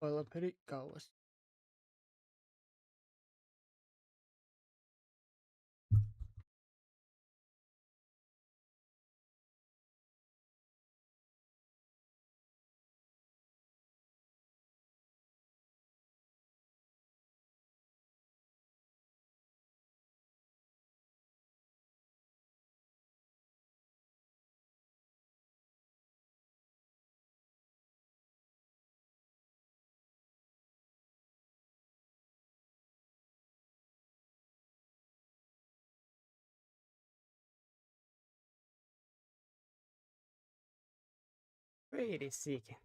ყველაფერი გავას. Wait a second.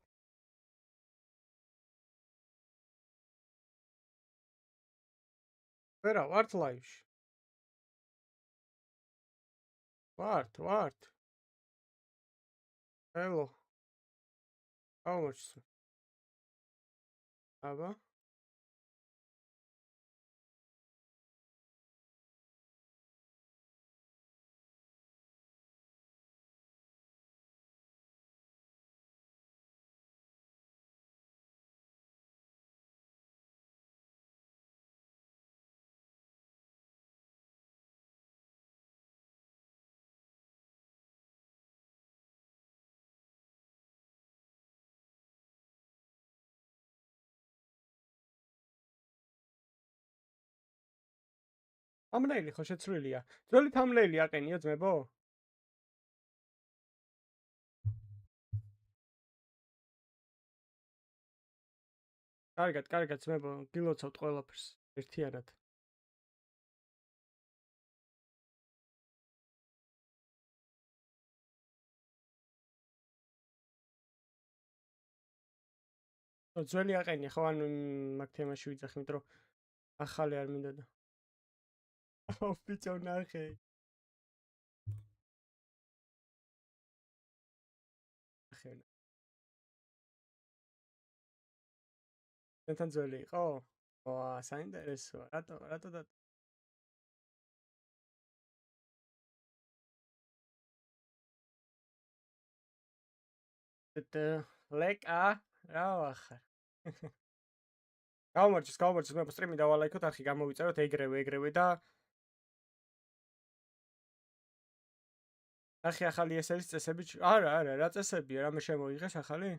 ვერა, ვართ ლაივში. ვართ. Hello. აღმოჩნდა. აბა. Thumbnail ხო შეცვლილია. ძველი thumbnail აყენია ძმებო? კარგად ძმებო, გილოცავთ ყველაფერს ერთიანად. ძველი აყენია ხო, ანუ მაგ თემაში ვიძახი, იმიტომ რომ ახალი არ მინდოდა. ბიჭო ნახე. ახლა. თან ძველი იყო? ვა, საინტერესოა. რატო და ლეკა რა ვახარ. გამარჯოს, მე სტრიმი დავალაიქოთ, არხი გამოვიწეროთ ეგრევე და ახი ახალი ესელის წესები არა, რა წესებია, რამე შემოიღეს ახალი?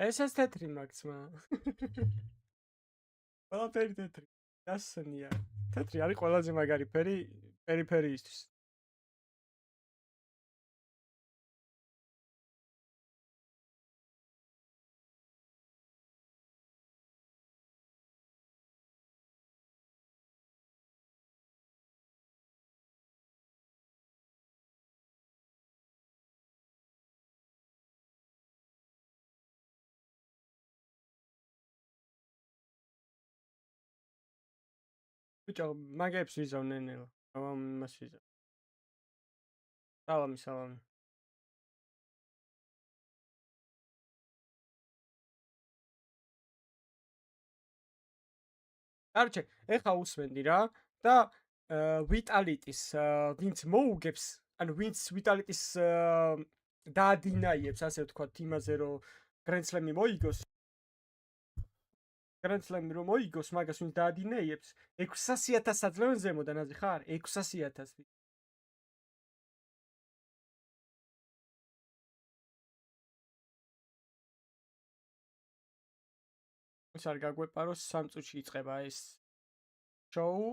ეს თეთრი მაგცმა. ყველაფერი თეთრი. დასნია. თეთრი არის ყველაზე მაგარი ფერი პერიფერიისთვის. ბიჭო, მაგებს ვიზავ ნენელა. მას ვიზავ. სალამი. კარჩე, ეხა უსმენდი რა და ვიტალიტის ვინც მოუგებს, ანუ ვინც ვიტალიტის დაადინაიებს, ასე ვთქვათ, იმაზე რომ გრენდსლემი მოიგოს. გრენდსლემი რომ მოიგოს, მაგას ვინც დაადინაიებს, 600,000 აძლევენ ზემოდან, აზრი ხარ? 600,000. ეს არ გაგვეპაროს 3 წუთში იწყება ეს შოუ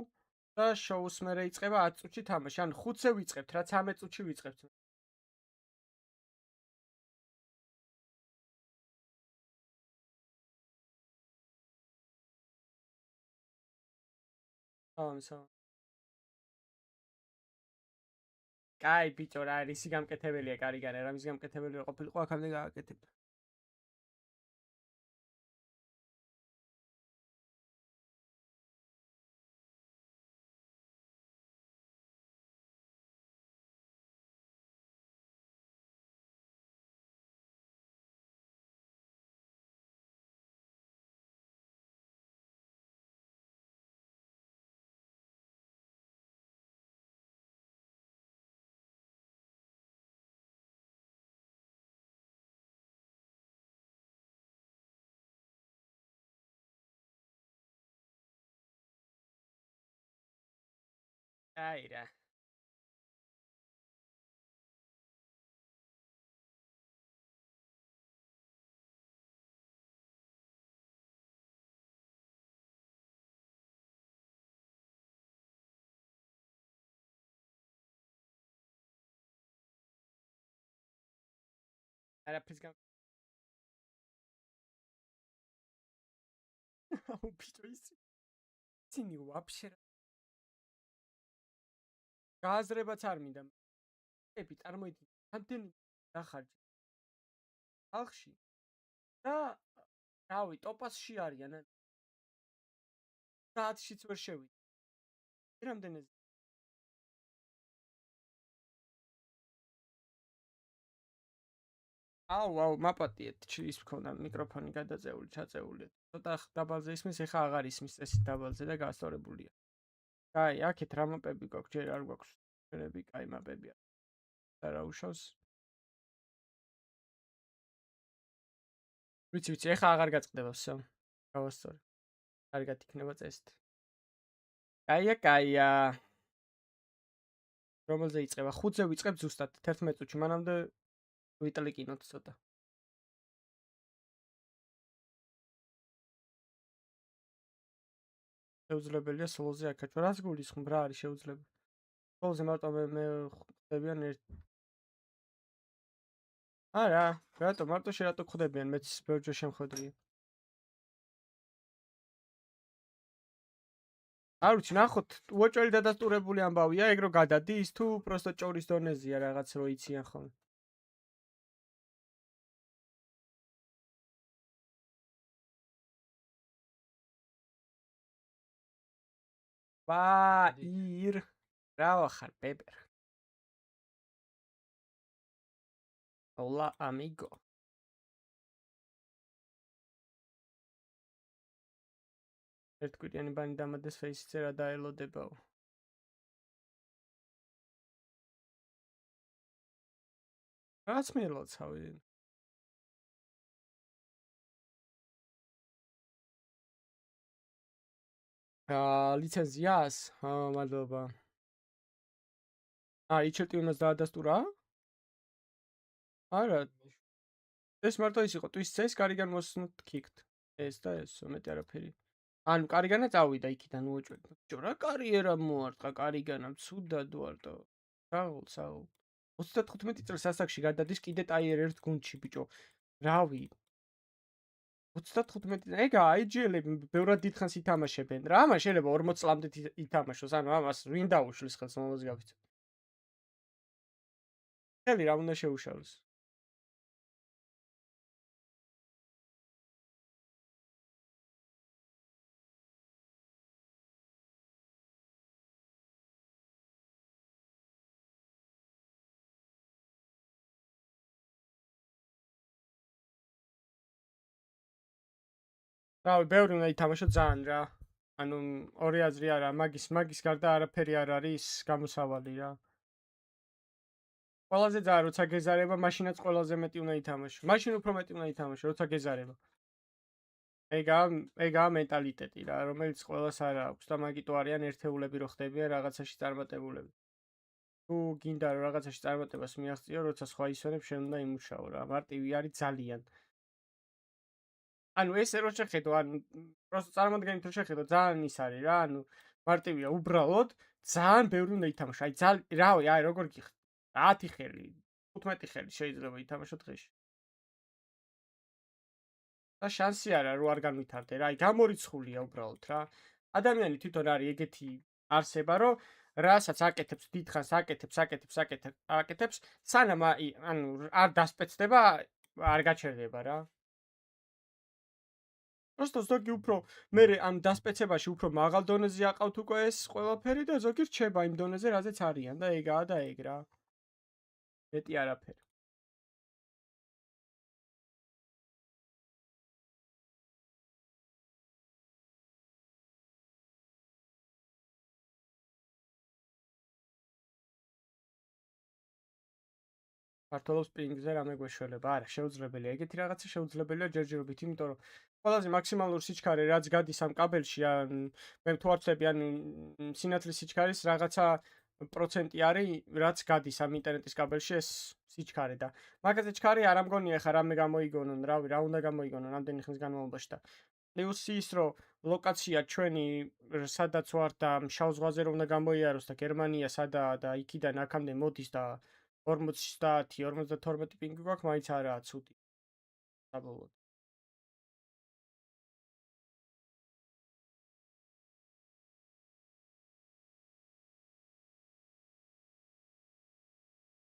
და შოუს მერე იწყება 10 წუთში თამაში. ანუ 5-ზე ვიწყებთ, რა 13 წუთში ვიწყებთ. სალამი. კაი ბიჭო რა, რისი გამკეთებელია კარიგარი, რა მის გამკეთებელი რო ყოფილიყო, აქამდე გააკეთებდა. აი რა. არაფერს გამ აუ ბიჭო ისინი ვაფშე გააზრებაც არ მინდა. ები წარმოიდგინე, რამდენი დახარჯე ხალხში და რავი, ტოპასში არიან. 10-შიც ვერ შევიდე. რამდენად აუ, მაპატიეთ, ის მქონდა მიკროფონი გადაწეული, ჩაწეული. ცოტა დაბალზე ისმის, ეხა აღარ ისმის წესი დაბალზე და გასწორებულია. კაი, აქეთ რა მაპები გვაქვს, ჯერ არ გვაქვს. შენები, კაი მაპებია. და რა უშავს? ვიცი, ეხა აღარ გაწყდება всё. გავასწორე. კარგად იქნება წესით. კაია. რომელზე იწყება? 5-ზე ვიწყებ ზუსტად 11 წუთში, მანამდე ვიტლიკინოთ ცოტა. შეუძლებელია სოლოზე აკაჩო. რას გულისხმობ, რა არის შეუძლებელი? სოლოზე მარტო მე ხდებიან ერთ. არა, რატო მარტო რატო ხდებიან? მეც ბევრჯერ შემხვედრია. არ ვიცი, ნახოთ, უოჭველი დადასტურებული ამბავია, ეგ რო გადადის თუ პროსტო ჭორის დონეზეა რაღაც რო იციან ხოლმე. ირ რა ვახარ პეპერ. Hola amigo. ერთკვირიანი ბანი დამადეს ფეისზე რა დაელოდებაო. რაც მილოცავი. ლიცენზიას? მადლობა. იჩერტი უნდა დაადასტურა? არა. ეს მარტო ის იყო, ტვის წეს გარიგან მოსნოთ kicked. ეს და ეს, მეტი არაფერი. ანუ კარიგანა წავიდა იქიდან უოჭველი. ბიჭო, რა კარიერა მოარტყა კარიგანამ, ცუდად ვარტო. საულ. 35 წელს ასაკში გადადის კიდე ტაიერ 1 გუნდში, ბიჭო. რავი. 35 ეგა IGL-ები ბევრად დიდხანს ითამაშებენ რა. ამან შეიძლება 40 წლამდე ითამაშოს, ანუ ამას ვინ დაუშლის ხელს მომავალს გავიცეთ. ხელი რა უნდა შეუშალოს? რავი, ბევრი უნდა ითამაშო ძალიან რა. ანუ ორი აზრი არა, მაგის გარდა არაფერი არ არის გამოსავალი რა. ყველაზე ძალიან როცა გეზარება, მაშინაც ყველაზე მეტი უნდა ითამაშო. მაშინ უფრო მეტი უნდა ითამაშო, როცა გეზარება. ეგაა მენტალიტეტი რა, რომელიც ყველას არ აქვს და მაგიტო არიან ერთეულები რო ხდებიან რაღაცაში წარმატებულები. თუ გინდა რომ რაღაცაში წარმატებას მიაღწიო, როცა სხვა ისვენებს შენ უნდა იმუშაო რა. მარტივი არის ძალიან. ანუ ესე რო შეხედო, ანუ просто წარმოდგენით რო შეხედო, ძალიან ის არის რა, ანუ მარტივია, უბრალოდ ძალიან ბევრი უნდა ითამაშო. აი ძალიან, რავი, აი როგორ გიხდი? 10 ხელი, 15 ხელი შეიძლება ითამაშო დღეში. და შანსი არა რომ არ განვითარდე რა, აი გამორიცხულია უბრალოდ რა. ადამიანი თვითონ არის ეგეთი არსება, რომ რასაც აკეთებს დიდხანს, აკეთებს, სანამ ანუ არ დასპეცდება, არ გაჩერდება რა. просто ზოგი უფრო მე ამ დასპეცებაში უფრო მაღალ დონეზე აყავთ უკვე ეს ყველაფერი და ზოგი რჩება იმ დონეზე, რაზეც არიან და ეგაა და ეგ რა. მეტი არაფერი. ქართულობს პინგზე რამე გვეშველება? არა, შეუძლებელია. ეგეთი რაღაცა შეუძლებელია ჯერჯერობით, იმიტომ რომ ყველაზე მაქსიმალურ სიჩქარე რაც გადის ამ კაბელში ან მე თუ არ ვწდები ან სინათლის სიჩქარის რაღაცა პროცენტი არის რაც გადის ამ ინტერნეტის კაბელში ეს სიჩქარე და მაგაზე ჩქარი არ ამგონია ხა რამე გამოიგონონ რავი რა უნდა გამოიგონონ ამდენი ხნის განმავლობაში და პლუსი ის რომ ლოკაცია ჩვენი სადაც ვარ და შავ ზღვაზე რომ უნდა გამოიაროს და გერმანია სადაა და იქიდან აქამდე მოდის და 50-52 პინგი გვაქვს მაინც არაა ცუდი საბოლოოდ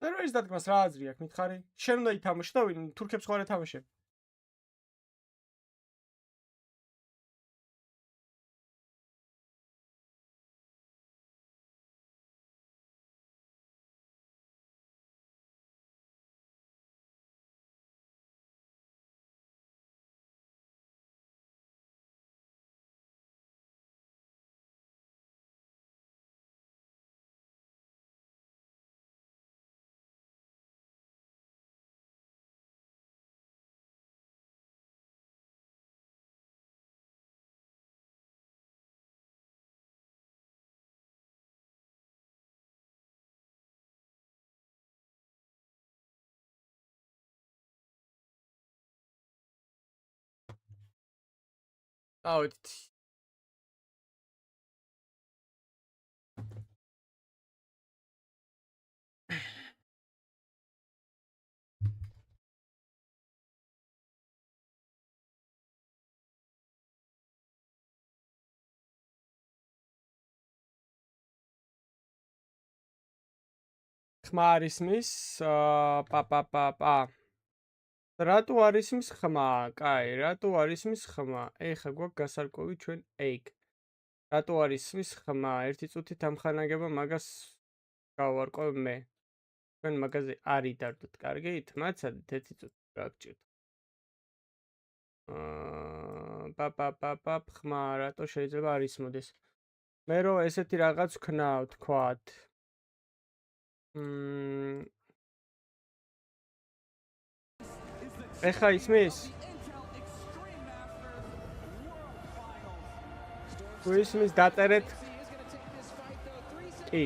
სერვერის დადგმას რა აზრი აქვს მითხარი? შენ უნდა ითამაშო და ვინ თურქებს ხარ ეთამაშებ? ავით ხმა არის მის პა რატო არის მის ხმა? კაი, რატო არის მის ხმა? ეხა გვაქვს გასარკვევი ჩვენ ეგ. რატო არის მის ხმა? ერთი წუთით ამხანაგება მაგას გავარკვევ მე. ჩვენ მაგაზე არი დარდოთ, კარგით? მაცადეთ ერთი წუთი რა გჭირთ. ხმა რატო შეიძლება არ ისმოდეს? მე რო ესეთი რაღაც ვქნავ, თქვათ. ეხა ისმის? თუ ისმის დაწერეთ? კი.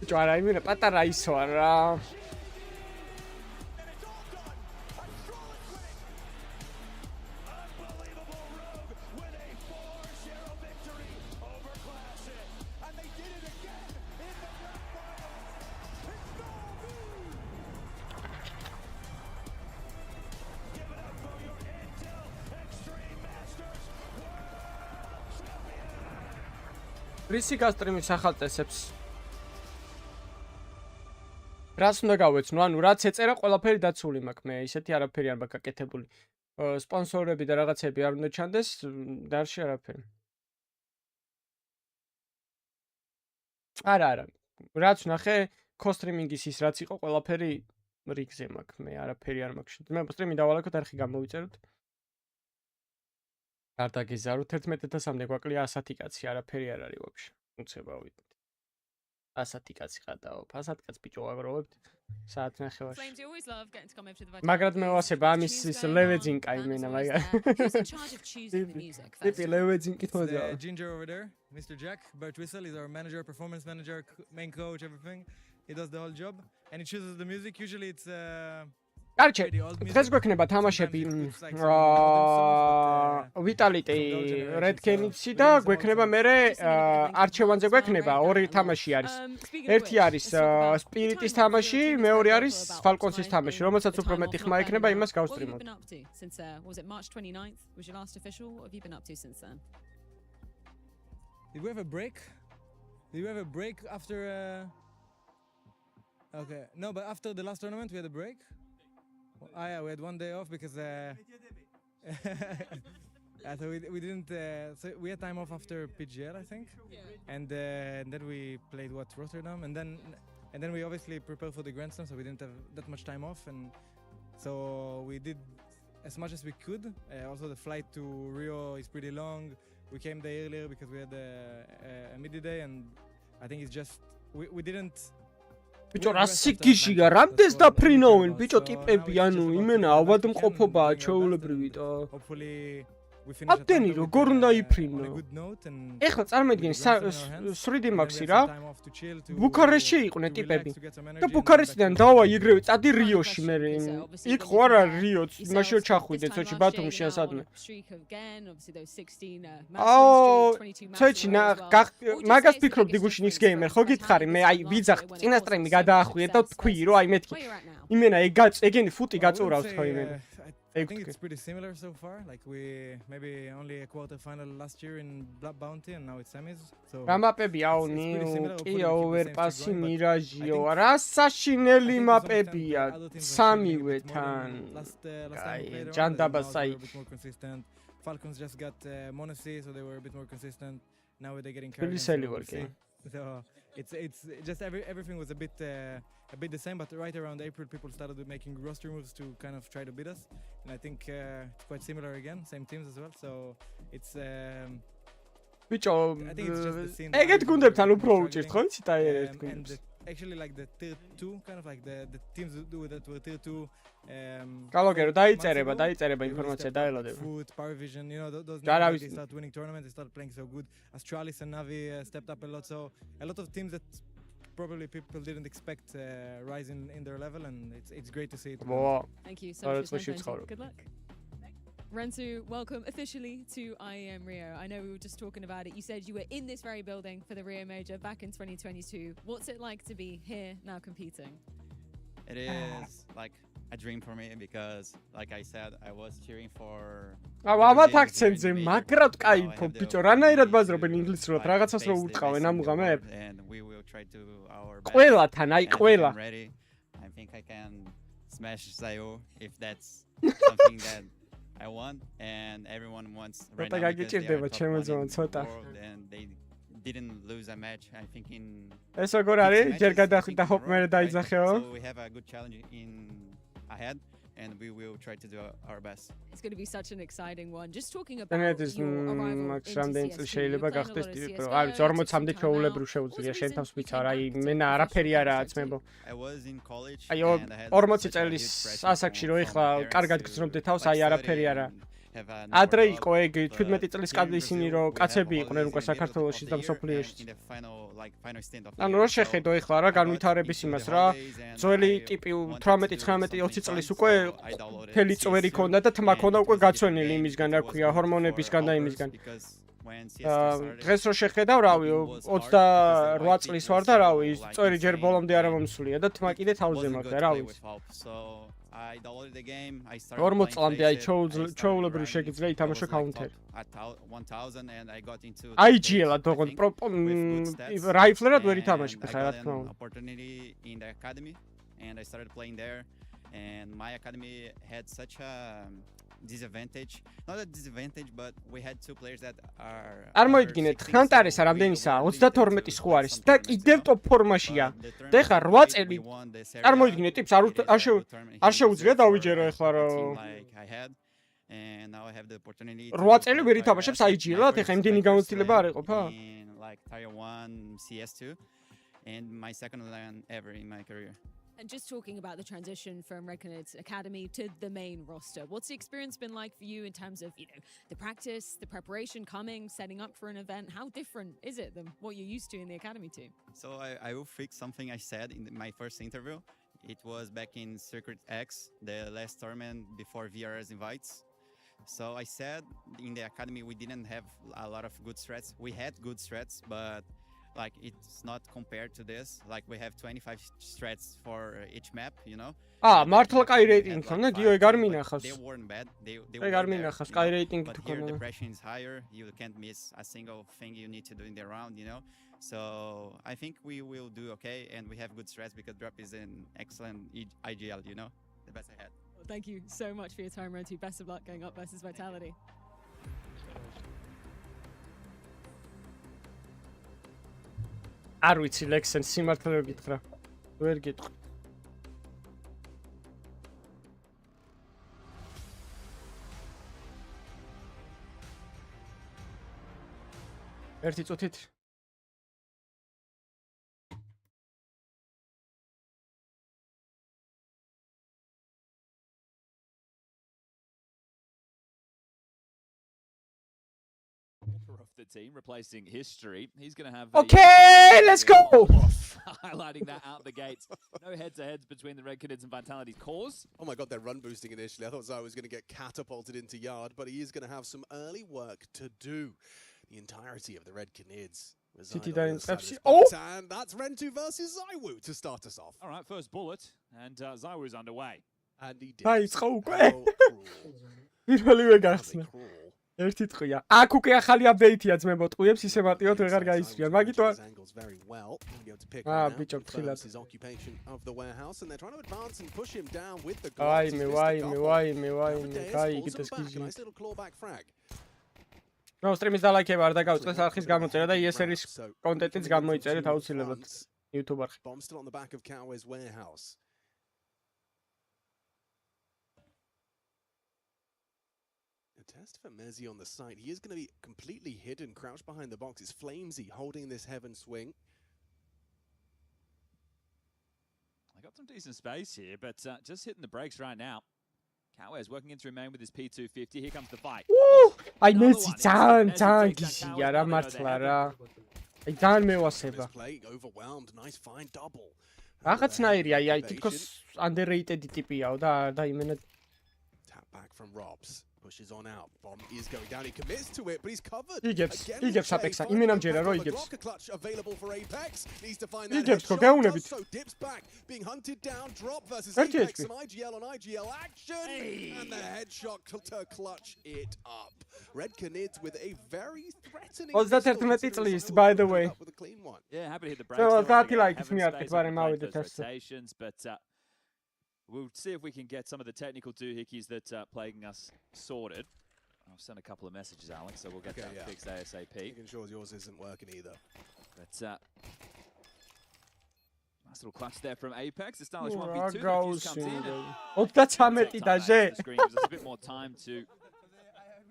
ჯარა იმენა პატარა ისო არა. რისი გასტრიმის ახალწესებს? რას უნდა გავეცნო? ანუ რაც ეწერა, ყველაფერი დაცული მაქვს მე, ისეთი არაფერი არ მაქვს გაკეთებული. სპონსორები და რაღაცები არ უნდა ჩანდეს, დარში არაფერი. არა. რაც ნახე, კოსტრიმინგის ის რაც იყო, ყველაფერი რიგზე მაქვს მე, არაფერი არ მაქვს. მე სტრიმი დავალაგოთ, არხი გამოვიწეროთ. არ დაგიზაროთ 11,000-მდე გვაკლია 100 კაცი, არაფერი არ არის ვაფშე. უცება ვიდეთ. 100 კაცი ყადაო, 100 კაც ბიჭო ვაგროვებთ. საათ ნახევარში. მაგრამ მე ვასება ამის ის ლევეძინკა იმენა მაგა. ტიპი ლევეძინკი თოძა. Ginger over there, Mr. Jack, Bert Whistle is our manager, performance manager, main coach, everything. He does the whole job and he chooses the music. Usually it's კარჩე, დღეს გვექნება თამაშები ვიტალიტი რედკენიცი და გვექნება მერე არჩევანზე გვექნება ორი თამაში არის. ერთი არის სპირიტის თამაში, მეორე არის ფალკონსის თამაში, რომელსაც უფრო მეტი ხმა ექნება, იმას გავსტრიმოთ. Did we have a break? Did we have a break after Okay, no, but after the last tournament we had a break. Yeah, we had one day off because so we didn't so we had time off after PGL, I think. And then we played Rotterdam and then we obviously prepared for the Grand Slam, so we didn't have that much time off, and so we did as much as we could. Also the flight to Rio is pretty long. We came there earlier because we had a midday day, and I think it's just we didn't. ბიჭო რა სიგიშია რამდენს დაფრინავენ ბიჭო ტიპები ანუ იმენა ავადმყოფობაა ჩვეულებრივი და აბდენი როგორ უნდა იფრინო ეხლა წარმოიდგინე 3D Max-ი რა ბუქარესტში იყვნენ ტიპები და ბუქარესტიდან დავა იგრევე წადი რიოში მე იქ ხო არა რიო მაშინ ჩახვიდე ცოტა ბათუმში ასადმე ცოტა მაგას ფიქრობდი გუშინ ის გეიმერ ხო გითხარი მე აი ვიძახ წინასწრემი გადაახვიე და თქვი რომ აი მეთქი იმენა ეგენი ფუტი გაწურავს ხო იმენა I think it's pretty similar so far. Like we maybe only a quarter final last year in Black Bounty and now it's semis. So Ramapები აუნი, კი Overpass-ი, Mirage-იო, რა საშინელი მაპებია სამივე თან. აი, ჯანდაბასაი. Falcons just got Monacy, so they were a bit more consistent. Now they're getting carried. So it's just everything was a bit the same, but right around April people started making roster moves to kind of try to beat us, and I think it's quite similar again, same teams as well, so it's ბიჭო I think it's just the scene. ეგეთ გუნდებთან უფრო უჭირთ ხო იცი და ერთ გუნდს actually like the tier 2 kind of like the teams do that were tier 2 კალოგერო დაიწერება ინფორმაცია დაელოდები food power vision, you know, those names, they start winning tournaments, they start playing so good. Astralis and Navi stepped up a lot, so a lot of teams that probably people didn't expect rise in their level, and it's great to see it. Thank you so much for spending. Good luck. Rensu, welcome officially to IEM Rio. I know we were just talking about it. You said you were in this very building for the Rio Major back in 2022. What's it like to be here now competing? It is like a dream for me because, like I said, I was cheering for. ავათ აქცენტზე მაგრად кайფობ ბიჭო რანაირად ბაზრობენ ინგლისურად რაღაცას რო ურტყავენ ამ უღამებ And we will try to our best. ყველათან აი ყველა I think I can smash Zayo if that's something that I want, and everyone wants right now because they are top one in the world and they didn't lose a match, I think in ეს როგორ არის ჯერ გადახვიდა ჰოპ მე დაიძახეო So we have a good challenge in ahead and we will try to do our best. It's going to be such an exciting one. Just talking about Natus Max რამდენი წელი შეიძლება გახდეს ტიპი აი 40-მდე ჩვეულებრივ შეუძლია შენ თავს ვიცარ აი მენა არაფერი არაა ძმებო I was in college აი 40 წელის ასაკში რო ეხლა კარგად გრძნობდე თავს აი არაფერი არა ადრე იყო ეგ 17 წლის კაცი ისინი რო კაცები იყვნენ უკვე საქართველოში და მსოფლიოში ანუ რო შეხედო ეხლა რა განვითარების იმას რა ძველი ტიპი 18 19 20 წლის უკვე თელი წვერი ქონდა და თმა ქონდა უკვე გაცვენილი იმისგან რა ქვია ჰორმონებისგან და იმისგან დღეს რო შეხედავ რავი 28 წლის ვარ და რავი წვერი ჯერ ბოლომდე არ მომსულია და თმა კიდე თავზე მაქვს და რავი I downloaded the game. I started 40 წლამდე აი ჩოულებრი შეგიძლია ითამაშო counter. At 1000 and I got into IGL-ად ოღონდ რაიფლერად ვერ ითამაშე ხა რა თქმა უნდა. Opportunity in the academy and I started playing there and my academy had such a disadvantage. Not a disadvantage, but we had two players that are არ მოიდგინეთ ხანტარესა რამდენისაა 32-ის ხო არის და კიდევ ტოპ ფორმაშია და ეხლა 8 წელი არ მოიდგინეთ ტიპს არ შეუძლია დავიჯერო ეხლა რომ and now I have the opportunity 8 წელი ვერ ითამაშებს IGL-ად ეხლა იმდენი გამოცდილება არ ეყოფა like tier 1 CS2 and my second LAN ever in my career. And just talking about the transition from Reconnaissance Academy to the main roster, what's the experience been like for you in terms of, you know, the practice, the preparation, coming, setting up for an event? How different is it than what you're used to in the academy team? So I will fix something I said in my first interview. It was back in Circuit X, the last tournament before VR's invites. So I said in the academy we didn't have a lot of good strats. We had good strats, but like it's not compared to this. Like we have 25 strats for each map, you know. მართლა კაი რეიტინგი ხონდა გიო ეგ არ მინახავს. They weren't bad. They ეგ არ მინახავს კაი რეიტინგი თუ ქონდა. ქონდა. The pressure is higher. You can't miss a single thing you need to do in the round, you know. So I think we will do okay and we have good strats because Drop is an excellent IGL, you know. The best I had. Well, thank you so much for your time, Rentu. Best of luck going up versus Vitality. არ ვიცი ლექსენ სიმართლე გითხრა ვერ გიტყვი ერთი წუთით the team, replacing history. He's going to have. Okay, let's go. Highlighting that out the gates. No head-to-heads between the Red Canids and Vitality's cores. Oh my god, they're run boosting initially. I thought Zai was going to get catapulted into yard, but he is going to have some early work to do. The entirety of the Red Canids. City Dines FC. And that's Rentu versus Zaiwu to start us off. All right, first bullet, and Zaiwu's underway. And he did. დაიწყო უკვე. How cruel. პირველივე How გახსნა. cruel. ერთი ტყვია. აქ უკვე ახალი აპდეიტია ძმებო, ტყვიებს ისე მარტივად ვეღარ გაისრიან. მაგით His angles very well. He'll be able to pick Ah, one out, bicho, confirms trilad. his occupation of the warehouse, and they're trying to advance and push him down with the ვაიმე, ვაიმე, ვაიმე, ვაიმე, Amadeus გაიგეთ pulls ეს him back. A გიჟი. nice little clawback frag. ნუ სტრიმის დალაიქება არ დაგავწყდეს არხის გამოწერა და ESR-ის So, კონტენტიც გამოიწერეთ აუცილებლად YouTube არხი. bomb still on the back of Coway's warehouse. A test for Mezzi on the site. He is going to be completely hidden, crouched behind the box. It's Flamesy holding this heaven swing. I got some decent space here, but just hitting the brakes right now. Coway's working in through main with his P250. Here comes the fight. აი მეცი ძალიან გიჟია რა მართლა რა. აი ძალიან მევასება. This play overwhelmed. Nice fine double. რაღაცნაირი აი თითქოს underrated ტიპიაო და დაიმენა. Tap back from Robs. Pushes on out. Bomb is going down. He commits to it, but he's covered. იგებს Again, აპექსა. finally იმენამჯერა რო the იგებს. blocker clutch available for Apex. Needs to find that იგებს ხო headshot. გაუნებით. Does so dips back. Being hunted down. Drop versus ერთი Apex. HP. Some IGL on IGL action. And the headshot to clutch it up. Red Canids with a very threatening 31 წლის, by the way. With a clean one. Yeah, happy to hit the brakes. So, there. I 30 think like Heaven it's me, Space but will I'm break out with the those test. rotations, but we'll see if we can get some of the technical doohickeys that are plaguing us sorted. I've sent a couple of messages, Alex, so we'll get Okay, that yeah. fixed ASAP. Making sure yours isn't working either. But nice little clutch there from Apex. The stylish რა 1v2 that გაუსინდა. comes in. 33 დაჟე. The screen gives us a bit more time to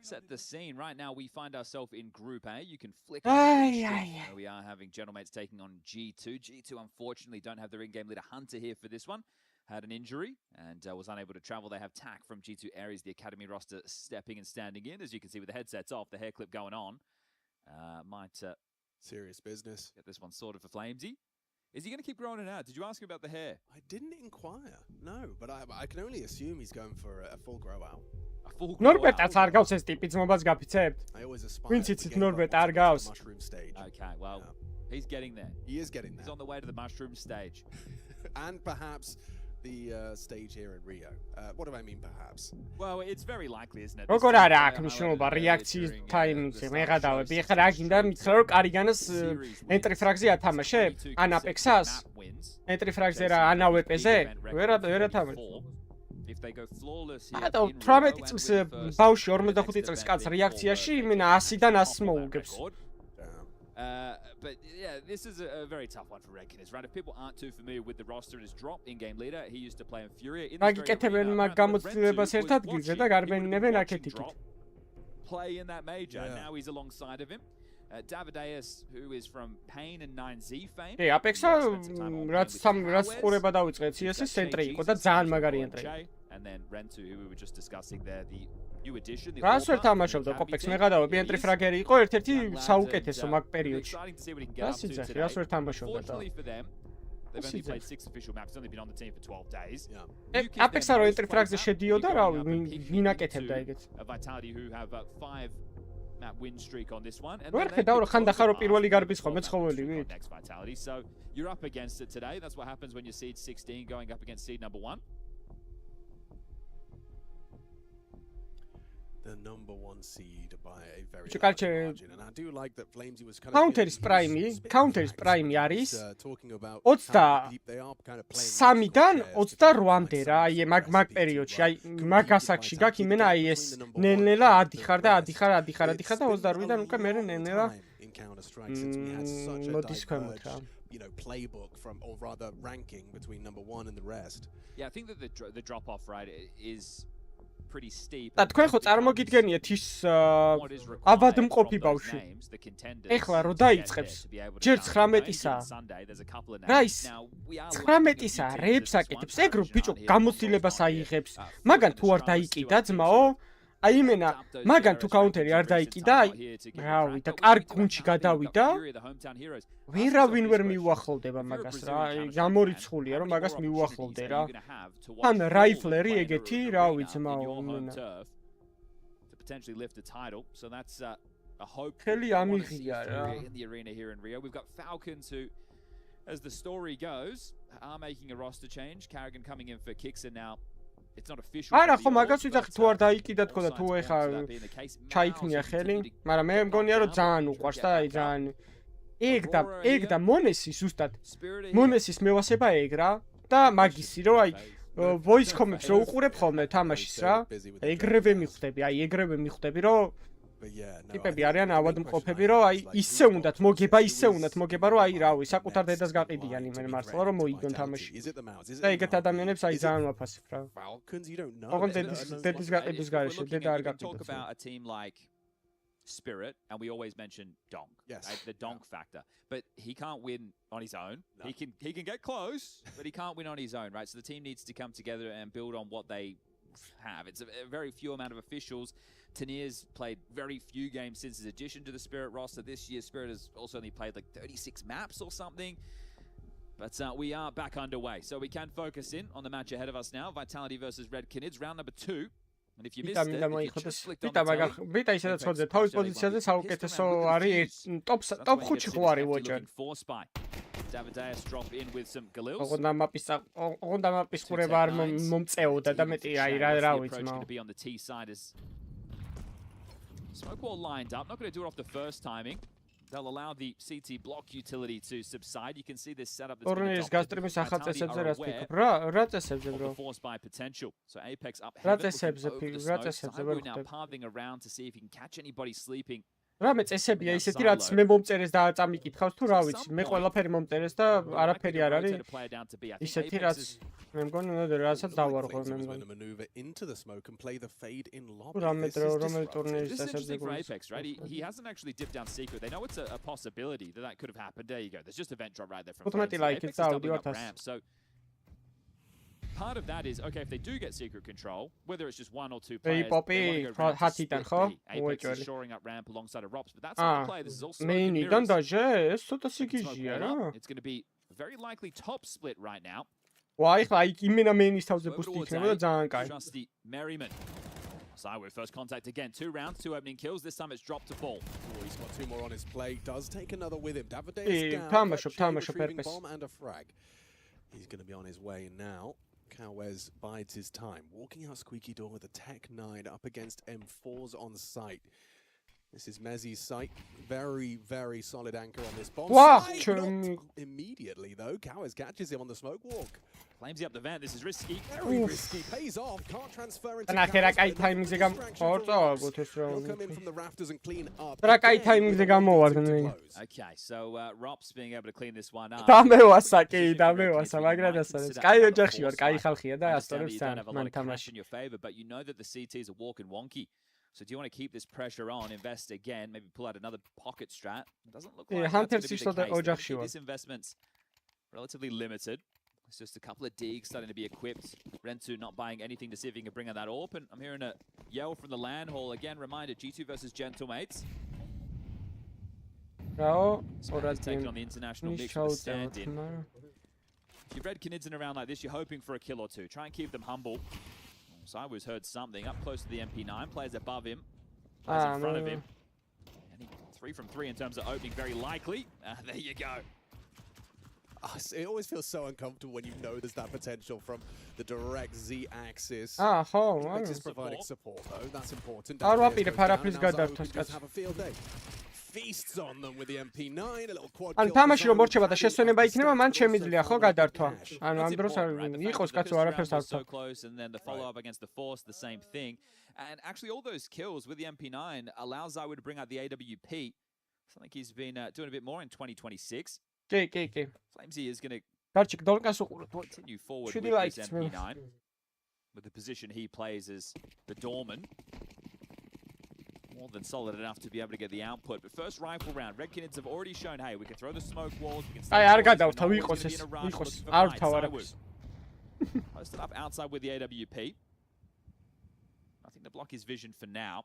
set the scene. Right now, we find ourselves in Group A. You can flick. Ay, on ay, where we are having Gentlemates taking on G2. G2, unfortunately, don't have their in-game leader Hunter here for this one. Had an injury and was unable to travel. They have TAC from G2 Aries, the academy roster, stepping and standing in. As you can see with the headsets off, the hair clip going on. Might Serious business. get this one sorted for Flamesy. Is he going to keep growing it out? Did you ask him about the hair? I didn't inquire. No, but I can only assume he's going for a full grow out. A full grow ნორბერტაც out? არ გავს ეს ტიპი ძმობას გაფიცებთ? I always aspire. Wins to it, game Norbert, up არ onto the გავს. mushroom stage. Okay, well, he's getting there. He is getting He's there. on the way to the mushroom stage. And perhaps the stage here in Rio. What do I mean, perhaps? Well, it's very likely, isn't it? როგორ არა აქ მნიშვნელობა რეაქციის ტაიმზე მეღადავები. ეხლა რა გინდა მიცხრა რომ კარიგანას ენტრი ფრაგზე ათამაშებ? ან აპექსას? ენტრი ფრაგზე რა ანავეპეზე? ვერ ათამაშებ. If they go flawless here. ატო 18 წლის ბავშვი 45 წლის კაცს რეაქციაში იმენა 100-დან 100 მოუგებს. But yeah, this is a very tough one for Red Canids, right? If people aren't too familiar with the roster and his drop in-game leader, he used to play in Furia. აგიკეთებენ მაგ გამოცდილებას ერთ ადგილზე და გარბენინებენ აქეთ-იქით. Play in that major. Yeah. Now he's alongside of him. Davideus, who is from Pain and 9Z fame. კი, აპექსა რაც ყურება დავიწყეთ CS-ის ცენტრი იყო და ძალიან მაგარი ენტრი. And then Rentu, who we were just discussing there, the new addition. რას ვერ თამაშობდა კოპექს მეღადავები ენტრი ფრაგერი იყო ერთ-ერთი საუკეთესო მაგ პერიოდში. რას იძახი, რას ვერ თამაშობდა და. Fortunately for them, they've only played 6 official maps, only been on the team for 12 days. Yeah. აპექსა რო ენტრი ფრაგზე შედიოდა, რავი, ვინ აკეთებდა ეგეც. Vitality who have 5 map win streak on this one. And ვერ ხედავ რომ ხანდახან რო პირველი გარბის ხომ მეცხოველი ვით. Next Vitality. So you're up against it today. That's what happens when you're seed 16 going up against seed number 1. The number 1 seed by a very Bicho, large kalche- margin. And I do like that Flamesy was kind of Counter-ის Counter-ის prime არის talking about 20 how deep they are kind of playing 3-დან 28-მდე რა, აი მაგ პერიოდში, აი მაგ ასაკში გაქვს იმენა აი ეს ნელ-ნელა ადიხარ და ადიხარ და 28-დან უკვე მე ნელ-ნელა in Counter-Strike since we had such a მოდის ქვემოთ რა. playbook from, or rather ranking between number 1 and the rest. Yeah, I think that the drop off right is pretty steep. და თქვენ ხო წარმოგიდგენიათ ის აბადმყოფი ბავშვი. ეხლა რო დაიწყებს, ჯერ 19-ისაა. რა ის 19-ისაა, რეებს აკეთებს, ეგ რო ბიჭო გამოცდილებას აიღებს. მაგან თუ არ დაიკიდა ძმაო, აი იმენა მაგან თუ კაუნტერი არ დაიკიდა, აი რავი და კარგ გუნდში გადავიდა, ვერავინ ვერ მიუახლოვდება მაგას რა, გამორიცხულია რომ მაგას მიუახლოვდე რა. თან რაიფლერი ეგეთი, რავი ძმაო, იმენა. Potentially lift the title, so that's a hope ხელი ამიღია რა. in the arena here in Rio. We've got Falcons who, as the story goes, are making a roster change. Carrigan coming in for kicks and now it's not official. არა ხო მაგას ვიძახი თუ არ დაიკიდა თქო და თუ ეხა ჩაიქნია ხელი, მაგრამ მე მგონია რომ ძალიან უყვარს და აი ძალიან ეგ და მონესი ზუსტად მონესის მევასება ეგ რა და მაგისი რომ აი voice comments რო უყურებ ხოლმე თამაშის რა ეგრევე მიხვდები რომ ტიპები არიან ავადმყოფები რომ აი ისე უნდათ მოგება რომ აი რავი საკუთარ დედას გაყიდიან იმენ მართლა რომ მოიგონ თამაში და ეგეთ ადამიანებს აი ძალიან ვაფასებ რა ოღონდ დედის გაყიდვის გარეშე დედა არ გაყიდოს Spirit, and we always mention Donk, right? The Donk factor, but he can't win on his own. No. He can get close, but he can't win on his own, right? So the team needs to come together and build on what they have. It's a very few amount of officials. Tanir's played very few games since his addition to the Spirit roster. This year, Spirit has also only played like 36 maps or something. But we are back underway, so we can focus in on the match ahead of us now. Vitality versus Red Canids, round number 2. And if you missed it, if you just clicked on the telly, ვიტა ისედაც ხოძე თავის პოზიციაზე საუკეთესო არის ტოპ 5-ში ხო არის ვოჭერი. Davideus drop in with some Galils. ოღონდ მაპის ყურება არ მომწეოდა და მეტი აი რა ვიცი going to be on the T side as Smoke wall lined up. Not going to do it off the first timing. They'll allow the CT block utility to subside. You can see this setup that's been adopted. Vitality are aware of the force by potential. So Apex up heavy, looking over the smoke. Cyber now pathing around to see if he can catch anybody sleeping. რამე წესებია ისეთი რაც მე მომწერეს და წამიკითხავს თუ რა ვიცი მე ყველაფერი მომწერეს და არაფერი არ არის ისეთი რაც მე მგონი რასაც დავარღო მე მგონი რამე ტურნირის წესებზე Apex, right? He hasn't actually dipped down secret. They know it's a possibility that could have happened. There you go. There's just a vent drop right there from Apex is doubling up ramp. So part of that is, okay, if they do get secret control, whether it's just one or two players, Apex is shoring up ramp alongside of Rops, but that's not the play. This is also it's going to be very likely top split right now. Trusty Merriman. So with first contact again, 2 rounds, 2 opening kills. This time it's dropped to fall. Oh, he's got 2 more on his plate. Does take another with him. Davideus down, retrieving bomb and a frag. He's going to be on his way now. Cowes bides his time, walking out Squeaky Door with a Tech 9 up against M4's on site. This is Mezzi's site. Very, very solid anchor on this bomb. Wow! Immediately, though, Cowes catches him on the smoke walk. Flames up the vent. This is risky. Very risky. Pays off. Can't transfer into He'll come in from the rafters and clean up. Okay, so Rops being able to clean this one up. Damewasa, You don't have a lot of cash in your favor, but you know that the CTs are walking wonky. So do you want to keep this pressure on, invest again, maybe pull out another pocket strat? It doesn't look like that's going to be the case. This investment's relatively limited. It's just a couple of digs starting to be equipped. Rensu not buying anything to see if he can bring out that AWP. And I'm hearing a yell from the LAN hall. Again, reminder, G2 versus Gentlemates. Taking on the international mix with a stand-in. If you've read Knidsen around like this, you're hoping for a kill or two. Try and keep them humble. Cyber's heard something. Up close to the MP9. Players above him. Players in front of him. And he 3 from 3 in terms of opening, very likely. There you go. It always feels so uncomfortable when you know there's that potential from the direct Z-axis. Apex is providing support, though. That's important. Have a field day. Feasts on them with the MP9, a little quad kill. თამაში რომ მორჩება და შესვენება იქნება, მან შემიძლია ხო გადართვა. ანუ ამ დროს იყოს კაცო არაფერს არ so close, and then the follow up against the Force, the same thing. And actually all those kills with the MP9 allow Zywo to bring out the AWP. Something he's been doing a bit more in 2026. Flamesy is going to continue forward with this MP9 with the position he plays as the doorman. More than solid enough to be able to get the output. But first rifle round, Red Canids have already shown, hey, we can throw the smoke walls, we can posted up outside with the AWP. nothing to block his vision for now.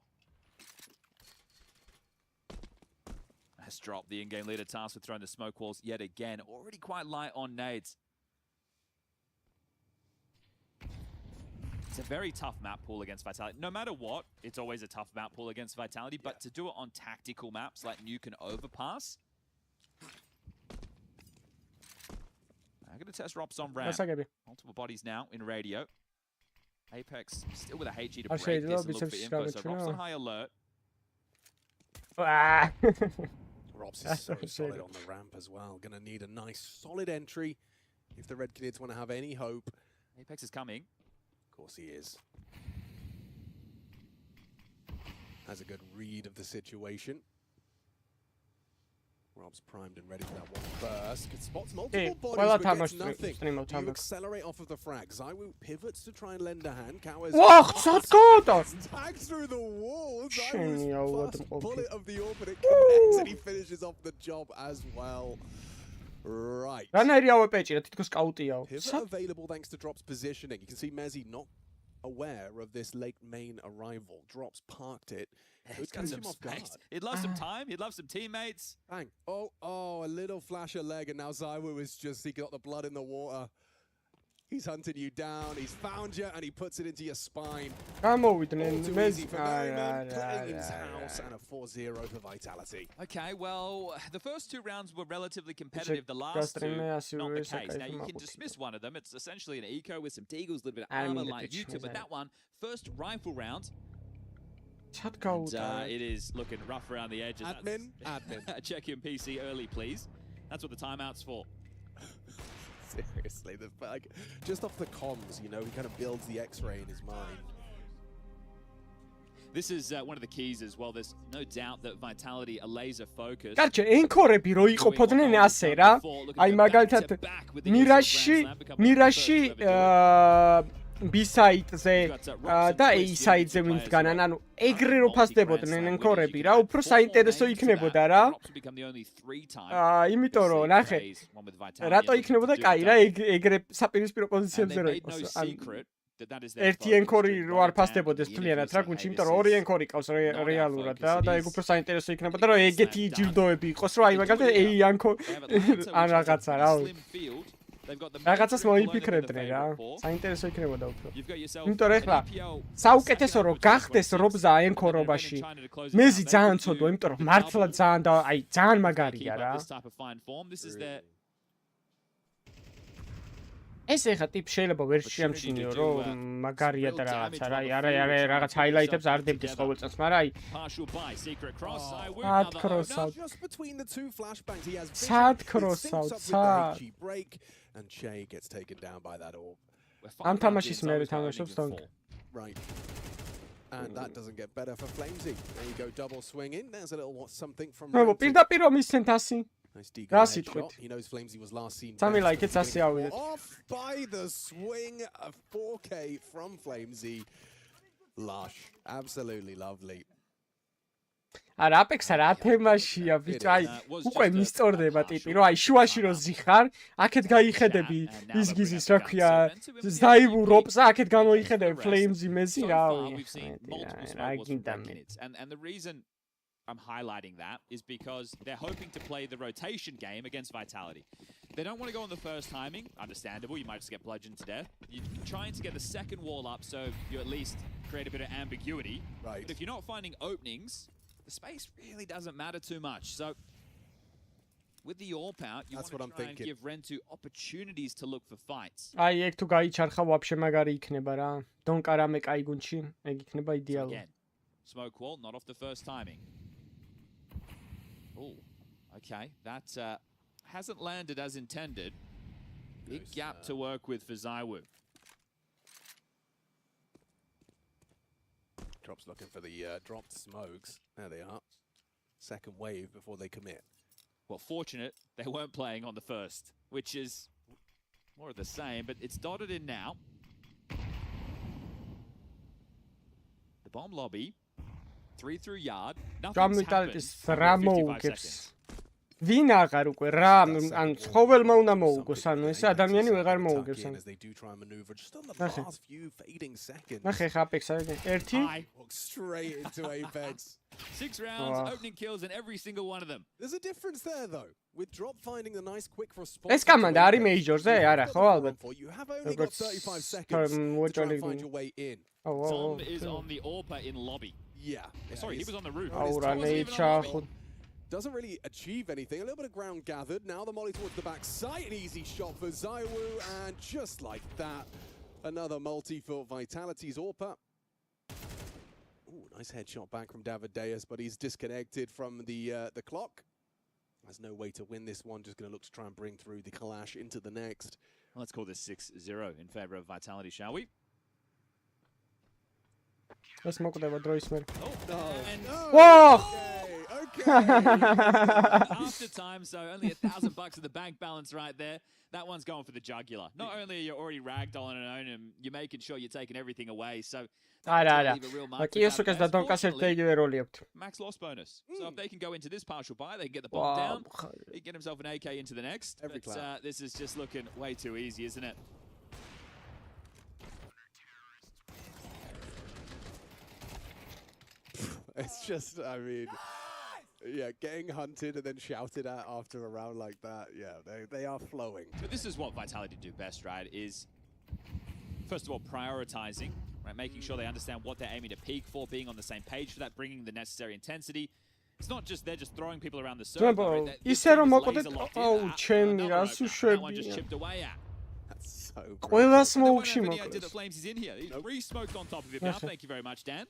Has dropped the in-game leader task with throwing the smoke walls yet again. Already quite light on nades. It's a very tough map pool against Vitality. No matter what, it's always a tough map pool against Vitality, but to do it on tactical maps like Nuke and Overpass. I'm going to test Rops on ramp. Multiple bodies now in radio. Apex still with a HE to break this and look for info, so Rops on high alert. Robs is so solid on the ramp as well. Going to need a nice solid entry if the Red Kids want to have any hope. Apex is coming. Of course he is. Has a good read of the situation. Rob's primed and ready for that one burst. Good spots multiple bodies, but gets nothing. You accelerate off of the frag. Zywu pivots to try and lend a hand. Cowers tags through the wall. Zywu's first bullet of the AWP, it connects and he finishes off the job as well. Right. Pivot available thanks to Drop's positioning. You can see Mezzy not aware of this late main arrival. Drops parked it. He's got some space. He'd love some time. He'd love some teammates. Bang. Oh, a little flash of leg, and now Zywu is just, he got the blood in the water. He's hunted you down, he's found you, and he puts it into your spine. All too easy for Merriman, Claims house, and a 4-0 for Vitality. Okay, well, the first two rounds were relatively competitive. The last two, not the case. Now, you can dismiss one of them. It's essentially an eco with some deagles, a little bit of armor like YouTube, but that one, first rifle round. And, it is looking rough around the edges. Admin. Check your PC early, please. That's what the timeout's for. Seriously, like, just off the comms, you know, he kind of builds the X-ray in his mind. This is one of the keys as well. There's no doubt that Vitality are laser focused. Garče, ენქორები რო იყოფოდნენ ასე რა. აი მაგალითად მირაში B-side-ზე და A-side-ზე ვინცგანან, ანუ ეგრე რო ფასდებოდნენ ენქორები რა, უფრო საინტერესო იქნებოდა რა. იმიტომ რომ ნახე, რატო იქნებოდა კაი რა, ეგრე საპირისპირო პოზიციებზე რო იყოს. ერთი ენქორი რო არ ფასდებოდეს ფლიანად რა გუნდში, იმიტომ რომ ორი ენქორი ყავს რეალურად და ეგ უფრო საინტერესო იქნებოდა რომ ეგეთი ჯილდოები იყოს, რომ აი მაგალითად A-ანქო ან რაღაცა რა. რაღაცას მოიფიქრებდნენ რა. საინტერესო იქნებოდა უფრო. იმიტომ რომ ეხლა საუკეთესო რომ გახდეს რობზა ენქორობაში. მეზი ძალიან ცოდვა, იმიტომ რომ მართლა ძალიან და აი ძალიან მაგარია რა. ეს ეხა ტიპ შეიძლება ვერ შეამჩნიო რომ მაგარია და რაღაცა რა. არა რაღაც ჰაილაიტებს არ დებდეს ყოველ წელს, მაგრამ აი sad cross-out. And Che gets taken down by that orb. ამ თამაშის მე თამაშობს თონგ. Right. And that doesn't get better for Flamesy. There you go, double swing in. There's a little something from ნუ პირდაპირ რომ ისცენ თასი. Nice shot. He knows Flamesy was last seen. Something like it's ასე ავიდეთ. Off by the swing of 4K from Flamesy. Lush. Absolutely lovely. არა აპექსა რა თემაშია ბიჭო აი უკვე მისწორდება ტიპი რომ აი შუაში რო ზიხარ აქეთ გაიხედები ის გიზის რა ქვია Zywu Robs აქეთ გამოიხედები Flamesy Mezzy რა გინდა მე and the reason I'm highlighting that is because they're hoping to play the rotation game against Vitality. They don't want to go on the first timing, understandable, you might just get bludgeoned to death. You're trying to get the second wall up so you at least create a bit of ambiguity. Right. But if you're not finding openings, the space really doesn't matter too much. So with the AWP out, you want to try and give Rentu opportunities to look for fights. აი ეგ თუ გაიჩარხა вообще მაგარი იქნება რა. დონკა რამე კაი გუნდში, ეგ იქნება იდეალური. Again, smoke wall, not off the first timing. Oh, okay. That hasn't landed as intended. Big gap to work with for Zywu. Drop's looking for the dropped smokes. There they are. Second wave before they commit. Well, fortunate they weren't playing on the first, which is more of the same, but it's dotted in now. The bomb lobby. 3 through yard. Nothing's happened. ვინ აღარ უკვე რა ან ცხოველმა უნდა მოუგოს ანუ ეს ადამიანი ვეღარ მოუგებს ან ნახე ხა აპექს ერთი straight into Apex. 6 rounds, opening kills in every single one of them. There's a difference there though. With Drop finding the nice quick response. ეს კამანდა არის major-ზე არა ხო ალბათ You have only got 35 seconds to try and find your way in. Tom is on the AWP in lobby. Yeah. Sorry, he was on the roof. Doesn't really achieve anything. A little bit of ground gathered. Now the molly towards the back side. An easy shot for Zaiwu. And just like that, another multi for Vitality's AWP. Ooh, nice headshot back from Davideus, but he's disconnected from the clock. There's no way to win this one. Just going to look to try and bring through the Kalash into the next. Let's call this 6-0 in favor of Vitality, shall we? ეს მოკვდება დროის მერე. Whoa! Okay. After time, so only $1,000 in the bank balance right there. That one's going for the jugular. Not only are you already ragdolling and owning him, you're making sure you're taking everything away. So არა. კიოსუკას და დონკას ერთ იგივე როლი აქვს. Max loss bonus. So if they can go into this partial buy, they can get the bomb down. He can get himself an AK into the next. But this is just looking way too easy, isn't it? It's just, I mean, yeah, getting hunted and then shouted at after a round like that, yeah, they are flowing. But this is what Vitality do best, right? Is, first of all, prioritizing, right? Making sure they understand what they're aiming to peak for, being on the same page for that, bringing the necessary intensity. It's not just they're just throwing people around the circle. Right? ისე რომ მოკვდეთ, აუ, ჩემი რას უშვებია. That's so ყველას მოუგში The მოკვდეს. Flames is in here. He's re-smoked on top of him now. Thank you very much, Dan.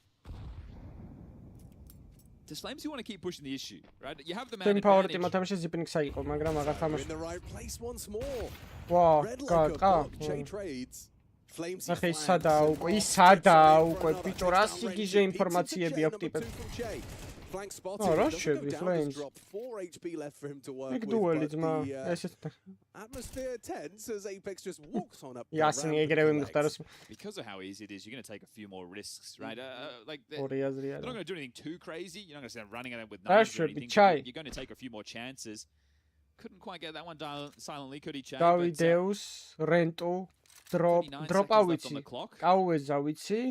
Does Flames, you want to keep pushing the issue, right? You have the man advantage. In the right place once more. Wow, Red God, like a book, J trades. Flames ნახე ისადა უკვე ბიჭო რას იგიჟე ინფორმაციები აქვს ტიპებს. Flank spotted. Oh, rush should be Flames. Drop 4 HP left for him to work იქ with. დუელი But ძმა. the ესეც atmosphere tense as Apex just walks on up. იასინი ეგრევე მიხდაროს. Because of how easy it is, you're going to take a few more risks, right? Like ორი აზრი they're not არა. going to do anything too crazy. You're not going to stand running at them with That knives or should be anything. Chai. You're going to take a few more chances. Couldn't quite get that one silently, could he, Chai? დავიდეუს, რენტო, დროპა ვიცი. კაუეზა ვიცი.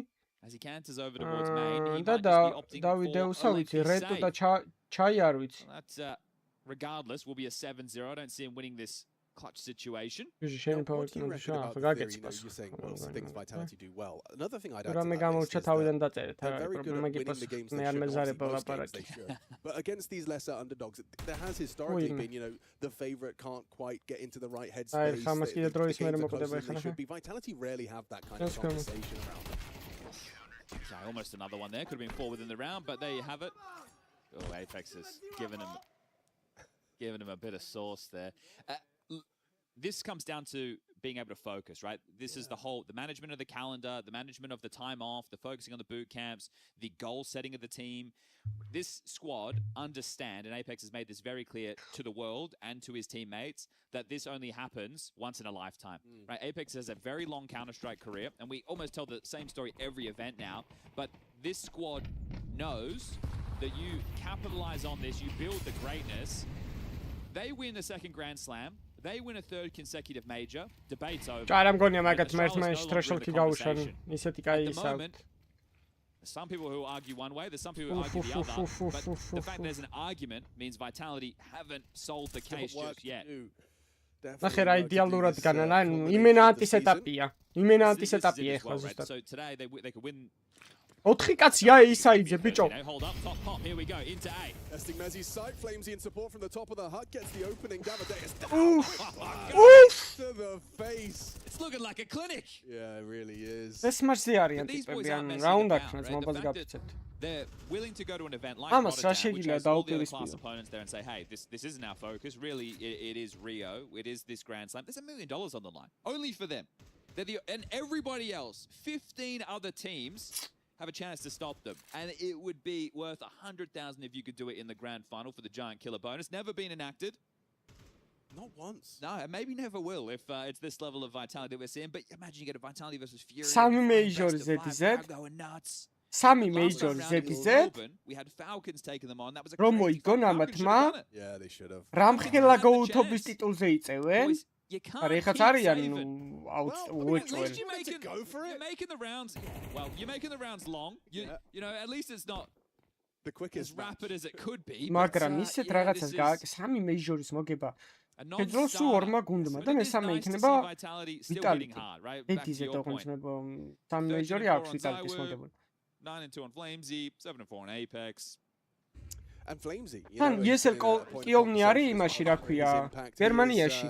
As he canters over towards main, he might და just be opting დავიდეუსა for a ვიცი, lengthy რენტო და save. ჩაი არ ვიცი. Well, that, regardless, will be a 7-0. I don't see him winning this clutch situation. შენი What do you ფავორიტი reckon about შა, the theory, გაგეცպես. you're saying most things Vitality do well. Another thing I'd add to რამე that გამოვჩა is თავიდან that დაწერეთ, they're არა, very good პრობლემა at winning გიპოს the games მე they არ should. მეზარება Obviously, most games ლაპარაკი. they should. But against these lesser underdogs, there has historically been, you know, the favorite can't quite get into the right headspace. ხამას კიდე The დროის games მერე are მოკვდება closer than they ახლა. should be. Vitality rarely have that kind of Let's go. conversation around them. So almost another one there. Could have been 4 within the round, but there you have it. Oh, Apex has given him a bit of sauce there. This comes down to being able to focus, right? This is the management of the calendar, the management of the time off, the focusing on the boot camps, the goal setting of the team. This squad understand, and Apex has made this very clear to the world and to his teammates, that this only happens once in a lifetime, right? Apex has a very long Counter-Strike career, and we almost tell the same story every event now, but this squad knows that you capitalize on this, you build the greatness. They win the second Grand Slam. They win a third consecutive major. Debate's over. ჭარა მგონია მაგათ მერტმეში თრეშოლკი გაუშვან. ისეთი კაი At the ისა. moment, there's some people who argue one way, there's some people who argue the other. But the fact there's an argument means Vitality haven't solved the case just yet. ნახე რა იდეალურად განან, ანუ იმენა ანტისეტაპია. იმენა ანტისეტაპია ეხლა ზუსტად. So today they could win. 4 კაცია ისაიძე ბიჭო. Hold up, top pop. Here we go into A. Testing Mezzi's sight, Flamesy in support from the top of the hut, gets the opening. Davideus Oof. to the face. It's looking like a clinic. Yeah, it really is. ეს მარსზე არიან ტიპები, ანუ რა უნდა ქნას მომბაზე გაფიცეთ. They're willing to go to an event like ამას რა Rotterdam, which შეიძლება has all the other დაუპირისპირო. class opponents there and say, hey, this isn't our focus. Really, it is Rio. It is this Grand Slam. There's $1 million on the line. Only for them. And everybody else, 15 other teams, have a chance to stop them. And it would be worth 100,000 if you could do it in the grand final for the Giant Killer bonus. Never been enacted. Not once. No, and maybe never will if it's this level of Vitality that we're seeing. But imagine you get a Vitality versus Fury. Some majors best of ZZ. five, going nuts. Სამი Last time major round in ზედიზედ Melbourne, we had Falcons taking them on. That was a რომ crazy მოიგონ fight. ამა Falcons should თმა have done it. Yeah, they should have. რამხელა had the გაუთობის chance. ტიტულზე იწევენ Boys, you can't არა ეხაც keep არიან saving. Well, I mean, უეჭველი At least you're Wanted to making, go for you're it. making the rounds. Well, you're making the rounds long. You know, at least it's not The as quickest rapid match. as it could be. მაგრამ but, ისეთ yeah, რაღაცას this გააკე is სამი major-ის მოგება a შეძლო სულ non-starter. ორმა გუნდმა But და it is მესამე nice to იქნება see Vitality still hitting Vitality. hard, right? Back to ედიზე your point. თოხმება სამი 13 major-ი and 4 აქვს on Vitality-ის Zywoo, მოგებული 9 and 2 on Flamesy, 7 and 4 on Apex. And Flamesy. თან ESL კიოვნი არის იმაში რა ქვია გერმანიაში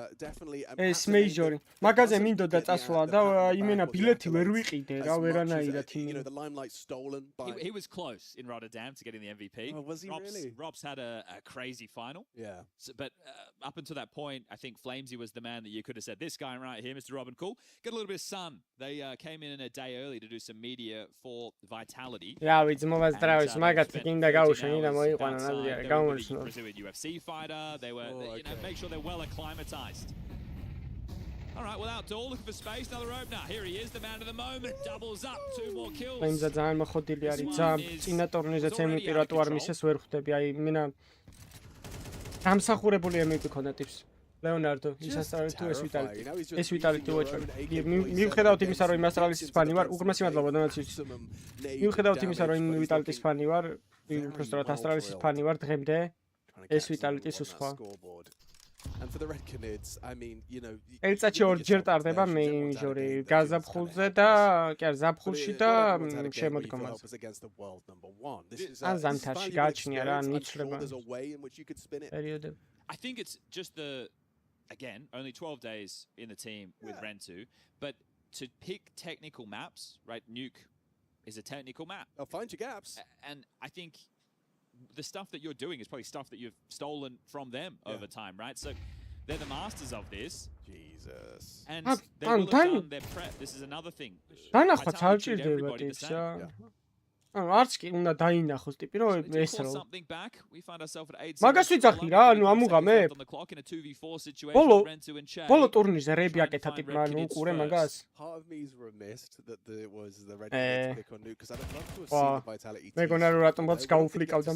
ეს major-ი მაგაზე მინდოდა წასვლა და იმენა ბილეთი ვერ ვიყიდე რა ვერანაირად You know, the limelight stolen by. He was close in Rotterdam to getting the MVP. Oh, was he really? Rob's had a crazy final. Yeah. So, but up until that point, I think Flamesy was the man that you could have said, this guy right here, Mr. Robin Cool, get a little bit of sun. They came in a day early to do some media for Vitality. რა ვიცი მოვაზდრავის მაგათი კიდე გაუშენი და მოიყვანა ნაზრი არის გამორჩნო Brazilian UFC fighter. They were, you know, make sure they're well acclimatized. All right, without Dahl looking for space, another opener. Here he is, the man of the moment. Doubles up, 2 more kills. ფლეიმზა ძალიან მოხდილი არის ძალიან წინა ტურნირზეც MVP რატო არ მისეს ვერ ხვდები აი მენა დამსახურებული MVP ქონდა ტიპს ლეონარდო ისასწავლეთ თუ ეს ვიტალიტი უეჭველი მიუხედავთ იმისა რომ იმასტრალის ფანი ვარ უგმესი მადლობა დონაციის მიუხედავთ იმისა რომ იმ ვიტალიტის ფანი ვარ უბრალოდ ასტრალის ფანი ვარ დღემდე ეს ვიტალიტის უსხვა And for the Red Canids, I mean, you know, ელცაჩი ორჯერ ტარდება მეიჟორი გაზაფხულზე და კი არ ზაფხულში და შემოდგომაზე ან ზამთარში გააჩნია რა ნიცლება პერიოდები I think it's just again, only 12 days in the team with Rentu, but to pick technical maps, right? Nuke is a technical map. I'll find your gaps. And I think the stuff that you're doing is probably stuff that you've stolen from them over time, right? So they're the masters of this. Jesus. And they will have done their prep. This is another thing. დანახვაც არ ჭირდება ტიპსა. ანუ არც კი უნდა დაინახოს ტიპი რომ ეს რო მაგას ვიძახი რა ანუ ამუღამე ბოლო ტურნირზე რები აკეთა ტიპმა ანუ უყურე მაგას მეგონა რომ რატომ ბოც გაუფლიკავდა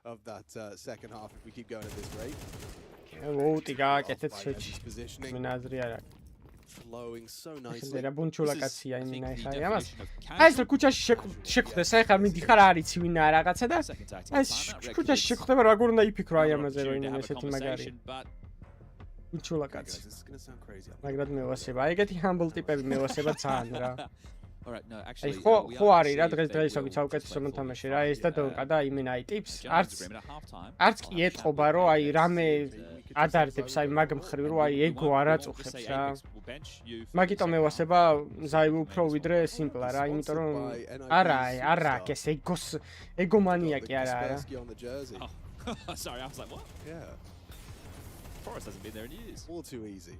of that second half if we keep going at this rate. ვოუტი გააკეთეთ შეჭი მინაზრი არა Flowing so nicely. და ბუნჩულა კაცია იმენა ეხა ამას აი ეს ქუჩაში შეხვდეს ახლა მიდიხარ არიცი ვინაა რაღაცა და აი ეს ქუჩაში შეხვდება როგორ უნდა იფიქრო აი ამაზე რომ ინე ესეთი მაგარი ბუნჩულა კაცი მაგრამ მევასება აი ეგეთი humble ტიპები მევასება ძალიან რა აი ხო არის რა დღესდღეობით საუკეთესო მოთამაშე რა ეს და დონკა და იმენა აი ტიპს არც კი ეთყობა რომ აი რამე ადარდებს აი მაგ მხრივ რომ აი ეგო არ აწუხებს რა მაგიტომ მევასება ზაივუ უფრო ვიდრე სიმპლა რა იმიტომ რომ არა ეს ეგომანიაკი არა რა Sorry, I was like, what? Yeah. Forrest hasn't been there in years. All too easy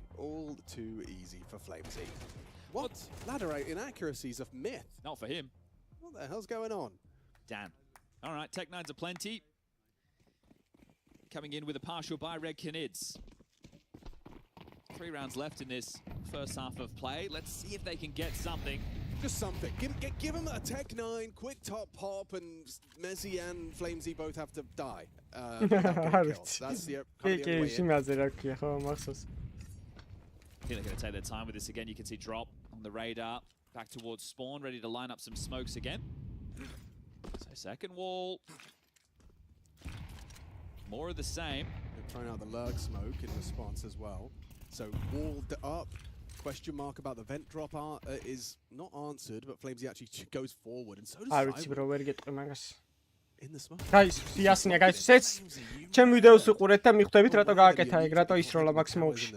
for Flamesy. What? Ladderite inaccuracies of myth. Not for him. What the hell's going on? Damn. All right, Tech Nines aplenty. Coming in with a partial by Red Canids. 3 rounds left in this first half of play. Let's see if they can get something. Just something. Give him a Tech 9, quick top pop, and Messi and Flamesy both have to die. That's the I think they're going to take their time with this again. You can see Drop on the radar. Back towards Spawn, ready to line up some smokes again. So second wall. More of the same. They're trying out the lurk smoke in response as well. So walled up. Question mark about the vent drop is not answered, but Flamesy actually goes forward, and so does in the smoke. Guys, იასნია guys, ეს ჩემ ვიდეოს უყურეთ და მიხვდებით რატო გააკეთა ეგ, რატო ისროლა მაქსიმუმში.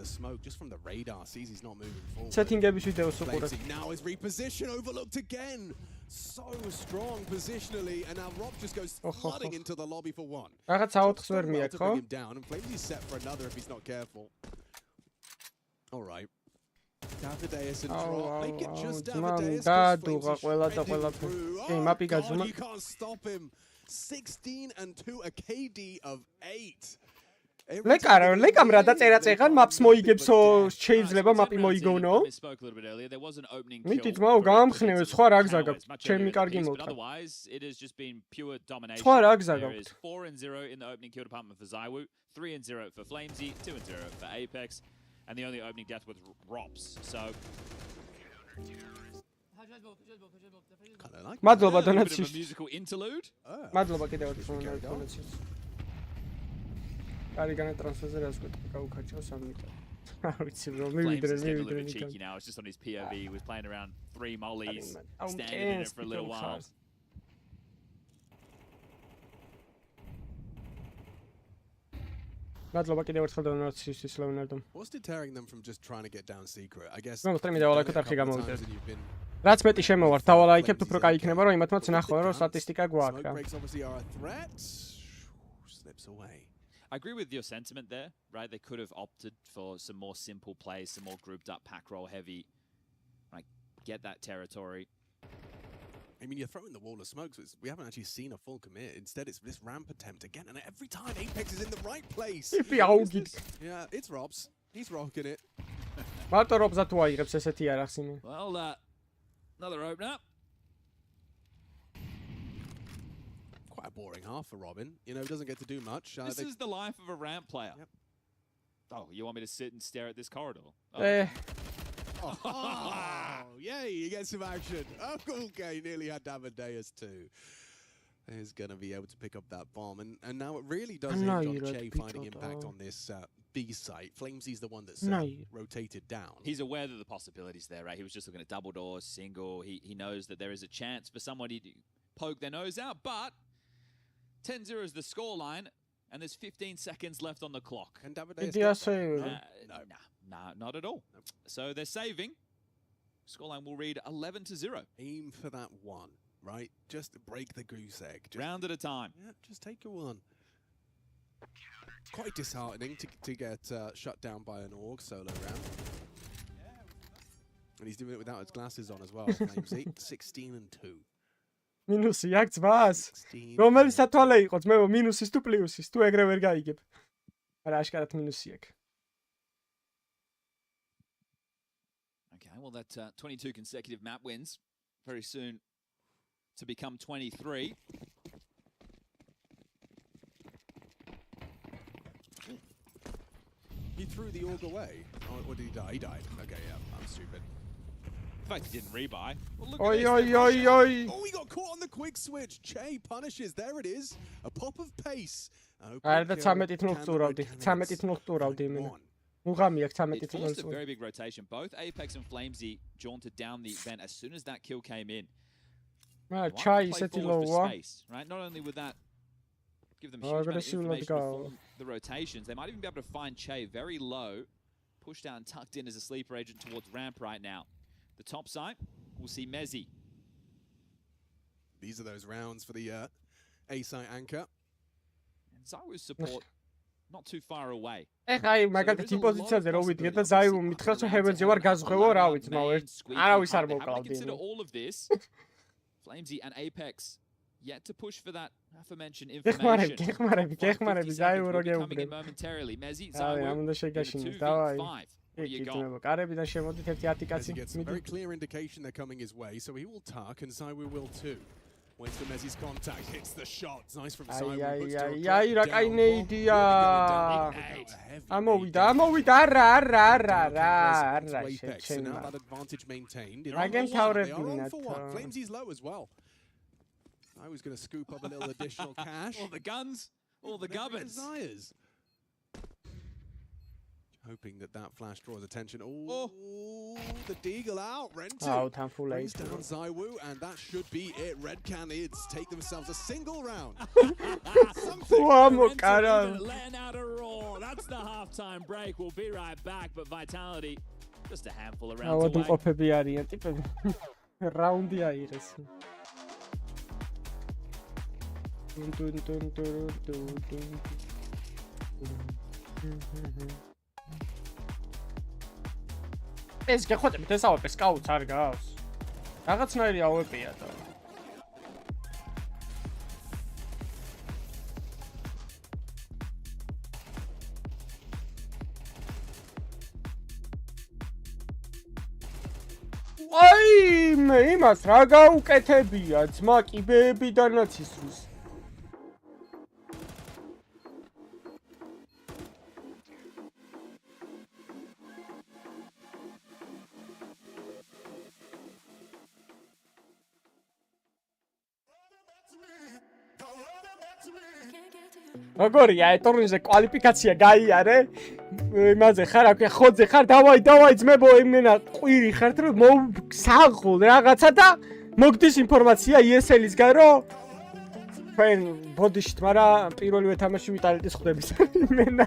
Just from the radar, sees he's not moving forward. Setting-ების ვიდეოს უყურეთ. Now is reposition overlooked again. So strong positionally, and now Rob just goes flooding into the lobby for one. რაღაც აოთხს ვერ მიაკ, ხო? Down, and Flamesy's set for another if he's not careful. All right. Davideus and Drop. Make it just Davideus. You can't stop him. 16 and 2, a KD of 8. ლეკამ რა დაწერა წეღან maps მოიგებსო შეიძლება map-ი მოიგონო Misspoke a little bit earlier. There was an opening მითი kill. ძმაო for გამხნევე defensive სხვა რა გზა towers, გაქვთ much ჩემი earlier კარგი than this, but მოთხა otherwise it has just been pure domination. სხვა რა გზა There გაქვთ is 4-0 in the opening kill department for Zywoo, 3-0 for Flamesy, 2-0 for Apex, and the only opening death was Rops. So Kind of like მადლობა a little bit of a დონაციის musical interlude. მადლობა კიდევ ერთხელ დონაციის კარიგანა ტრანსფერზე რას გვეთქვა გაუქაჩო 3 მეტრი არ ვიცი რომ Flames მივიდრე is getting a little bit მივიდრე cheeky now. It's just on his POV. He was playing around 3 mollies, man. standing in it for a little while. მადლობა კიდევ ერთხელ დონაციისთვის ლეონარდო What's deterring them from just trying to get down secret? I guess. მე ვთქვი you've დავალა done it a კოთარხი couple of გამოვიდეთ times and you've been რაც მეტი შემოვარ დავალაიქებთ უფრო კაი იქნება რომ იმათმაც Well, ნახო რომ distance. სტატისტიკა გვაქვს Smoke რა breaks obviously are a threat. Slips away. I agree with your sentiment there, right? They could have opted for some more simple plays, some more grouped up pack roll heavy, like get that territory. I mean, you're throwing the wall of smoke, so we haven't actually seen a full commit. Instead, it's this ramp attempt again, and every time Apex is in the right place. ტიპი აუგით Yeah, it's Robs. He's rocking it. მარტო რობზა თუ აიღებს ესეთი არ ახსინე Well, another opener. Quite a boring half for Robin. You know, he doesn't get to do much. This is the life of a ramp player. Yep. Oh, you want me to sit and stare at this corridor? Oh. Oh, yay, you get some action. Oh, okay, nearly had Amadeus too. Is going to be able to pick up that bomb. And now it really does hinge on Che finding impact on this B site. Flamesy's the one that's rotated down. He's aware that the possibilities there, right? He was just looking at double doors, single. He knows that there is a chance for somebody to poke their nose out, but 10-0 is the scoreline, and there's 15 seconds left on the clock. And Amadeus Nah, not at all. Nope. So they're saving. Scoreline will read 11-0. Aim for that one, right? Just to break the goose egg. Just, round at a time. Yeah, just take your one. Quite disheartening to get shut down by an org solo round. And he's doing it without his glasses on as well. Flamesy, 16-2. მინუსი აქ ძვას რომელიც სათვალე იყო ძმეო მინუსის თუ პლუსის თუ ეგრე ვერ გაიგებ არა აშკარად მინუსი აქვს Okay, well that 22 consecutive map wins very soon to become 23. He threw the org away. Oh, or did he die? He died. Okay, yeah, I'm stupid. In fact, he didn't rebuy. Well, look Oi, at this. oi, oi, oi. Oh, he got caught on the quick switch. Che punishes. There it is. A pop of pace. არა და 13-ით ნუხტურავდი 13-ით ნუხტურავდი იმენა უღამი აქვს 13-ით It forced a ნუხტურავდი very big rotation. Both Apex and Flamesy jaunted down the vent as soon as that kill came in. მაგრამ Why ჩაი not play ისეთი forward for ლოვა space, right? Not only would that give them a huge amount of აგრესიულად information გავა before the rotations, they might even be able to find Che very low, pushed out and tucked in as a sleeper agent towards ramp right now. The top side, we'll see Mezzy. These are those rounds for the A site anchor. And Zywoo's support not too far away. ეხა აი მაგალითად იმ პოზიციაზე რო ვიდგეთ და Zywoo მითხრას რომ Heaven's-ზე ვარ გაზღვევო რა ვიცი მაო არავის არ მოკავდი Consider all of this. Flamesy and Apex yet to push for that aforementioned information. გეხმარები Zywoo რო Coming in გეუბნები momentarily. Mezzy, აი Zywoo, ამ უნდა შეგაშინოს დავაი 2v5. What do you got? იქ კარებიდან შემოდით ერთი 10 As კაცი he gets a very clear indication they're coming his way, so he will tuck and Zywoo will too. Waits for Mezzy's contact, hits the shots. Nice from Zywoo. აი რა კაი ნეიდია ამოვიდა არა So now that advantage maintained. აგემთავრებინათ Flamesy's low as well. I was going to scoop up a little additional cash. All the guns, all the gubbins. Desires. Hoping that flash draws attention. Oh, the deagle out. Rentu brings down Zywoo, and that should be it. Red Canids take themselves a single round. Letting out a roar. That's the halftime break. We'll be right back, but Vitality, just a handful of rounds away. ყოფები არიან ტიპები. რაუნდი აიღეს. ეს გეხვეწებით ეს AWP სკაუტს არ გავს. რაღაცნაირი AWP-ია და. აი იმას რა გაუკეთებია ძმა კიბეებიდანაც ისრვის. როგორია ტურნირზე კვალიფიკაცია გაიარე? იმაზე ხარ, აქვე ხოძე ხარ, დავაი ძმებო, იმენა ყვირი ხართ რომ მოვსაღულ რაღაცა და მოგდის ინფორმაცია ESL-ისგან რომ თქვენ ბოდიშით, მაგრამ პირველივე თამაში ვიტალიტის ხდების. იმენა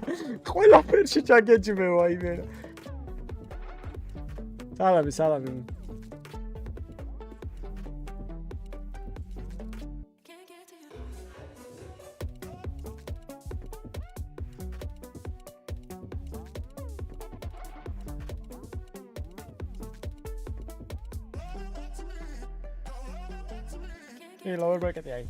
ყველაფერში ჩაგეჯმევა იმენა. სალამი. Hey, lower bracket aí.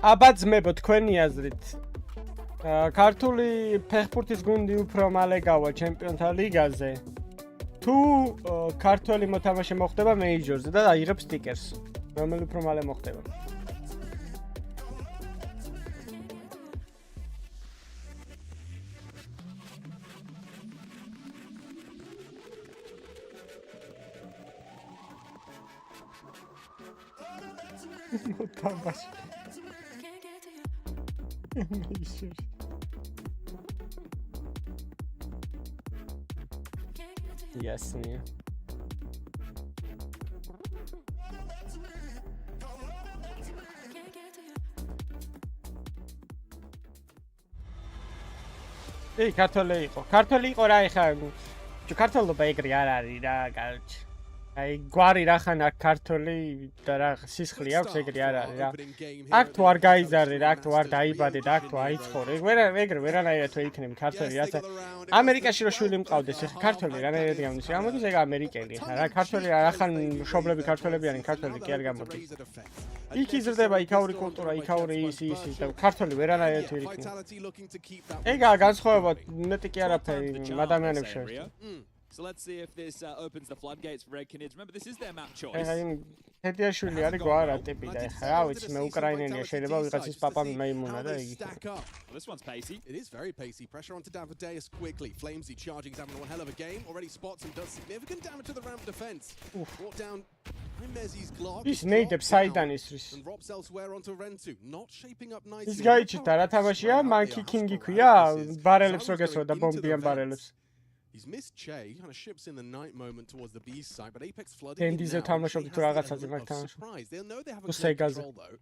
აბა ძმებო თქვენი აზრით ქართული ფეხბურთის გუნდი უფრო მალე გავა ჩემპიონთა ლიგაზე თუ ქართველი მოთამაშე მოხდება მეიჯორზე და აიღებს სტიკერს რომელი უფრო მალე მოხდება მოთამაშე Ясно. Эй, ქართველი იყო რა ეხა ქართველობა ეგრე არ არის რა გაჩ აი გვარი რახან აქ ქართველი და რა სისხლი აქვს ეგრე არ არის რა აქ თუ არ გაიზარდე რა აქ თუ არ დაიბადე და აქ თუ აიცხოვრე ეგრე ვერანაირად თუ იქნები ქართველი რაცა ამერიკაში რო შვილი მყავდეს ეხა ქართველი რანაირად გამოდის გამოდის ეგ ამერიკელი ხა რა ქართველი რახან მშობლები ქართველები არიან ქართველი კი არ გამოდის იქ იზრდება იქაური კულტურა იქაური ის და ქართველი ვერანაირად თუ იქნება ეგაა განსხვავება მეტი კი არაფერი ადამიანებს შორის So let's see if this opens the floodgates for Red Canids. Remember, this is their map choice. თედიაშვილი არის გვარა ტიპი და ეხა რა ვიცი მე უკრაინელია შეიძლება ვიღაცის პაპა მეიმუნა და იგი This one's pacey. It is very pacey. Pressure onto Davideus quickly. Flamesy charging is having one hell of a game. Already spots and does significant damage to the ramp defense. Brought down by Mezzi's Glock. ის ნეიდებს საიდან ისრის And drops elsewhere onto Rentu. Not shaping up nicely. ის გაიჩიტა რა თამაშია Monkey King-ი ქვია ბარელებს რო გესვა და ბომბიან ბარელებს He's missed Che, kind of ships in the night moment towards the B side, but Apex flooding in now. Surprise. They'll know they have a great control though.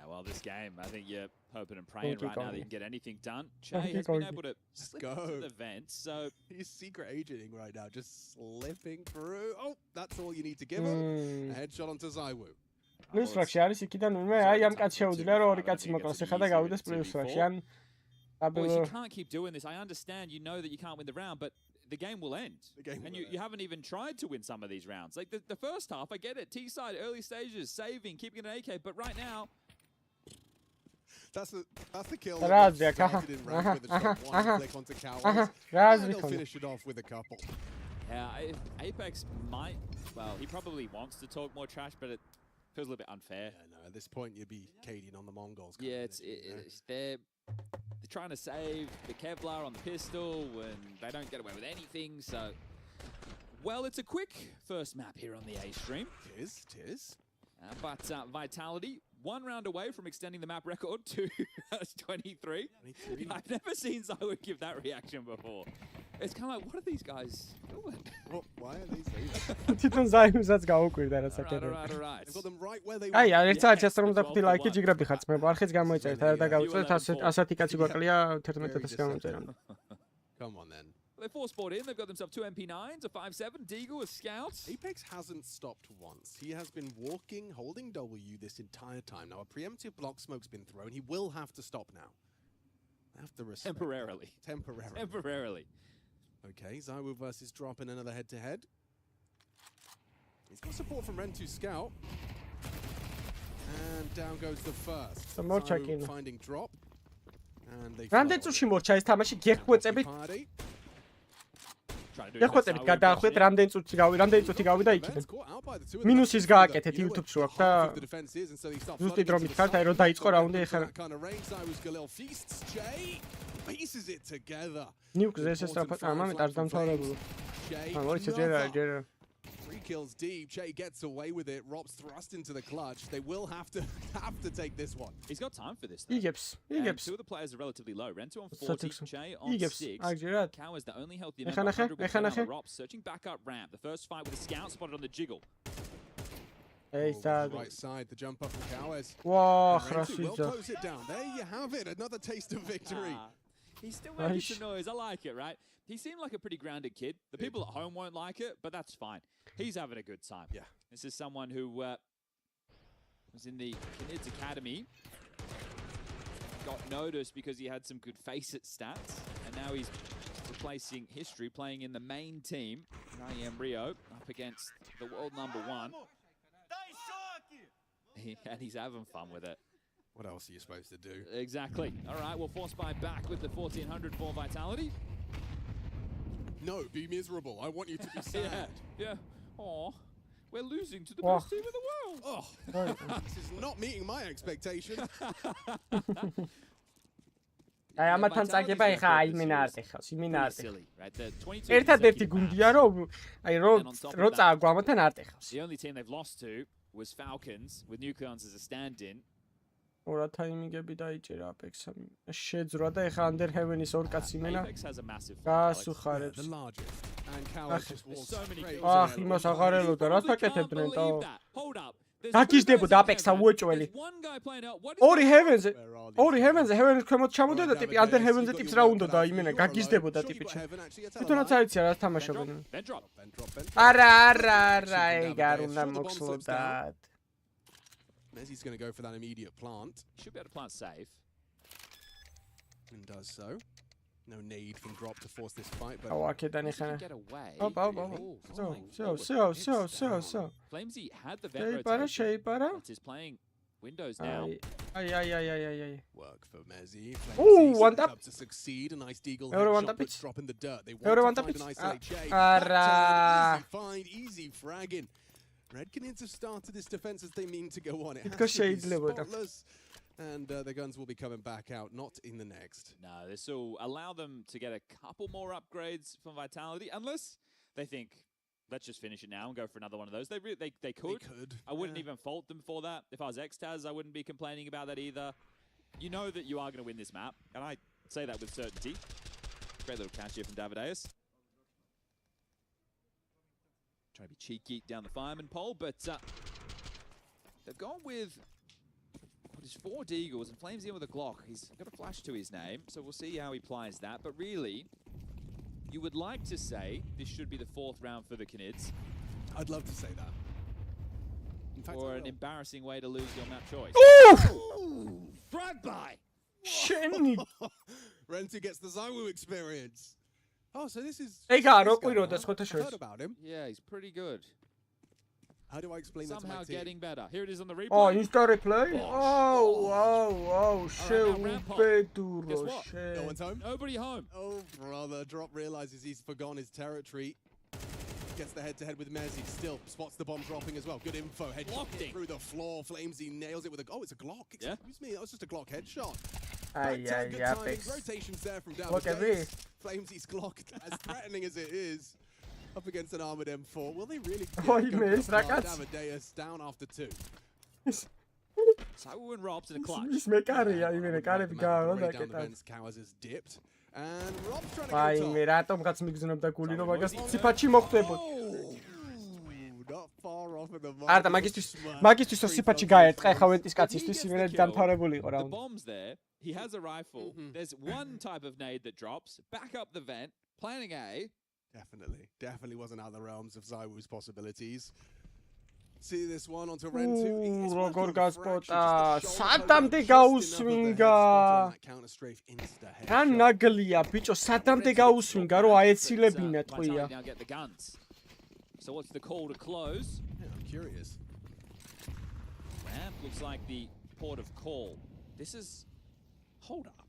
Well, this game, I think you're hoping and praying right now that you can get anything done. Che has been able to slip into the vents, so he's secret agenting right now, just slipping through. Oh, that's all you need to give him. A headshot onto Zaiwu. Plus rakში არის იქიდან მე აი ამ კაც შეუძლია რომ ორი კაცი მოკლას ეხა და გავიდეს პლუს rakში ან Well, you can't keep doing this. I understand you know that you can't win the round, but the game will end. And you haven't even tried to win some of these rounds. Like the first half, I get it. T-side, early stages, saving, keeping an AK, but right now That's the kill. Razia, They'll finish it off with a couple. Yeah, Apex might, well, he probably wants to talk more trash, but it feels a little bit unfair. Yeah, no, at this point you'd be Cadian on the Mongols. Yeah, they're trying to save the Kevlar on the pistol and they don't get away with anything, so well, it's a quick first map here on the A stream. It is. But Vitality one round away from extending the map record to 23. I've never seen Zywood give that reaction before. It's kind of like, what are these guys doing? Well, why are these things? თვითონ ზაიმსაც გაუკვირდა რა საკეთებ. All right. They've got them right where they აი, want. ერთ საათში 155 ლაიქი ჯიგრები ხარც მე არხიც გამოიწერეთ არა და გავიწერეთ 100 კაცი გვაკლია 11000 გამოიწერა. Come on then. They force sport in. They've got themselves 2 MP9s, a 5.7, Deagle, a Scout. Apex hasn't stopped once. He has been walking, holding W this entire time. Now, a preemptive block smoke's been thrown. He will have to stop now. They have to respect Temporarily. that. Temporarily. Temporarily. Okay, Zywu versus Drop in another head-to-head. He's got support from Ren 2 Scout. And down goes the first. Some more Zywu check-in. finding Drop. And they რამდენ წუთში მორჩა ეს თამაში გეხვეწებით? Party. გეხვეწებით გადაახვეთ რამდენ წუთი გავიდა იქიდან. მინუსის გააკეთეთ YouTube-ში ვაქვს და ზუსტი დრომით ხართ აი რომ დაიწყო რაუნდი ეხლა. ნიუკზე ეს სწრაფად ამამეთ არ დამთავრებულა. მოიცე ჯერა. 3 kills deep. Che gets away with it. Rob's thrust into the clutch. They will have to take this one. He's got time for this. Though. იგებს. And two of the players are relatively low. Rento on 40, Che on 6. აგჯერად. Cow is the only healthy member. ეხანახე. Rob's searching back up ramp. The first fight with a Scout spotted on the jiggle. Right side, the jump up from Cowes. Wow, Will close it down. There you have it. Another taste of victory. He's still making some noise. I like it, right? He seemed like a pretty grounded kid. The people at home won't like it, but that's fine. He's having a good time. Yeah. This is someone who was in the Kids Academy. Got noticed because he had some good face-it stats. And now he's replacing history, playing in the main team, IEM Rio, up against the world #1. And he's having fun with it. What else are you supposed to do? Exactly. All right, well, Force Buy back with the 1400 for Vitality. No, be miserable. I want you to be sad. Yeah. Aw, we're losing to the best team in the world. Oh, this is not meeting my expectation. აი ამათან წაგება ეხა აი მინარტეხავს, იმინარტეხ. ერთადერთი გუნდია რომ აი რო წააგო ამათან არტეხავს. The only team they've lost to was Falcons with Nucleons as a stand-in. ორა თაიმინგები დაიჭერა Apex-ს. შეძრა და ეხა Under Heaven-ის ორ კაცი მენა. გასუხარებს. The largest. And Cowes just walks straight. ახ, იმას აღარ ელოდა, რას აკეთებდნენ და? გაგიჟდებოდა Apex-ა უეჭველი. ორი Heaven-ზე Heaven-ის ქვემოთ ჩამოდოდა ტიპი, Under Heaven-ზე ტიპს რა უნდოდა იმენა, გაგიჟდებოდა ტიპი. თვითონაც აიცია რა თამაშობენ. არა, ეგ არ უნდა მოხსლოდათ. Mezzi's going to go for that immediate plant. Should be able to plant safe. And does so. No need from Drop to force this fight, but აქედან ეხანა. Get away. So. Flamesy had the vent შეიპარა. He's playing Windows now. აი. work for Mezzi. one tap. To succeed. A nice deagle one headshot, tap but it. Drop in the dirt. They one want to tap find it. an isolate Che. Ara. Easy find, easy fragging. Red Canids have started this defense as they mean to go on. It Because has to be shades spotless. And the guns will be coming back out, not in the next. No, this will allow them to get a couple more upgrades from Vitality, unless they think, let's just finish it now and go for another one of those. They could. They could. I wouldn't even fault them for that. If I was Xtaz, I wouldn't be complaining about that either. You know that you are going to win this map, and I say that with certainty. Great little catch here from Davideus. Try to be cheeky down the fireman pole, but they've gone with what is 4 Deagles and Flames in with a Glock. He's got a flash to his name, so we'll see how he applies that. But really, you would like to say this should be the 4th round for the Canids. I'd love to say that. In fact, or an embarrassing way to lose your map choice. Ooh! Frag by! Shiny! Rentu gets the Zywu experience. Oh, so this is... Hey, God, I've heard about him. Yeah, he's pretty good. How do I explain that to my Somehow team? getting better. Here it is on the replay. Oh, Insta replay? Oh, Pedro. No one's home? Nobody home. Oh, brother. Drop realizes he's forgone his territory. Gets the head-to-head with Mezzi. Still spots the bomb dropping as well. Good info. Headshot hit through the floor. Flamesy nails it with a... Oh, it's a Glock. Excuse me. That was just a Glock headshot. Apex. Rotations there from down. Look at me. Flamesy's Glock, as threatening as it is, up against an armored M4. Will they really Oh, he missed. Davideus down after 2. Zywoo and Robs in a clutch. ის მე კარია, იმენა კარები გაარო და კეტა. Cows has dipped. And Rob's trying to აი go მე top. რატომღაც მიგზნობდა გული რომ მაგას ციფაჩი მოხვდებოდ. Not far off of the mark. არა მაგისტვის რომ ციფაჩი გაერტყა ხა ვენტის კაცისთვის იმენა დამთავრებული იყო რა The უნდა. bomb's there. He has a rifle. There's one type of nade that drops. Back up the vent. Planning A. Definitely wasn't out of the realms of Zywoo's possibilities. See this one onto Rentu. როგორ გასპოტა სადამდე გაუსვინგა რა ნაგლია ბიჭო სადამდე გაუსვინგა რომ აეცილებინა ტყვია Now get the guns. So what's the call to close? Yeah, I'm curious. Ramp looks like the port of call. This is hold up.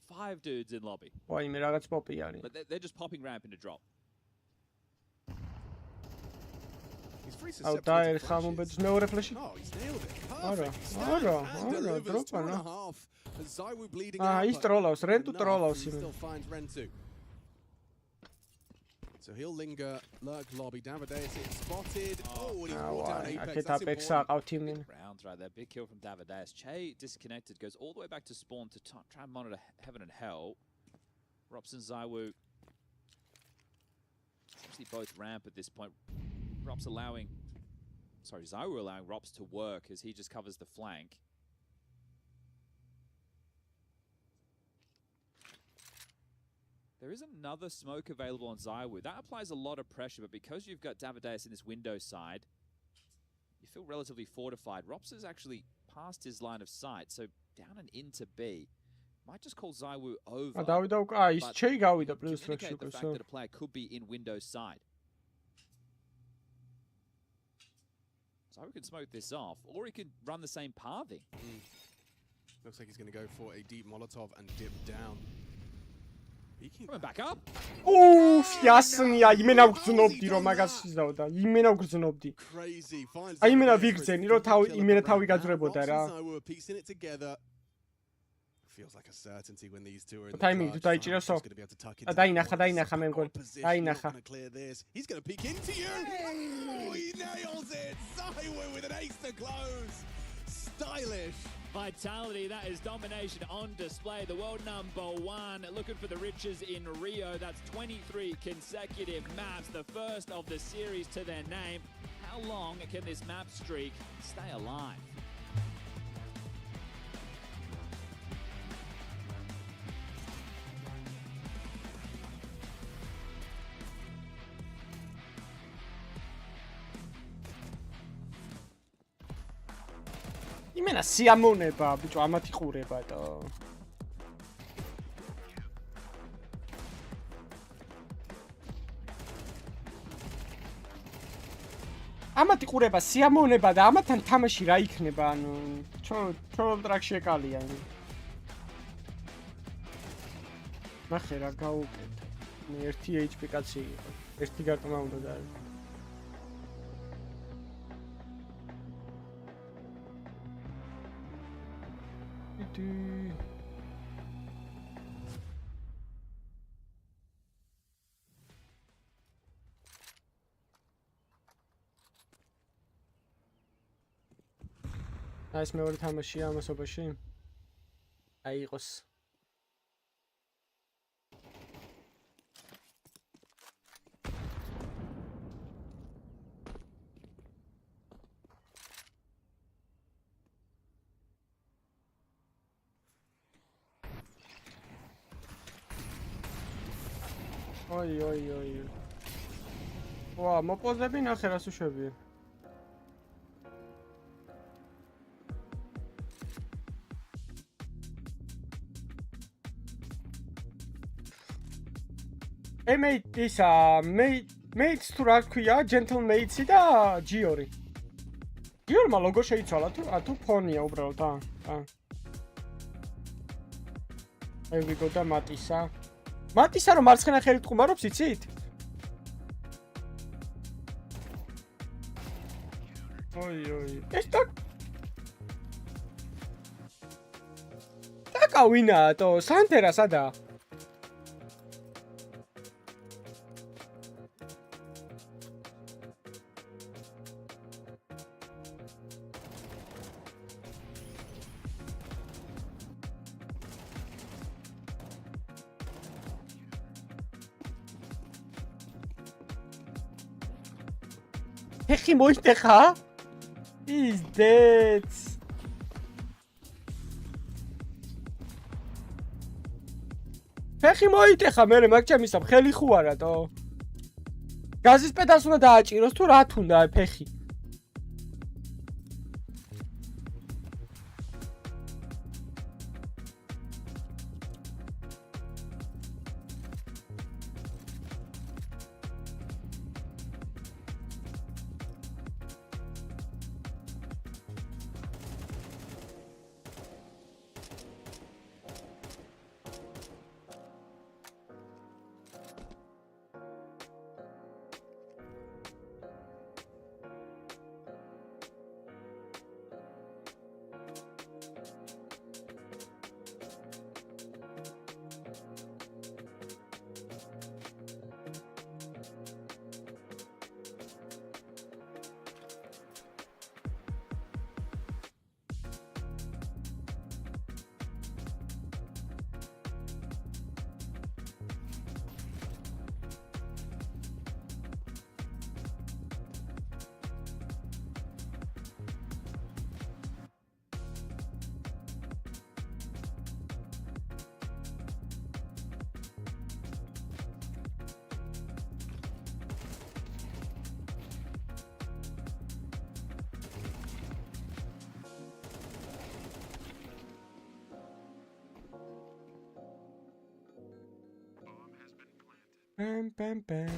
5 dudes in lobby. ვაი მე რაღაც პოპი არის But they're just popping ramp into drop. He's free აუ დაერხა მომბედს მეორე ფლეში Oh, he's nailed it. არა Perfect. არა And არა delivers two and a დროპანა half. And Zywoo bleeding აა out. ის but ტროლავს რენტუ enough. ტროლავს He იმენ still finds Rentu. So he'll linger, lurk lobby. Davideus is spotted. Oh, and he's brought down ვაი Apex. აქეთ That's აპექსს important. აყავთ იმენ Rounds right there. Big kill from Davideus. Che disconnected, goes all the way back to spawn to try and monitor heaven and hell. Robson, Zywoo. Actually both ramp at this point. Zywoo allowing Rops to work as he just covers the flank. There is another smoke available on Zywoo. That applies a lot of pressure, but because you've got Davideus in this window side, you feel relatively fortified. Rops is actually past his line of sight, so down and into B. Might just call Zywoo over. დავიდა უკვე აი ის ჩეი გავიდა but პლუს ფლეში communicate the უკვე fact that a player could be in window side. Zywoo can smoke this off, or he could run the same pathing. Looks like he's going to go for a deep Molotov and dip down. Peeking Coming back up. უფ იასნია იმენა ვგრძნობდი რომ მაგას ისდავდა იმენა ვგრძნობდი crazy. Finds აი იმენა Davideus for a ვიგრძენი sneaky რომ kill at იმენა the თავი ground. გაძვრებოდა Robs რა and Zywoo are piecing it together. Feels like a certainty when these two are in the Timing, clutch. თუ დაიჭირა Zywoo's სო. gonna be able to tuck და into დაინახა the დაინახა მე corner. მგონი Position, დაინახა not gonna clear this. He's going to peek into you. Oh, he nails it. Zywoo with an ace to close. Stylish. Vitality, that is domination on display. The world #1 looking for the riches in Rio. That's 23 consecutive maps, the first of the series to their name. How long can this map streak stay alive? იმენა სიამონება ბიჭო ამათ იყურება და ამათ იყურება სიამონება და ამათთან თამაში რა იქნება ანუ ჩო ტრაქში ეკალია იმენ ნახე რა გაუკეთა მე ერთი HP კაცი იყო ერთი გარტმა უნდა და ეს მეორე თამაშია ამასობაში აი იყოს ой ვა მოპოზები ნახე რას უშვებია ისა მეიტს თუ რა ქვია gentlemate-ი და ჯიორი ჯიორმა ლოგო შეიცვალა თუ ფონია უბრალოდ აი ვიგო და მატისა რომ მარცხენა ხელით ყუმარობს იცით? ой ეს დაკავინაა თო სანტერა სადაა? ფეხი მოიტეხა? Is dead. ფეხი მოიტეხა, მე მაგ ჩემისა ხელი ხო არათო? გაზის პედალს უნდა დააჭიროს თუ რა თუნდა ფეხი? Bam, bam, bam.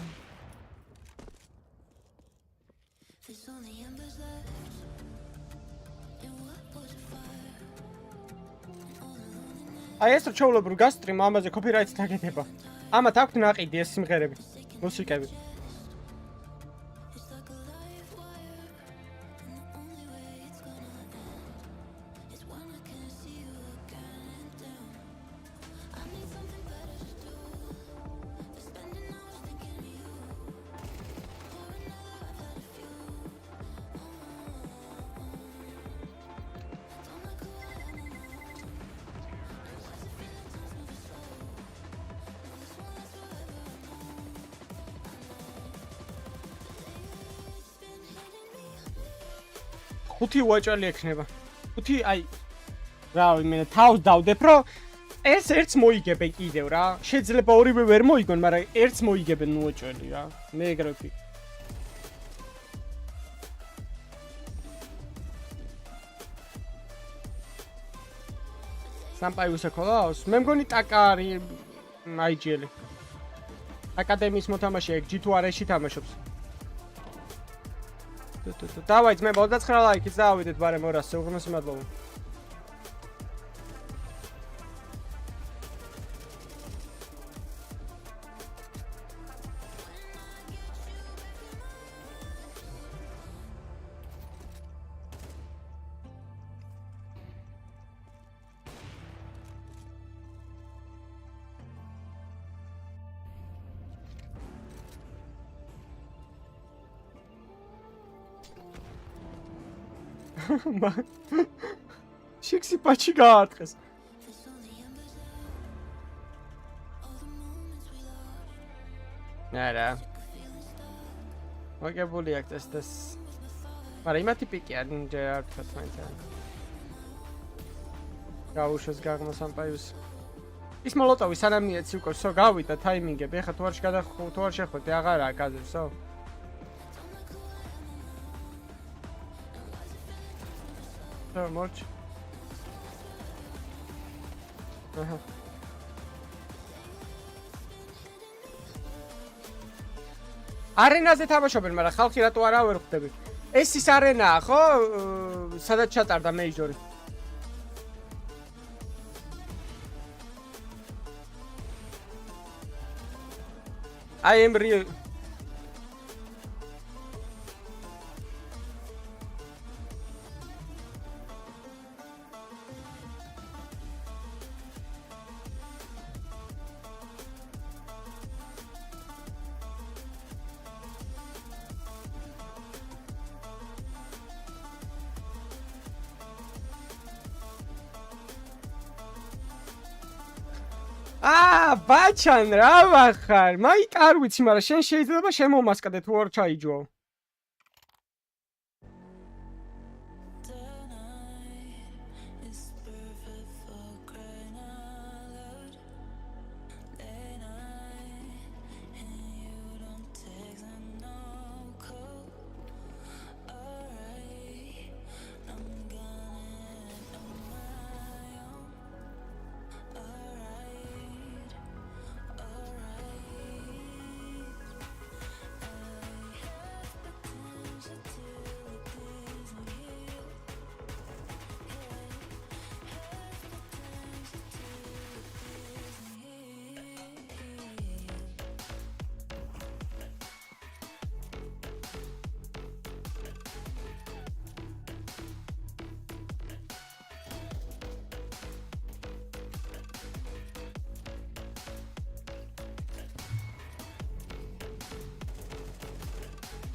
აი ეს რჩეულებრივ გასტრიმ ამაზე კოპირაიტს დაგედება. ამათ აქვთ ნაყიდი ეს სიმღერები, მუსიკები. ხუთი უაჭველი ექნება. ხუთი აი რავი მე თავს დავდებ რომ ეს ერთს მოიგებენ კიდევ რა. შეიძლება ორივე ვერ მოიგონ, მაგრამ ერთს მოიგებენ უაჭველი რა. მე ეგრე ვფიქრობ. სამპაიუსა ქოლავს? მე მგონი ტაკა არის IGL. აკადემიის მოთამაშე ეგ G2 RS-ში თამაშობს. დავაი ძმე 29 ლაიქით დავიდეთ ბარემ 200-ზე უღრმესი მადლობა. შიქსი პაჩი გაარტყეს. არა. მოგებული აქვს ეს. მაგრამ იმათი პიკი არ ნინჯა არ თქვა მაინც. გაუშვეს გაღმა სამპაიუს. ის მოლოტოვი სანამ მიეცი უკვე სო გავიდა ტაიმინგები. ეხლა თუ არ შეხვდე აღარაა გაზებსო. მორჩ. აჰა. არენაზე თამაშობენ, მაგრამ ხალხი რატო არა ვერ ხვდები. ეს ის არენაა, ხო? სადაც ჩატარდა მეიჟორი. IEM real ბაჩან რა ვახარ? მაიკ არ ვიცი, მაგრამ შენ შეიძლება შემომასკადე თუ არ ჩაიჯო.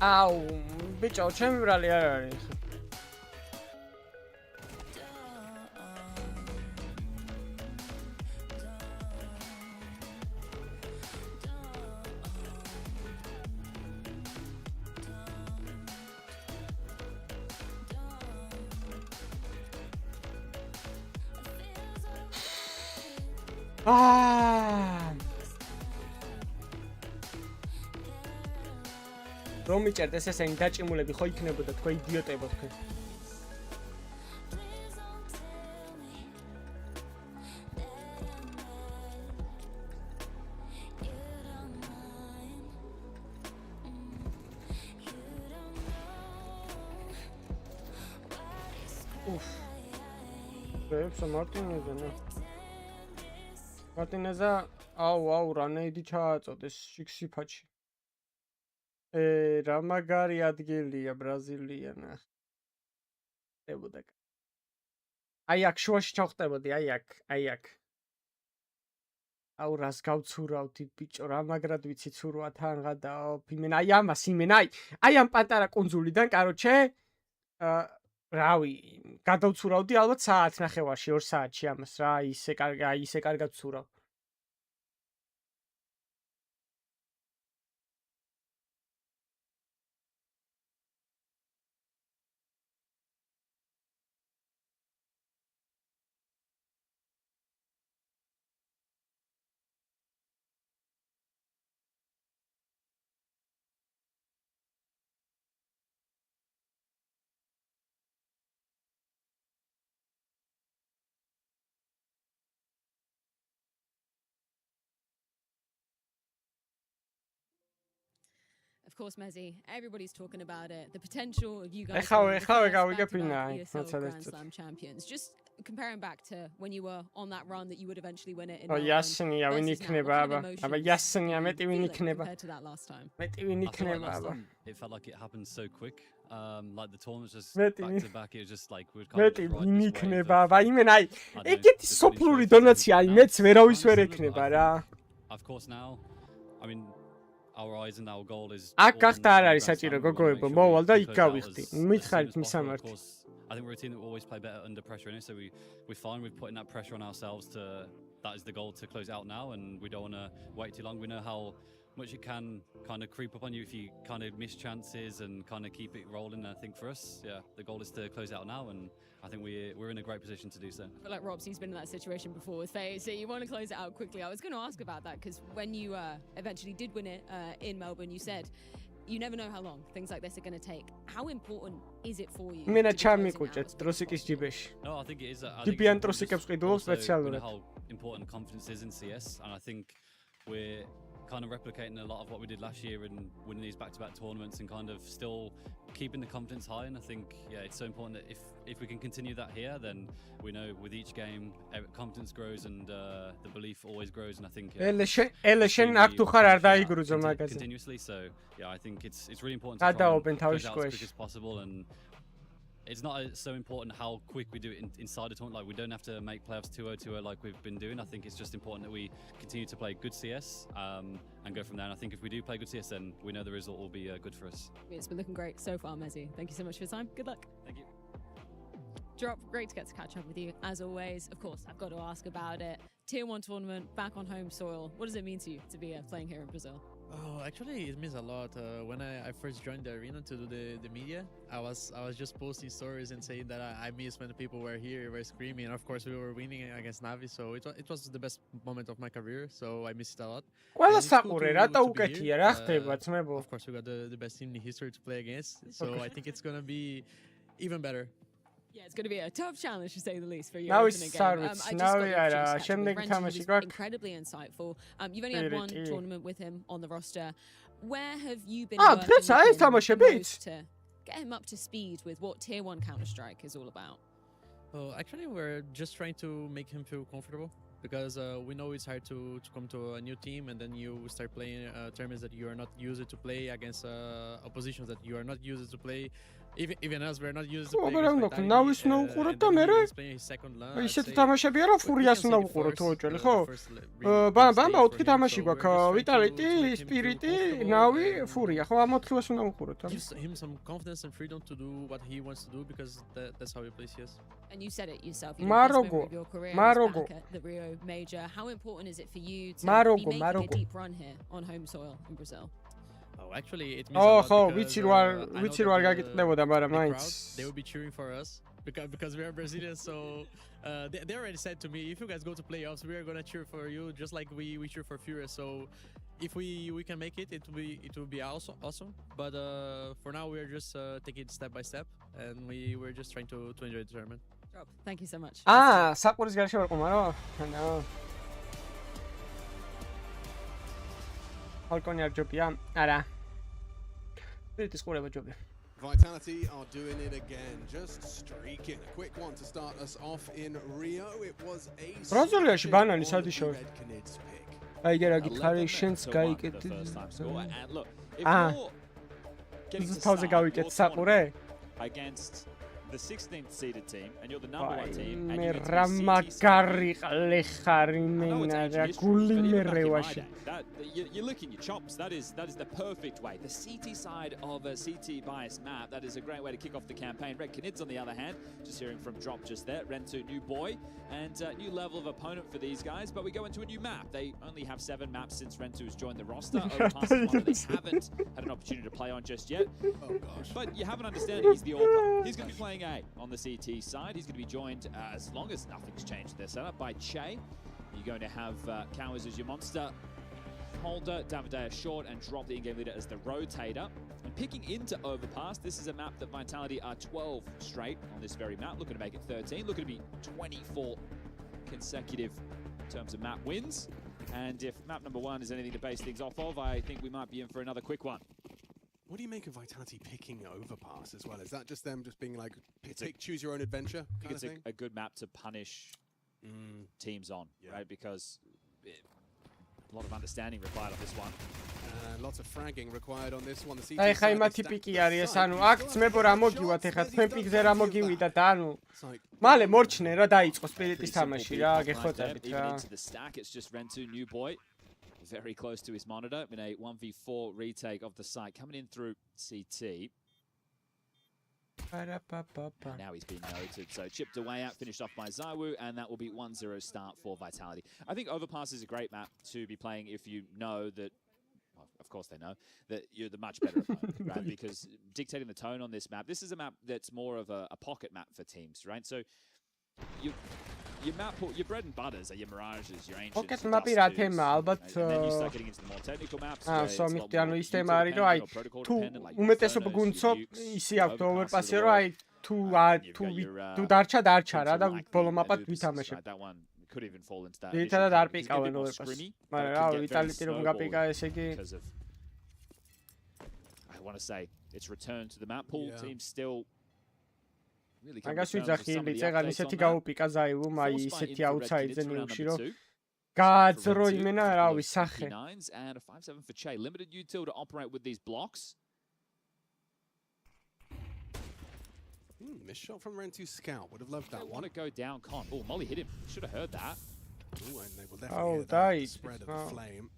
აუ, ბიჭო, ჩემი ბრალი არ არის. რომ მიჭერდეს ესენი დაჭიმულები ხო იქნებოდა თქვა იდიოტებო თქვენ. უფ. ვეფსა მარტინეზა. მარტინეზა აუ რანეიდი ჩააწოდეს შიქსიფაჩი. რა მაგარი ადგილია ბრაზილია ნახე. ხდებოდა. აი აქ შუაში ჩავხტებოდი, აი აქ. აუ რას გავცურავდი ბიჭო, რა მაგრად ვიცი ცურვა თანღადაო. იმენა აი ამას იმენა აი ამ პატარა კუნძულიდან, კაროჩე რავი, გადავცურავდი ალბათ საათ ნახევარში, 2 საათში ამას რა, ისე კარგად ვცურავ. Of course, Mezzi, everybody's talking about it. The potential of you guys ეხავე being the first გავიგებინა, back-to-back აი, ESL მოცადეთ. Grand Slam champions. Just comparing back to when you were on that run that you would eventually win it in ო Melbourne იასნია ვინ versus now. იქნება What kind აბა. of აბა emotions იასნია are you მეტი ვინ feeling იქნება. compared to that last time? მეტი ვინ I feel like იქნება last აბა. time it felt like it happened so quick. Like the tournaments just Მეტი back ვინ to back. It was just like we'd kind of მეტი just ride ვინ this wave იქნება of, აბა. იმენა აი I don't know, ეგეთი the სოფლური trophies and დონაცია აი now მეც it's ვერავის time ვერ to celebrate, ექნება but I რა. think, of course now, I mean, our eyes and our goal is აქ all გახდა on არ the არის Grand საჭირო Slam. We wanna make გოგოებო, sure მოვალ და we იქ close out გავიხდი. as soon მითხარით as possible. Of მისამართი. course, I think we're a team that will always play better under pressure in it, so we're fine with putting that pressure on ourselves to that is the goal to close out now, and we don't want to wait too long. We know how much it can kind of creep up on you if you kind of miss chances and kind of keep it rolling. I think for us, yeah, the goal is to close out now, and I think we're in a great position to do so. I feel like Robsy's been in that situation before with FaZe, so you want to close it out quickly. I was going to ask about that because when you eventually did win it in Melbourne, you said you never know how long things like this are going to take. How important is it for you? იმენა to be closing out ჩამიკუჭეთ as quick as ტროსიკის possible? ჯიბეში. No, I think it is. I think it's Ջიბიან important ტროსიკებს just ყიდულობ also we know სპეციალურად. how important confidence is in CS, and I think we're kind of replicating a lot of what we did last year and winning these back-to-back tournaments and kind of still keeping the confidence high. And I think, yeah, it's so important that if we can continue that here, then we know with each game, confidence grows and the belief always grows. And I think ელეშენ აქ თუ ხარ არ დაიგრუზო მაგაზე. continuously. So yeah, I think it's really important to try and გადაობენ close თავის out as quick სკოეში. as possible. And it's not so important how quick we do it inside a tournament. Like we don't have to make playoffs 2-0 like we've been doing. I think it's just important that we continue to play good CS and go from there. And I think if we do play good CS, then we know the result will be good for us. It's been looking great so far, Mezzi. Thank you so much for your time. Good luck. Thank you. Drop, great to get to catch up with you as always. Of course, I've got to ask about it. Tier 1 tournament, back on home soil. What does it mean to you to be playing here in Brazil? Oh, actually, it means a lot. When I first joined the arena to do the media, I was just posting stories and saying that I miss when the people were here, were screaming. And of course, we were winning against Navi, so it was the best moment of my career. So I missed it a lot. ყველა And it's cool საყურე to- რატო to be უკეთია here. რა ხდება ძმებო? Of course, we got the best team in history to play against, so I think it's gonna be even better. Yeah, it's going to be a tough challenge to say the least for you. Now it's Sarwitz, now we are, შემდეგი თამაში გვაქვს. Incredibly insightful. You've only had one პირიქი. tournament with him on the roster. Where have you been Ah, working that's with nice, him თამაშები. the most to get him up to speed with what Tier 1 Counter-Strike is all about? Well, actually, we're just trying to make him feel comfortable because we know it's hard to come to a new team and then you start playing tournaments that you are not used to play against oppositions that you are not used to play. Even us, we're not used to Oh, play but I'm not against now Vitality, is no and uყუროთ და then მე he was playing his second LAN, I'd ისეთი say. თამაშები არა We can ფურიას say უნდა the ვუყუროთ first, ოჯელი, the ხო? first really big ბამბა stage 4 for him, თამაში so we're გვაქვს. just trying to ვიტალიტი, make him feel სპირიტი, comfortable ნავი, and ფურია, ხო? ამ 4-ს უნდა ვუყუროთ. gives him some confidence and freedom to do what he wants to do because that's how he plays CS. And you said it yourself. You Ma know, best rogo, moment of your career ma was rogo. back at the Rio Major. How important is it for you to Ma be rogo, making ma a rogo. deep run here on home soil in Brazil? Oh, actually, it means Oh, a lot ხო, because, ვიცი როარ, I know ვიცი that როარ the- გაგიტნდებოდა, მაგრამ the მაინც. crowd, they will be cheering for us because we are Brazilians. So they already said to me, if you guys go to playoffs, we are gonna cheer for you just like we cheer for Furious. So if we can make it, it will be awesome. But for now, we are just taking it step by step, and we're just trying to enjoy the tournament. Rob, thank you so much. საყურის გარშე ვარ ყომა რა? ანუ ალკონი არ ჯობია? არა. სპირიტის ყურება ჯობია. Vitality are doing it again, just streaking. A quick one to start us off in Rio. It was a ბრაზილიაში ბანანი smashing on სადიშო. the Red Canids pick. აი გერა გითხარი 11 შენს to 1 გაიგეთ. the first time score. And look, if Ah. you're getting to თავზე start გავიკეთ your საყურე? tournament against the 16th seeded team and you're the number one team and მე you get to რა be CT მაგარი ყლეხარი I know it's მენა ancient რა history, გული but მე even back in my რევაში. day, you're licking your chops. That is the perfect way. The CT side of a CT bias map, that is a great way to kick off the campaign. Red Canids, on the other hand, just hearing from Drop just there. Rentu, new boy, and new level of opponent for these guys. But we go into a new map. They only have 7 maps since Rentu has joined the roster. Overpass is one that they haven't had an opportunity to play on just yet. Oh gosh. But you have an understanding he's the all. He's going to be playing A on the CT side. He's going to be joined, as long as nothing's changed their setup, by Che. You're going to have Cowers as your monster, Holder, Davide short, and Drop the in-game leader as the rotator. And picking into Overpass, this is a map that Vitality are 12 straight on this very map, looking to make it 13, looking to be 24 consecutive in terms of map wins. And if map number 1 is anything to base things off of, I think we might be in for another quick one. What do you make of Vitality picking Overpass as well? Is that just them just being like, choose your own adventure I kind think of it's thing? a good map to punish teams on, Yeah. right? Because a lot of understanding required on this one. Lots of fragging required on this one. The CT აი ხა side, იმათი they stacked პიკი the არის ეს side. ანუ We've აქ got ძმებო some რა good მოგივათ shots. ეხლა There's თქვენ these პიკზე რა double მოგივიდა kills და ანუ It's like, მალე მორჩნენ რა დაიწყო სპირიტის Pretty simple თამაში beat რა up right there, გეხოწებით even რა into the stack. It's just Rentu, new boy, very close to his monitor in a 1v4 retake of the site, coming in through CT. Now he's been noted, so chipped away out, finished off by Zaiwu, and that will be 1-0 start for Vitality. I think Overpass is a great map to be playing if you know that, well, of course they know, that you're the much better opponent, right? Because dictating the tone on this map, this is a map that's more of a pocket map for teams, right? So your map, your bread and butters are your Mirages, your Ancients, Pocket your map-ი Dust რა 2s, თემა, ალბათ, right? And then you start getting into the more technical maps. აა where it's a lot სომიხდი ანუ more ის თემა არის რომ აი user-dependent or protocol თუ dependent, like your უმეტესობა Infernos, გუნცო your Nukes, ისი აქვს Overpasses overpass-ი of the რომ world. აი თუ You've თუ got your, თუ დარჩა დარჩა რა და like ბოლო the მაპად Natus, ვითამაშებ. right? That one could even fall into that. ძირითადად initial არ category. It's gonna be პიკავენ more overpass. scrimmy, but მაგრამ it რა can get very ვიტალიტი რომ გაპიკა snowbally ესე იგი because of, I want to say, its return to the map pool. Yeah. Teams still really coming მაგას to terms with ვიძახი some of the წეგან updates ისეთი on that. გაუპიკა ზაივუ მაი Forced by ისეთი infrared აუთსაიდზე Canids for round ნიუში number რომ 2. გააძრო For იმენა Rentu, რა couple of ვისახე CP9s and a 5-7 for Che. Limited util to operate with these blocks. Missed shot from Rentu Scout. Would have loved They that want one. to go down con. Oh, Molly hit him. Should have heard that. Ooh, and they will Oh, definitely hear that. died. The spread of Oh. the flame.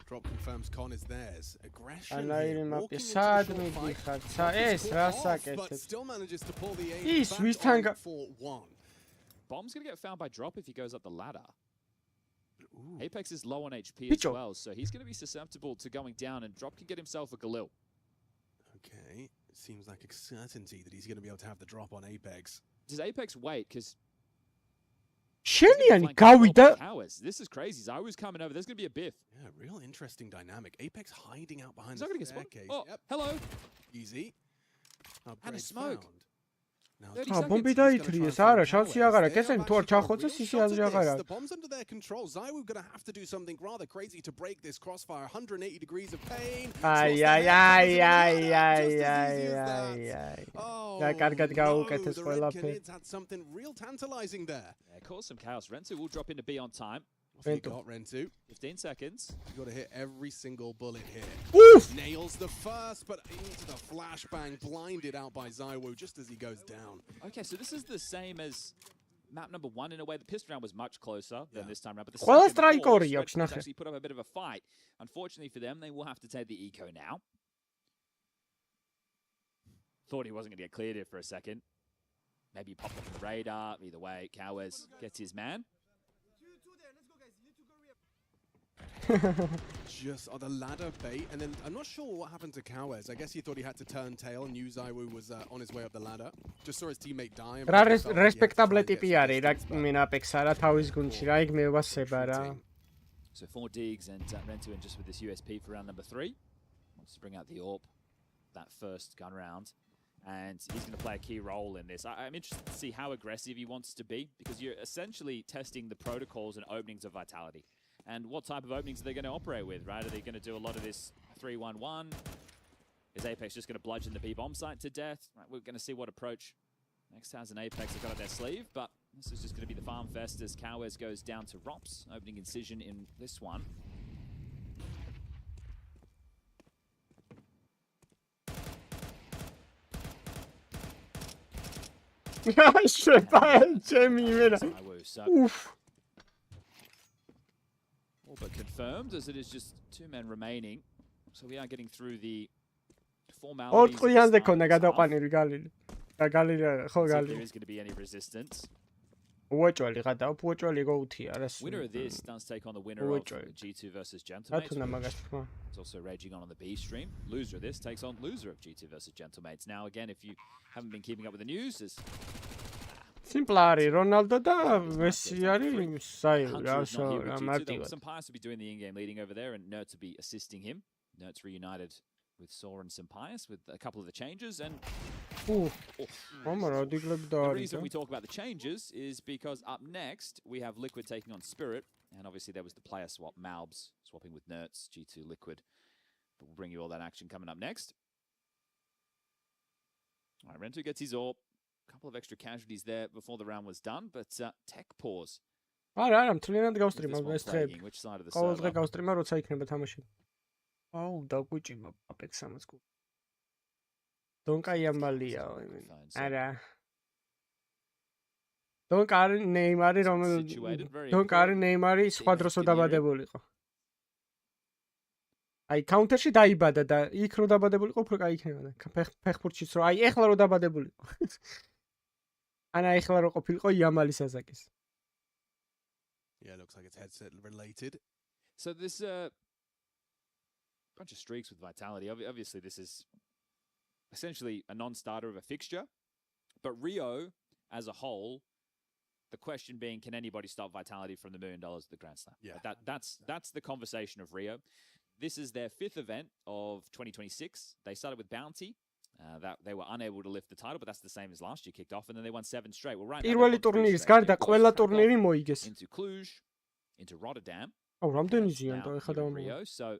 Drop confirms con is theirs. Aggression ანაირი here. მაპი Walking into the სად short fight. მიდიხარ Drop is ეს caught რა off, but საკეთებ still manages to pull the aim ის back ვისთან on გა for one. Bomb's going to get found by Drop if he goes up the ladder. Ooh. Apex is low on HP as Bicho. well, so he's going to be susceptible to going down, and Drop can get himself a Galil. Okay, it seems like a certainty that he's going to be able to have the drop on Apex. Does Apex wait? Because შენიანი გავიდა this is crazy. Zaiwu's coming over. There's going to be a biff. Yeah, real interesting dynamic. Apex hiding out behind He's the not going to get spotted. staircase. Oh, Yep, hello. easy. And a Upgrade smoke. found. Now 30 ა seconds. ბომბი he's gonna try დაითრიეს and არა find შანსი Cowers. აღარა They კესენ have თუ არ actually got ჩახოწეს real ისე shots აზრი at this. აღარა The bomb's under their control. Zaiwu gonna have to do something rather crazy to break this crossfire. 180 degrees of pain. აი Slots the აი head, აი goes აი to the აი ladder, just as აი easy as აი that. აი Oh, რა კარგად no, გაუკეთეს the Red ყველაფერი Canids had something real tantalizing there. Yeah, cause some chaos. Rentu will drop into B on time. Off you got, Rentu. 15 seconds. You got to hit every single bullet here. Oof! Nails the first, but into the flashbang, blinded out by Zywoo just as he goes down. Okay, so this is the same as map number 1 in a way. The pistol round was much closer than this time round, but the Ყველა second course, strike-ორი Red აქვს, Team's ნახე. actually put up a bit of a fight. Unfortunately for them, they will have to take the eco now. Thought he wasn't going to get cleared here for a second. Maybe he popped up on the radar. Either way, Cowes gets his man. Just on the ladder bait, and then I'm not sure what happened to Cowes. I guess he thought he had to turn tail and knew Zywoo was on his way up the ladder. Just saw his teammate die. And რა felt like he had to try რესპექტაბლე and get ტიპი some არის რა distance, but მინაპექსა რა თავის გუნდში რა იქ მევასება რა. So 4 digs and Rentu in just with this USP for round number 3. Wants to bring out the AWP, that first gun round. And he's going to play a key role in this. I'm interested to see how aggressive he wants to be, because you're essentially testing the protocols and openings of Vitality. And what type of openings are they going to operate with, right? Are they going to do a lot of this 3-1-1? Is Apex just going to bludgeon the B bomb site to death? Right, we're going to see what approach Nextaz and Apex have got up their sleeve, but this is just going to be the farm fest as Cowes goes down to Rops, opening incision in this one. ჩემი იმენა. Oof. All but confirmed, as it is just 2 men remaining. So we are getting through the formalities. ორ წლიანზე ქონდა გადაყვანილი galili. Galili ხო There galili. is going to be any resistance. უოჭველი გადავა, უოჭველი გოუთია რა. Winner of this does take on the winner of G2 versus Gentlemates. რა თქმა მაგას თქმა. It's also raging on the B stream. Loser of this takes on loser of G2 versus Gentlemates. Now again, if you haven't been keeping up with the news, there's Simple არის რონალდო და მესი არის საერთოდ Hunter is not here with რა G2. მარტივად. Some Pius will be doing the in-game leading over there, and Nerds will be assisting him. Nerds reunited with Saw and Simpius with a couple of the changes, and მამა რა დიგლები the და reason we არის. talk about the changes is because up next we have Liquid taking on Spirit, and obviously there was the player swap, Malbs swapping with Nerds, G2 Liquid. But we'll bring you all that action coming up next. All right, Rentu gets his AWP. A couple of extra casualties there before the round was done, but tech pause. არა, არა, მთლიანად Is გავსტრიმა this one ეს დღეები. plaguing? Which side of the ყოველ დღე server? გავსტრიმა როცა იქნება თამაში. აუ, დაგვიჭიმა აპექსამაც გულ. დონკა იამალია. არა. დონკა არის ნეიმარი, დონკა არის ნეიმარი სხვა დროს დაბადებულიყო. აი კაუნტერში დაიბადა და იქ რო დაბადებულიყო, უფრო კაი იქნებოდა. ფეხბურთშიც რო აი ეხლა რო დაბადებულიყო. ანა ეხლა რო ყოფილიყო იამალის ასაკის. Yeah, looks like it's headset related. So this bunch of streaks with Vitality. Obviously, this is essentially a non-starter of a fixture. But Rio, as a whole, the question being, can anybody stop Vitality from the $1 million at the Grand Slam? Yeah. That's the conversation of Rio. This is their 5th event of 2026. They started with Bounty. That they were unable to lift the title, but that's the same as last year kicked off, and then they won 7 straight. Well, right now პირველი ტურნირის გარდა ყველა ტურნირი მოიგეს. into Cluj, into Rotterdam. აუ, რამდენი ზიან now და ეხლა here in დავამოვა. Rio, so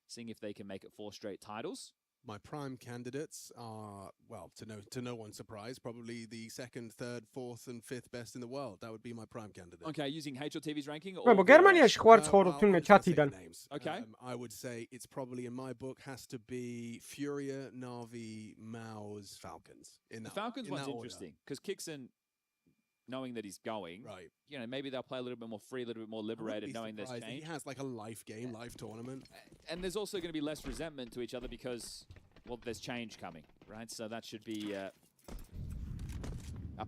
seeing if they can make it 4 straight titles. My prime candidates are, well, to no one's surprise, probably the 2nd, 3rd, 4th, and 5th best in the world. That would be my prime candidate. Okay, using HLTV's ranking. მე გერმანიაში ხوار ცხოვრობ თუნდაც I'm just gonna say ჩათიდან. names. Okay. I would say it's probably, in my book, has to be Furia, Na'Vi, Maus, Falcons. In The that, Falcons in one's that order. interesting because Kixon, knowing that he's going, Right. you know, maybe they'll play a little bit more free, a little bit more I wouldn't liberated, be knowing there's surprised if change. He has like a life game, life tournament. And there's also going to be less resentment to each other because, well, there's change coming, right? So that should be a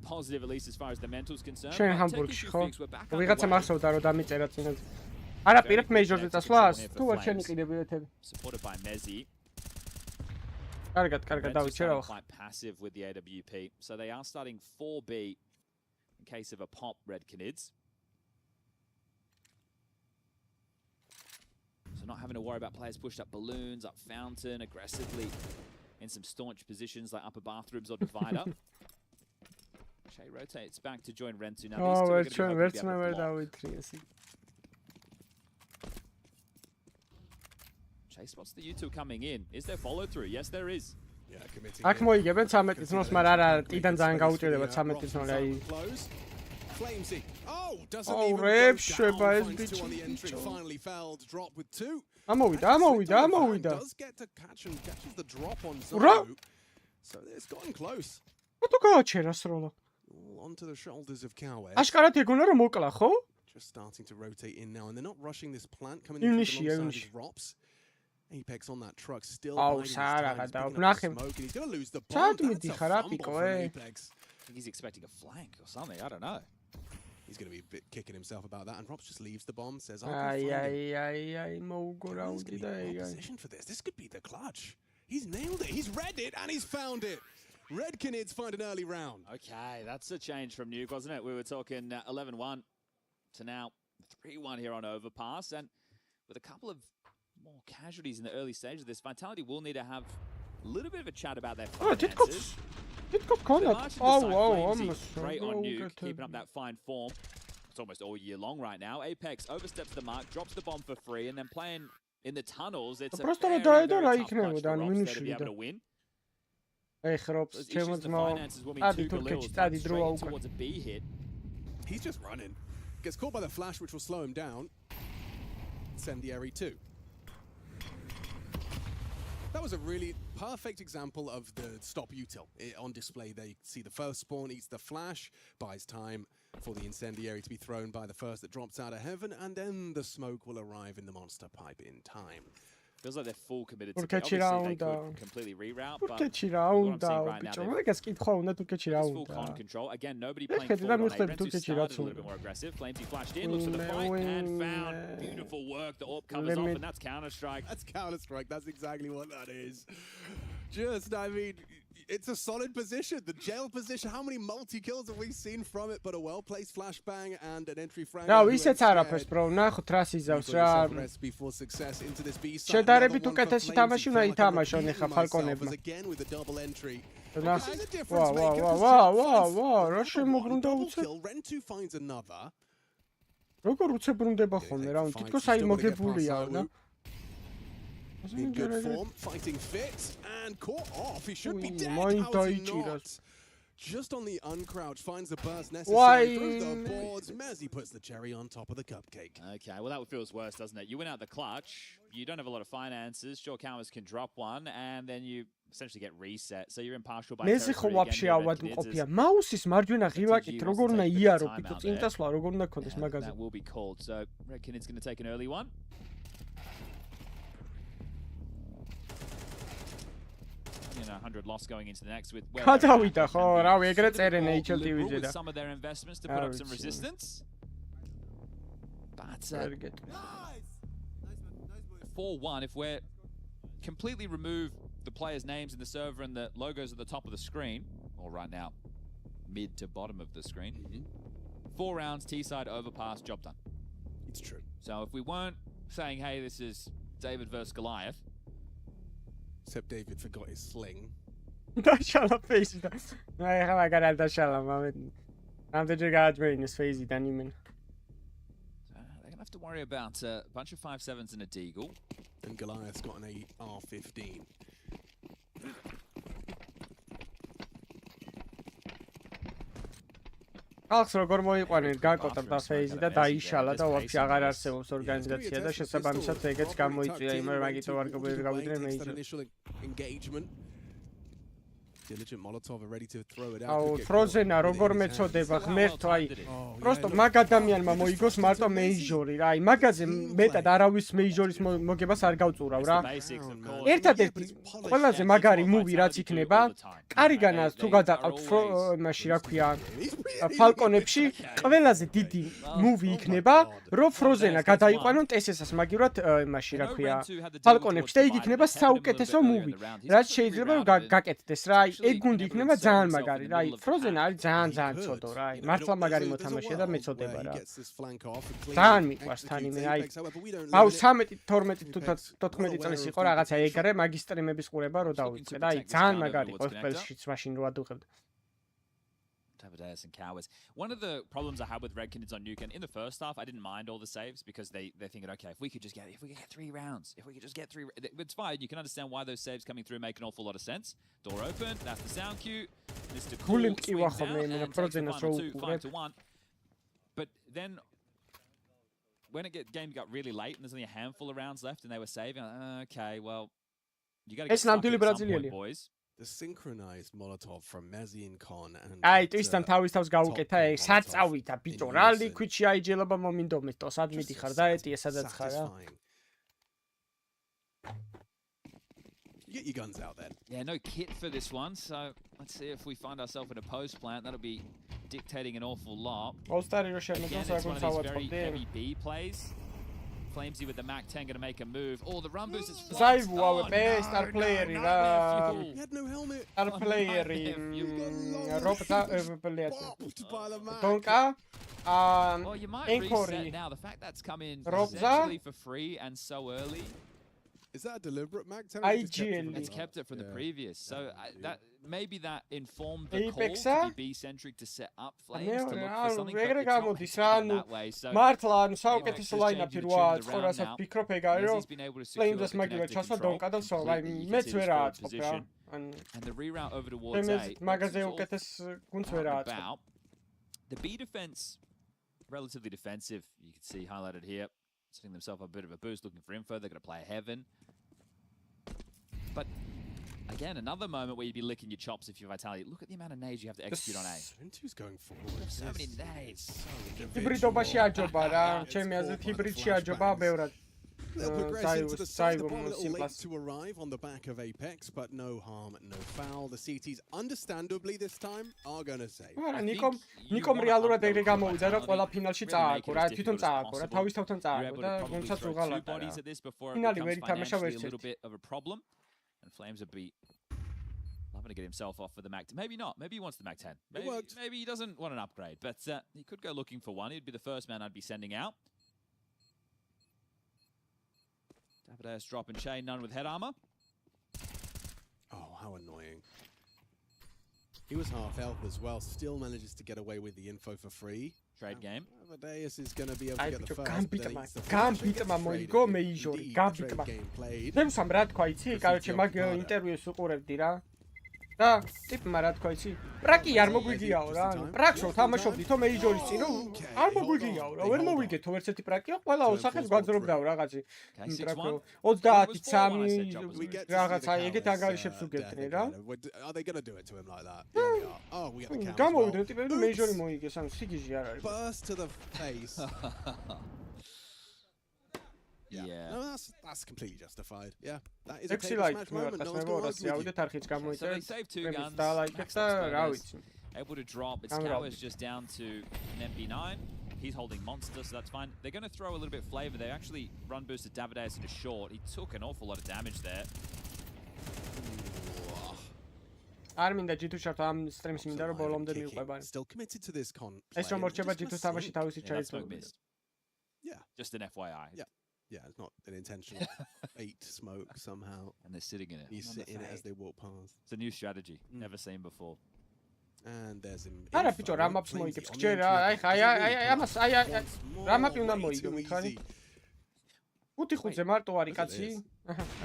positive, at least as far as the mental's concerned. შენ But ჰამბურგში Tekken ხო? 2 Fix, we're back ვიღაცა underway. მახსოვდა რომ დამიწერა წინაზე. არა, პირებ მეიჟორზე წასვლას თუ არ შენი კიდე ბილეთები. Supported by Mezzi. კარგად, Reds are დავიჩერა starting ხო. quite passive with the AWP. So they are starting 4B in case of a pop, Red Canids. So not having to worry about players pushed up balloons, up fountain, aggressively in some staunch positions like upper bathrooms or divider. Shay rotates back to join Rentu. Now these ო, two are ვერც going to be ვერც hoping მე to ვერ be able to block. დავიტრი ესე. Shay spots the U2 coming in. Is there follow through? Yes, there is. Yeah, committing. აქ მოიგებენ 13 წნოს, მაგრამ არა, ტიდან ძალიან გაუჭირდება 13 წნოли, აი Flamesy. Oh, Oh, doesn't Oh, even go rep down. sheba es Finds two on the bicho, entry. bicho. Finally failed. Drop with two. ამოვიდა. Does get to catch and catches the drop on Ura. Zoro. So it's gotten close. რატო გააჩერა სროლა? All onto the shoulders of Cowes. აშკარად ეგონა რომ მოკლა, ხო? Just starting to rotate in now, and they're not rushing this plant coming in alongside Iwnishia. his ROPS. Apex on that truck still Oh, biding his Sara, time. He's gadao. picking up the Nachem. smoke, and he's going to lose the Sad bomb. mi That's a dihara, fumble Pico, from eh? Apex. I think he's expecting a flank or something. I don't know. He's going to be a bit kicking himself about that, and ROPS just leaves the bomb, says, I'll go აი find him. აი მოუგო He's რაუნდი going და to be ეგ well აი. positioned for this. This could be the clutch. He's nailed it. He's read it, and he's found it. Red Canids find an early round. Okay, that's a change from Nuke, wasn't it? We were talking 11-1 to now 3-1 here on Overpass, and with a couple of more casualties in the early stage of this, Vitality will need to have a little bit of a chat about their finances. თითქოს The ქონათ. margin to აუ, side აუ, Flamesy, ამას great on Nuke, გაუკეთე. keeping up that fine form. It's almost all year long right now. Apex oversteps the mark, drops the bomb for free, and then playing in the tunnels, it's a Просто very, რომ very დაედო რა tough clutch იქნებოდა, for ანუ Robs there to მინუსში be able ვიდა. to win. აი ხრობს, Those ჩემო issues, the ძმაო. finances will mean Adi two Turkish, Galils Adi going drew straight out. towards a B hit. He's just running. Gets caught by the flash, which will slow him down. Incendiary 2. That was a really perfect example of the stop util. On display there, you can see the first spawn eats the flash, buys time for the incendiary to be thrown by the first that drops out of heaven, and then the smoke will arrive in the monster pipe in time. Feels like they're full committed to it. Turkish Obviously, they round, could completely reroute, but თურქეთში რა what I'm უნდა, seeing right now, ბიჭო. they've მაგას კითხვა უნდა თურქეთში რა got this full con უნდა. control. Again, nobody playing ხედი და forward on A. მივხვდები Rentu თურქეთში started რაც a little უნდა. bit more aggressive. Flamesy flashed in, looks for the fight, and found beautiful work. The AWP covers off, and that's Counter-Strike. That's Counter-Strike. That's exactly what that is. Just, I mean, it's a solid position. The jail position. How many multi-kills have we seen from it? But a well-placed flashbang and an entry frag. რა ისეც არაფერს bro, ნახოთ რა სიზავს რა. Recipe for success into this B side. შედარებით უკეთესი თამაში უნდა ითამაშონ ეხა ფალკონებმა. Again with a double entry. ნახე. ვა, რა შემოbrunda უცებ. Rentu finds another. როგორ უცებრუნდება ხოლმე რა, თითქოს აი მოგებულია რა. In good form, fighting fit, and caught off. He should be dead. Mine How's he daichi not? Just on the uncrouch, finds the burst necessary through the boards. Mezzy puts the cherry on top of the cupcake. Okay, well, that feels worse, doesn't it? You win out the clutch, you don't have a lot of finances, sure, Cowards can drop one, and then you essentially get reset, so you're impartial by მეზე ხო ვაფშე ავადმყოფია. მაუსის მარჯვენა ღილაკით როგორ უნდა იარო, პიტო წინწასვლა როგორ უნდა გქონდეს მაგაზე. That will be called, so reckon it's going to take an early one. You know, 100 loss going into the next with გადავიდა ხო, რავი, ეგრე წერენ HLTV-ზე და. Some of their investments to put up some resistance. But 4-1, if we're completely remove the players' names in the server and the logos at the top of the screen, or right now, mid to bottom of the screen, 4 rounds, T-side, Overpass, job done. It's true. So if we weren't saying, hey, this is David versus Goliath, Except David forgot his sling. დაშალა ფეიზიდან. აი ხა მაგარ არ დაშალა მომენტ. ამდენჯერ გააძვენეს ფეიზიდან იმენ. they're going to have to worry about a bunch of 5-7s and a Deagle. And Goliath's got an AR-15. ხალხს როგორ მოიყვანენ გაკოტრდა ფეიზი და დაიშალა და ვაფშე აღარ არსებობს ორგანიზაცია და შესაბამისად ეგეც გამოიწვია იმ მაგიტო ვარგობები გავიდნენ მეიჯორ. Engagement. Diligent Molotov are ready to throw it out. აუ ფროზენა როგორ მეწოდება ღმერთო აი просто მაგ ადამიანმა მოიგოს მარტო მეიჯორი რა აი მაგაზე მეტად არავის მეიჯორის მოგებას არ გავწურავ რა ერთადერთი ყველაზე მაგარი მუვი რაც იქნება კარიგანას თუ გადაყავთ იმაში რა ქვია ფალკონებში ყველაზე დიდი მუვი იქნება რომ ფროზენა გადაიყვანონ TSS-ს მაგივრად იმაში რა ქვია ფალკონებში და იგი იქნება საუკეთესო მუვი რაც შეიძლება რომ გაკეთდეს რა ეგ გუნდი იქნება ძალიან მაგარი რა. აი ფროზენა არის ძალიან ცოდო რა. აი მართლა მაგარი მოთამაშეა და მეწოდება რა. ძალიან მიყვარს თან იმე აი. აუ 13, 12 თუ 14 წელს იყო რაღაცა ეგრე მაგისტრიმების ყურება რო დავიწყე და აი ძალიან მაგარი ყოველშიც მაშინ რო ადუღებდა. Tabadeus and Cowards. One of the problems I had with Red Canids on Nuke, and in the first half, I didn't mind all the saves because they're thinking, okay, if we could get 3 rounds, it's fine. You can understand why those saves coming through make an awful lot of sense. Door open, that's the sound cue. Mr. Cool swings out and takes the final 2, 5-1. But then when game got really late and there's only a handful of rounds left and they were saving, okay, well, you got to get stuck in at some point, boys. The synchronized Molotov from Mezzi and Con and აი ტვისთან თავის თავს გაუკეთა ეგ საწავითა ბიჭო რა ლიკვიდში აიჯელობა მომინდო მეტო სად მიდიხარ და ეტია სადაც ხარ რა Get your guns out then. Yeah, no kit for this one, so let's see if we find ourselves in a post plant. That'll be dictating an awful lot. Again, it's one of these very heavy B plays. Flamesy with the Mac 10 going to make a move. Oh, the run boost is flying. Oh, no, star player. He had no helmet. Star player. Well, you might reset now. The fact that's come in essentially for free and so early. Is that a deliberate Mac 10? It's kept it from the previous. So that maybe that informed the call to be B-centric to set up Flames to look for something, but it's not that way. So მართლა საუკეთესო ლაინაპი როა ცხოვრასაც ფიქრობ ეგ არის რომ Flames-ს მაგივრად ჩასვა დონკა და სულ აი მეც ვერ აწყობ რა and the reroute over towards A. მაგაზე უკეთეს გუნდს ვერ აწყობ. The B defense relatively defensive. You can see highlighted here, setting themselves a bit of a boost, looking for info. They're going to play a heaven. But again, another moment where you'd be licking your chops if you're Vitality. Look at the amount of nades you have to execute on A. Rentu's going forward. So many nades. ჰიბრიდობაში აჯობა რა, ჩემი აზრით ჰიბრიდში აჯობა ბევრად. They'll progress into the side. The bomb a little late to arrive on the back of Apex, but no harm, no foul. The CTs, understandably this time, are going to save. ნიკომ რეალურად ეგრე გამოვიდა რა ყველა ფინალში წააგო რა, თვითონ წააგო რა, თავის თავთან წააგო და გუნდსაც უღალატა რა. ფინალი ვერ ითამაშა ვერც ერთი. And Flames would be loving to get himself off for the Mac 10. Maybe not. Maybe he wants the Mac 10. Maybe he doesn't want an upgrade, but he could go looking for one. He'd be the first man I'd be sending out. Davideus dropping chain, none with head armor. Oh, how annoying. He was half health as well, still manages to get away with the info for free. Trade game. Davideus is going to be able to get the first. გამბიტმა მოიგო მეიჟორი, გამბიტმა. დემსამ რა თქვა იცი? კაროჩე მაგ ინტერვიუს უყურებდი რა. და ტიპმა რა თქვა იცი? პრაკი არ მოგვიგიაო რა. პრაკს რო თამაშობდით თო მეიჟორის წინ რო არ მოგვიგიაო რა. ვერ მოვიგეთო ერთ ერთი პრაკიო, ყველა ოსახებს გვაძრობდაო რაღაცი. პრაკო 33 რაღაცა ეგეთ ანგარიშებს უგებდნენ რა. Are they going to do it to him like that? Oh, we get the counter. გამოვიდნენ ტიპები მეიჟორი მოიგეს, ანუ სიგიჟე არ არის. Burst to the face. Yeah. No, that's completely justified. Yeah. That is a smash moment. No one's going to argue with you. So they saved 2 guns. Able to drop. Its tower is just down to an MP9. He's holding monster, so that's fine. They're going to throw a little bit of flavor. They actually run boosted Davideus into short. He took an awful lot of damage there. არ მინდა G2 შარტ ამ სტრიმს მინდა რომ ბოლომდე მიყვება. Still committed to this con. ეს რომ მორჩება G2 თამაში თავისი ჩაიწვევდა. Yeah. Just an FYI. Yeah. Yeah, it's not an intentional bait smoke somehow. And they're sitting in it. You sit in it as they walk past. It's a new strategy, never seen before. And there's him. არა ბიჭო, რა maps მოიგებს? გჯერ აი ამას აი რა map უნდა მოიგო მითხარი? 5-5-ზე მარტო არის კაცი.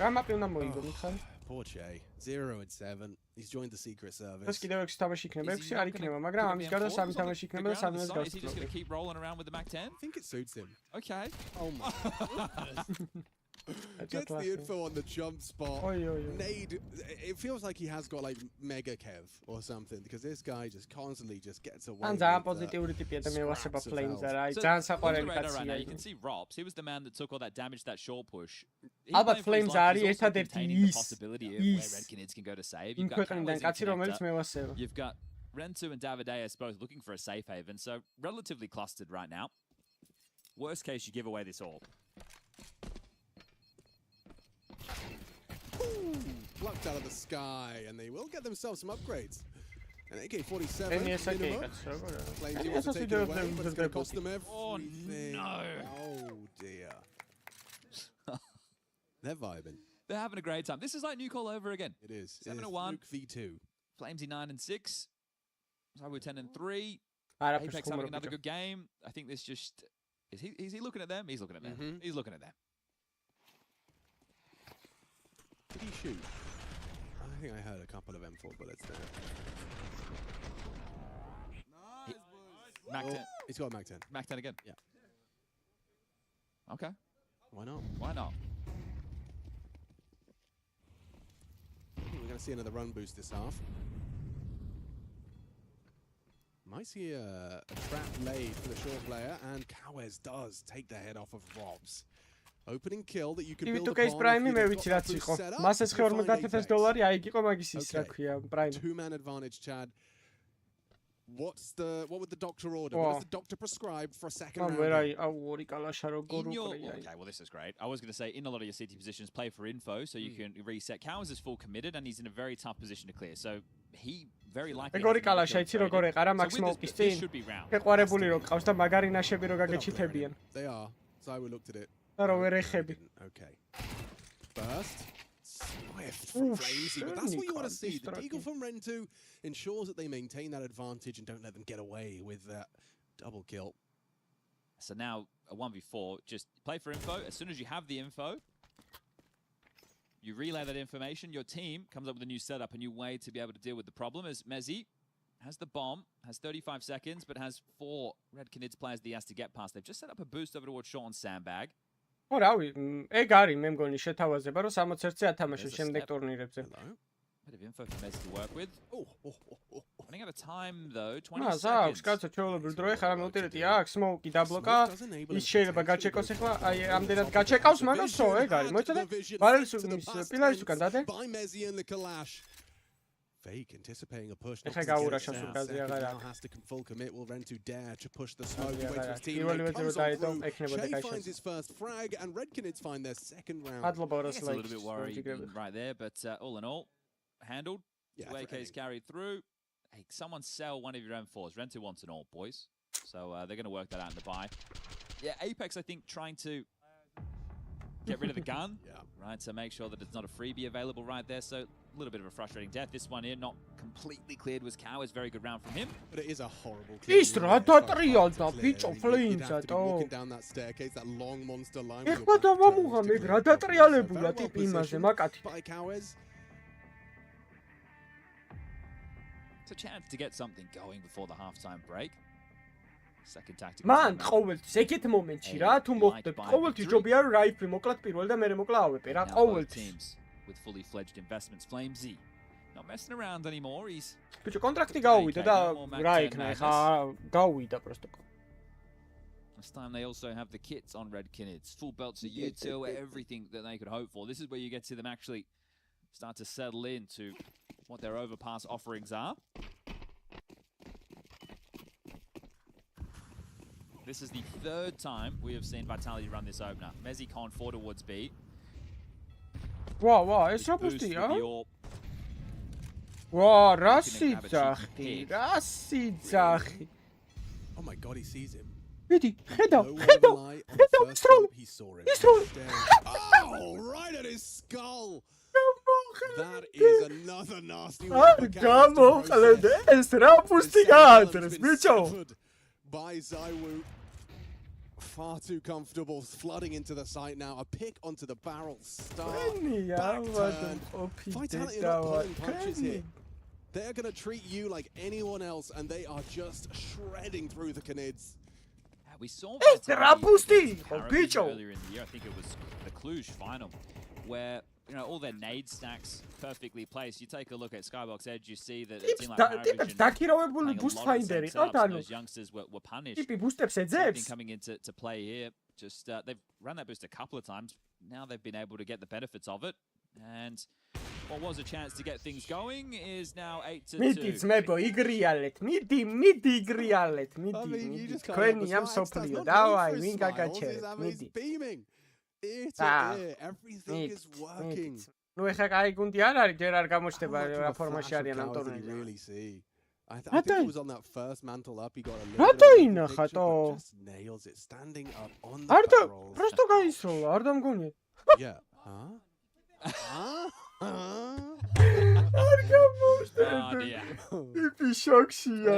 რა map უნდა მოიგო მითხარი? Poor Che. 0 and 7. He's joined the Secret Service. ეს კიდევ 6 თამაში იქნება, 6 არ იქნება, მაგრამ ამის გარდა 3 თამაში იქნება და 3-ს გასწრებს. Is he just going to keep rolling around with the Mac 10? I think it suits him. Okay. Oh my goodness. Gets the info on the jump spot. Nade. It feels like he has got like Mega Kev or something because this guy just constantly just gets away. ან ძალიან პოზიტიური ტიპია და მე ვასება Flames არა, აი ძალიან საყვარელი კაცია. You can see Rops. He was the man that took all that damage, that short push. ალბათ Flames არის ერთადერთი ის Red can go to save. იმ ქვეყნიდან კაცი რომელიც მე ვასება. You've got Rentu and Davideus both looking for a safe haven, so relatively clustered right now. Worst case, you give away this orb. Plucked out of the sky, and they will get themselves some upgrades. An AK-47. Flames able to take it away, but it's going to cost them everything. Oh no! Oh dear. They're vibing. They're having a great time. This is like Nuke all over again. It is. 7-1. Nuke V2. Flamesy 9 and 6. So we're 10 and 3. არა Apex having another good game. I think this just is he looking at them? He's looking at them. He's looking at them. Did he shoot? I think I heard a couple of M4 bullets there. Mac 10. He's got a Mac 10. Mac 10 again? Yeah. Okay. Why not? Why not? We're going to see another run boost this half. Might see a trap laid for the short player, and Kawes does take the head off of Robs. Opening kill that you can build upon. Prime მე ვიცი რაც იყო. მას ეს $50,000 აიგიყო მაგის ის რა ქვია, Prime. Two-man advantage, Chad. What would the doctor order? What does the doctor prescribe for a second round? Okay, well this is great. I was going to say, in a lot of your CT positions, play for info so you can reset. Kawes is full committed and he's in a very tough position to clear. So he very likely. ეგორი კალაშა იცი როგორ ეყარა მაქსიმალკის წინ. ეყვარებული რო ყავს და მაგარი ნაშები რო გაგეჩითებიან. They are. So I looked at it. და რო ვერ ეხები. Okay. Burst. Swift from Flamesy, but that's what you want to see. The Deagle from Rentu ensures that they maintain that advantage and don't let them get away with that double kill. So now a 1v4, just play for info. As soon as you have the info, you relay that information. Your team comes up with a new setup, a new way to be able to deal with the problem. As Mezzi has the bomb, has 35 seconds, but has 4 Red Canids players that he has to get past. They've just set up a boost over towards Short on Sandbag. ო რავი, ეგ არის მე მგონი შეთავაზება, რომ 61-ზე ათამაშოს შემდეგ ტურნირებზე. Bit of info for Mezzi to work with. Running out of time though, 20 seconds. აქვს, კაცო, ჩვეულებრივ დრო ეხლა მოტირეთი აქვს, სმოუკი დაბლოკა. ის შეიძლება გაჩეკოს ეხლა, აი ამდენად გაჩეკავს, მაგას სო, ეგ არის. მოიცადე? ბარელის პილარის უკან დადე. Fake anticipating a push. ეხლა გაურაშავს უკაზე აღარა. Has to full commit. Will Rentu dare to push the smoke away to his team? Shay finds his first frag, and Red Canids find their second round. It's a little bit worried right there, but all in all, handled. Yeah, 2 AKs carried through. Hey, someone sell one of your M4s. Rentu wants an all, boys. So they're going to work that out in the buy. Yeah, Apex, I think, trying to get rid of the gun. Right, so make sure that it's not a freebie available right there. So a little bit of a frustrating death. This one here, not completely cleared, was Kawes. Very good round from him. But it is a horrible kill. Ის რა დატრიალდა, ბიჭო, ფლეინსატო. Walking down that staircase, that long monster line. ეხლა დავამუღა მე რა დატრიალებულა ტიპი იმაზე, მაკათი. By Kawes. It's a chance to get something going before the halftime break. Second tactic. მან ყოველთვის ეგეთ მომენტში რა თუ მოხდეთ ყოველთვის ჯობია რომ რაიფლი მოკლათ პირველ და მერე მოკლა ავეპე რა ყოველთვის with fully fledged investments. Flamesy not messing around anymore. He's ბიჭო კონტრაქტი გაუვიდა და რა იქნა ხა გაუვიდა პროსტო. This time they also have the kits on Red Canids, full belts of util, everything that they could hope for. This is where you get to them actually start to settle into what their overpass offerings are. This is the 3rd time we have seen Vitality run this opener. Mezzi con 4 towards B. Wow, ეს რა ბუსტია? Wow, რა სიძახი, რა სიძახი. Oh my god, he sees him. მიდი, ხედავ, Oh, right at his skull. That is another nasty one. გამოყლედე, ეს რა ბუსტი გააძრეს, ბიჭო. By Zaiwu. Far too comfortable, flooding into the site now. A pick onto the barrel. Start. Back turn. Vitality are not pulling punches here. They're going to treat you like anyone else, and they are just shredding through the Canids. We saw Vitality earlier in the year. I think it was the Cluj final, where all their nade stacks perfectly placed. You take a look at Skybox Edge, you see that it's like დაკიროვებული boost finderi. Those youngsters were punished. ტიპი ბუსტებს ეძებს. Coming into play here, just they've run that boost a couple of times. Now they've been able to get the benefits of it, and what was a chance to get things going is now 8-2. მიდი ძმებო, იგრიალეთ. მიდი იგრიალეთ. მიდი. თქვენი ამ სოფლიო. დავაი, ვინ გაგაჩერეთ. მიდი. Everything is working. ნუ ეხა კაი გუნდი არ არის, ჯერ არ გამოჩნდება რა ფორმაში არიან ამ ტურნირში. I think it was on that first mantle up. He got a little რატო ინახატო? Just nails it, standing up on the არდა, barrels. просто გაისროლა, არ დამგონია. Yeah. არ გამოჩნდება. ტიპი შოქშია.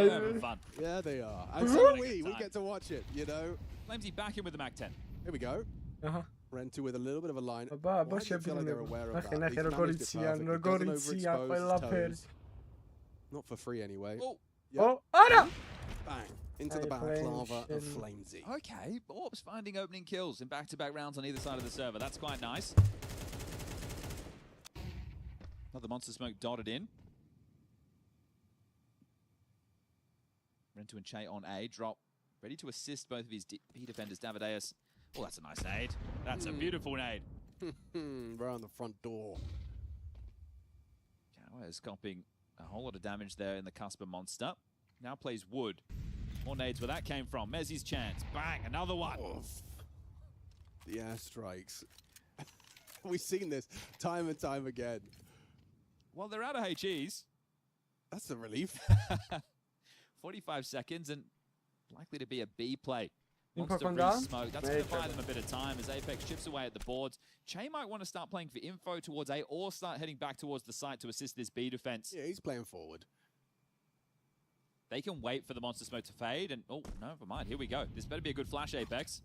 Yeah, they are. And so we get to watch it, you know. Flamesy back in with the Mac 10. Here we go. Rentu with a little bit of a line. Აბა, feel like they're aware of that. Not for free anyway. Oh, არა! Bang. Into the balaclava of Flamesy. Okay, Orbs finding opening kills in back-to-back rounds on either side of the server. That's quite nice. Another monster smoke dotted in. Rentu and Che on A. Drop. Ready to assist both of his B defenders. Davideus. Oh, that's a nice nade. That's a beautiful nade. Right on the front door. Cowher is copying a whole lot of damage there in the Cusper monster. Now plays Wood. More nades where that came from. Mezzi's chance. Bang, another one. The airstrikes. We've seen this time and time again. Well, they're out of HEs. That's a relief. 45 seconds and likely to be a B play. Info Monster come free down. smoke. That's going to buy them a bit of time as Apex chips away at the boards. Che might want to start playing for info towards A or start heading back towards the site to assist this B defense. Yeah, he's playing forward. They can wait for the monster smoke to fade and oh, never mind. Here we go. This better be a good flash, Apex.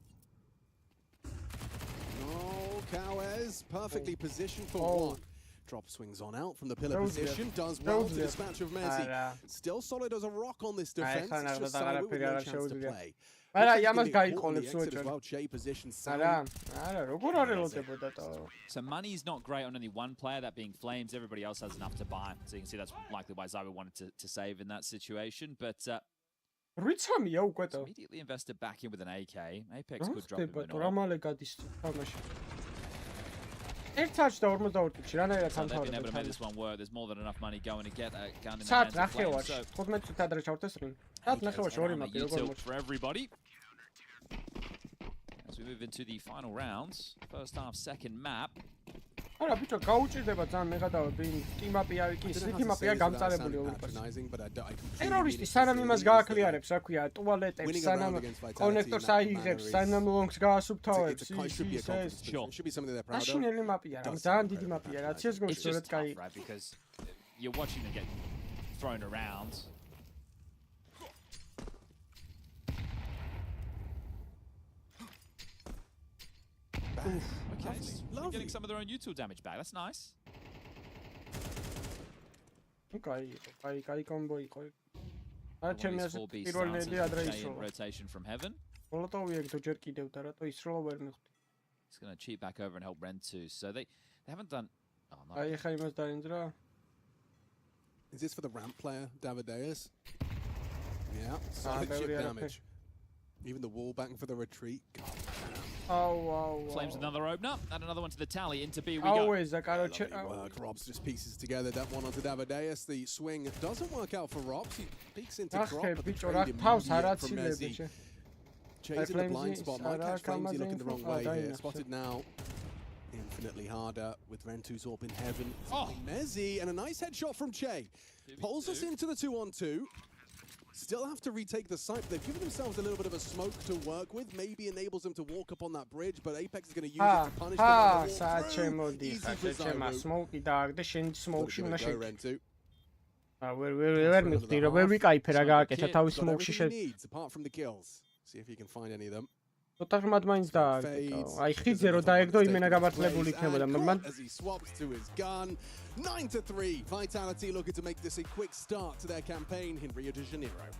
No, Cowers perfectly positioned for one. Drop swings on out from the pillar position. Does well to dispatch of Mezzi. Still solid as a rock on this defense. It's just Samu with no chance to play. So money's not great on only one player, that being Flames. Everybody else has enough to buy. So you can see that's likely why Zyber wanted to save in that situation. But immediately invested back in with an AK. Apex could drop him an AWP. So they've been able to make this one work. There's more than enough money going to get a gun in the hands of Flames. So for everybody. As we move into the final rounds, first half, second map. არა ბიჭო გაუჭირდება ძალიან მეღადავები ტიმაპი არის კი ტიმაპია გამწარებული Overpass ტერორისტი სანამ იმას გააკლიარებს რა ქვია ტუალეტებს სანამ კონექტორს აიღებს სანამ ლონგს გაასუფთავებს ის მაშინელი მაპია რა ძალიან დიდი მაპია რაც ეს გონს სწორედ კაი because you're watching them get thrown around. Okay, so getting some of their own util damage back. That's nice. კაი კომბო იყო. არა ჩემი ასე 4B პირველ ნედი ადრე starting ისროლა. rotation from heaven. მოლოტოვი ეგ თუ ჯერ კიდევ და რატო ისროლა ვერ მივხვდი. He's going to cheat back over and help Rentu. So they haven't done. Oh, no. აი ხა იმას დაინძრა. Is this for the ramp player, Davideus? Yeah, solid chip damage. Even the wall backing for the retreat. Flames another opener, and another one to the tally. Into B we go. Always, like, I don't work. Robs just pieces together that one onto Davideus. The swing doesn't work out for Robs. He peeks into Crop, but the trade immediate from Mezzi. Chasing the blind spot. Might catch Flamesy looking the wrong way here. Spotted now. Infinitely harder with Rentu's Orb in heaven. Mezzi, and a nice headshot from Che. Pulls us into the 2-on-2. Still have to retake the site, but they've given themselves a little bit of a smoke to work with. Maybe enables them to walk up on that bridge, but Apex is going to use it to punish them on the walk through. Easy for Zyro. Here we go, Rentu. ვერ მივხვდი რომ ვერ ვიკაიფე რა გააკეთა თავის smoke-ში apart from the kills. See if you can find any of them. ცოტა ღრმად მაინც დააკეთა. აი ხიძე რო დაეგდო იმენა გამართლებული იქნებოდა. მაგრამ as he swaps to his gun. 9-3. Vitality looking to make this a quick start to their campaign in Rio de Janeiro.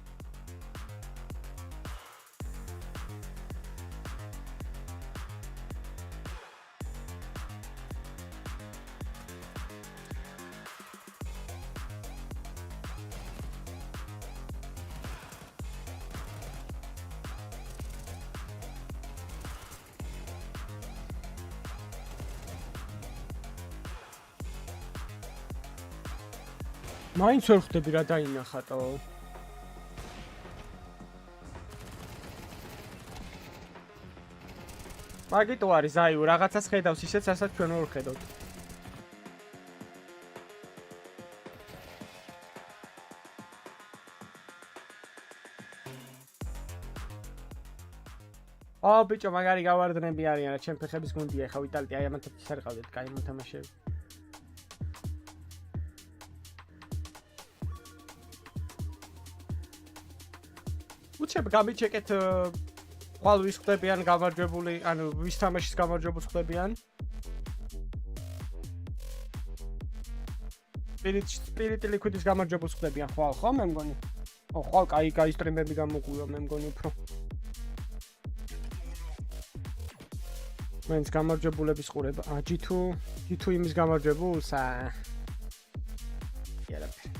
მაინც ვერ ხვდები რა დაინახატო. მაგიტო არის აიუ რაღაცას ხედავს ისეც რასაც ჩვენ ვერ ხედავთ. ბიჭო მაგარი გავარდნები არიან რა ჩემ ფეხების გუნდია ხა ვიტალიტი აი ამათ ის არ ყავდეთ კაი მოთამაშეები. უჩებ გამიჩეკეთ ხვალ ვის ხდებიან გამარჯვებული, ანუ ვის თამაშის გამარჯვებულს ხდებიან. სპირიტი ლიკვიდის გამარჯვებულს ხდებიან ხვალ, ხო მე მგონი. ხვალ კაი სტრიმები გამოგვია, მე მგონი უფრო. მენს გამარჯვებულების ყურება. G2 იმის გამარჯვებულს იარაფერი.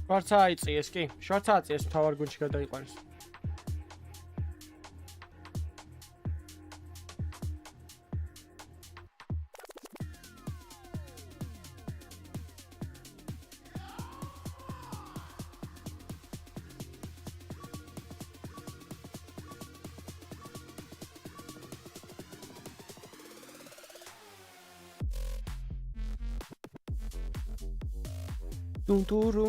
შორცა აიწიეს კი? შორცა აწიეს თავარ გუნდში გადაიყვანეს. Turu.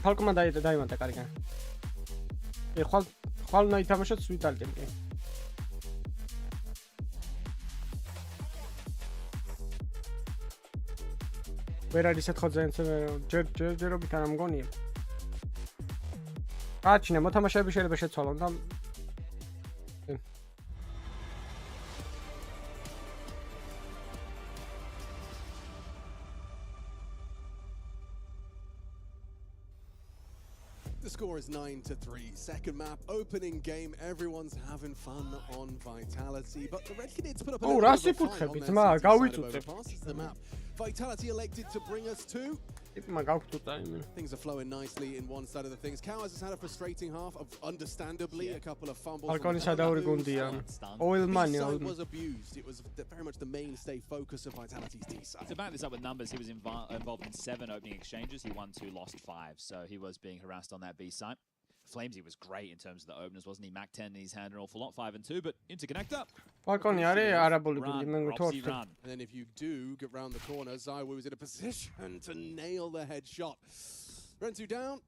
ფალკომა დაიმატა კარგია. ხვალ ნაითამაშოთ სვიტალკენ კი. ვერ არის ისეთ ხოძენც ჯერობით არ ამგონია. აჩინე მოთამაშეები შეიძლება შეცვალონ და The score is 9-3. Second map, opening game. Everyone's having fun on Vitality, but the Red Canids put up a little bit of a fight on their side of Overpass. This is the map Vitality elected to bring us to. Things are flowing nicely in one side of the things. Cows has had a frustrating half, understandably, a couple of fumbles. Oil money. Side was abused. It was very much the mainstay focus of Vitality's D side. To back this up with numbers, he was involved in 7 opening exchanges. He won 2, lost 5, so he was being harassed on that B site. Flamesy was great in terms of the openers, wasn't he? Mac 10 and he's had an awful lot, 5 and 2, but interconnector. And then if you do get round the corner, Zywoo is in a position to nail the headshot. Rensu down,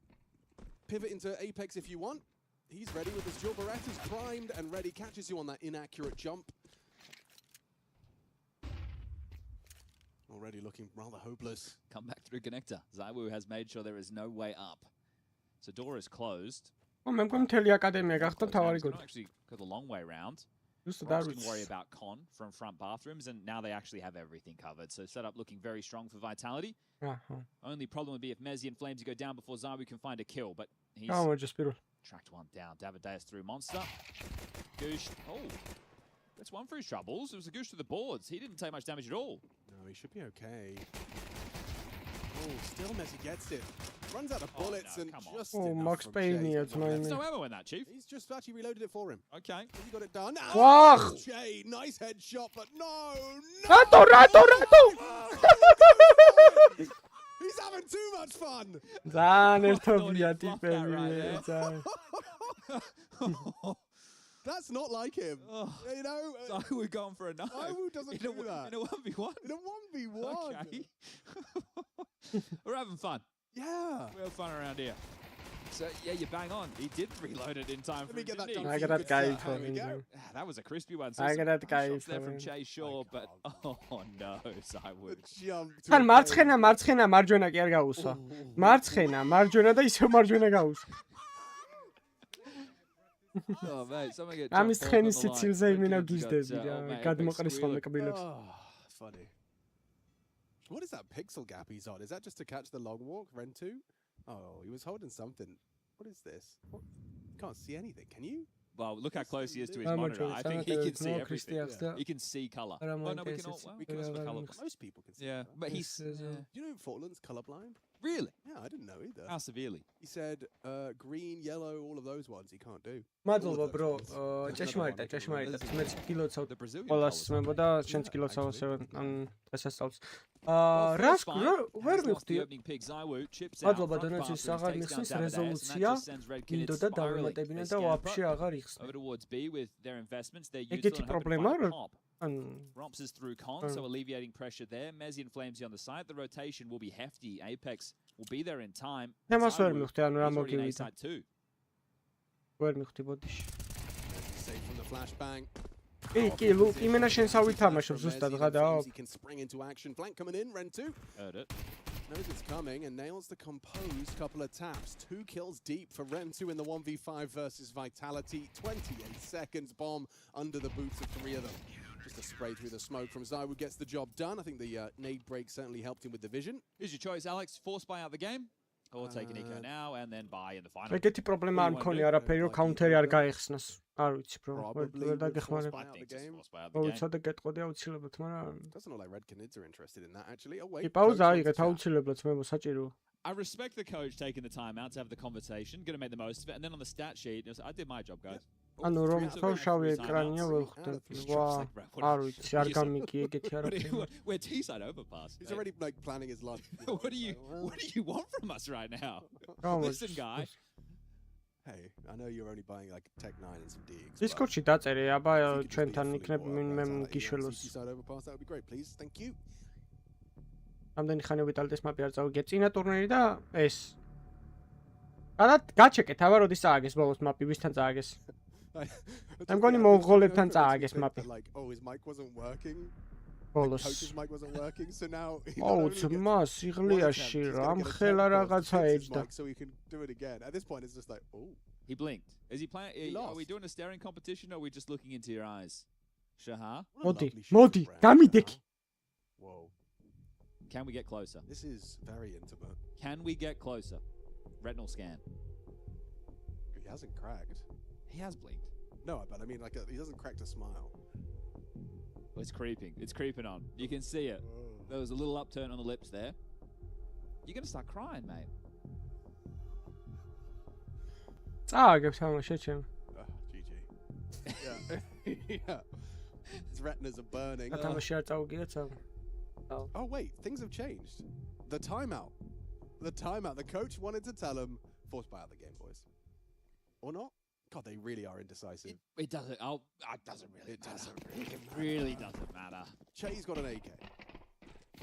pivot into Apex if you want. He's ready with his dual barrette, he's primed and ready, catches you on that inaccurate jump. Already looking rather hopeless. Come back through connector. Zywoo has made sure there is no way up. So door is closed. მე მგონი მთელი აკადემია გახდა თავარი გუნდი. Actually got the long way round. Just Didn't worry about Con from front bathrooms, and now they actually have everything covered. So setup looking very strong for Vitality. Only problem would be if Mezzi and Flamesy go down before Zywoo can find a kill, but he's tracked one down. Davideus through Monster. Goosh. Oh, that's one for his troubles. It was a Goosh to the boards. He didn't take much damage at all. No, he should be okay. Oh, still Mezzi gets it. Runs out of bullets and just Max Payne. There's no ammo in that, Chief. He's just actually reloaded it for him. Okay. He got it done. Wow. Jay, nice headshot, but no. Rato. He's having too much fun. That's not like him. You know, Zywoo going for a knife. Zywoo doesn't do that. In a 1v1? In a 1v1. Okay. We're having fun. Yeah. We have fun around here. So, yeah, you bang on. He did reload it in time for Let me get that done. done. I got that guy There we go. That was a crispy one. I got that guy there from Chase Shaw, but oh no, Zywoo. თან მარცხენა მარჯვენა კი არ გაუსვა. მარცხენა და ისევ მარჯვენა გაუსვა. Oh mate, someone get ამის ცხენის სიცილზე იმენა გიზდები რა. გადმოყრის ხოლმე კბილებს. Funny. What is that pixel gap he's on? Is that just to catch the long walk, Rentu? Oh, he was holding something. What is this? What? Can't see anything. Can you? Well, look how close he is to his monitor. I think he can see everything. He can see color. Well, no, we can all. We can see colour. Most people can see. Yeah, but he's. Do you know Fortland's colorblind? Really? Yeah, I didn't know either. How severely? He said green, yellow, all of those ones he can't do. მადლობა bro. ჭეშმარიტა, ჭეშმარიტა. მეც გილოცავ The Brazilian ყველას colours. მემოდა შენც გილოცავ ასე ან დღესასწაულს. Well, რას first fight ვერ has lost the მივხვდი. opening pick. Zywoo chips out მადლობა front დონეცის bathroom, აღარ takes down მიხსნის Davides, and რეზოლუცია. that just sends Red Kid მინდოდა spiraling. დავემატებინა They და scan ვაფშე front აღარ იხსნა. over towards B with their investments. They're ეგეთი useful and hoping to პრობლემა find a რა? pop. ან Romps is through con, so alleviating pressure there. Mezzi and Flamesy on the side. The rotation will be hefty. Apex will be there in time. თემას ვერ Zywoo, მივხვდი, ანუ რა he's already in A მოგივიდა. side too. ვერ მივხვდი ბოდიში. Safe from the flashbang. კი, ლუკ, იმენა შენს ავითამაშობ ზუსტად გადავა. He can spring into action. Flank coming in, Rentu. Heard it. Knows it's coming and nails the composed couple of taps. 2 kills deep for Rentu in the 1v5 versus Vitality. 28 seconds, bomb under the boots of 3 of them. Just a spray through the smoke from Zywoo gets the job done. I think the nade break certainly helped him with the vision. Here's your choice, Alex. Force buy out the game, or take an eco now and then buy in the final. ეგეთი პრობლემა არ მქონია არაფერი, რომ counter-ი არ გაიხსნას. არ ვიცი, bro. Probably ვერ would დაგეხმარებ. force I buy out think the just game. force buy out the game. აუცილებლად გეტყოდი აუცილებლად, მაგრამ Doesn't look like Red Canids are interested in that actually. Oh wait. კი, პაუზა Coach აიღეთ wants to chat. აუცილებლად, მე მოსაჭირო. I respect the coach taking the time out to have the conversation, going to make the most of it, and then on the stat sheet, I said, I did my job, guys. ანუ რომ three ხო out of შავი three ეკრანია timeouts. ვერ Out of ხვდები. three ვა, Like, bro, what არ are- ვიცი, what არ are you გამიქი ეგეთი What do არაფერი. you- We're T-side overpass. He's mate. already like planning his lunch. What do you want from us right now? გამო Listen, guy. Hey, I know you're only buying like Tech 9 and some DX. Discord-ში დაწერე, აბა if you could just be a ჩვენთან fully იქნებ bought მე Vitality and გიშველოს. CT side overpass, that would be great, please. Thank you. ამდენი ხანი ვიტალდეს მაპი არ წავიგე წინა ტურნირი და ეს. გაჩეკეთ, აბა როდის წააგეს ბოლოს მაპი, ვისთან წააგეს? I'm going მონღოლებთან წააგეს მაპი. Like, oh, his mic wasn't working. ბოლოს. Coach's mic wasn't working, so now he აუ, not only gets ძმა, one სიღლიაში attempt, he's რა gonna get a მხელა 10 balls to რაღაცა fix his ეჯდა. mic so he can do it again. At this point, it's just like, oh. He blinked. Is he playing? Are we lost. doing a staring competition, or are we just looking into your eyes? Shahar, What a მოდი, lovely shot მოდი, from Brown დამიდექი. now. Whoa, can we get closer? this is very intimate. Can we get closer? Retinal scan. He hasn't cracked. He has blinked. No, but I mean, like, he hasn't cracked a smile. Well, it's creeping. It's creeping on. You can see it. Whoa. There was a little upturn on the lips there. You're gonna start crying, mate. წააგებს თამაშე ჩემ. GG. Yeah. Yeah. His retinas are burning. თამაში არ წავგია წავ. Oh, wait, things have changed. The timeout. The timeout. The coach wanted to tell him, force buy out the game, boys. Or not? God, they really are indecisive. It doesn't. Oh, it doesn't really. It matter. doesn't really It matter. really doesn't matter. Che's got an AK.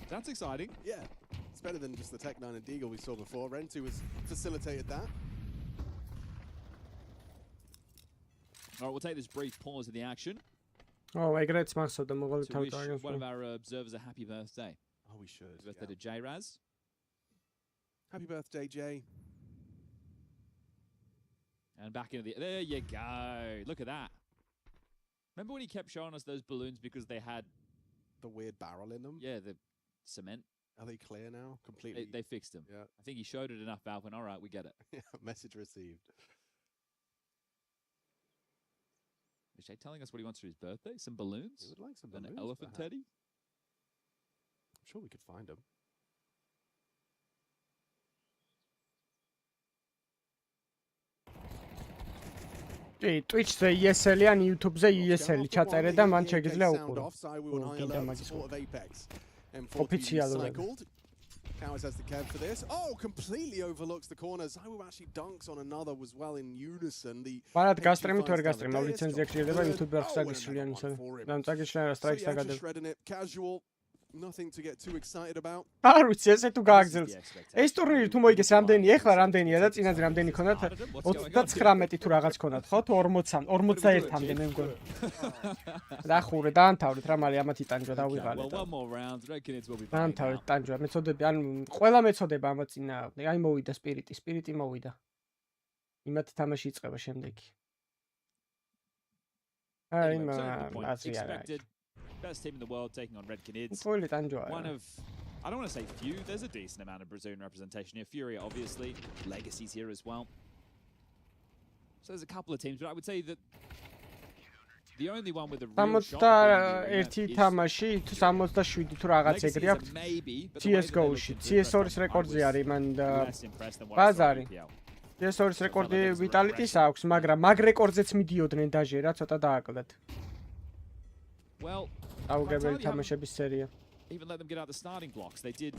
That's exciting. Yeah. It's better than just the Tech 9 and Deagle we saw before. Rentu has facilitated that. All right, we'll take this brief pause in the action ო, ეგრეც მახსოვდა მოგოლი to თავი wish წააგებს. one of our observers a happy birthday. Oh, we should. Happy birthday yeah. to J-Raz. Happy birthday, Jay. And back into the... There you go. Look at that. Remember when he kept showing us those balloons because they had... The weird barrel in them. Yeah, the cement. Are they clear now? Completely. They fixed them. Yeah. I think he showed it enough, Valve, and all right, we get it. Yeah. Message received. Is Jay telling us what he wants for his birthday? Some balloons? We would like some An balloons, elephant perhaps. teddy? I'm sure we could find them. კი, Twitch-ზე ESL-ი ან YouTube-ზე ESL-ი ჩაწერე და მან შეგიძლია უყურო. გინდა მაგის ოფიციალურად. Cows has the cab for this. Oh, completely overlooks the corners. Zywoo actually dunks on another as well in unison. The მარად გასტრიმით ვერ გასტრიმავ, ლიცენზია გჭირდება YouTube-ზე აღსაგისრიან ისე. და წაგიშლიან რა სტრაიქს დაგადებ. shredding it casual. Nothing to get too excited about. არ ვიცი, ესე თუ გააგზელს. This is the expectation. ეს ტურნირი თუ მოიგეს რამდენი, ეხლა რამდენია და წინაზე რამდენი ქონდათ? 39 თუ რაღაც ქონდათ, ხო? თუ 40-ამდე, 41-ამდე მე მგონი. დახურე, დაანთავრეთ რა მალე ამათი ტანჯვა Well, დავიღალეთ. one more round. Red Canids will be playing დაანთავრეთ now. ტანჯვა. მეწოდები, ან ყველა მეწოდება ამათ წინა. აი მოვიდა სპირიტი მოვიდა. იმათი თამაში იწყება შემდეგი. აი Anyway, so the point, აზრი არა. expected. Best team in the world taking on Red Canids. პოილი ტანჯვა. One of, I don't want to say few, there's a decent amount of Brazilian representation here. Fury, obviously. Legacy's here as well. So there's a couple of teams, but I would say that The only one with a real shot at being the 61 arena თამაში თუ 67 თუ რაღაც Legacy ეგრე is a აქვს maybe, but the way that they're CS:GO-ში. looking to CS2-ის impress them, I რეკორდზე was არის მან და less impressed than what I saw ბაზარი. in EPL. CS2-ის So I felt რეკორდი like it was ვიტალიტის refreshing. აქვს, მაგრამ მაგ რეკორდზეც მიდიოდნენ დაჟერა, ცოტა დააკლდათ. Well, აუგებელი Vitality თამაშების სერია. even let them get out the starting blocks. They did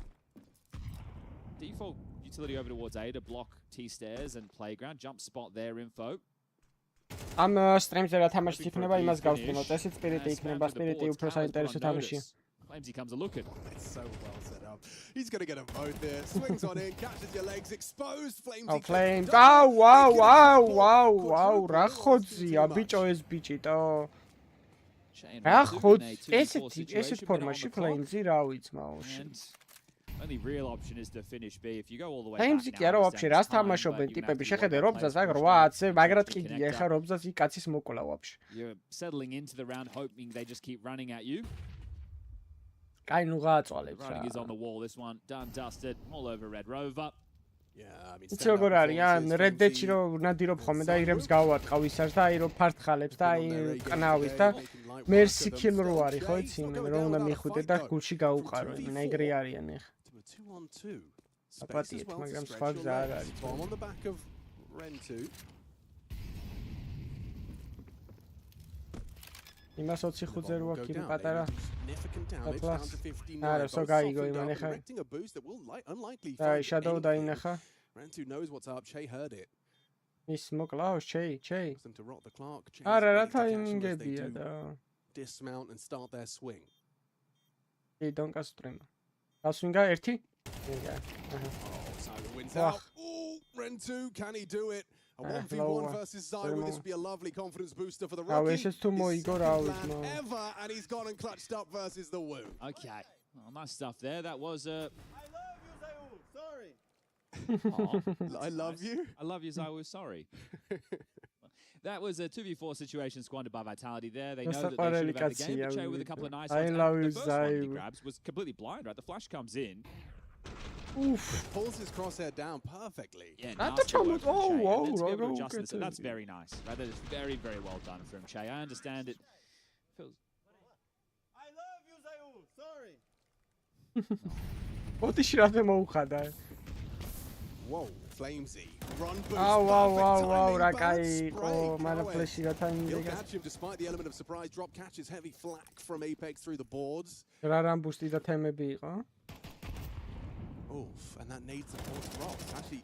default utility over towards A to block T stairs and playground. Jump spot their info. ამ სტრიმზე რა თამაშიც იქნება, იმას გავსწრებთ. ესეც სპირიტი იქნება, სპირიტი უფრო საინტერესო თამაშია. Claims he comes a looking. It's so well set up. He's going to get a vote there. Swings on in, catches your legs, exposed. Flames. Oh, Flames. Wow. რა ხოძია, ბიჭო ეს ბიჭიტო. რა ხოც ესეთ ფორმაში Flames-ი რა ვიცმაო. Only real option is to finish B. If you go all the way Flames-ი back კი არა ვაფშე რას თამაშობენ ტიპები, შეხედე რობზას აქ 8-ზე, მაგრად კი გია ხა რობზას იქ კაცის მოკლა ვაფშე. You're settling into the round hoping they just keep running at you. კაი ნუ გააწვალებს რა. Running is on the wall. This one done dusted all over Red Rover. Yeah, I mean, იცი როგორ არის, ან Red Dead-ში რო ნადირობ ხოლმე და ირებს გავატყავ ისარს და აი რო ფარტხალებს და აი ყნავის და Mercy kill რო არის, ხო იცი, რომ უნდა მიხვიდე და გულში გაუყარო, იმენა ეგრე არიან ეხა. 2-on-2. აპატიეთ, მაგრამ სხვა გზა არ არის. Bomb on the back of Rentu. იმას 25-ზე რო აქ იმ პატარა. Significant damage Plus. down to 59. არა, სო გაიგო იმან ეხა. Directing a boost that will unlikely და find Shadow anything. დაინახა. Rentu knows what's up. Che heard it. ის მოკლავს, ჩეი. Asked them to rock the clock. Che's არა, რა ready to catch them as they თაიმინგებია do და dismount and start their swing. კი დონკასტრემა. გასვინგა 1? ვინგა. აჰა. Oh, Simon wins Wah. out. Oh, Rentu, can he do it? A Ah, 1v1 lower. versus Zywu. This would be a lovely confidence booster for the Ah, rookie. esses tu His moigor second out, plan no. ever, and he's gone and clutched up versus the Woo. Okay. Well, nice stuff there. That was I love you. I love you, Zaiwu. Sorry. That was a 2v4 situation squandered by Vitality there. They know that they should have had the game. But Che with a couple of nice I shots. love And you, the first one he Zaiwu. grabs was completely blind, right? The flash comes in. Oof. Pulls his crosshair down perfectly. Yeah, Not nasty the work from challenge. Che. Oh, And then to be able to oh, adjust this, okay. that's very nice. Right? That is very, very well done from Che. I understand it. Feels ოტიში რაზე მოუხადა. Whoa, Flamesy. Run boost. Wow, რა perfect timing, კაი bad იყო, spray. მაგრამ Coward. ფლეში რა He'll თაიმინგა. catch him despite the element of surprise. Drop catches heavy flack from Apex through the boards. რა რამბუსტი და თემები იყო. Oof, and that nade supports Ross. Actually,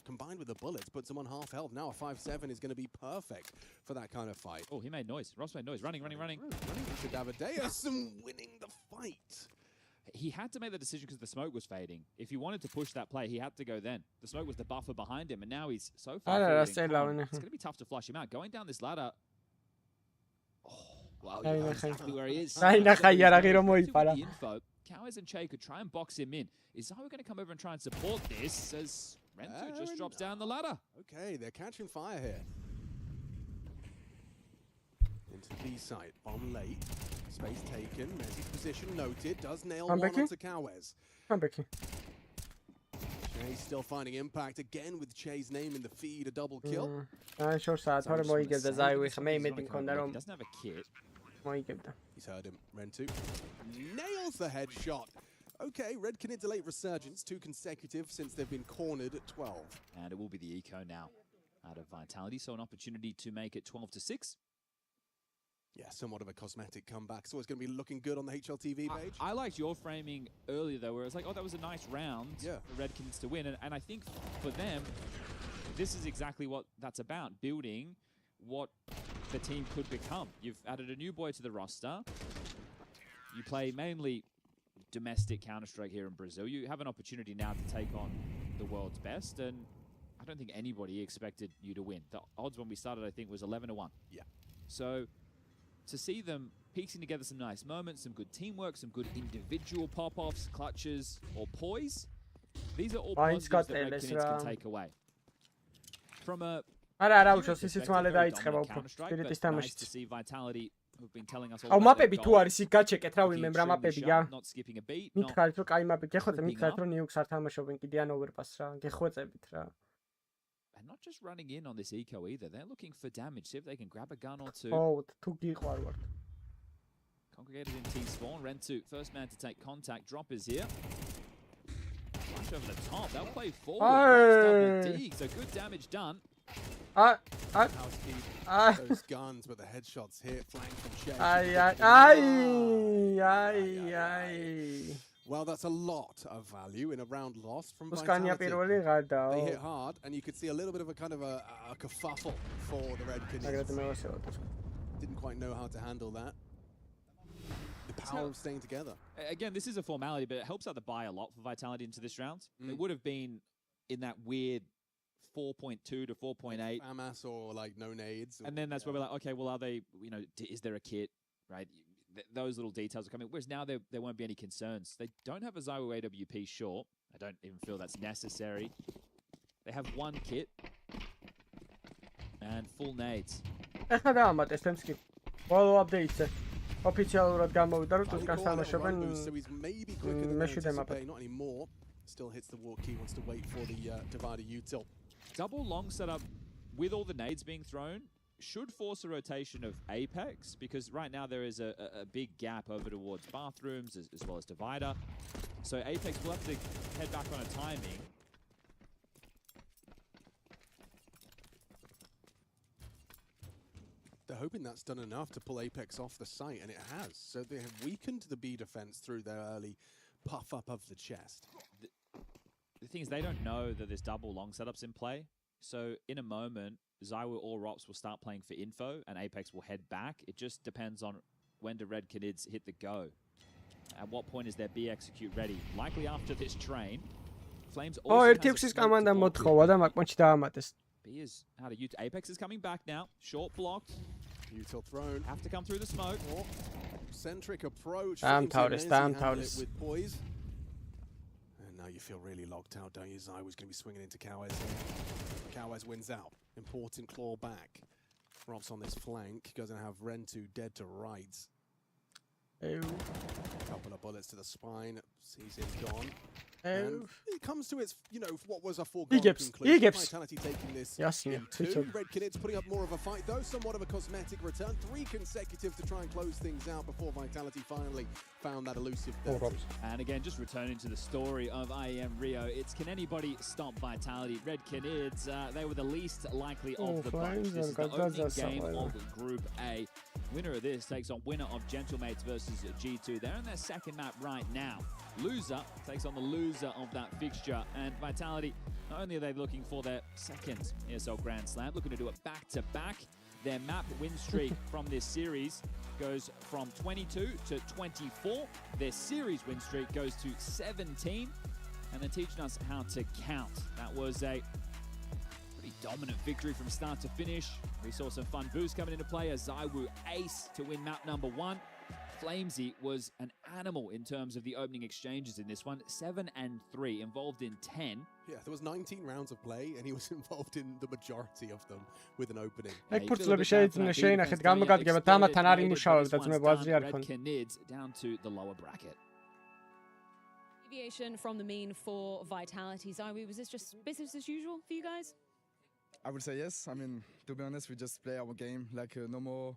combined with the bullets, puts him on half health. Now a 5-7 is going to be perfect for that kind of fight. Oh, he made noise. Ross made noise. Running. Running into Davideus and winning the fight. He had to make the decision because the smoke was fading. If he wanted to push that play, he had to go then. The smoke was the buffer behind him, and now he's so far Არა, forward რა in სწელა time, ვინახე. it's going to be tough to flush him out. Going down this ladder. Oh, wow, Ai, you know ნახე. exactly where he is. Ai, ნახე, იარაღი რომ მოიფარა. The info, Cowers and Che could try and box him in. Is Zaiwu going to come over and try and support this as Rentu just drops down the ladder? Okay, they're catching fire here. Into the B site, bomb late. Space taken. Messi's position noted. Does nail I'm one back in. onto Cowes. Comeback. Che's still finding impact again with Che's name in the feed. A double kill. აი შორსაა, თორე მოიგებდა Zaiwu ხა მე იმედი მქონდა He რომ doesn't have a kit. მოიგებდა. He's heard him. Rentu nails the headshot. Okay, Red can into late resurgence. 2 consecutive since they've been cornered at 12. And it will be the eco now out of Vitality. So an opportunity to make it 12-6. Yeah, somewhat of a cosmetic comeback. So it's going to be looking good on the HLTV page. I liked your framing earlier, though, where it was like, oh, that was a nice round Yeah. for Redkins to win. And I think for them, this is exactly what that's about, building what the team could become. You've added a new boy to the roster. You play mainly domestic Counter-Strike here in Brazil. You have an opportunity now to take on the world's best. And I don't think anybody expected you to win. The odds when we started, I think, was 11-1. Yeah. So to see them piecing together some nice moments, some good teamwork, some good individual pop-offs, clutches, or poise, these are all Mine's positives got that Red LS Knights can round. take away. From a არა, purist უშავს ისიც perspective, მალე very დაიწყება dominant უფრო. Counter-Strike, სპირიტის but nice to თამაშიც. see Vitality, who've been telling us all აუ about their მაპები თუ goal, არის იქ გაჩეკეთ რა looking ვინმე რა extremely მაპები sharp, რა. not skipping a beat, not მითხარით რომ კაი მაპი გეხვეწე, tripping მითხარით up. რომ ნიუქს არ თამაშობენ კიდე ან Overpass რა. გეხვეწებით რა. and not just running in on this eco either. They're looking for damage. See if they can grab a gun or two. Oh, თუ გიყვარვართ. Congregated in T-spawn. Rentu, first man to take contact. Drop is here. Flash over the top. They'll play forward. Double D. So good damage done. Those guns, but the headshots hit, flank from Chase. Well, that's a lot of value in a round lost from Vitality. They hit hard, and you could see a little bit of a kind of a kerfuffle for the Red Canadians. Didn't quite know how to handle that. The power of staying together. Again, this is a formality, but it helps out the buy a lot for Vitality into this round. It would have been in that weird 4.2 to 4.8. FAMAS or like no nades. And then that's where we're like, okay, well, are they, you know, is there a kit, right? Those little details are coming. Whereas now there won't be any concerns. They don't have a ZywOo AWP short. I don't even feel that's necessary. They have one kit and full nades. ეხლა დაამატეს თემსკი. ბოლო აპდეიტზე. ოფიციალურად გამოვიდა, რომ თუსკანს თამაშობენ მეშვიდე მაპად. Not anymore. Still hits the war key, wants to wait for the divider util. Double long setup with all the nades being thrown should force a rotation of Apex, because right now there is a big gap over towards bathrooms as well as divider. So Apex will have to head back on a timing. They're hoping that's done enough to pull Apex off the site, and it has. So they have weakened the B defense through their early puff up of the chest. The thing is, they don't know that there's double long setups in play. So in a moment, ZywOo or Rops will start playing for info, and Apex will head back. It just depends on when do Red Canids hit the go. At what point is their B execute ready? Likely after this train. Flames also has a RTX-ის smoke კამანდა to block მოთხოვა და მაგ-პონჩი დაამატეს. B is out of Utah. Apex is coming back now. Short blocked. Util thrown. Have to come through the smoke. Centric approach. Damn Flames Taurus. with poise. And now you feel really locked out, don't you? ZywOo's going to be swinging into Cowes. Cowes wins out. Important claw back. Robs on this flank. Goes and have Rentu dead to right. Couple of bullets to the spine. Sees him gone. And it comes to its, you know, what was a foregone conclusion. Vitality taking this in two. Red Canids putting up more of a fight, though. Somewhat of a cosmetic return. 3 consecutive to try and close things out before Vitality finally found that elusive third. And again, just returning to the story of IEM Rio, it's can anybody stop Vitality? Red Canids, they were the least likely of the bunch. This is the opening game of Group A. Winner of this takes on winner of Gentlemates versus G2. They're in their second map right now. Loser takes on the loser of that fixture, and Vitality, not only are they looking for their second ESL Grand Slam, looking to do it back-to-back. Their map win streak from this series goes from 22 to 24. Their series win streak goes to 17, and they're teaching us how to count. That was a pretty dominant victory from start to finish. We saw some fun boosts coming into play. A ZywOo ace to win map number 1. Flamesy was an animal in terms of the opening exchanges in this one. 7 and 3, involved in 10. Yeah, there was 19 rounds of play, and he was involved in the majority of them with an opening. Down to the lower bracket. Deviation from the mean for Vitality. ZywOo, was this just business as usual for you guys? I would say yes. I mean, to be honest, we just play our game like no more.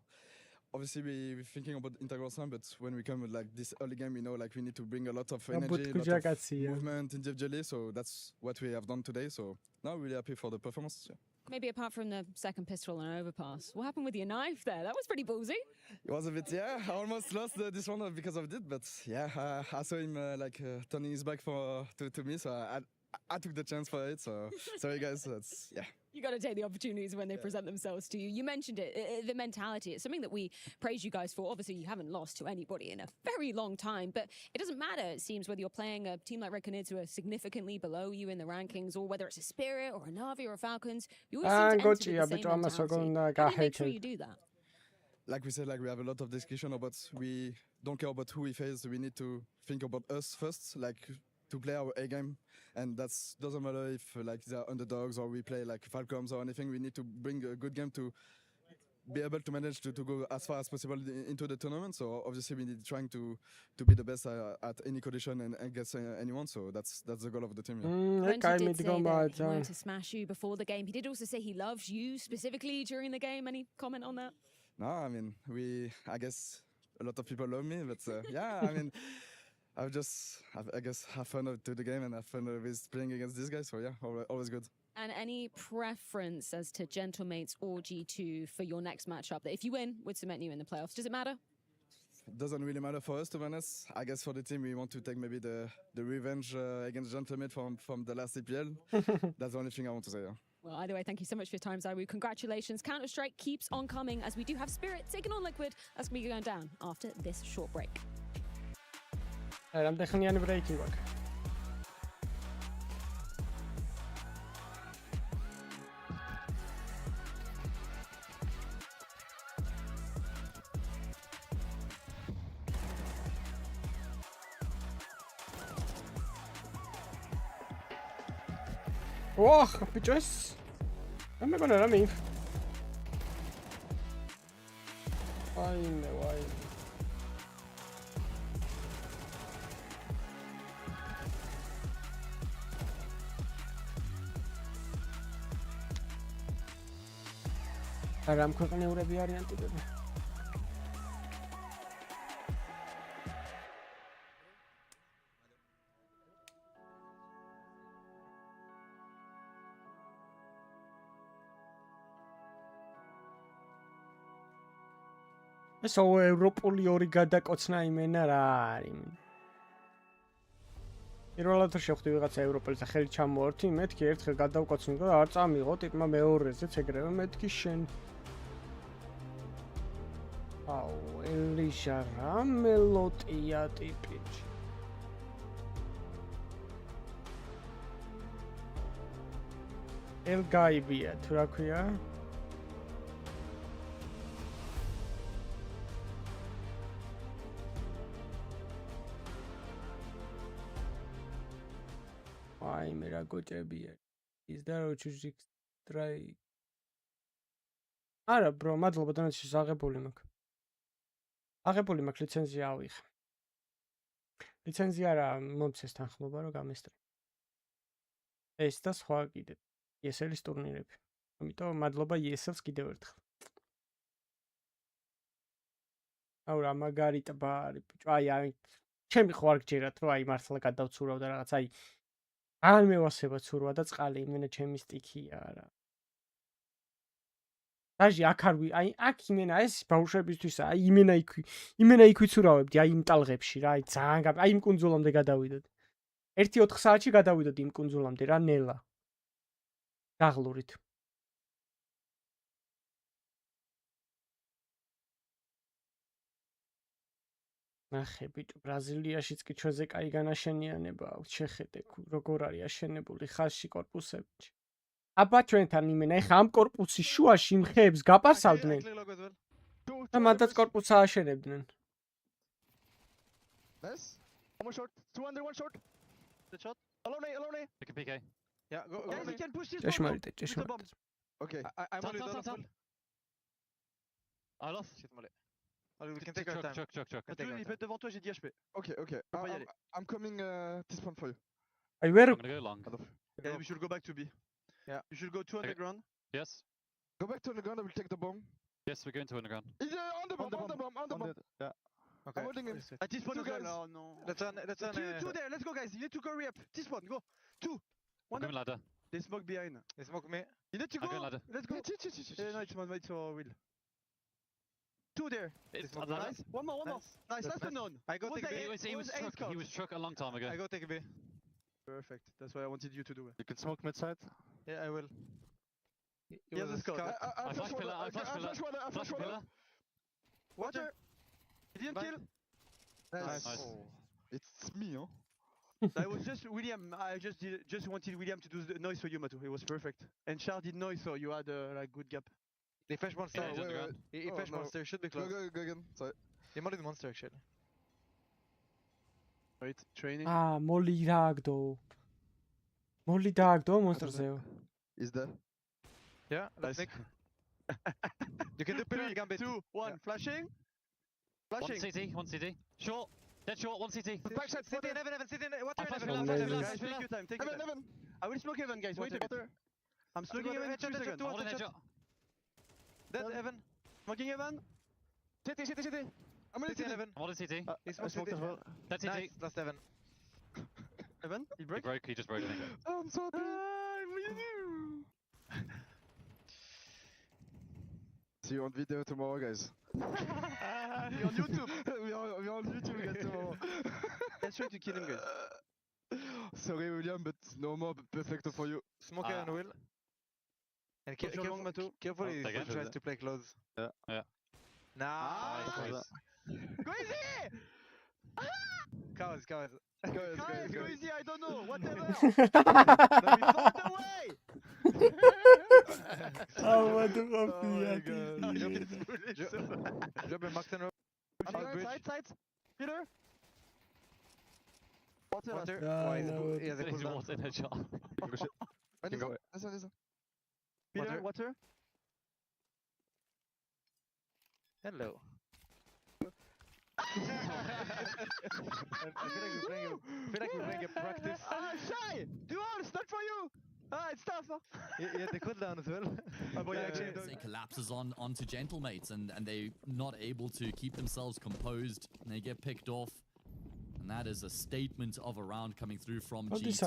Obviously, we're thinking about integral slam, but when we come with like this early game, you know, like we need to bring a lot of energy, a lot of movement individually. So that's what we have done today. So now we're really happy for the performance. Yeah. Maybe apart from the second pistol and overpass, what happened with your knife there? That was pretty ballsy. It was a bit, yeah. I almost lost this one because of it, but yeah, I saw him turning his back to me, so I took the chance for it. So sorry, guys. That's yeah. You got to take the opportunities when they present themselves to you. You mentioned it, the mentality. It's something that we praise you guys for. Obviously, you haven't lost to anybody in a very long time, but it doesn't matter, it seems, whether you're playing a team like Red Canids who are significantly below you in the rankings, or whether it's a Spirit or a Navi or a Falcons. You always seem to enter with the same mentality. How do you make sure you do that? Like we said, like we have a lot of discussion about we don't care about who we face. We need to think about us first, like to play our A game, and that doesn't matter if like they're underdogs or we play like Falcons or anything. We need to bring a good game to be able to manage to go as far as possible into the tournament. So obviously we need trying to be the best at any condition and against anyone. So that's the goal of the team. Yeah. Renzo did say that he wanted to smash you before the game. He did also say he loves you specifically during the game. Any comment on that? No, I mean I guess a lot of people love me, but yeah, I mean. I guess have fun to the game and have fun with playing against these guys. So yeah, always good. And any preference as to Gentlemates or G2 for your next matchup that if you win would cement you in the playoffs? Does it matter? It doesn't really matter for us, to be honest. I guess for the team we want to take maybe the revenge against Gentlemate from the last EPL. That's the only thing I want to say. Yeah. Well, either way, thank you so much for your time, Zawu. Congratulations. Counter-Strike keeps on coming as we do have Spirit taking on Liquid. That's going to be going down after this short break. I'm definitely breaking work. Oh, bitches! I'm not gonna leave. Why? I'm cooking over the variant. So ევროპული ორი გადაკოცნა იმენა რა არის. პირველად შევხვდი ვიღაცა ევროპელს და ხელი ჩამოართი, მეთქი ერთხელ გადავკოცნი და არ წამიღო ტიპმა მეორეზეც ეგრევე მეთქი შენ. აუ, ელიშა რა მელოტია ტიპი. ელ გაიბია თუ რა ქვია? აი მე რა გოჭებია. Is there a choose try? არა bro, მადლობა დონეცის აღებული მაქვს. აღებული მაქვს ლიცენზია ავიღე. ლიცენზია რა მომცეს თანხმობა რომ გამესტრიმ. ეს და სხვა კიდე. ESL-ის ტურნირები. ამიტომ მადლობა ESL-ს კიდევ ერთხელ. აუ რა მაგარი ტბა არის ბიჭო. აი ჩემი ხო არ გჯერათ რომ აი მართლა გადავცურავ და რაღაც აი არ მევასება ცურვა და წყალი იმენა ჩემი სტიქია რა. დაჟე აქ არ აი აქ იმენა ეს ბავშვებისთვისა აი იმენა იქ ვიცურავებდი აი იმ ტალღებში რა აი ძალიან აი იმ კუნძულამდე გადავიდოდი. 1-4 საათში გადავიდოდი იმ კუნძულამდე რა ნელა. დაღლურით. ნახე ბიჭო ბრაზილიაშიც კი ჩვენზე კაი განაშენიანება აქვს შეხედე როგორ არის აშენებული ხაზში კორპუსებში აბა ჩვენთან იმენა ეხა ამ კორპუსის შუაში იმ ხეებს გაპარსავდნენ და მანდაც კორპუსს ააშენებდნენ Nice. One more short. 2 under, 1 short. The shot. Alone. Take a PK. Yeah, go. Guys, you can push this ჭეშმარიტ Okay. I'm only I lost. Shit, mollet. Allez, we can take our time. Chuck. Il peut être devant toi, j'ai 10 HP. Okay. I'm coming this one for you. აი ვერ I'm gonna go long. Yeah, we should go back to B. Yeah. You should go 2 underground. Yes. Go back to the ground. I will take the bomb. Yes, we're going to underground. He's on the bomb. Yeah. Okay. I'm holding him. At this point, Two guys. oh no. Let's run. Two there. Let's go, guys. You need to go re-up. This one, go. 2. I'm going ladder. They smoke behind. They smoke me. You need to I'm go. going ladder. Let's go. No, it's one way to Will. 2 there. It's Nice. One more. Nice. That's unknown. I go take B. He was struck a long time ago. I go take B. Perfect. That's what I wanted you to do. You can smoke mid side. Yeah, I will. He has a scout. I flash pillar. Water. He didn't kill. Nice. Oh. It's me, huh? I was just William. I just wanted William to do the noise for you, Matu. It was perfect. And Char did noise, so you had like good gap. They flash monster. He flash monster. Should be close. Go again. Sorry. He modded monster actually. Right, training. მოლი დააგდო მონსტრზეო Is there? Yeah, let's make. You can do pillar and 3, gambit. 2, 1, flashing. Flashing. One CT. Short. Dead short, one CT. Backside, city and Evan, city and water, Amazing. guys, take your time, take your time. Evan. I will smoke Evan, guys. Wait a bit. I'm smoking Evan in 2 seconds. Holding headshot. Dead, Evan. Smoking Evan. City. I'm gonna City and Evan. I'm holding CT. He's I smoked as well. Dead CT. Nice, last Evan. Evan, he He break? broke, he just broke it. I'm so happy. See you on video tomorrow, guys. We're on YouTube. we're on YouTube, guys, tomorrow. Let's try to kill him, guys. Sorry, William, but no more perfecto for you. Smoke Evan will. And careful, long, Matu. Careful, he take it. tries to play close. Yeah. Nice. Go easy! Cows. Guys, Go easy, I don't know, whatever. No, we found the way! Oh, what the fuck? Drop a max and side. Peter. Water. Why is he has a He's cooldown? one headshot. Listen. Peter, water. Hello. I feel like we're playing a practice. Shy! Do all, it's not for you! It's tough, huh? He had the cooldown as well. They collapses onto Gentlemates and they're not able to keep themselves composed and they get picked off. And that is a statement of a round coming through from G2.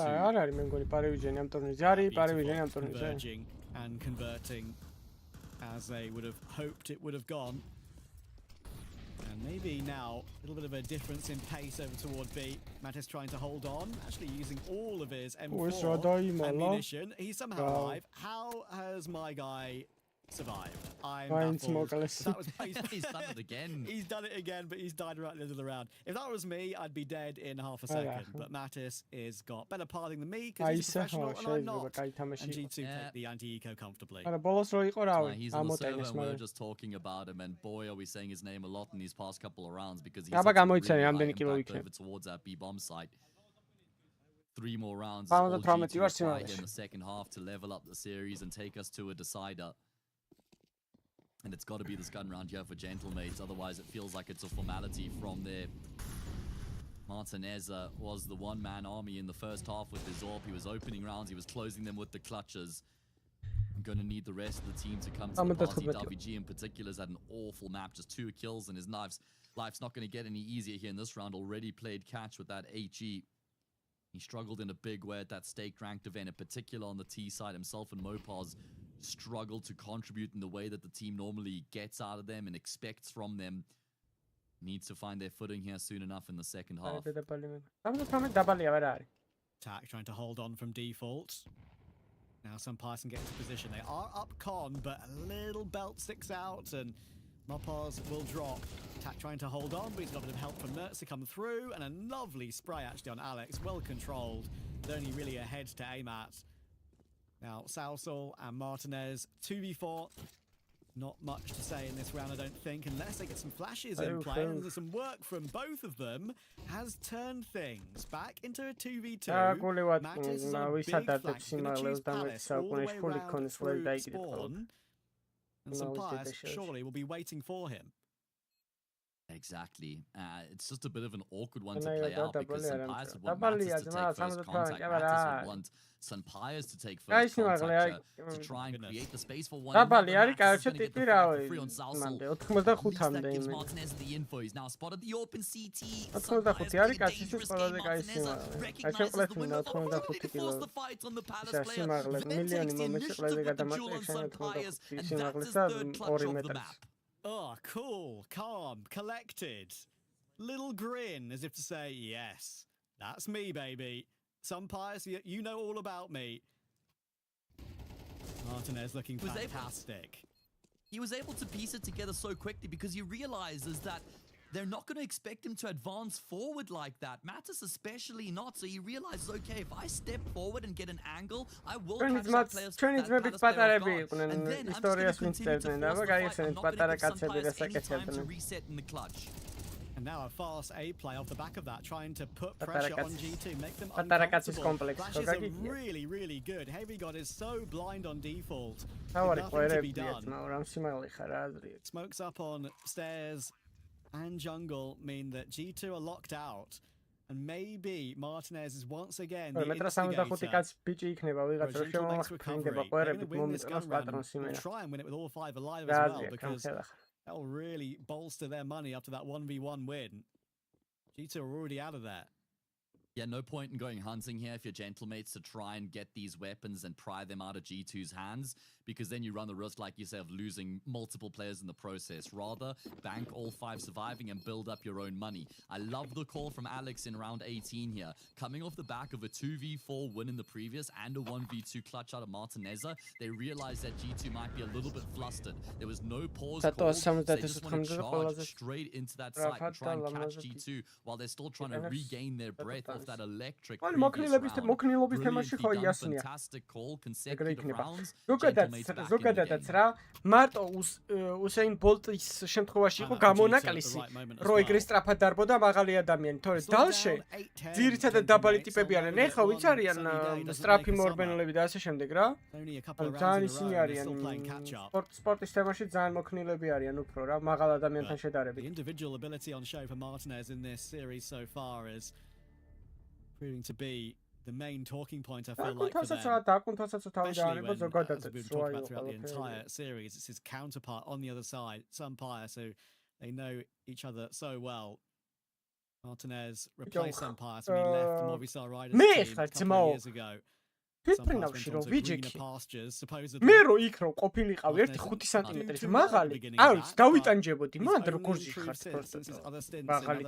Converging and converting as they would have hoped it would have gone. And maybe now a little bit of a difference in pace over toward B. Natus trying to hold on, actually using all of his M4 ammunition. He's somehow alive. How has my guy survived? I'm baffled. That was He's done it again. He's done it again, but he's died right at the end of the round. If that was me, I'd be dead in half a second. But Natus is got better parting than me because he's professional and I'm not. And G2 take the anti-eco comfortably. He's on the server and we're just talking about him, and boy, are we saying his name a lot in these past couple of rounds because he's really over towards that B-bomb site. 3 more rounds is all G2 required in the second half to level up the series and take us to a decider. And it's got to be this gun round here for Gentlemates, otherwise it feels like it's a formality from there. Martinez was the one-man army in the first half with his AWP. He was opening rounds, he was closing them with the clutches. I'm going to need the rest of the team to come to the party. WG in particular has had an awful map, just 2 kills and his life's not going to get any easier here in this round. Already played catch with that HE. He struggled in a big way at that staked ranked event, in particular on the T side. Himself and Mopaz struggled to contribute in the way that the team normally gets out of them and expects from them. Needs to find their footing here soon enough in the second half. Tak trying to hold on from default. Now some Python get into position. They are up con, but a little belt sticks out and Mopaz will drop. Tak trying to hold on, but he's got a bit of help from Nertz to come through, and a lovely spray actually on Alex, well controlled. They're only really ahead to aim at. Now, Salsal and Martinez, 2v4. Not much to say in this round, I don't think, unless they get some flashes in play. And there's some work from both of them has turned things back into a 2v2. Natus is on a big flank, gonna choose Palace all the way around through spawn. And some players surely will be waiting for him. Exactly. It's just a bit of an awkward one to play out because Sampayas would want Natus to take first contact. Natus would want Sampayas to take first contact to try and create the space for one another. Natus is going to get the frag for free on Salsal. At least that gives Martinez the info. He's now spotted the open CT. Sampayas playing a dangerous game. Martinez recognizes the window of opportunity to force the fight on the Palace player. Then takes the initiative with the duel on Sampayas, and that's his third clutch of the map. Oh, cool, calm, collected. Little grin as if to say, yes, that's me, baby. Some Pius, you know all about me. Martinez looking fantastic. He was able to piece it together so quickly because he realizes that they're not going to expect him to advance forward like that. Natus especially not. So he realizes, okay, if I step forward and get an angle, I will catch that player's And then I'm just going to continue to force the fight. I'm not going to give some players any time to reset in the clutch. And now a fast A play off the back of that, trying to put pressure on G2, make them uncomfortable. Flashes are really, really good. Heavy God is so blind on default. Nothing to be done. Smokes up on stairs and jungle mean that G2 are locked out. And maybe Martinez is once again the instigator. Win this gun round and try and win it with all 5 alive as well, because that will really bolster their money after that 1v1 win. G2 are already out of there. Yeah, no point in going hunting here if you're gentlemates to try and get these weapons and pry them out of G2's hands, because then you run the risk, like you say, of losing multiple players in the process. Rather, bank all 5 surviving and build up your own money. I love the call from Alex in round 18 here. Coming off the back of a 2v4 win in the previous and a 1v2 clutch out of Martineza, they realized that G2 might be a little bit flustered. There was no pause called. They just want to charge straight into that site and try and catch G2 while they're still trying to regain their breath off that electric previous round. Brilliantly done, fantastic call, consecutive rounds. ზოგადადაც რა მარტო უსეინ ბოლტის შემთხვევაში იყო გამონაკლისი რო ეგრე სწრაფად დარბოდა მაღალი ადამიანი, თორე დალში ძირითადად დაბალი ტიპები არიან. ეხლა ვინც არიან სწრაფი მორბენულები და ასე შემდეგ რა. ძალიან ისინი არიან სპორტის თემაში ძალიან მოქნილები არიან უფრო რა მაღალ ადამიანთან შედარებით. The individual ability on show for Martinez in this series so far is proving to be the main talking point, I feel like, for them. Especially when, as we've been talking about throughout the entire series, it's his counterpart on the other side, Sumpire, so they know each other so well. Martinez replaced Sumpire, so he left the Movistar Riders team a couple of years ago. თვითმფრინავში რომ ვიჯექი მე რო იქ რო ყოფილიყავი 1.5 სანტიმეტრის მაღალი არ ვიცი დავიტანჯებოდი მანდ როგორ ჟიხართ მაღალი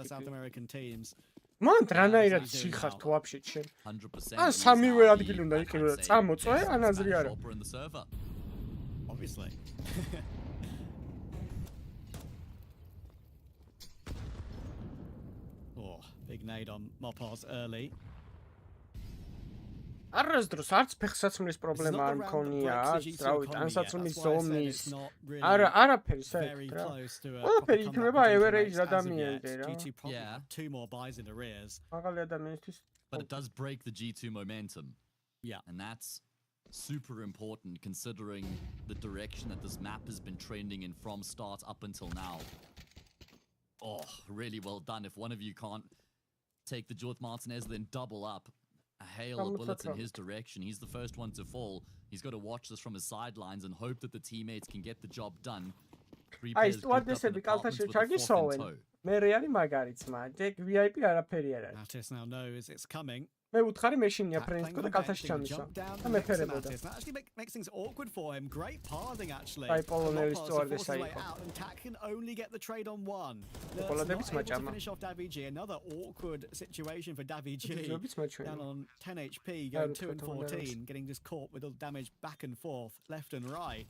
მანდ რანაირად ჟიხართ ვაფშე ჩემ ან სამივე ადგილი უნდა იყიდო და წამოწვე ან აზრი არა obviously oh big nade on Mopos early არასდროს არც ფეხსაცმლის პრობლემა არ მქონია, რავი, ტანსაცმლის ზომის. არაფერი საერთოდ რა. ყველაფერი იქნება average ადამიანზე რა. Two more buys in arrears. მაღალი ადამიანისთვის. But it does break the G2 momentum. Yeah. And that's super important considering the direction that this map has been trending in from start up until now. Oh, really well done. If one of you can't take the Jorth Martinez, then double up. A hail of bullets in his direction. He's the first one to fall. He's got to watch this from his sidelines and hope that the teammates can get the job done. Ai, stewardessები კალთაში ჩაგისოვენ. მე რეალი მაგარიცმა. ჯეკ VIP არაფერი არ არის. Natus now knows it's coming. მე უთხარი მეშინია ფრენსკო და კალთაში ჩამისვა. და მეფერებოდა. Actually makes things awkward for him. Great pathing actually. Ai, პოლონელი სტewardessa იყო. And Tack can only get the trade on one. პოლონელის მაჭამა. Finish off Davig. Another awkward situation for Davig. Down on 10 HP, going 2 and 14, getting just caught with all the damage back and forth, left and right.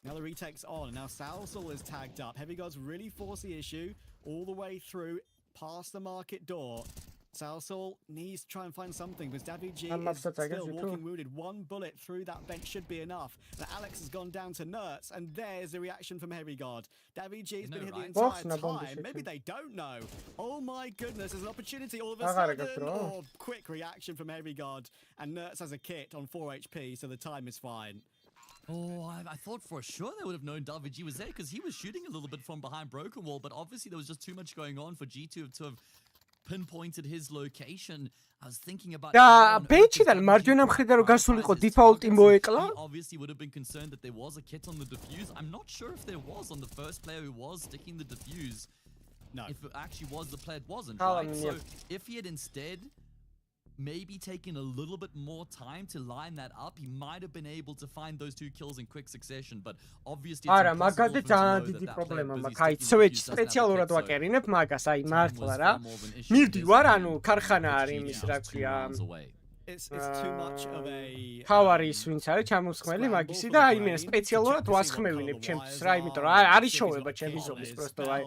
Now the retake's on. Now Salsal is tagged up. Heavy God's really forced the issue all the way through past the market door. Salsal needs to try and find something because Davig is still walking wounded. One bullet through that bench should be enough. Now Alex has gone down to Nertz, and there's the reaction from Heavy God. Davig has been here the entire time. Maybe they don't know. Oh my goodness, there's an opportunity all of a sudden. Oh, quick reaction from Heavy God. And Nertz has a kit on 4 HP, so the time is fine. Oh, I thought for sure they would have known Davig was there because he was shooting a little bit from behind Broken Wall, but obviously there was just too much going on for G2 to have pinpointed his location. I was thinking about და ბენჩიდან მარჯვენა მხრიდან რო გასულიყო დიფაულტი მოეკლა. He obviously would have been concerned that there was a kit on the defuse. I'm not sure if there was on the first player who was sticking the defuse. No. If it actually was the player, it wasn't, right? So if he had instead maybe taken a little bit more time to line that up, he might have been able to find those 2 kills in quick succession, but obviously არა, მაგაზე ძალიან დიდი პრობლემა მაქვს. აი, სვეჩ სპეციალურად ვაკერინებ მაგას, აი მართლა რა. მივდივარ, ანუ ქარხანა არის იმის, რა ქვია. It's too much of a თავარის ვინც არის ჩამოსხმელი მაგისი და აი მე სპეციალურად ვასხმევინებ ჩემთვის რა, იმიტომ რომ არის შოვება ჩემი ზომის პროსტო აი.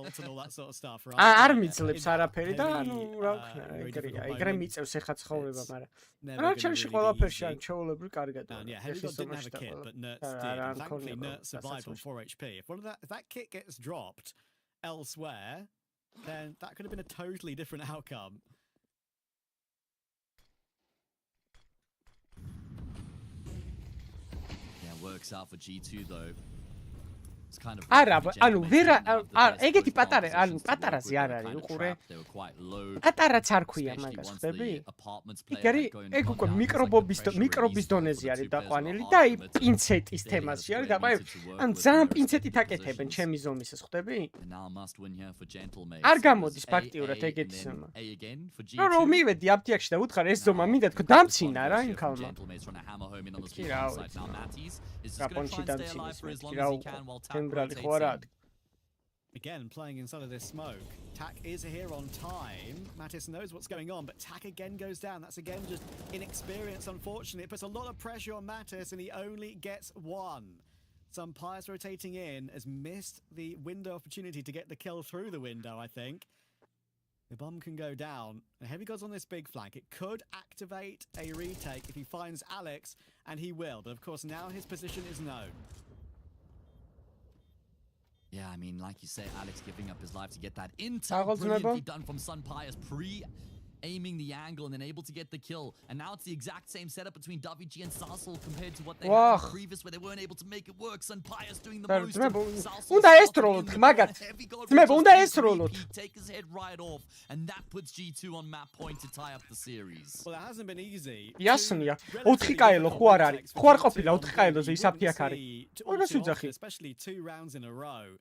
არ მიძლებს არაფერი და ანუ რა ვქნა, ეგრეა, ეგრე მიწევს ეხა ცხოვრება, მაგრამ რა ჩემში ყველაფერში ან ჩაოლებრი კარგად. Yeah, Heavy God didn't have a kit, but Nertz did. Thankfully, Nertz survived on 4 HP. If that kit gets dropped elsewhere, then that could have been a totally different outcome. Yeah, works out for G2 though. It's kind of არა, ანუ ვერა ეგეთი პატარაზე არ არის, უყურე. პატარაც არ ქვია მაგას, ხვდები? იქ არის, ეგ უკვე მიკრობის დონეზე არის დაყვანილი და აი პინცეტის თემაში არის დაყვანილი. ანუ ძალიან პინცეტით აკეთებენ ჩემი ზომის ეს, ხვდები? არ გამოდის ფაქტიურად ეგეთი ზომა. რომ მივედი აპტიაქში და ვუთხარ ეს ზომა მინდა თქო დამცინა რა იმ ქალმა. კი რა ვიცი. გაპონში დამცინის, კი რა უკვე. Again, playing inside of this smoke. Tak is here on time. Natus knows what's going on, but Tak again goes down. That's again just inexperience, unfortunately. It puts a lot of pressure on Natus, and he only gets one. Some Pius rotating in has missed the window opportunity to get the kill through the window, I think. The bomb can go down. And Heavy God's on this big flank. It could activate a retake if he finds Alex, and he will. But of course, now his position is known. Yeah, I mean, like you say, Alex giving up his life to get that intel. Brilliantly done from Sun Pius, pre-aiming the angle and then able to get the kill. And now it's the exact same setup between WG and Sarsel compared to what they had in the previous, where they weren't able to make it work. Sun Pius doing the most. Take his head right off, and that puts G2 on map point to tie up the series. Well, it hasn't been easy. Ясния. 4 კაელო ხო არ არის. ხო არ ყოფილა 4 კაელოზე ის აფთიაქ არის. ყველას ვიძახი. Especially 2 rounds in a row.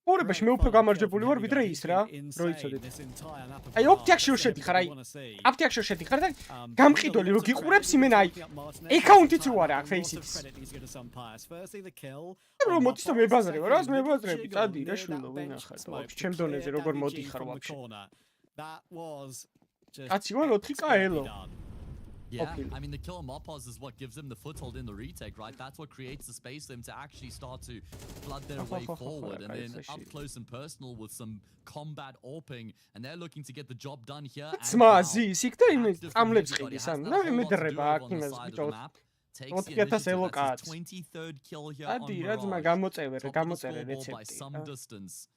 ორებაში მე უფრო გამარჯვებული ვარ ვიდრე ის რა. რო იცოდეთ. აი ოპტიაქში რო შედიხარ, აი აპტიაქში რო შედიხარ და გამყიდველი რო გიყურებს იმენ აი აკაუნტიც რო არა აქ ფეისიც. რო მოდის და მებაზრება რა, მებაზრები. წადი რა შვილო ვინახარ. ვაფშე ჩემ დონეზე როგორ მოდიხარ ვაფშე. კაცი ვარ 4 კაელო. Yeah, I mean, the kill on Mopos is what gives them the foothold in the retake, right? That's what creates the space for them to actually start to flood their way forward. And then up close and personal with some combat AWPing, and they're looking to get the job done here. Smazi, sikta im amlebs qidis am. Na medreba ak imas biჭო. 23rd kill here on გამოწერე by რეცეპტი. some distance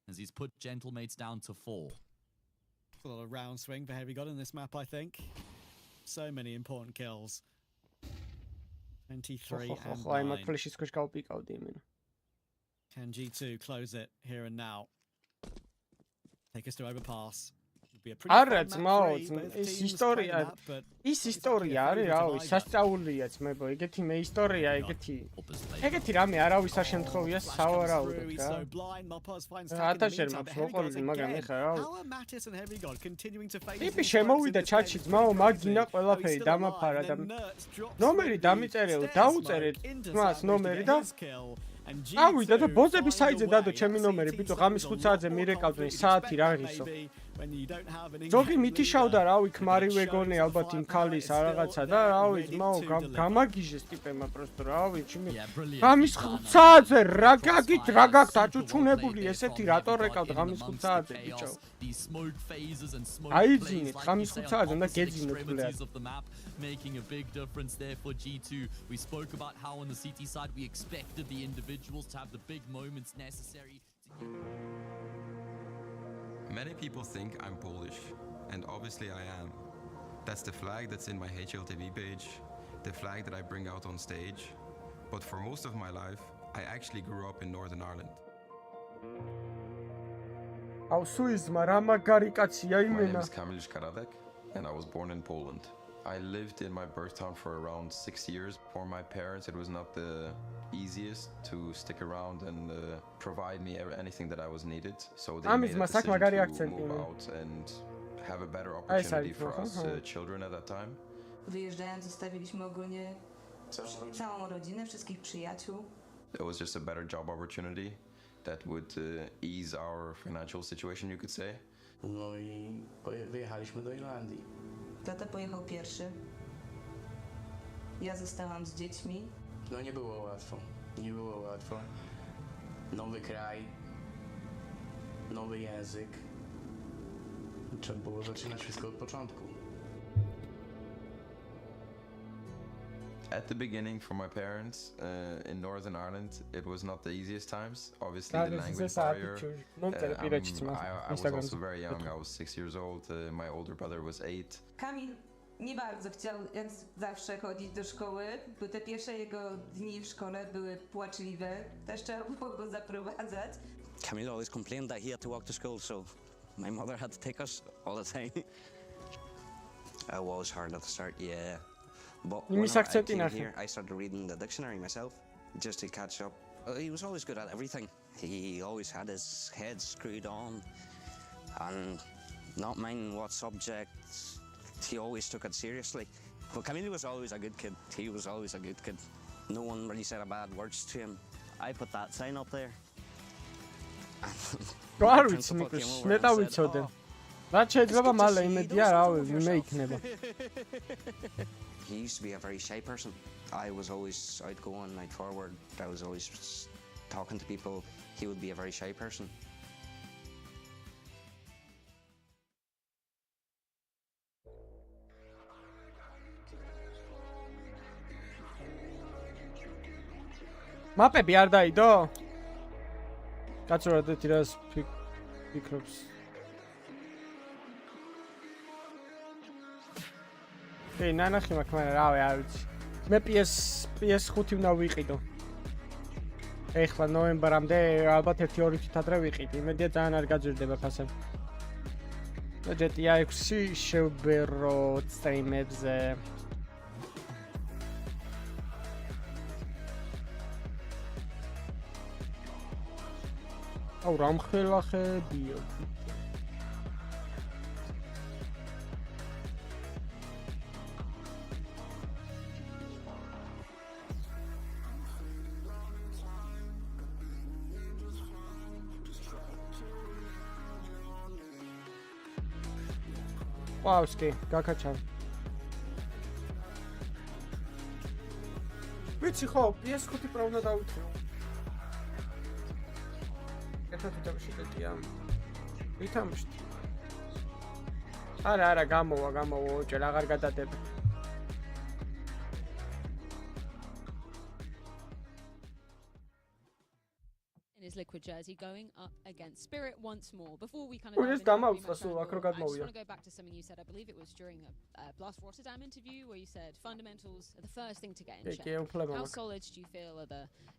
as he's put Gentlemates down to 4. It's a lot of round swing for Heavy God in this map, I think. So many important kills. 23 and 9. Can G2 close it here and now? Take us to Overpass. არა ძმაო, ის ისტორია არის, რავი, სასწაულია ძმებო, ეგეთი მე ისტორია, ეგეთი რამე არავის არ შემთხვევია სავარაუდოდ რა. ათაშერმა მოყოლი, მაგრამ ეხა რავი. ტიპი შემოვიდა ჩატში ძმაო, მაგ გინა ყველაფერი დამაფარა და ნომერი დამიწერეო, დაუწერეთ ძმას ნომერი და ავიდა და ბოზები საიძე დადო ჩემი ნომერი, ბიჭო, ღამის 5 საათზე მირეკავდნენ საათი რაღისო. ზოგი მითიშავდა რავი ქმარი ვეგონე ალბათ იმ ქალის რაღაცა და რავი ძმაო გამაგიჟეს ტიპემა პროსტო რავი ჩემი ღამის 5 საათზე რა გაგით რა გაქვთ აჭუჩუნებული ესეთი რატო რეკავთ ღამის 5 საათზე ბიჭო აიძინეთ ღამის 5 საათზე და გეძინოთ ბლედ making a big difference there for G2. We spoke about how on the CT side we expected the individuals to have the big moments necessary. Many people think I'm Polish, and obviously I am. That's the flag that's in my HLTV page, the flag that I bring out on stage. But for most of my life, I actually grew up in Northern Ireland. My name is Kamil Szkaradek, and I was born in Poland. I lived in my birth town for around 6 years. For my parents, it was not the easiest to stick around and provide me anything that I was needed. So they made a decision to move out and have a better opportunity for us children at that time. Wyjeżdżając zostawiliśmy ogólnie całą rodzinę, wszystkich przyjaciół. It was just a better job opportunity that would ease our financial situation, you could say. No i wyjechaliśmy do Irlandii. Tata pojechał pierwszy. Ja zostałam z dziećmi. No nie było łatwo. Nie było łatwo. Nowy kraj. Nowy język. Trzeba było zaczynać wszystko od początku. At the beginning, for my parents in Northern Ireland, it was not the easiest times. Obviously, the language barrier. I was also very young. I was 6 years old. My older brother was 8. Kamil nie bardzo chciał jak zawsze chodzić do szkoły, bo te pierwsze jego dni w szkole były płaczliwe. Też trzeba było go zaprowadzać. Camille always complained that he had to walk to school, so my mother had to take us all the time. It was hard at the start, yeah. But when I came here, I started reading the dictionary myself, just to catch up. He was always good at everything. He always had his head screwed on, and not minding what subjects, he always took it seriously. But Camille was always a good kid. He was always a good kid. No one really said a bad words to him. I put that sign up there. არ ვიცი მიკროს მეტა ვიცოდე რაც შეიძლება მალე იმედია რა მე იქნება He used to be a very shy person. I was always outgoing, forward. I was always talking to people. He would be a very shy person. მაპები არ დაიდო? კაცო რა დეთი რას ფიქრობს? ე ნანახი მაქვს მაგრამ რავი არ ვიცი. მე PS5 უნდა ვიყიდო. ეხლა ნოემბრამდე ალბათ 1-2 თვით ადრე ვიყიდე. იმედია ძალიან არ გაძვირდება ფასე. GTA 6 შევბერო სტრიმებზე. აუ რამხელახებიო. Wowski, გაკაჩავ. ვიცი ხო, PS5 Pro უნდა დავუთრიო. ერთად შედეტია. ვითამშთ. არა, გამოვა, ოჭე, აღარ გადადებ. His liquid jersey going up against Spirit once more. Before we kind of I just want to go back to something you said. I believe it was during a Blast Rotterdam interview where you said fundamentals are the first thing to get in check. How solid do you feel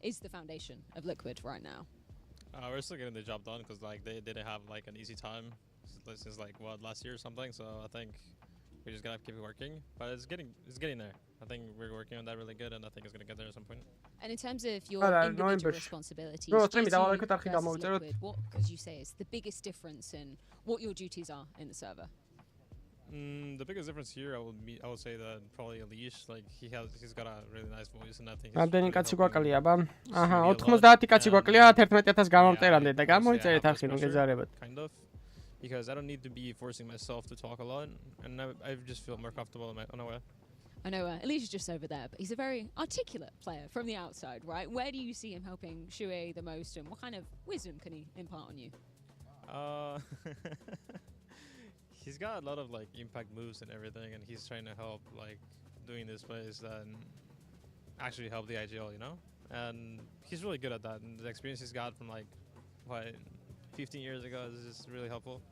is the foundation of Liquid right now? We're still getting the job done because they didn't have an easy time since last year or something. So I think we just gotta keep it working. But it's getting there. I think we're working on that really good, and I think it's gonna get there at some point. And in terms of your individual responsibilities, what could you say is the biggest difference in what your duties are in the server? The biggest difference here, I would say that probably Elish, he's got a really nice voice, and I think. რამდენი კაცი გვაკლია, ბა? აჰა, 90 კაცი გვაკლია, 11000 გამომწერამდე და გამოიწერეთ ახი რომ გეზარებათ. Kind of, because I don't need to be forcing myself to talk a lot, and I just feel more comfortable on my way. I know Elish is just over there, but he's a very articulate player from the outside, right? Where do you see him helping Shuey the most, and what kind of wisdom can he impart on you? He's got a lot of impact moves and everything, and he's trying to help doing this plays and actually help the IGL, you know. And he's really good at that, and the experience he's got from 15 years ago is just really helpful.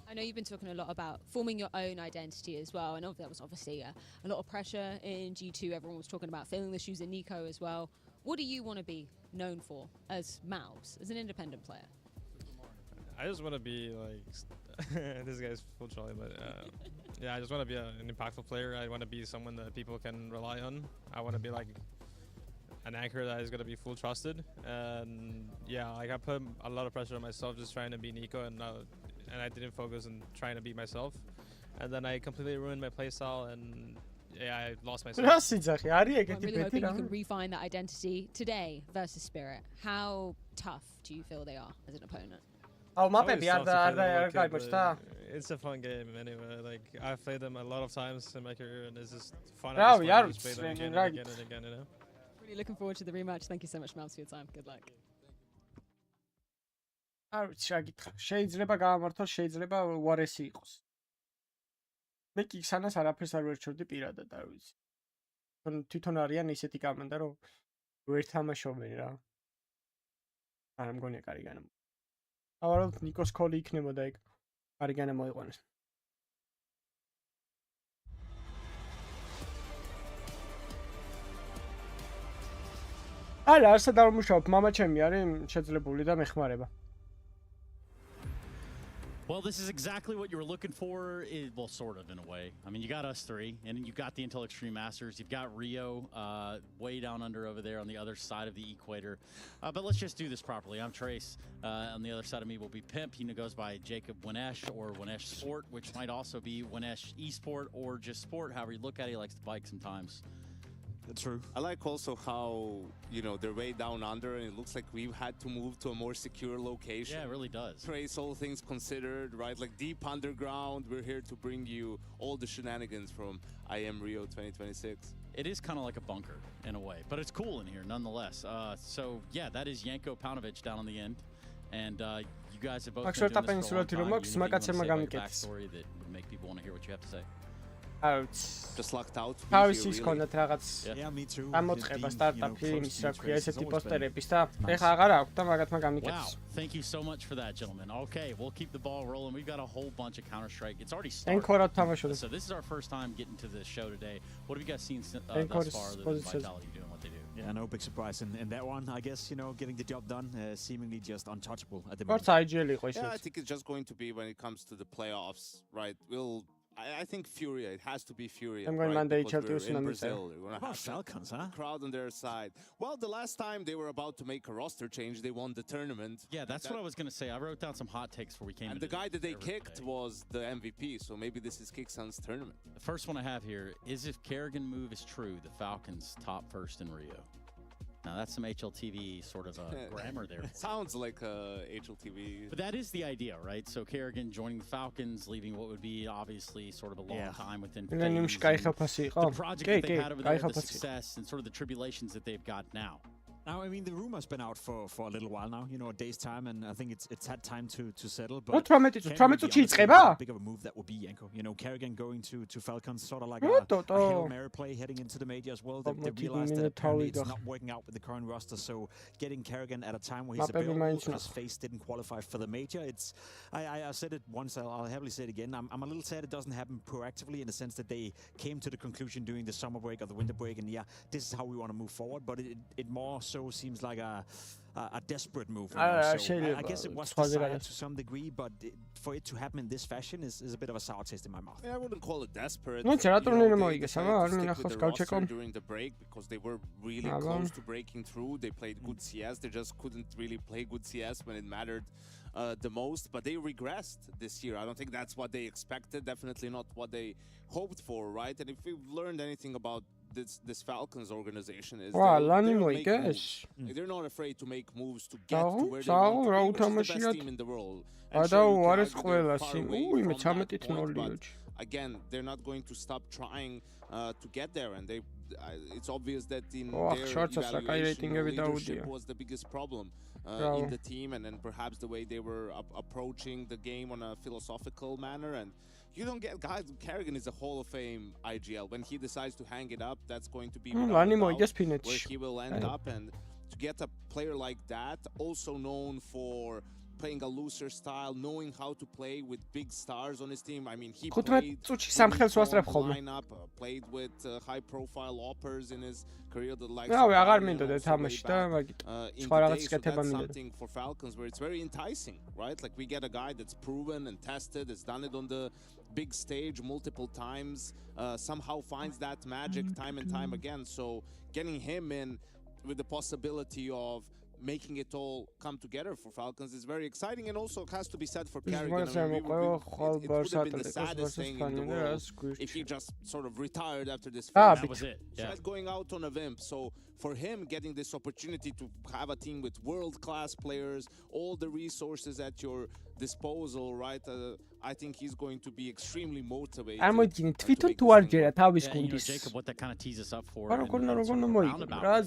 I know you've been talking a lot about forming your own identity as well. I know there was obviously a lot of pressure in G2. Everyone was talking about filling the shoes in Nico as well. What do you want to be known for as Malves, as an independent player? I just want to be this guy's full trolley, but yeah, I just want to be an impactful player. I want to be someone that people can rely on. I want to be an anchor that is going to be full trusted. And yeah, I put a lot of pressure on myself just trying to be Nico, and I didn't focus on trying to be myself. And then I completely ruined my playstyle, and yeah, I lost myself. I'm really hoping you can refine that identity today versus Spirit. How tough do you feel they are as an opponent? It's a fun game anyway. I've played them a lot of times in my career, and it's just fun. To play them again and again and again, you know. Really looking forward to the rematch. Thank you so much, Malves, for your time. Good luck. არ ვიცი რა გითხრა. შეიძლება გაამართოს, შეიძლება უარესი იყოს. მე კი სანას არაფერს არ ვერჩევდი პირადად, არ ვიცი. თვითონ არიან ისეთი კომანდა, რომ ვერ თამაშობენ რა. არა მგონია კარიგანა. ავარალ ნიკოს კოლი იქნებოდა ეგ. კარიგანა მოიყვანეს. არა, ასე დავმუშავებ, მამა ჩემი არის შეძლებული და მეხმარება. Well, this is exactly what you were looking for. Well, sort of in a way. I mean, you got us three, and you got the Intel Extreme Masters. You've got Rio way down under over there on the other side of the equator. But let's just do this properly. I'm Trace. On the other side of me will be Pimp. He goes by Jacob Winesh or Winesh Sport, which might also be Winesh Esport or just Sport. However you look at it, he likes to bike sometimes. True. I like also how, you know, they're way down under and it looks like we've had to move to a more secure location. Yeah, it really does. Trace, all things considered, right? Like deep underground, we're here to bring you all the shenanigans from IEM Rio 2026. It is kind of like a bunker in a way, but it's cool in here nonetheless. So yeah, that is Yanko Paunovic down on the end. And you guys have both been doing this for a long time. Anything you want to say about your backstory that would make people want to hear what you have to say? Just locked out. თავისი ჰქონდათ რაღაც Yeah, me too. გამოწყება სტარტაპი, იმის რა ქვია, ესეთი პოსტერების და ეხლა აღარ აქვს და მაგათმა გამიკეთეს. Wow, thank you so much for that, gentlemen. Okay, we'll keep the ball rolling. We've got a whole bunch of Counter-Strike. It's already started. So this is our first time getting to the show today. What have you guys seen thus far other than Vitality doing what they do? Yeah, no big surprise in that one. I guess, you know, getting the job done, seemingly just untouchable at the moment. Yeah, I think it's just going to be when it comes to the playoffs, right? I think Furia. It has to be Furia. Right? Because we're in Brazil. We're gonna have Falcons, huh? Crowd on their side. Well, the last time they were about to make a roster change, they won the tournament. Yeah, that's what I was going to say. I wrote down some hot takes before we came. And the guy that they kicked was the MVP. So maybe this is Kicksan's tournament. The first one I have here is if Kerrigan move is true, the Falcons top first in Rio. Now that's some HLTV sort of grammar there. Sounds like HLTV. But that is the idea, right? So Kerrigan joining the Falcons, leaving what would be obviously sort of a long time within the project that they had over there, the success and sort of the tribulations that they've got now. Now, I mean, the rumor's been out for a little while now, you know, a day's time, and I think it's had time to settle. But big of a move that would be Yanko. You know, Kerrigan going to Falcons, sort of like a Hail Mary play heading into the major as well. They realized that apparently it's not working out with the current roster, so getting Kerrigan at a time where he's available, his face didn't qualify for the major. I said it once, I'll heavily say it again. I'm a little sad it doesn't happen proactively in the sense that they came to the conclusion during the summer break or the winter break, and yeah, this is how we want to move forward, but it more so seems like a desperate move. I guess it was desired to some degree, but for it to happen in this fashion is a bit of a sour taste in my mouth. Yeah, I wouldn't call it desperate. During the break because they were really close to breaking through. They played good CS. They just couldn't really play good CS when it mattered the most. But they regressed this year. I don't think that's what they expected. Definitely not what they hoped for, right? And if we've learned anything about this Falcons organization is they're not afraid to make moves to get to where they want to be, which is the best team in the world. Again, they're not going to stop trying to get there, and it's obvious that in their evaluation, leadership was the biggest problem in the team, and then perhaps the way they were approaching the game on a philosophical manner. And you don't get guys. Kerrigan is a Hall of Fame IGL. When he decides to hang it up, that's going to be where he will end up. And to get a player like that, also known for playing a looser style, knowing how to play with big stars on his team. I mean, he played lineup, played with high-profile offers in his career. The likes of that's something for Falcons where it's very enticing, right? Like we get a guy that's proven and tested, has done it on the big stage multiple times, somehow finds that magic time and time again. So getting him in with the possibility of making it all come together for Falcons is very exciting, and also it has to be said for Kerrigan. I mean, it would have been the saddest thing in the world if he just sort of retired after this. That was it. Yeah. Going out on a vimp. So for him, getting this opportunity to have a team with world-class players, all the resources at your disposal, right? I think he's going to be extremely motivated. თვითონ თუ არ ჯერა თავის გუნდის. Jacob, what that kind of teases up for. რა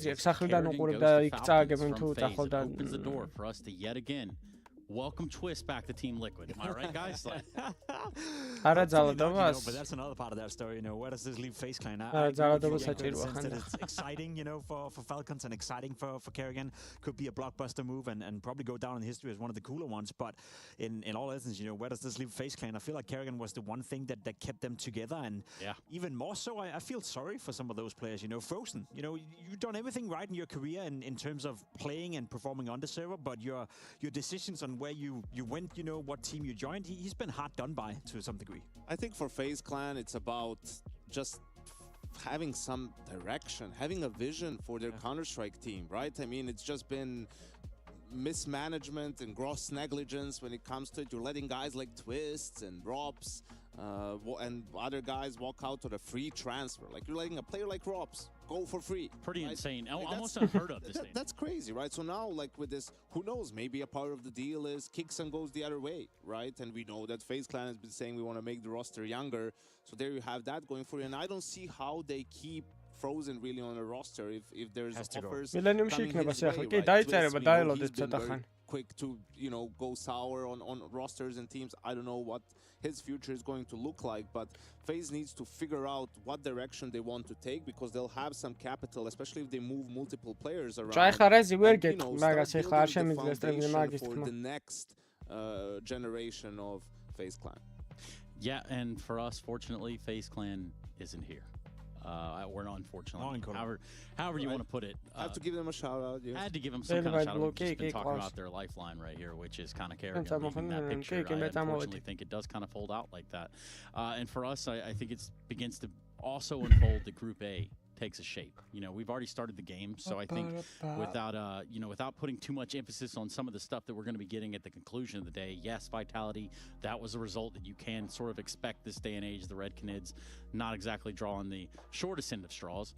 ზია, სახლიდან უყურებ და იქ წააგებენ თუ დახოლდა. Opens the door for us to yet again welcome twist back to Team Liquid. Am I right, guys? Like, Absolutely not, but that's another part of that story. Where does this leave FaZe Clan? I agree with you, Jacob, in the sense that it's exciting, for Falcons and exciting for Kerrigan. Could be a blockbuster move and probably go down in history as one of the cooler ones. But in all essence, where does this leave FaZe Clan? I feel like Kerrigan was the one thing that kept them together, and even more so, I feel sorry for some of those players. Frozen. You've done everything right in your career in terms of playing and performing on the server, but your decisions on where you went, what team you joined, he's been hard done by to some degree. I think for FaZe Clan, it's about just having some direction, having a vision for their Counter-Strike team, right? I mean, it's just been mismanagement and gross negligence when it comes to it. You're letting guys like Twists and Robs and other guys walk out on a free transfer. Like, you're letting a player like Robs go for free. Pretty insane. Almost unheard of this thing. That's crazy, right? So now, like, with this, who knows, maybe a part of the deal is kicks and goes the other way, right? And we know that FaZe Clan has been saying we want to make the roster younger. So there you have that going for you. And I don't see how they keep Frozen really on a roster if there's offers Millennium coming his way, კი right? დაიწერება Twist, we know დაელოდეთ he's been ცოტა very ხანი. quick to, go sour on rosters and teams. I don't know what his future is going to look like, but FaZe needs to figure out what direction they want to take, because they'll have some capital, especially if they move multiple players around. For the next generation of FaZe Clan. Yeah, and for us, fortunately, FaZe Clan isn't here. We're not, unfortunately. However you want to put it. I have to give them a shout out. I had to give them some kind of shout out. We've just been talking about their lifeline right here, which is kind of Kerrigan leading that picture. I unfortunately think it does kind of fold out like that. And for us, I think it begins to also unfold the Group A takes a shape. We've already started the game, so I think without putting too much emphasis on some of the stuff that we're going to be getting at the conclusion of the day, yes, Vitality, that was a result that you can sort of expect this day and age. The Red Canids not exactly drawing the shortest end of straws.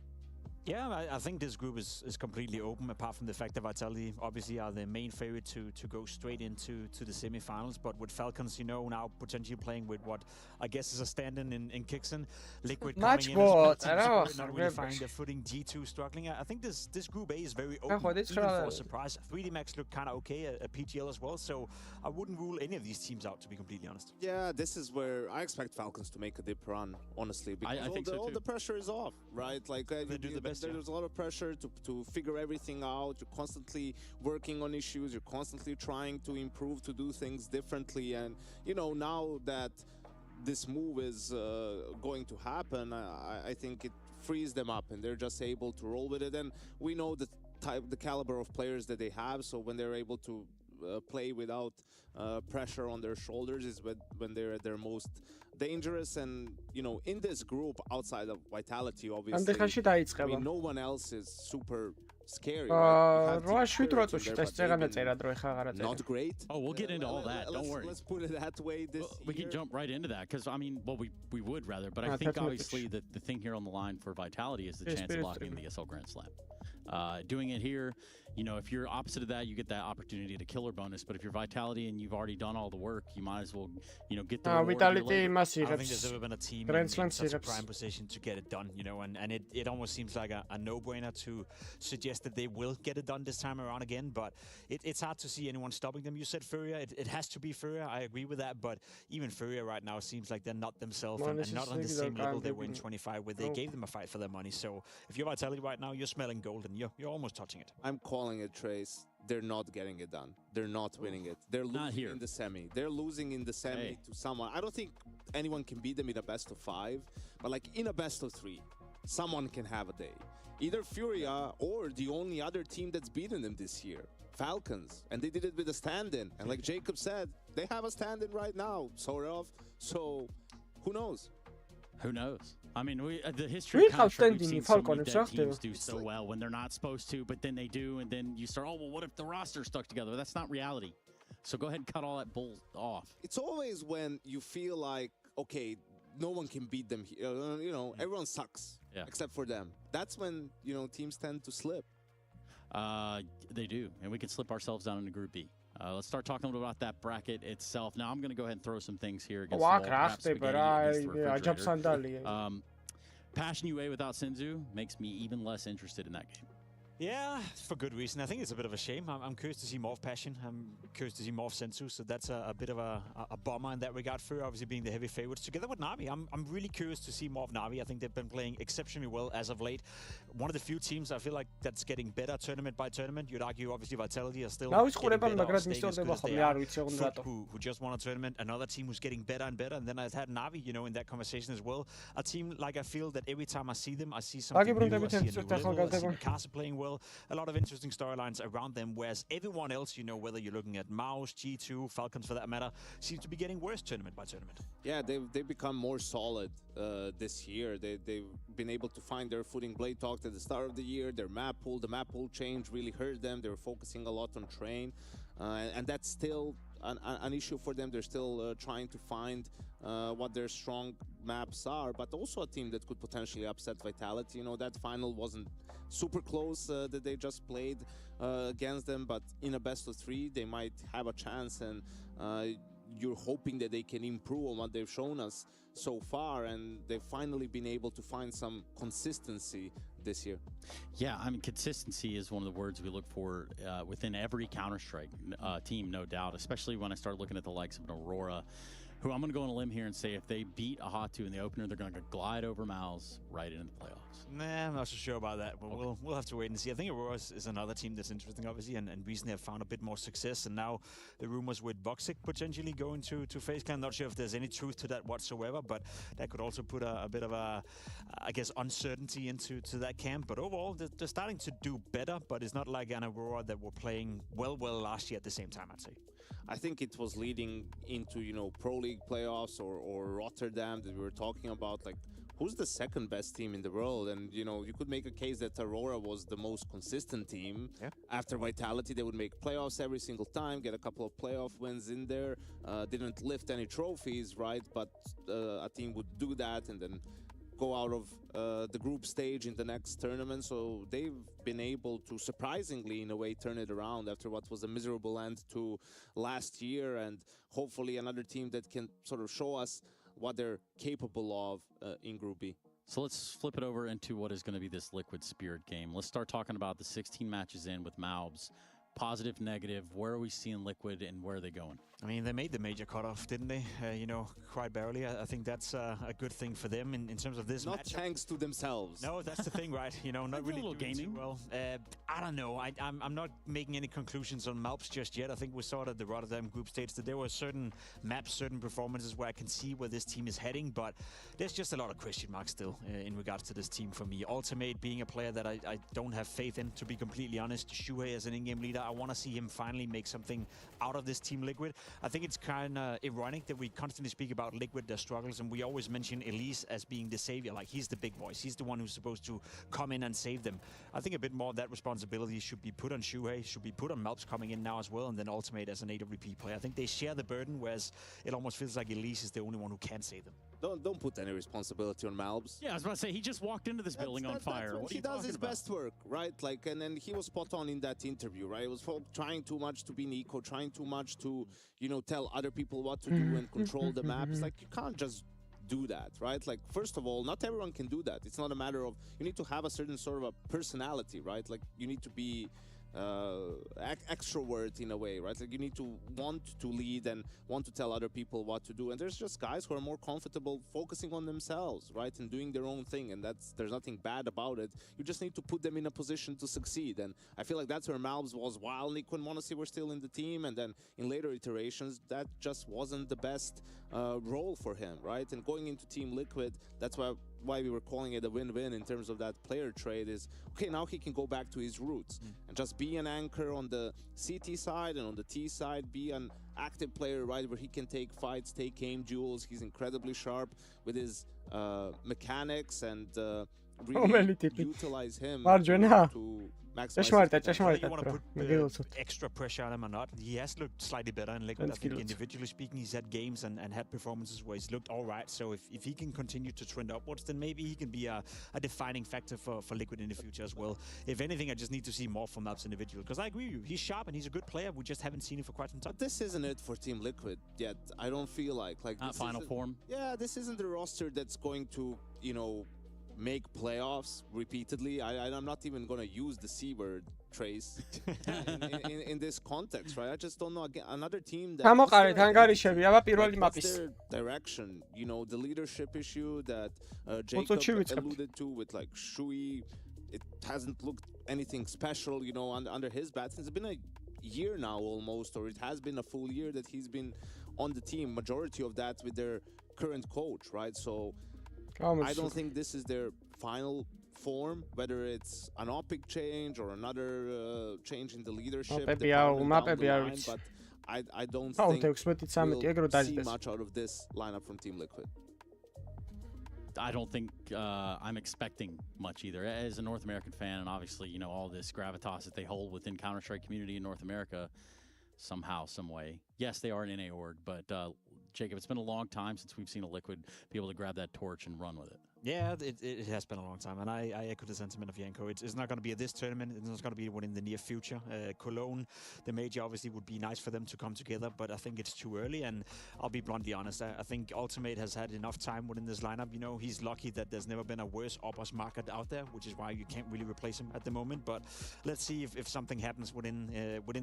Yeah, I think this group is completely open, apart from the fact that Vitality obviously are the main favorite to go straight into the semifinals. But with Falcons, now potentially playing with what I guess is a stand-in in Kixen, Liquid coming in as not really finding their footing, G2 struggling. I think this Group A is very open, even for a surprise. 3D Max looked kind of okay at PTL as well, so I wouldn't rule any of these teams out, to be completely honest. Yeah, this is where I expect Falcons to make a dip run, honestly, because I think all the pressure is off, right? Like they do the best. There's a lot of pressure to figure everything out. You're constantly working on issues. You're constantly trying to improve, to do things differently. And, now that this move is going to happen, I think it frees them up and they're just able to roll with it. And we know the caliber of players that they have. So when they're able to play without pressure on their shoulders is when they're at their most dangerous. And in this group outside of Vitality, obviously, I mean, no one else is super scary, right? Not great. Oh, we'll get into all that. Don't worry. Let's put it that way. We can jump right into that because we would rather, but I think obviously the thing here on the line for Vitality is the chance of locking the SL Grand Slam. Doing it here, if you're opposite of that, you get that opportunity to killer bonus. But if you're Vitality and you've already done all the work, you might as well, get the reward. I don't think there's ever been a team in such a prime position to get it done, and it almost seems like a no-brainer to suggest that they will get it done this time around again. But it's hard to see anyone stopping them. You said Furia, it has to be Furia. I agree with that, but even Furia right now seems like they're not themselves and not on the same level they were in 25, where they gave them a fight for their money. So if you're Vitality right now, you're smelling gold and you're almost touching it. I'm calling it, Trace. They're not getting it done. They're not winning it. They're losing in the semi. They're losing in the semi to someone. I don't think anyone can beat them in a best of 5, but like in a best of 3, someone can have a day. Either Furia or the only other team that's beaten them this year, Falcons. And they did it with a stand-in. And like Jacob said, they have a stand-in right now, sort of. So who knows? Who knows? I mean, the history of Counter-Strike, we've seen so many dead teams do so well when they're not supposed to, but then they do, and then you start, what if the roster's stuck together? That's not reality. So go ahead and cut all that bull off. It's always when you feel like, okay, no one can beat them. Everyone sucks except for them. That's when, teams tend to slip. They do, and we can slip ourselves down into Group B. Let's start talking a little about that bracket itself. Now, I'm going to go ahead and throw some things here against Passion UA without Sinzu makes me even less interested in that game. Yeah, for good reason. I think it's a bit of a shame. I'm curious to see more of Passion. I'm curious to see more of Sensu. So that's a bit of a bummer in that regard for obviously being the heavy favorites together with Na'Vi. I'm really curious to see more of Na'Vi. I think they've been playing exceptionally well as of late. One of the few teams I feel like that's getting better tournament by tournament. You'd argue obviously Vitality are still getting better or staying as good as they are. Foot, who just won a tournament. Another team who's getting better and better. And then I've had Na'Vi, in that conversation as well. A team like I feel that every time I see them, I see something new. I see a new level. I see Mikasa playing well. A lot of interesting storylines around them, whereas everyone else, whether you're looking at Mouse, G2, Falcons for that matter, seems to be getting worse tournament by tournament. Yeah, they've become more solid this year. They've been able to find their footing. Blade talked at the start of the year. The map pool change really hurt them. They were focusing a lot on Train, and that's still an issue for them. They're still trying to find what their strong maps are, but also a team that could potentially upset Vitality. That final wasn't super close that they just played against them, but in a best of 3 they might have a chance, and you're hoping that they can improve on what they've shown us so far, and they've finally been able to find some consistency this year. Yeah, I mean, consistency is one of the words we look for within every Counter-Strike team, no doubt, especially when I start looking at the likes of an Aurora, who I'm going to go on a limb here and say if they beat a Hatu in the opener, they're going to glide over Mouse right into the playoffs. Nah, I'm not so sure about that, but we'll have to wait and see. I think Aurora is another team that's interesting, obviously, and recently have found a bit more success, and now the rumors with Voxic potentially going to FaceClan. Not sure if there's any truth to that whatsoever, but that could also put a bit of I guess, uncertainty into that camp. But overall, they're starting to do better, but it's not like an Aurora that were playing well last year at the same time, I'd say. I think it was leading into, Pro League playoffs or Rotterdam that we were talking about, like, who's the second best team in the world? And, you could make a case that Aurora was the most consistent team. Yeah. After Vitality, they would make playoffs every single time, get a couple of playoff wins in there, didn't lift any trophies, right? But a team would do that and then go out of the group stage in the next tournament. So they've been able to surprisingly, in a way, turn it around after what was a miserable end to last year, and hopefully another team that can sort of show us what they're capable of in Group B. So let's flip it over into what is going to be this Liquid Spirit game. Let's start talking about the 16 matches in with Maubs. Positive, negative, where are we seeing Liquid and where are they going? I mean, they made the major cutoff, didn't they? Quite barely. I think that's a good thing for them in terms of this match. Not thanks to themselves. No, that's the thing, right? Not really doing gaming. Too well. I don't know. I'm not making any conclusions on Malps just yet. I think we saw it at the Rotterdam group stage that there were certain maps, certain performances where I can see where this team is heading, but there's just a lot of question marks still in regards to this team for me. Ultimate being a player that I don't have faith in, to be completely honest. Shuhei as an in-game leader, I want to see him finally make something out of this team Liquid. I think it's kind of ironic that we constantly speak about Liquid, their struggles, and we always mention Elise as being the savior. Like, he's the big voice. He's the one who's supposed to come in and save them. I think a bit more of that responsibility should be put on Shuhei, should be put on Malps coming in now as well, and then Ultimate as an AWP player. I think they share the burden, whereas it almost feels like Elise is the only one who can save them. Don't put any responsibility on Malps. Yeah, I was about to say, he just walked into this building on fire. What he does his best work, right? Like, and then he was spot on in that interview, right? It was trying too much to be Nico, trying too much to, tell other people what to do and control the maps. Like, you can't just do that, right? Like, first of all, not everyone can do that. It's not a matter of, you need to have a certain sort of a personality, right? Like, you need to be extrovert in a way, right? Like, you need to want to lead and want to tell other people what to do, and there's just guys who are more comfortable focusing on themselves, right, and doing their own thing, and there's nothing bad about it. You just need to put them in a position to succeed, and I feel like that's where Malbs was while Nico and Monacy were still in the team, and then in later iterations that just wasn't the best role for him, right? And going into Team Liquid, that's why we were calling it a win-win in terms of that player trade is, okay, now he can go back to his roots and just be an anchor on the CT side and on the T side, be an active player, right, where he can take fights, take aim duels. He's incredibly sharp with his mechanics, and really utilize him to maximize. You want to put extra pressure on him or not. He has looked slightly better in Liquid. I think individually speaking, he's had games and had performances where he's looked all right. So if he can continue to trend upwards, then maybe he can be a defining factor for Liquid in the future as well. If anything, I just need to see more from Maps individual, because I agree with you. He's sharp and he's a good player. We just haven't seen him for quite some time. But this isn't it for Team Liquid yet. I don't feel like this final form. Yeah, this isn't the roster that's going to, make playoffs repeatedly. I'm not even going to use the C word, Trace, in this context, right? I just don't know. Again, another team that what's their direction? You know, the leadership issue that Jacob alluded to with like Shui, it hasn't looked anything special, you know, under his bats. It's been a year now almost, or it has been a full year that he's been on the team, majority of that with their current coach, right? So I don't think this is their final form, whether it's an OPIC change or another change in the leadership department down the line, but I don't think we'll see much out of this lineup from Team Liquid. I don't think I'm expecting much either. As a North American fan, and obviously, you know, all this gravitas that they hold within Counter-Strike community in North America, somehow, some way. Yes, they are an NA org, but Jacob, it's been a long time since we've seen a Liquid be able to grab that torch and run with it. Yeah, it has been a long time, and I echo the sentiment of Yanko. It's not going to be at this tournament. It's not going to be one in the near future. Cologne, the major, obviously would be nice for them to come together, but I think it's too early, and I'll be bluntly honest. I think Ultimate has had enough time within this lineup. You know, he's lucky that there's never been a worse Opus market out there, which is why you can't really replace him at the moment, but let's see if something happens within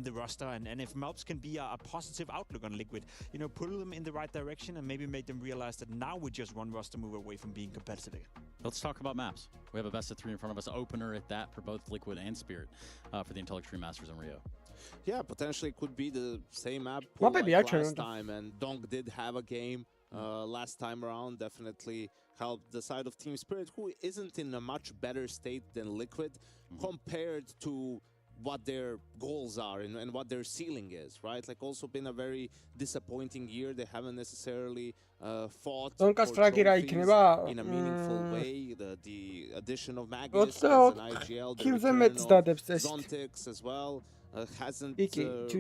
the roster, and if Melps can be a positive outlook on Liquid, you know, pull them in the right direction and maybe make them realize that now we're just one roster move away from being competitive. Let's talk about maps. We have a best of 3 in front of us, opener at that for both Liquid and Spirit for the Intel Extreme Masters in Rio. Yeah, potentially could be the same map like last time, and Donk did have a game last time around, definitely helped the side of Team Spirit, who isn't in a much better state than Liquid compared to what their goals are and what their ceiling is, right? Like, also been a very disappointing year. They haven't necessarily fought for trophies in a meaningful way. The addition of Magus as an IGL, the return of Zontix as well, hasn't really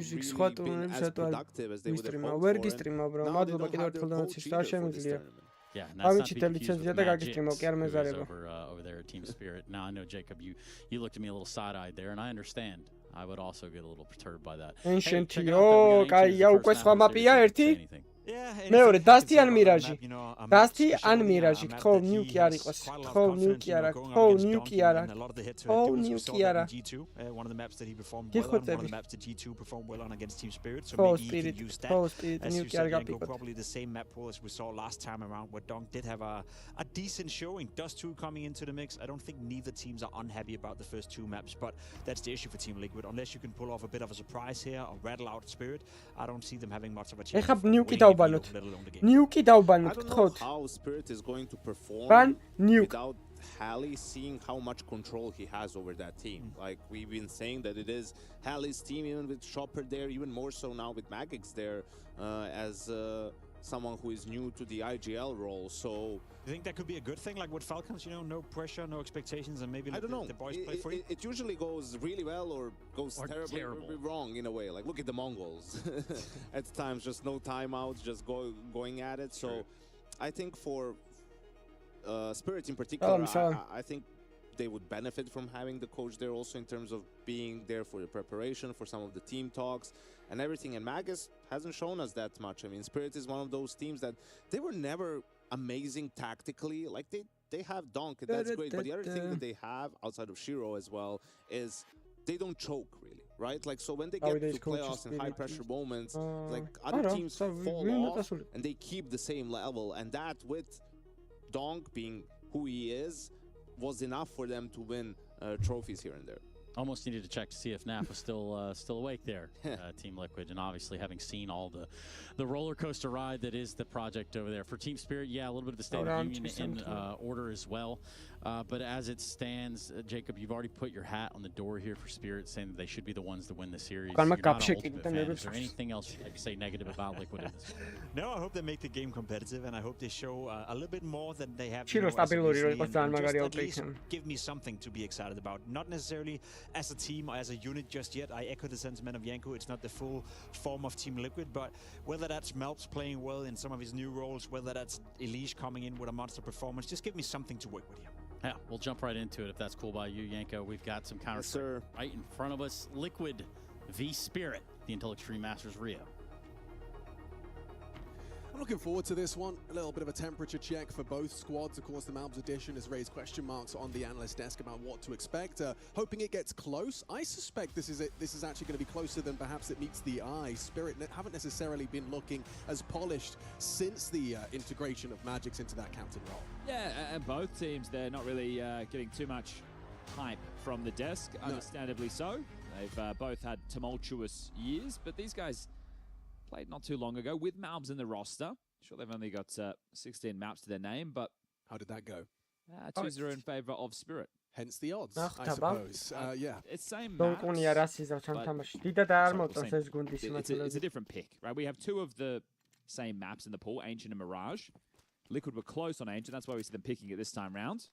been as productive as they would have hoped for. And now they don't have their coach either for this tournament. Yeah, that's not being confused with Magix, who is over there at Team Spirit. Now, I know, Jacob, you looked at me a little side-eyed there, and I understand. I would also get a little perturbed by that. Ancient, მეორე დასტი ან მირაჟი დასტი ან მირაჟი ხო ნიუკი არ იყოს ხო ნიუკი არა ხო ნიუკი არა ხო ნიუკი არა one of the maps that he performed well on, one of the maps that G2 performed well on against Team Spirit, so maybe he can use that. As you said, Yanko, probably the same map pool as we saw last time around, where Donk did have a decent showing. Dust2 coming into the mix. I don't think neither teams are unhappy about the first 2 maps, but that's the issue for Team Liquid. Unless you can pull off a bit of a surprise here or rattle out Spirit, I don't see them having much of a chance. ნიუკი დავბანოთ გთხოვთ how Spirit is going to perform without Halley, seeing how much control he has over that team. Like, we've been saying that it is Halley's team, even with Chopper there, even more so now with Magix there, as someone who is new to the IGL role. So you think that could be a good thing, like with Falcons, you know, no pressure, no expectations, and maybe I don't know. The boys play free? It usually goes really well or goes terribly wrong in a way. Like, look at the Mongols. At times, just no timeouts, just going at it. So I think for Spirit in particular, I think they would benefit from having the coach there also in terms of being there for the preparation, for some of the team talks and everything. And Magus hasn't shown us that much. I mean, Spirit is one of those teams that they were never amazing tactically. Like, they have Donk, and that's great. But the other thing that they have outside of Shiro as well is they don't choke really, right? Like, so when they get to playoffs and high pressure moments, like other teams fall off and they keep the same level, and that with Donk being who he is was enough for them to win trophies here and there. Almost needed to check to see if Nap was still awake there, Team Liquid, and obviously having seen all the roller coaster ride that is the project over there. For Team Spirit, yeah, a little bit of the State of Union in order as well. But as it stands, Jacob, you've already put your hat on the door here for Spirit, saying that they should be the ones to win the series. You're not an Ultimate fan. Is there anything else you'd like to say negative about Liquid in this? No, I hope they make the game competitive, and I hope they show a little bit more than they have. At least give me something to be excited about. Not necessarily as a team or as a unit just yet. I echo the sentiment of Yanko. It's not the full form of Team Liquid, but whether that's Melps playing well in some of his new roles, whether that's Elish coming in with a monster performance, just give me something to work with here. Yeah, we'll jump right into it if that's cool by you, Yanko. We've got some counter right in front of us. Liquid v Spirit, the Intel Extreme Masters Rio. I'm looking forward to this one. A little bit of a temperature check for both squads. Of course, the Malbs edition has raised question marks on the analyst desk about what to expect. Hoping it gets close. I suspect this is actually going to be closer than perhaps it meets the eye. Spirit haven't necessarily been looking as polished since the integration of Magics into that captain role. Yeah, and both teams, they're not really getting too much hype from the desk, understandably so. They've both had tumultuous years, but these guys played not too long ago with Malbs in the roster. Sure, they've only got 16 maps to their name, but... How did that go? 2-0 in favor of Spirit. Hence the odds, I suppose. Yeah. It's same maps, it's a different pick, right? We have two of the same maps in the pool, Ancient and Mirage. Liquid were close on Ancient, that's why we see them picking it this time round.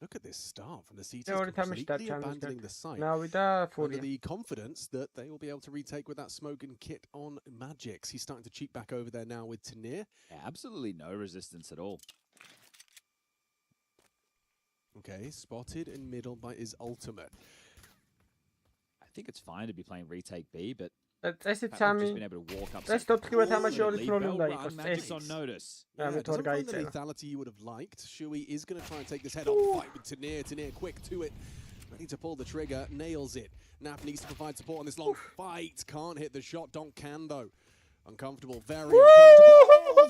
Look at this start from the CTs completely abandoning the site under the confidence that they will be able to retake with that smoking kit on Magics. He's starting to cheat back over there now with Tanir. Yeah, absolutely no resistance at all. Okay, spotted in middle by his ultimate. I think it's fine to be playing retake B, but just been able to walk up. Let's not think how much you're throwing Magic's on Notus. Yeah, doesn't find the lethality you would have liked. Shui is going to try and take this head-on fight with Tanir. Tanir quick to it, ready to pull the trigger, nails it. Nap needs to provide support on this long fight. Can't hit the shot. Donk can though. Uncomfortable, very uncomfortable.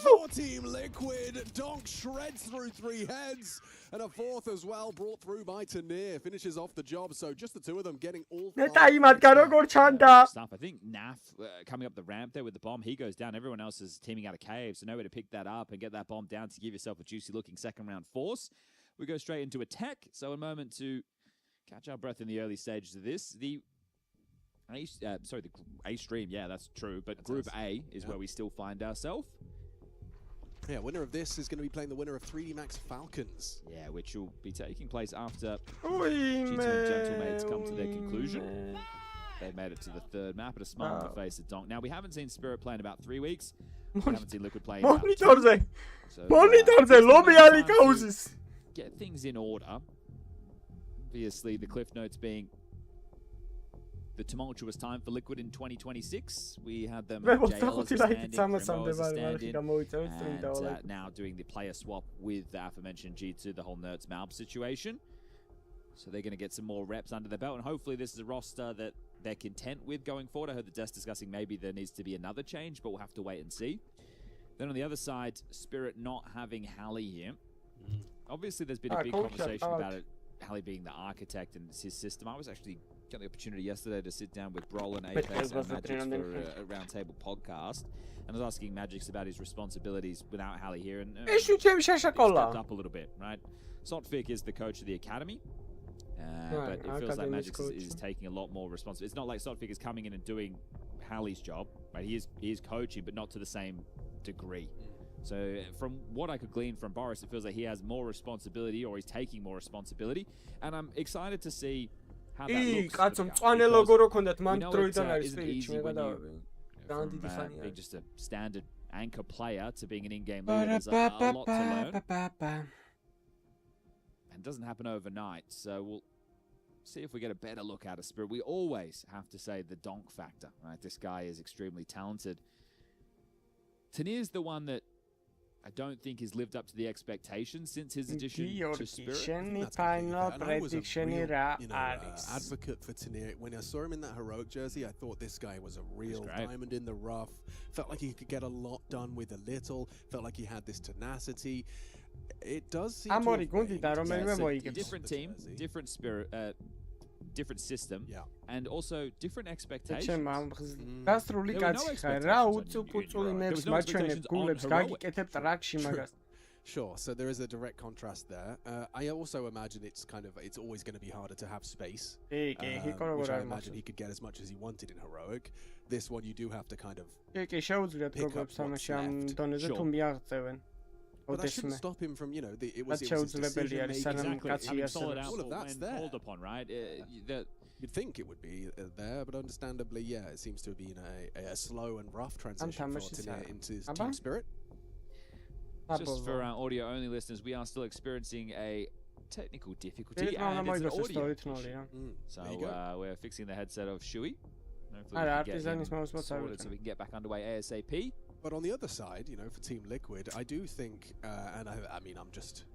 For Team Liquid, Donk shreds through 3 heads, and a 4th as well brought through by Tanir. Finishes off the job, so just the 2 of them getting all 5 stuff. I think Naf coming up the ramp there with the bomb, he goes down. Everyone else is teaming out of caves, so nowhere to pick that up and get that bomb down to give yourself a juicy looking second round force. We go straight into attack, so a moment to catch our breath in the early stages of this. The A stream, yeah, that's true. But Group A is where we still find ourselves. Yeah, winner of this is going to be playing the winner of 3D Max Falcons. Yeah, which will be taking place after G2 and Gentlemates come to their conclusion. They've made it to the 3rd map at a smile on the face of Donk. Now, we haven't seen Spirit play in about 3 weeks. We haven't seen Liquid play in about 2 weeks. So, get things in order. Obviously, the cliff notes being the tumultuous time for Liquid in 2026. We had them JL as a stand-in, and now doing the player swap with the aforementioned G2, the whole Nerds Malb situation. So they're going to get some more reps under their belt, and hopefully this is a roster that they're content with going forward. I heard the desk discussing maybe there needs to be another change, but we'll have to wait and see. Then on the other side, Spirit not having Hallie here. Obviously there's been a big conversation about it, Hallie being the architect and his system. I was actually got the opportunity yesterday to sit down with Brol and Apex and Magix for a roundtable podcast, and I was asking Magix about his responsibilities without Hallie here, and stepped up a little bit, right? Sotfik is the coach of the academy, but it feels like Magix is taking a lot more responsibility. It's not like Sotfik is coming in and doing Hallie's job, right? He is coaching, but not to the same degree. So from what I could glean from Boris, it feels like he has more responsibility, or he's taking more responsibility, and I'm excited to see how that looks. We know it's isn't easy when you, from being just a standard anchor player to being an in-game leader, there's a lot to learn. And it doesn't happen overnight, so we'll see if we get a better look out of Spirit. We always have to say the Donk factor, right? This guy is extremely talented. Tanir's the one that I don't think he's lived up to the expectations since his addition to Spirit. And I was a real, advocate for Tanir. When I saw him in that heroic jersey, I thought this guy was a real diamond in the rough. Felt like he could get a lot done with a little. Felt like he had this tenacity. It does seem different team, different Spirit, different system, and also different expectations. There were no expectations on heroic. Sure, so there is a direct contrast there. I also imagine it's always going to be harder to have space, which I imagine he could get as much as he wanted in heroic. This one you do have to kind of pick up what's left. But that shouldn't stop him from, it was his decision-making. Exactly. All of that's there. Called upon, right? You'd think it would be there, but understandably, yeah, it seems to have been a slow and rough transition for Tanir into Team Spirit. Just for our audio-only listeners, we are still experiencing a technical difficulty, and it's an audio issue. So we're fixing the headset of Shui. Hopefully we can get him sorted so we can get back underway ASAP. But on the other side, you know, for Team Liquid, I do think, and I mean, I'm just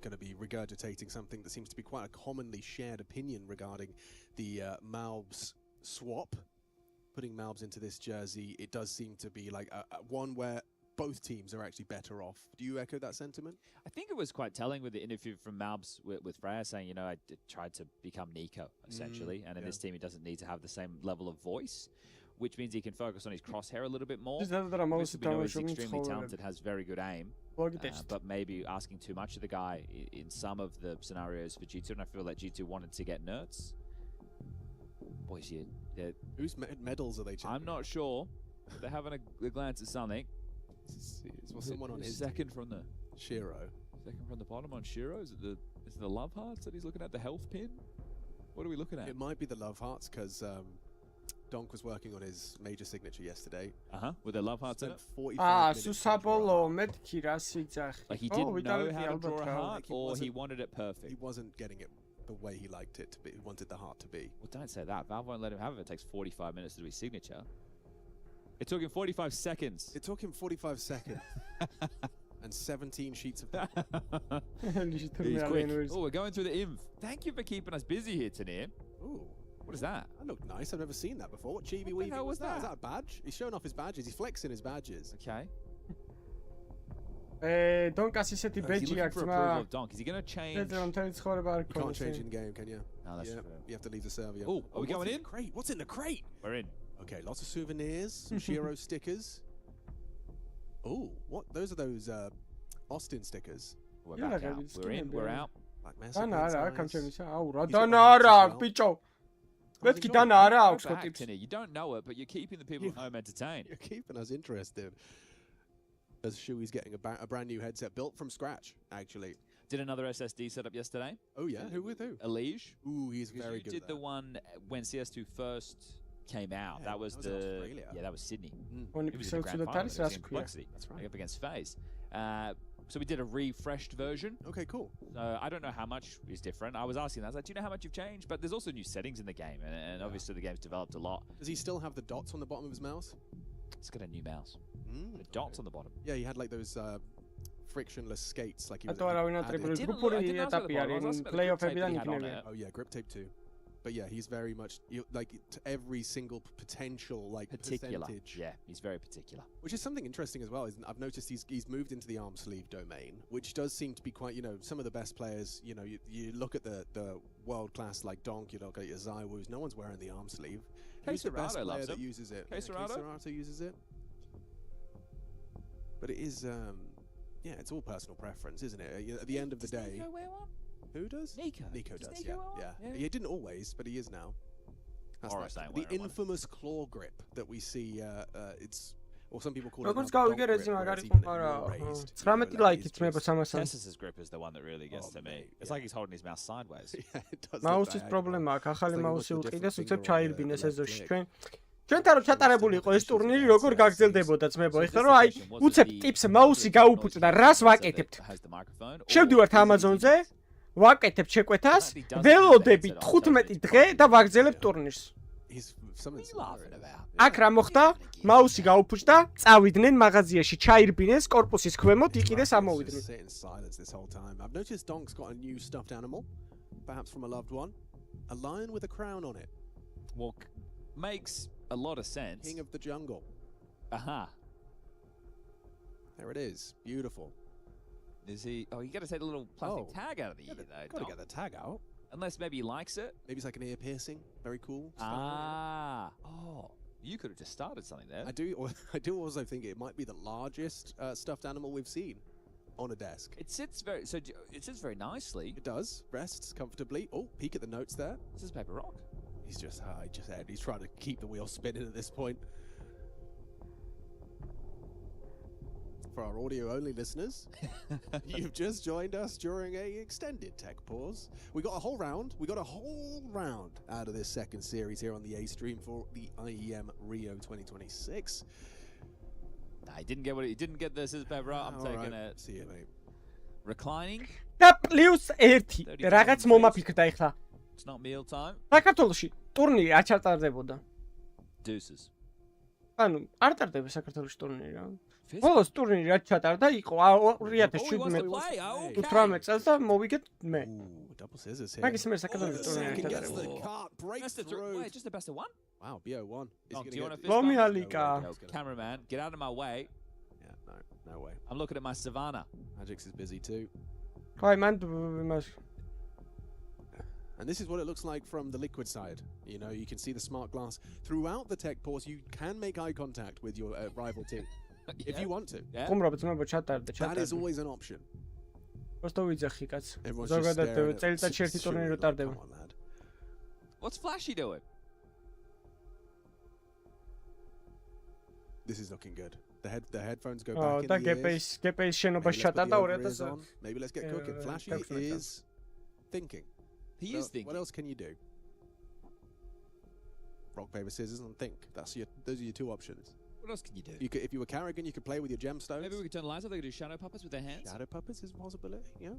going to be regurgitating something that seems to be quite a commonly shared opinion regarding the Malbs swap. Putting Malbs into this jersey, it does seem to be like one where both teams are actually better off. Do you echo that sentiment? I think it was quite telling with the interview from Malbs with Freya saying, you know, I tried to become Nico, essentially, and in this team he doesn't need to have the same level of voice, which means he can focus on his crosshair a little bit more. Obviously, we know he's extremely talented, has very good aim, but maybe asking too much of the guy in some of the scenarios for G2, and I feel like G2 wanted to get Nerds. Boys, whose medals are they checking? I'm not sure. They're having a glance at something. Someone on his second from the Shiro. Second from the bottom on Shiro. Is it the love hearts that he's looking at? The health pin? What are we looking at? It might be the love hearts because Donk was working on his major signature yesterday. With the love hearts in it. 45 Susabolo mეთქი რა სიძახი. Like he didn't know how to draw a heart, or he wanted it perfect. He wasn't getting it the way he liked it to be. He wanted the heart to be. Well, don't say that. Valve won't let him have it. It takes 45 minutes to do his signature. It took him 45 seconds. It took him 45 seconds. And 17 sheets of paper. He's quick. Oh, we're going through the inv. Thank you for keeping us busy here, Tanir. Ooh. What is that? That looked nice. I've never seen that before. What chibi weaving was that? Is that a badge? He's showing off his badges. He's flexing his badges. Okay. Donkas ისეთი ბეჯი აქვს, Donk. Is he going to change? You can't change in game, can you? No, that's true. You have to leave the server. Oh, are we going in? Crate? What's in the crate? We're in. Okay, lots of souvenirs, some Shiro stickers. Oh, what? Those are those Austin stickers. We're back out. We're in. We're out. Black Mesa. You don't know it, but you're keeping the people at home entertained. You're keeping us interested. As Shui's getting a brand new headset built from scratch, actually. Did another SSD setup yesterday. Oh yeah, who with who? Elige. Ooh, he's very good. You did the one when CS2 first came out. Yeah, that was that was Sydney. It was in the grand final. That's right. Up against FaZe. So we did a refreshed version. Okay, cool. I don't know how much is different. I was asking that. I was like, do you know how much you've changed? But there's also new settings in the game, and obviously the game's developed a lot. Does he still have the dots on the bottom of his mouse? It's got a new mouse. The dots on the bottom. Yeah, he had like those frictionless skates. Like he was. Oh yeah, grip tape too. But yeah, he's very much like to every single potential percentage. Yeah, he's very particular. Which is something interesting as well. I've noticed he's moved into the arm sleeve domain, which does seem to be quite. You know, some of the best players. You know, you look at the world class like Donk. You look at your Zywus. No one's wearing the arm sleeve. Who's the best player that uses it? Keserato uses it. But it is, yeah, it's all personal preference, isn't it? At the end of the day. Nico wear one? Who does? Nico does, yeah. He didn't always, but he is now. That's the infamous claw grip that we see, or some people call it Tessus's grip is the one that really gets to me. It's like he's holding his mouse sideways. Yeah, it does. Მაუსის პრობლემა აქვს, ახალი მაუსი უყიდეს, უცებ ჩაირბინეს ეზოში ჩვენთან რომ ჩატარებული იყო ეს ტურნირი, როგორ გაგრძელდებოდა ძმებო? ეხლა რომ აი უცებ ტიპს მაუსი გაუფუჭდა, რას ვაკეთებთ? შევდივართ Amazon-ზე, ვაკეთებ შეკვეთას, ველოდები 15 დღე და ვაგრძელებ ტურნირს. აქ რა მოხდა? მაუსი გაუფუჭდა, წავიდნენ მაღაზიაში, ჩაირბინეს, კორპუსის ქვემოთ იყიდეს, ამოვიდნენ. I've noticed Donk's got a new stuffed animal, perhaps from a loved one, a lion with a crown on it. Well, makes a lot of sense. King of the jungle. There it is. Beautiful. Is he? Oh, you got to take the little plastic tag out of the ear, though. Got to get the tag out. Unless maybe he likes it. Maybe it's like an ear piercing. Very cool. Oh, you could have just started something there. I do also think it might be the largest stuffed animal we've seen on a desk. It sits very nicely. It does. Rests comfortably. Oh, peek at the notes there. This is Paper Rock. He's he's trying to keep the wheel spinning at this point. For our audio-only listeners, you've just joined us during a extended tech pause. We got a whole round. We got a whole round out of this second series here on the A stream for the IEM Rio 2026. Nah, he didn't get this as Paper Rock. I'm taking it. See you, mate. Reclining. და პლუს 1 რაღაც მომაფიქრდა ეხლა. It's not meal time. საქართველოში ტურნირი არ ჩატარდებოდა. Deuces. ანუ არ ტარდება საქართველოს ტურნირი რა. ბოლოს ტურნირი რაც ჩატარდა იყო 2017 წელს და მოვიგეთ მე. Double scissors here. მაგის მე საქართველოს ტურნირი ჩატარდა. Just the best of one? Wow, BO1. Lomialika. Cameraman, get out of my way. Yeah, no way. I'm looking at my savannah. Magix is busy too. Hi, man. And this is what it looks like from the liquid side. You know, you can see the smart glass. Throughout the tech pause, you can make eye contact with your rival team. If you want to. That is always an option. Everyone's just staring at it. Come on, lad. What's Flashy doing? This is looking good. The headphones go back in the ears. Maybe let's get cooking. Flashy is thinking. He is thinking. What else can you do? Rock, paper, scissors, and think. Those are your two options. What else can you do? If you were Carrigan, you could play with your gemstones. Maybe we could turn the lights off. They could do shadow puppets with their hands. Shadow puppets is a possibility. Yeah.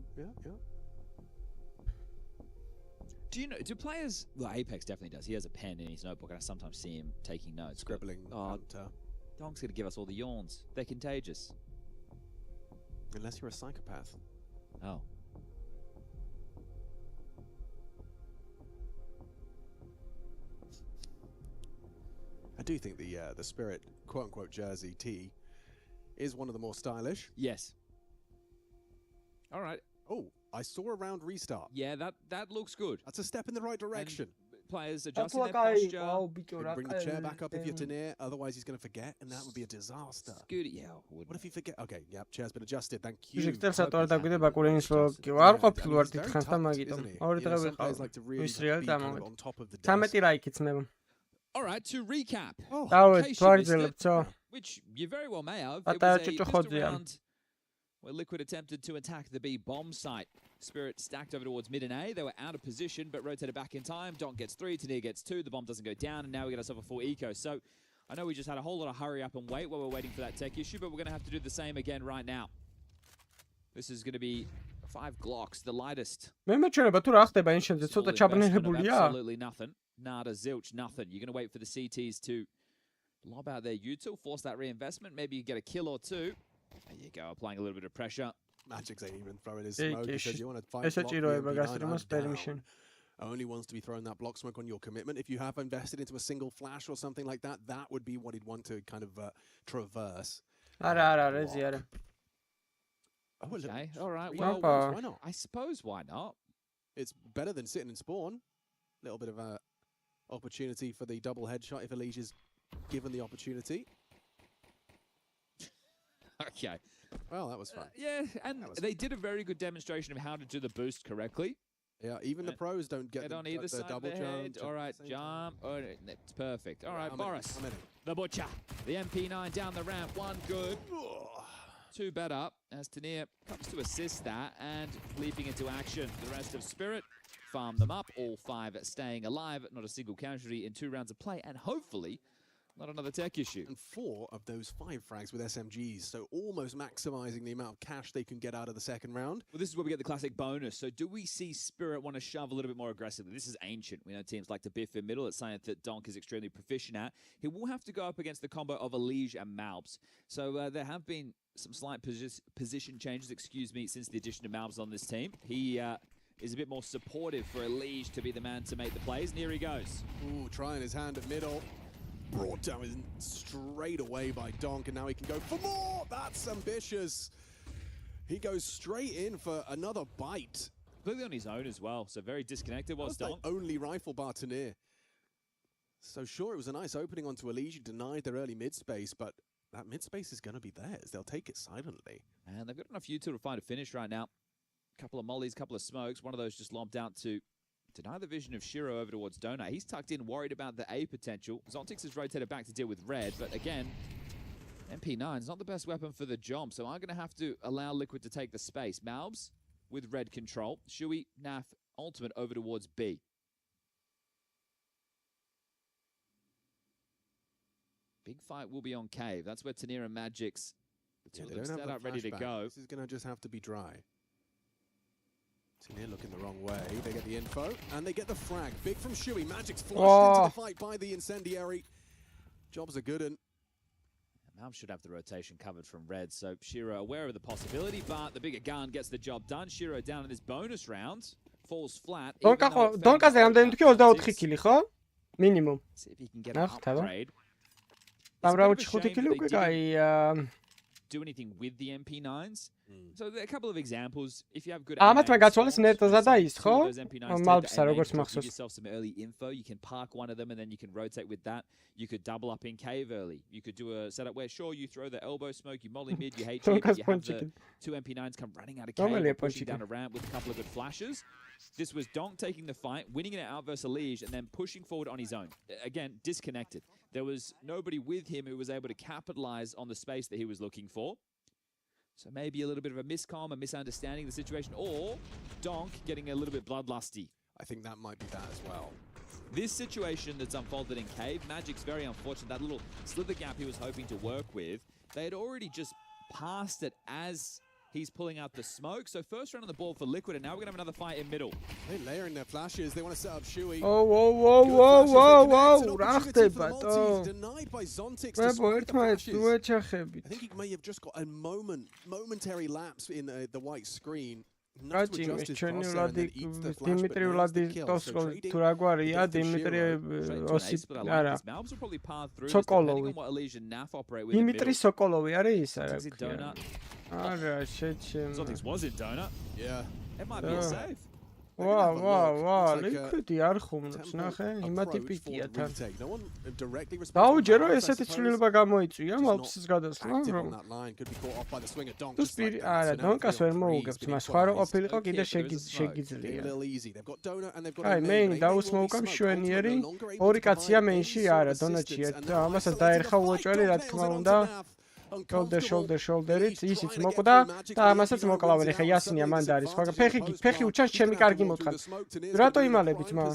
Do you know? Do players? Well, Apex definitely does. He has a pen in his notebook, and I sometimes see him taking notes. Scribbling. Donk's gonna give us all the yawns. They're contagious. Unless you're a psychopath. Oh. I do think the Spirit quote-unquote jersey tee is one of the more stylish. Yes. All right. Oh, I saw a round restart. Yeah, that looks good. That's a step in the right direction. And players adjusting their posture. Bring the chair back up if you're Tanir, otherwise he's going to forget, and that would be a disaster. Good, yeah. What if you forget? Okay, yep, chair's been adjusted. Thank you. Players like to really on top of the desk. All right, to recap. Which you very well may have. It was a pistol round where Liquid attempted to attack the B bomb site. Spirit stacked over towards mid and A. They were out of position, but rotated back in time. Donk gets 3, Tanir gets 2. The bomb doesn't go down, and now we get ourselves a full eco. So I know we just had a whole lot of hurry up and wait while we're waiting for that tech issue, but we're going to have to do the same again right now. This is going to be 5 Glocks, the lightest. Absolutely nothing. Nada, zilch, nothing. You're going to wait for the CTs to lob out their util, force that reinvestment. Maybe you get a kill or two. There you go, applying a little bit of pressure. Magix ain't even throwing his smoke because you want to fight block. Only wants to be throwing that block smoke on your commitment. If you have invested into a single flash or something like that, that would be what he'd want to kind of traverse. Okay, all right. Well, why not? I suppose why not? It's better than sitting in spawn. A little bit of a opportunity for the double headshot if Elige is given the opportunity. Okay. Well, that was fun. Yeah, and they did a very good demonstration of how to do the boost correctly. Yeah, even the pros don't get on either side double of the head. jump. All right, jump. Oh, it's perfect. All right, Boris. The Butcher. The MP9 down the ramp. 1 good. 2 better as Tanir comes to assist that and leaping into action. The rest of Spirit farm them up. All 5 staying alive. Not a single casualty in 2 rounds of play. And hopefully not another tech issue. And 4 of those 5 frags with SMGs, so almost maximizing the amount of cash they can get out of the second round. Well, this is where we get the classic bonus. So do we see Spirit want to shove a little bit more aggressively? This is ancient. We know teams like to biff in middle. It's something that Donk is extremely proficient at. He will have to go up against the combo of Elige and Malbs. So there have been some slight position changes, since the addition of Malbs on this team. He is a bit more supportive for Elige to be the man to make the plays. And here he goes. Ooh, trying his hand at middle. Brought down straight away by Donk, and now he can go for more. That's ambitious. He goes straight in for another bite. Completely on his own as well, so very disconnected was Donk. The only rifle bar Tanir. So sure, it was a nice opening onto Elige, denied their early mid space, but that mid space is going to be theirs. They'll take it silently. And they've got enough util to find a finish right now. A couple of mollies, couple of smokes. One of those just lobbed out to deny the vision of Shiro over towards Donut. He's tucked in, worried about the A potential. Zontix has rotated back to deal with red, but again, MP9 is not the best weapon for the jump, so I'm going to have to allow Liquid to take the space. Malbs with red control. Shui, Naf, ultimate over towards B. Big fight will be on Cave. That's where Tanir and Magix, the two of them set up ready to go. This is going to just have to be dry. Tanir looking the wrong way. They get the info, and they get the frag. Big from Shui. Magic's flushed into the fight by the incendiary. Jobs are good, and Malm should have the rotation covered from red, so Shiro aware of the possibility, but the bigger gun gets the job done. Shiro down in this bonus round, falls flat. დონკაზე რამდენი თქვი 24 კილი, ხო? მინიმუმ. See if he can get an upgrade. ამ რაუნდში 5 კილი უკვე კაია. Do anything with the MP9s. So there are a couple of examples. If you have good ამათ მე გაცვალეს ნეტაზე და ის, ხო? მალბსა როგორც give მახსოვს. yourself some early info. You can park one of them and then you can rotate with that. You could double up in cave early. You could do a setup where sure you throw the elbow smoke, you molly mid, you hate you have the 2 MP9s come running out of cave, pushing down a ramp with a couple of good flashes. This was Donk taking the fight, winning it out versus Lige, and then pushing forward on his own. Again, disconnected. There was nobody with him who was able to capitalize on the space that he was looking for. So maybe a little bit of a miscom, a misunderstanding of the situation, or Donk getting a little bit bloodlusty. I think that might be that as well. This situation that's unfolded in Cave, Magic's very unfortunate. That little slither gap he was hoping to work with, they had already just passed it as he's pulling out the smoke. So first round on the ball for Liquid, and now we're going to have another fight in middle. They're layering their flashes. They want to set up Shui. რა ხდებათ? Denied by Zontix. ვებო, ერთმანეთს უეჩახებით. I think he may have just got a momentary lapse in the white screen. რაჭიმის ჩვენი ვლადი დიმიტრი ვლადიტოს თუ რა გვარია დიმიტრი ოსი არა სოკოლოვი დიმიტრი სოკოლოვი არის ის არა ქვია არა შეჩემ Zontix was in donut. Yeah. It might be a save. ვა, Liquid არ ხუმრობს, ნახე, იმათი პიკია თან. დაუჯერო ესეთი ცვლილება გამოიწვია მალფსის გადასვლა, რომ თუ სპირი, არა, დონკას ვერ მოუგებთ, მას სხვა რო ყოფილიყო კიდე შეგიძლია. აი, მეინი დაუსმოუკა მშვენიერი, ორი კაცია მეინში არა, დონატში, ამასაც დაერხა უეჭველი, რა თქმა უნდა. shoulder-ით ისიც მოკვდა და ამასაც მოკლავენ. ხა იასინია მანდ არის სხვა ფეხი უჩანს ჩემი კარგი მოთხარ. რატო იმალებით მა?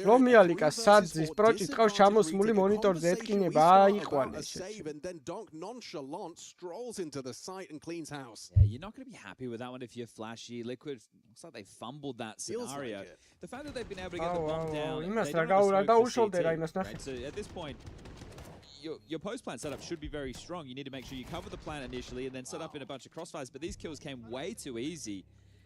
რომ მიალიკა საძის პროჭი ტყავს ჩამოსმული მონიტორზე ეტკინება აიყვანეს. Yeah, you're not going to be happy with that one if you're flashy. Liquid looks like they fumbled that scenario. The fact that they've been able to get the bomb down. იმას რა გაუშოლდერა იმას ნახე. So at this point your post-plant setup should be very strong. You need to make sure you cover the plant initially and then set up in a bunch of crossfires, but these kills came way too easy.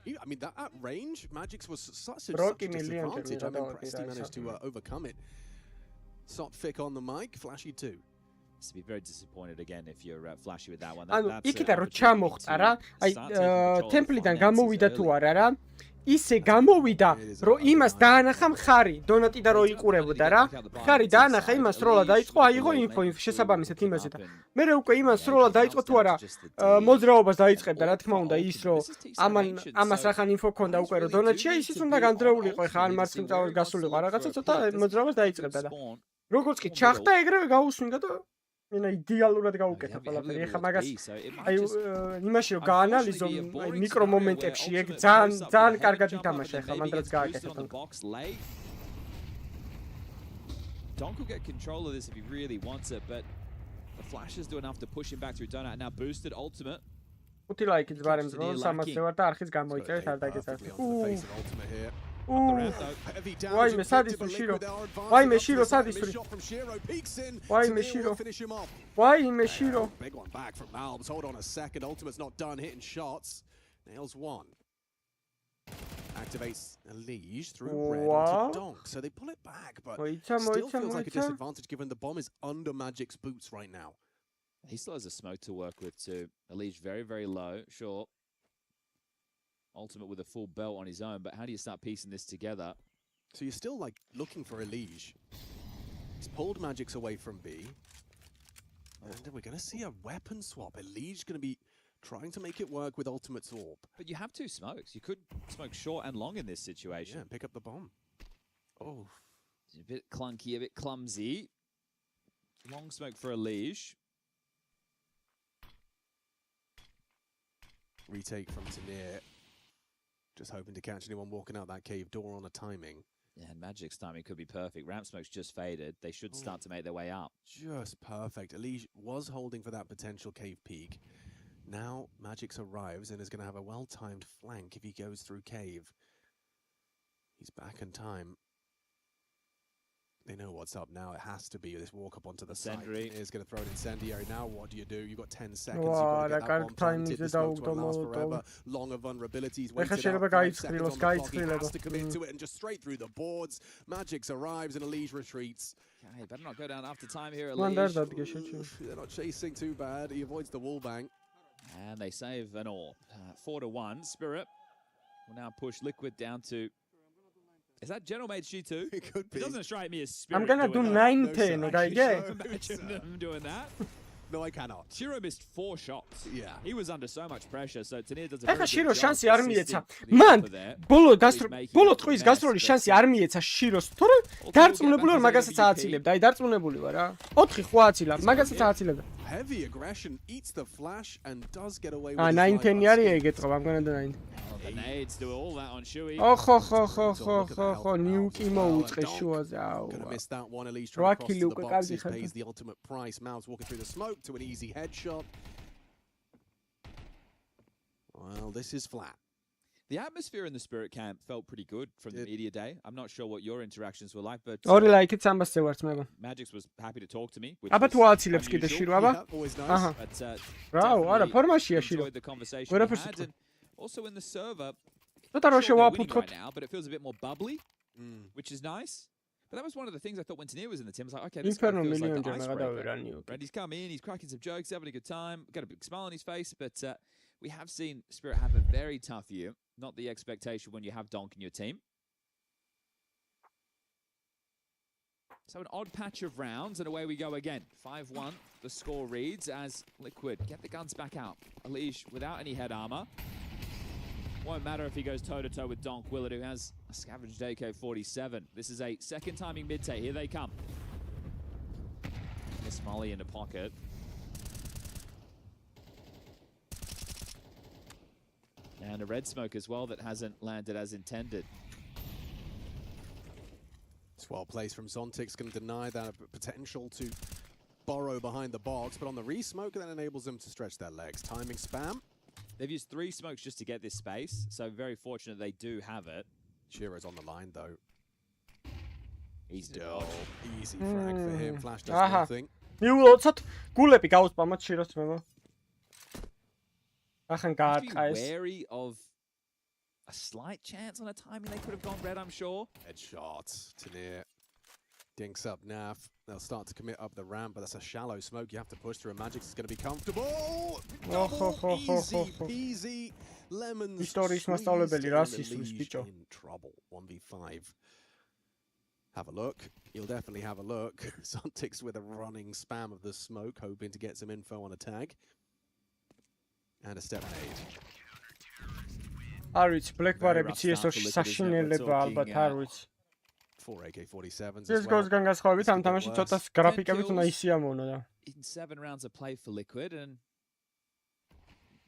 I mean, that at range, Magic's was such a disadvantage. I'm impressed he managed to overcome it. Sotfic on the mic, Flashy 2. To be very disappointed again if you're flashy with that one. ანუ იქიდან რო ჩამოხტა რა, აი ტემპლიდან გამოვიდა თუ არა რა, ისე გამოვიდა, რომ იმას დაანახა მხარი, დონატი და რო იყურებოდა რა. მხარი დაანახა იმას, სროლა დაიწყო, აიღო ინფო შესაბამისად იმაზე და მერე უკვე იმას სროლა დაიწყო თუ არა, მოძრაობას დაიწყებდა, რა თქმა უნდა, ის რომ ამას რახან ინფო ქონდა უკვე რომ დონატშია, ისიც უნდა განდრეულიყო, ხა ან მარცხნივ გასულიყო რაღაცა ცოტა მოძრაობას დაიწყებდა და როგორც კი ჩახტა ეგრევე გაუსვინდა და მენა იდეალურად გაუკეთა ყველაფერი. ეხლა მაგას აი იმაში რომ გაანალიზო აი მიკრო მომენტებში ეგ ძალიან კარგად ითამაშა ეხლა მანდაც გააკეთა. Donk will get control of this if he really wants it, but the flashes do enough to push him back through donut and now boosted ultimate. 5 ლაიქიც ბარემ ზრუნ 300 ვარ და არხის გამოიწერეთ არ დაგეცარეთ. Why me sadis Shiro? Why me Shiro sadis? Why me Shiro? Why me Shiro? Big one back from Malbs. Hold on a second. Ultimate's not done hitting shots. Nails one. Activates a Liege through red onto Donk. So they pull it back, but still feels like a disadvantage given the bomb is under Magic's boots right now. He still has a smoke to work with too. A Liege very, very low. Sure. Ultimate with a full belt on his own, but how do you start piecing this together? So you're still like looking for a Liege. He's pulled Magic's away from B. And we're going to see a weapon swap. A Liege going to be trying to make it work with Ultimate's orb. But you have two smokes. You could smoke short and long in this situation. Yeah, pick up the bomb. Oh. It's a bit clunky, a bit clumsy. Long smoke for a Liege. Retake from Tanir. Just hoping to catch anyone walking out that cave door on a timing. Yeah, and Magic's timing could be perfect. Ramp smoke's just faded. They should start to make their way up. Just perfect. Elige was holding for that potential cave peek. Now Magic's arrives and is going to have a well-timed flank if he goes through cave. He's back in time. They know what's up now. It has to be this walk up onto the side. Is going to throw an incendiary. Now what do? You've got 10 seconds. You've got to get that bomb planted. This smoke won't last forever. Longer vulnerabilities. Waited out 5 seconds on the clock. He has to commit to it and just straight through the boards. Magix arrives and Elige retreats. Okay, better not go down after time here, Elige. They're not chasing too bad. He avoids the wall bang. And they save an all. 4-1. Spirit will now push Liquid down to... Is that General Mage G2? It could be. It doesn't strike me as Spirit. I'm gonna do 9-10, okay? Yeah. Imagine them doing that. No, I cannot. Shiro missed 4 shots. Yeah. He was under so much pressure, so Tanir does a ეხა very Shiro good job შანსი არ მიეცა. assisting მან the there. ბოლო ტყვის გასროლის შანსი არ მიეცა Shiros. თორე დარწმუნებული ვარ მაგასაც ააცილებდა. აი დარწმუნებული ვარ რა. 4-5 აცილა, მაგასაც ააცილებდა. Heavy aggression eats the flash and does get away with 9-10 არის ეგეთყობა, I'm gonna do 9. The nades do all that on Shui. ხო, ნიუკი მოუწყეს შუაზე. აუ. Gonna miss that one. Elige trying to cross to the boxes, pays the ultimate price. Mouths walking through the smoke to an easy headshot. Well, this is flat. The atmosphere in the Spirit camp felt pretty good from the media day. I'm not sure what your interactions were like, but ორი ლაიქით 300-ზე ვართ მე. Magix was happy to talk to me. აბა თუ აცილებს კიდე Shiro, აბა. აჰა. რაო, არა, ფორმაშია Shiro. Enjoyed the conversation we had, and also in the server. ცოტა რო Right შევაფუთქოთ. now, but it feels a bit more bubbly, which is nice. But that was one of the things I thought when Tanir was in the team. I was like, okay, this guy feels like the icebreaker. Randy's come in, he's cracking some jokes, having a good time, got a big smile on his face. But we have seen Spirit have a very tough year. Not the expectation when you have Donk in your team. So an odd patch of rounds, and away we go again. 5-1, the score reads as Liquid get the guns back out. Elige without any head armor. Won't matter if he goes toe-to-toe with Donk, will it, who has a scavenged AK-47. This is a second timing mid-tay. Here they come. Miss Molly in the pocket. And a red smoke as well that hasn't landed as intended. It's well placed from Zontix, going to deny that potential to borrow behind the box, but on the re-smoke, that enables them to stretch their legs. Timing spam. They've used 3 smokes just to get this space, so very fortunate they do have it. Shiro's on the line, though. Easy frag for him. Flash does nothing. მიულოცოთ გულები გაუსპამოთ Shiros მე. ახან გაარტყა ეს. Wary of a slight chance on a timing. They could have gone red, I'm sure. Headshot. Tanir dinks up Naf. They'll start to commit up the ramp, but that's a shallow smoke. You have to push through. Magix is going to be comfortable. Easy peasy. Lemons. Ιστορიის მასწავლებელი რა სისხლის ბიჭო. In trouble. 1v5. Have a look. You'll definitely have a look. Zontix with a running spam of the smoke, hoping to get some info on a tag. And a step nade. არ ვიცი, Blackbar-ები CS-ში საშინელება ალბათ არ ვიცი. 4 AK-47s as well. CS:GO-გან განსხვავებით ამ თამაში ცოტა გრაფიკებით უნდა ისიამოვნო და. In 7 rounds of play for Liquid, and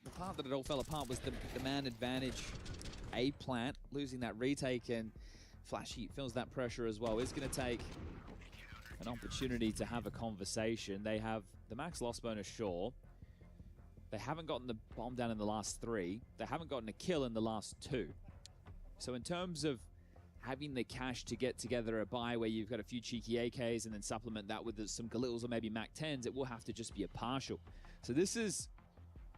the part that it all fell apart was the man advantage A plant, losing that retake, and Flashy feels that pressure as well. Is going to take an opportunity to have a conversation. They have the max loss bonus, sure. They haven't gotten the bomb down in the last 3. They haven't gotten a kill in the last 2. So in terms of having the cash to get together a buy where you've got a few cheeky AKs and then supplement that with some Galils or maybe Mac 10s, it will have to just be a partial. So this is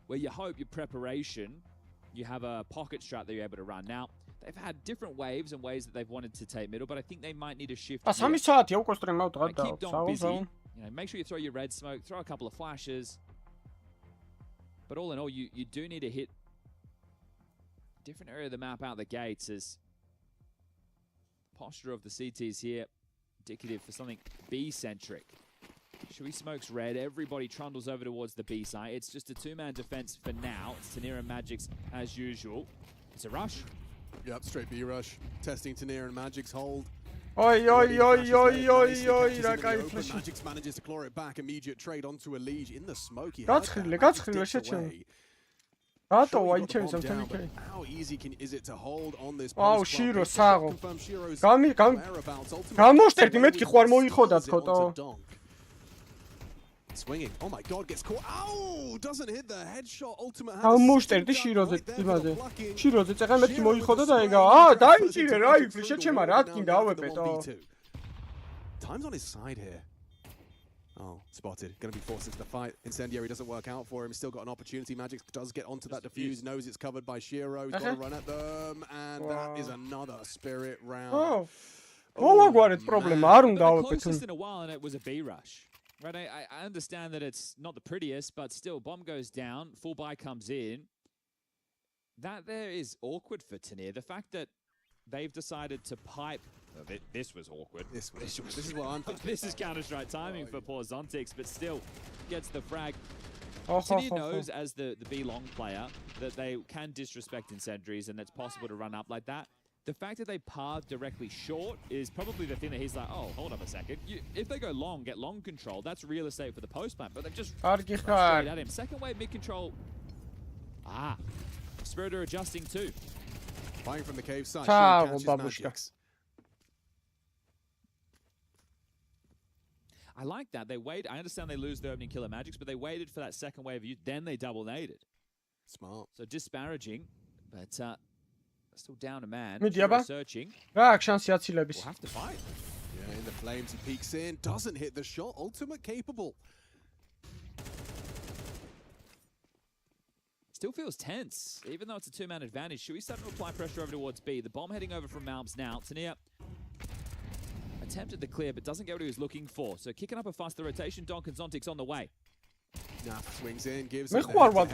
where you hope your preparation, you have a pocket strat that you're able to run. Now, they've had different waves and ways that they've wanted to take middle, but I think they might need a shift. Keep Donk busy. You know, make sure you throw your red smoke, throw a couple of flashes. But all in all, you do need to hit a different area of the map out the gates, as posture of the CTs here, indicative for something B-centric. Shui smokes red, everybody trundles over towards the B side. It's just a 2-man defense for now. It's Tanir and Magix as usual. It's a rush. Yep, straight B rush. Testing Tanir and Magix hold. Oi, რა кайფ ფლეში. Magix manages to claw it back, immediate trade onto Elige in the smoke. გაცხრილი შეჩემ. რატო აიჩემს ამ თემიკე? How easy is it to hold on this? აუ, Shiro საღო. გამოშტერდი მეთქი ხო არ მოიხოდა თქო. Swinging. Oh my god, gets caught. Ow! Doesn't hit the headshot. Ultimate. გამოშტერდი Shiroze იმაზე. Shiroze წეღან მეთქი მოიხოდა და ეგა. დაიჭირე რა იფლი შეჩემა რა გინდა ავეპეტო. Time's on his side here. Oh, spotted. Going to be forced into the fight. Incendiary doesn't work out for him. He's still got an opportunity. Magic does get onto that defuse. Knows it's covered by Shiro. He's got to run at them. And that is another spirit round. it's problem. I don't know. The closest in a while, and it was a B rush. Right, I understand that it's not the prettiest, but still, bomb goes down, full buy comes in. That there is awkward for Tanier. The fact that they've decided to pipe. Oh, this was awkward. This is what I'm thinking. This is Counter-Strike timing for poor Zontix, but still gets the frag. Tanier knows, as the B long player, that they can disrespect incendiaries and it's possible to run up like that. The fact that they path directly short is probably the thing that he's like, oh, hold up a second. If they go long, get long control, that's real estate for the post plant, but they've just straight at him. Second wave mid control. Spirit are adjusting too. Fighting from the cave side. I like that. They wait. I understand they lose their opening killer magics, but they waited for that second wave of you, then they double naded. Smart. So disparaging, but still down a man. Searching. We'll have to fight. Yeah, in the flames, he peeks in, doesn't hit the shot. Ultimate capable. Still feels tense, even though it's a two-man advantage. Should we start to apply pressure over towards B? The bomb heading over from Malbs now. Tanier attempted the clear, but doesn't get what he was looking for. So kicking up a faster rotation, Donk and Zontix on the way. Swings in, gives you want to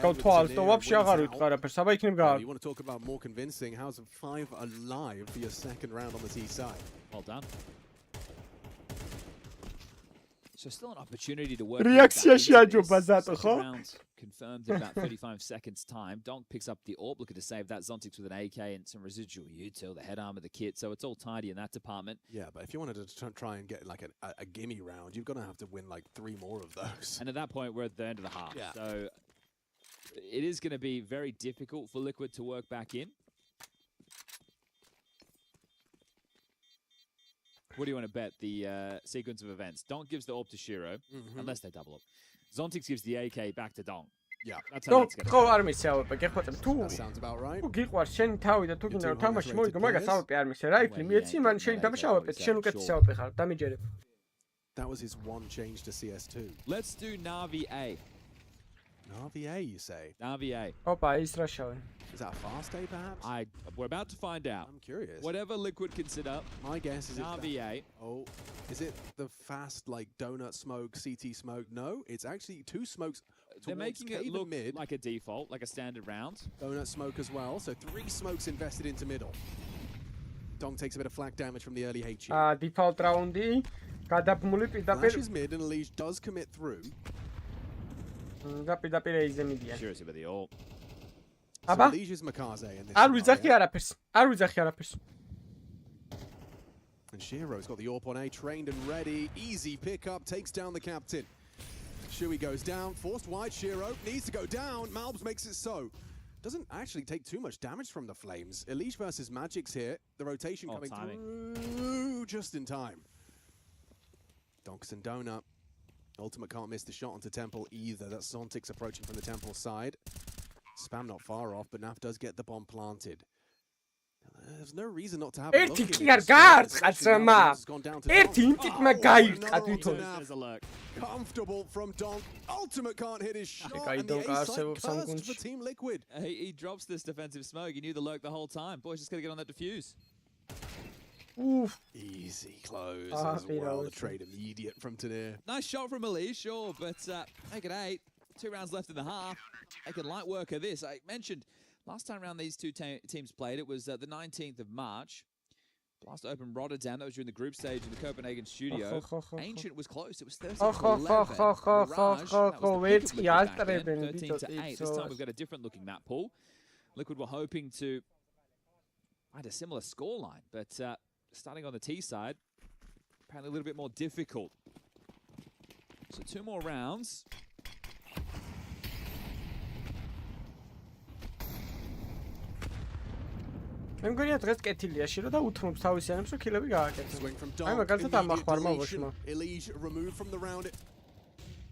talk about more convincing. How's 5 alive for your second round on the T side? Well done. So still an opportunity to work. Rounds confirmed in about 35 seconds time. Donk picks up the AWP, looking to save that. Zontix with an AK and some residual util, the head armor, the kit. So it's all tidy in that department. Yeah, but if you wanted to try and get like a gimme round, you've got to have to win like 3 more of those. And at that point, we're at the end of the half. Yeah. So it is going to be very difficult for Liquid to work back in. What do you want to bet? The sequence of events. Donk gives the AWP to Shiro, unless they double up. Zontix gives the AK back to Donk. Yeah. That's how that's going to That sounds about right. That was his one change to CS2. Let's do Na'Vi A. Na'Vi A, you say? Na'Vi A. Is that a fast A, perhaps? We're about to find out. I'm curious. Whatever Liquid consider. My guess is Na'Vi A. Oh, is it the fast, like, donut smoke, CT smoke? No, it's actually 2 smokes. They're making it look like a default, like a standard round. Donut smoke as well, so 3 smokes invested into middle. Donk takes a bit of flak damage from the early HE. Default round. Flashes mid and Elige does commit through. Curious about the AWP. So Elige's Makaze in this And Shiro's got the AWP on A, trained and ready. Easy pickup, takes down the captain. Shui goes down, forced wide. Shiro needs to go down. Malbs makes it so. Doesn't actually take too much damage from the flames. Elige versus Magic's here. The rotation coming through just in time. Donks and Donut. Ultimate can't miss the shot onto Temple either. That's Zontix approaching from the Temple side. Spam not far off, but Naf does get the bomb planted. There's no reason not to have a look comfortable from Donk. Ultimate can't hit his shot, and the A site cursed for Team Liquid. He drops this defensive smoke. He knew the lurk the whole time. Boys, just got to get on that defuse. Oof. Easy close as well. The trade immediate from Tanier. Nice shot from Elige, sure, but make it 8. 2 rounds left in the half. They can light work of this. I mentioned last time around these two teams played, it was the 19th of March. Blast open Rotterdam. That was during the group stage in the Copenhagen studio. Ancient was close. It was 13-8. This time we've got a different looking map pool. Liquid were hoping to find a similar scoreline, but starting on the T side, apparently a little bit more difficult. So 2 more rounds. მე მგონია დღეს კეთილია შირო და უთხრობს თავის ენებს რომ ქილები გააკეთოს. აი მაგალითად ამ ახმარმა ვოშმა. Elige removed from the round.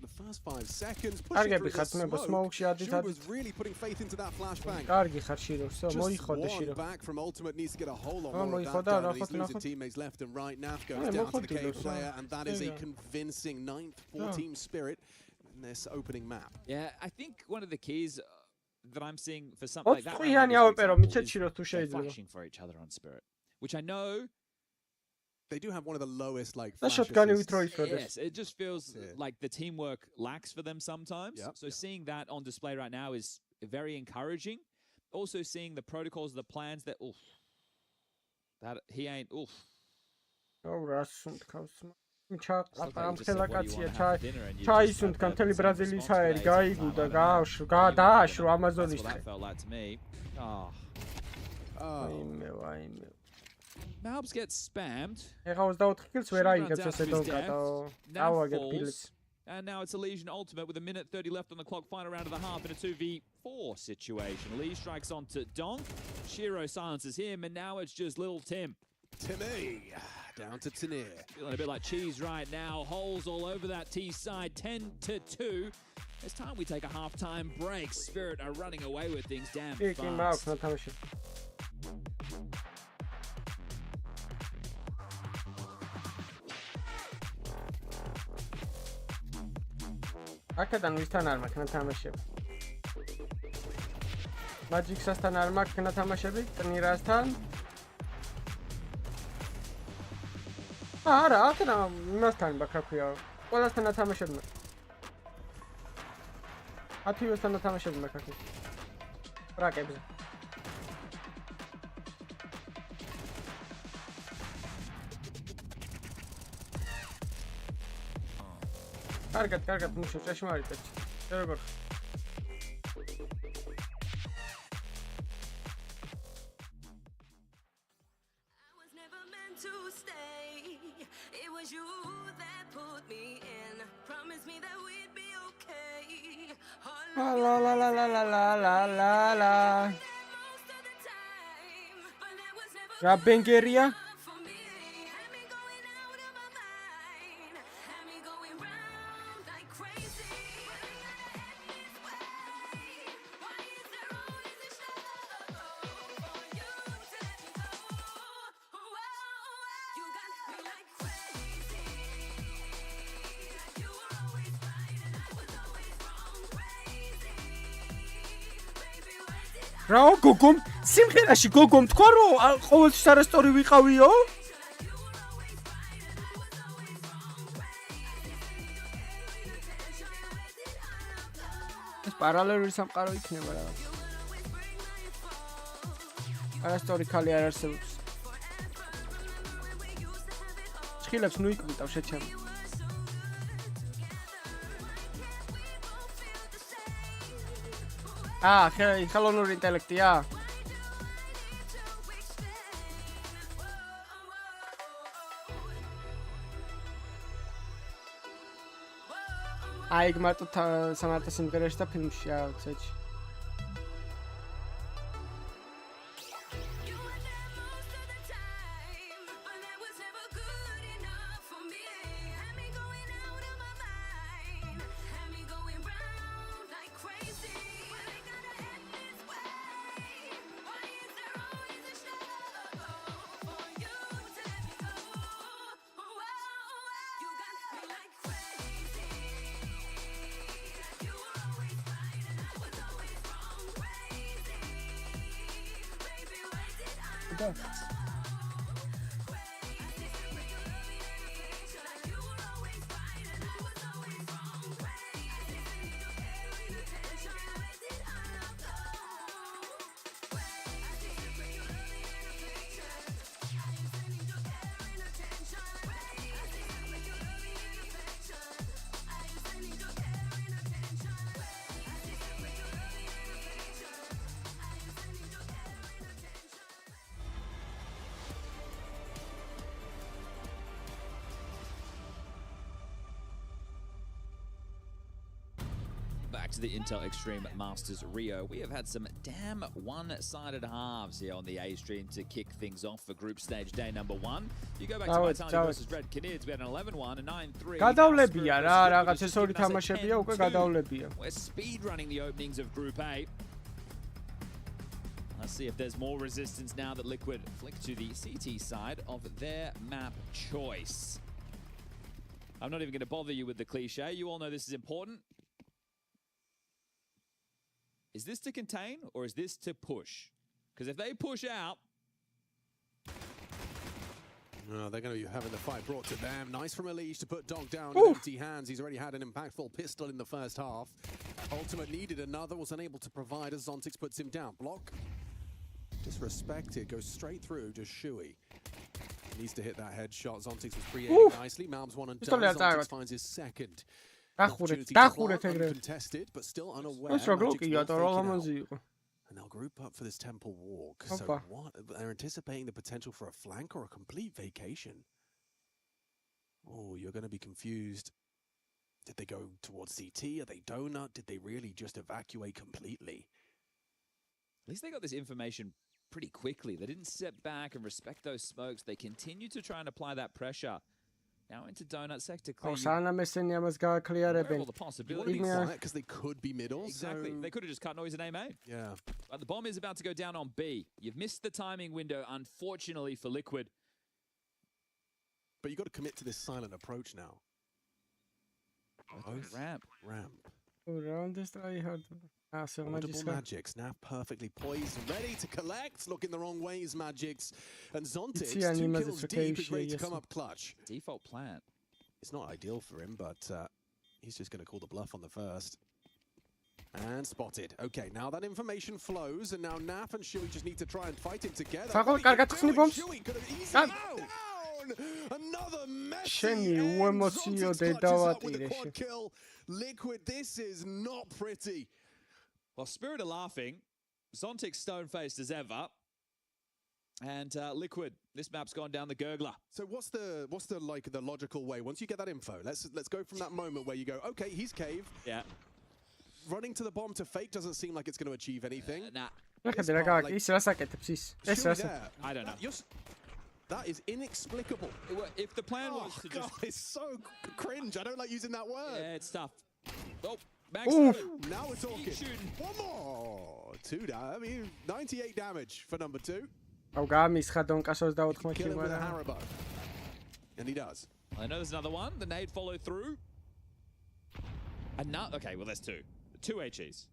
the first 5 seconds. კარგები ხართ მე smoke-ში ადით. Was really putting faith into that flashbang. კარგი ხარ შირო, всё, მოიხოდე Just შირო. one back from ultimate needs to get a whole lot more of that done. He's losing teammates left and right. Naf goes down to the K player, and that is a convincing 9th for-team spirit in this opening map. Yeah, I think one of the keys that I'm seeing for something like that is flashing for each other on Spirit, which I know they do have one of the lowest like flash yes, it just feels like the teamwork lacks for them sometimes. So seeing that on display right now is very encouraging. Also seeing the protocols, the plans that that he ain't ჩაყრა კაცია ჩაისუნთქა მთელი ბრაზილიის ჰაერი გაიგუდა დააშრო ამაზონის ხე აიმე Malbs gets spammed. ეხა 24 კილს ვერ აიგებს ესე დონკატო ავაგებ ფილს. And now it's a Legion ultimate with a minute 30 left on the clock, final round of the half in a 2v4 situation. Lee strikes onto Donk, Shiro silences him, and now it's just little Tim. Timmy down to Tanir. Feeling a bit like cheese right now. Holes all over that T side, 10-2. It's time we take a halftime break. Spirit are running away with things damn fast. აქედან ვისთან არ მაქვს ნათამაშები. Magic-სასთან არ მაქვს ნათამაშები, Tanirasთან. არა, აქედან იმასთან მაქვს, რა ქვია, ყველასთან ნათამაშები მაქვს. 10-ვესთან ნათამაშები მაქვს აქ. ბრაკებზე. კარგად, მუშო, ჭეშმარიტად. შე როგორ ხარ? La. რა ბენგერია? რა გოგომ სიმღერაში გოგომ თქვა რომ ყოველთვის არასწორი ვიყავიო? ეს პარალელური სამყარო იქნება რაღაც. არასწორი ქალი არ არსებობს. ჭხილებს ნუ იკვიტავ შეჩემ. ხელოვნური ინტელექტია? აი გმარტო სამარტო სიმღერაში და ფილმში აუცეჩი. to the Intel Extreme Masters Rio. We have had some damn one-sided halves here on the A stream to kick things off for group stage day number 1. You go back to Vitality versus Red Canids, we had an 11-1, a 9-3. გადავლებია რა, რაღაც ეს ორი თამაშებია უკვე გადავლებია. We're speedrunning the openings of Group A. Let's see if there's more resistance now that Liquid flick to the CT side of their map choice. I'm not even going to bother you with the cliche. You all know this is important. Is this to contain or is this to push? Because if they push out... No, they're going to be having the fight brought to them. Nice from Elige to put Dog down in empty hands. He's already had an impactful pistol in the first half. Ultimate needed another, was unable to provide as Zontix puts him down. Block. Disrespected, goes straight through to Shui. Needs to hit that headshot. Zontix was pre-aiming nicely. Malm's one and done. Zontix finds his second. Uncontested, but still unaware. And they'll group up for this temple walk. So what? They're anticipating the potential for a flank or a complete vacation. Oh, you're going to be confused. Did they go towards CT? Are they donut? Did they really just evacuate completely? At least they got this information pretty quickly. They didn't sit back and respect those smokes. They continue to try and apply that pressure. Now into donut sector clear. All the possibilities. Because they could be middle. Exactly. So... They could have just cut noise in aim A. Yeah. But the bomb is about to go down on B. You've missed the timing window, unfortunately, for Liquid. But you've got to commit to this silent approach now. Ramp. Audible Magics now perfectly poised, ready to collect. Looking the wrong ways, Magics. And Zontix, 2 kills deep, is ready to come up clutch. Default plant. It's not ideal for him, but he's just going to call the bluff on the first. And spotted. Okay, now that information flows, and now Naf and Shui just need to try and fight him together. Shui could have easily down. Another messy with a quad kill. Liquid, this is not pretty. Well, Spirit are laughing. Zontix stone-faced as ever. And Liquid, this map's gone down the gurgler. So what's the logical way? Once you get that info, let's go from that moment where you go, okay, he's cave. Yeah. Running to the bomb to fake doesn't seem like it's going to achieve anything. Nah. I don't know. That is inexplicable. If the plan was to God, it's so cringe. I don't like using that word. Yeah, it's tough. Oh, now we're talking. One more. 2 down. I mean, 98 damage for number 2. Kill him with a Haribo. And he does. I know there's another one. The nade followed through. Okay, well, there's 2. 2 HEs.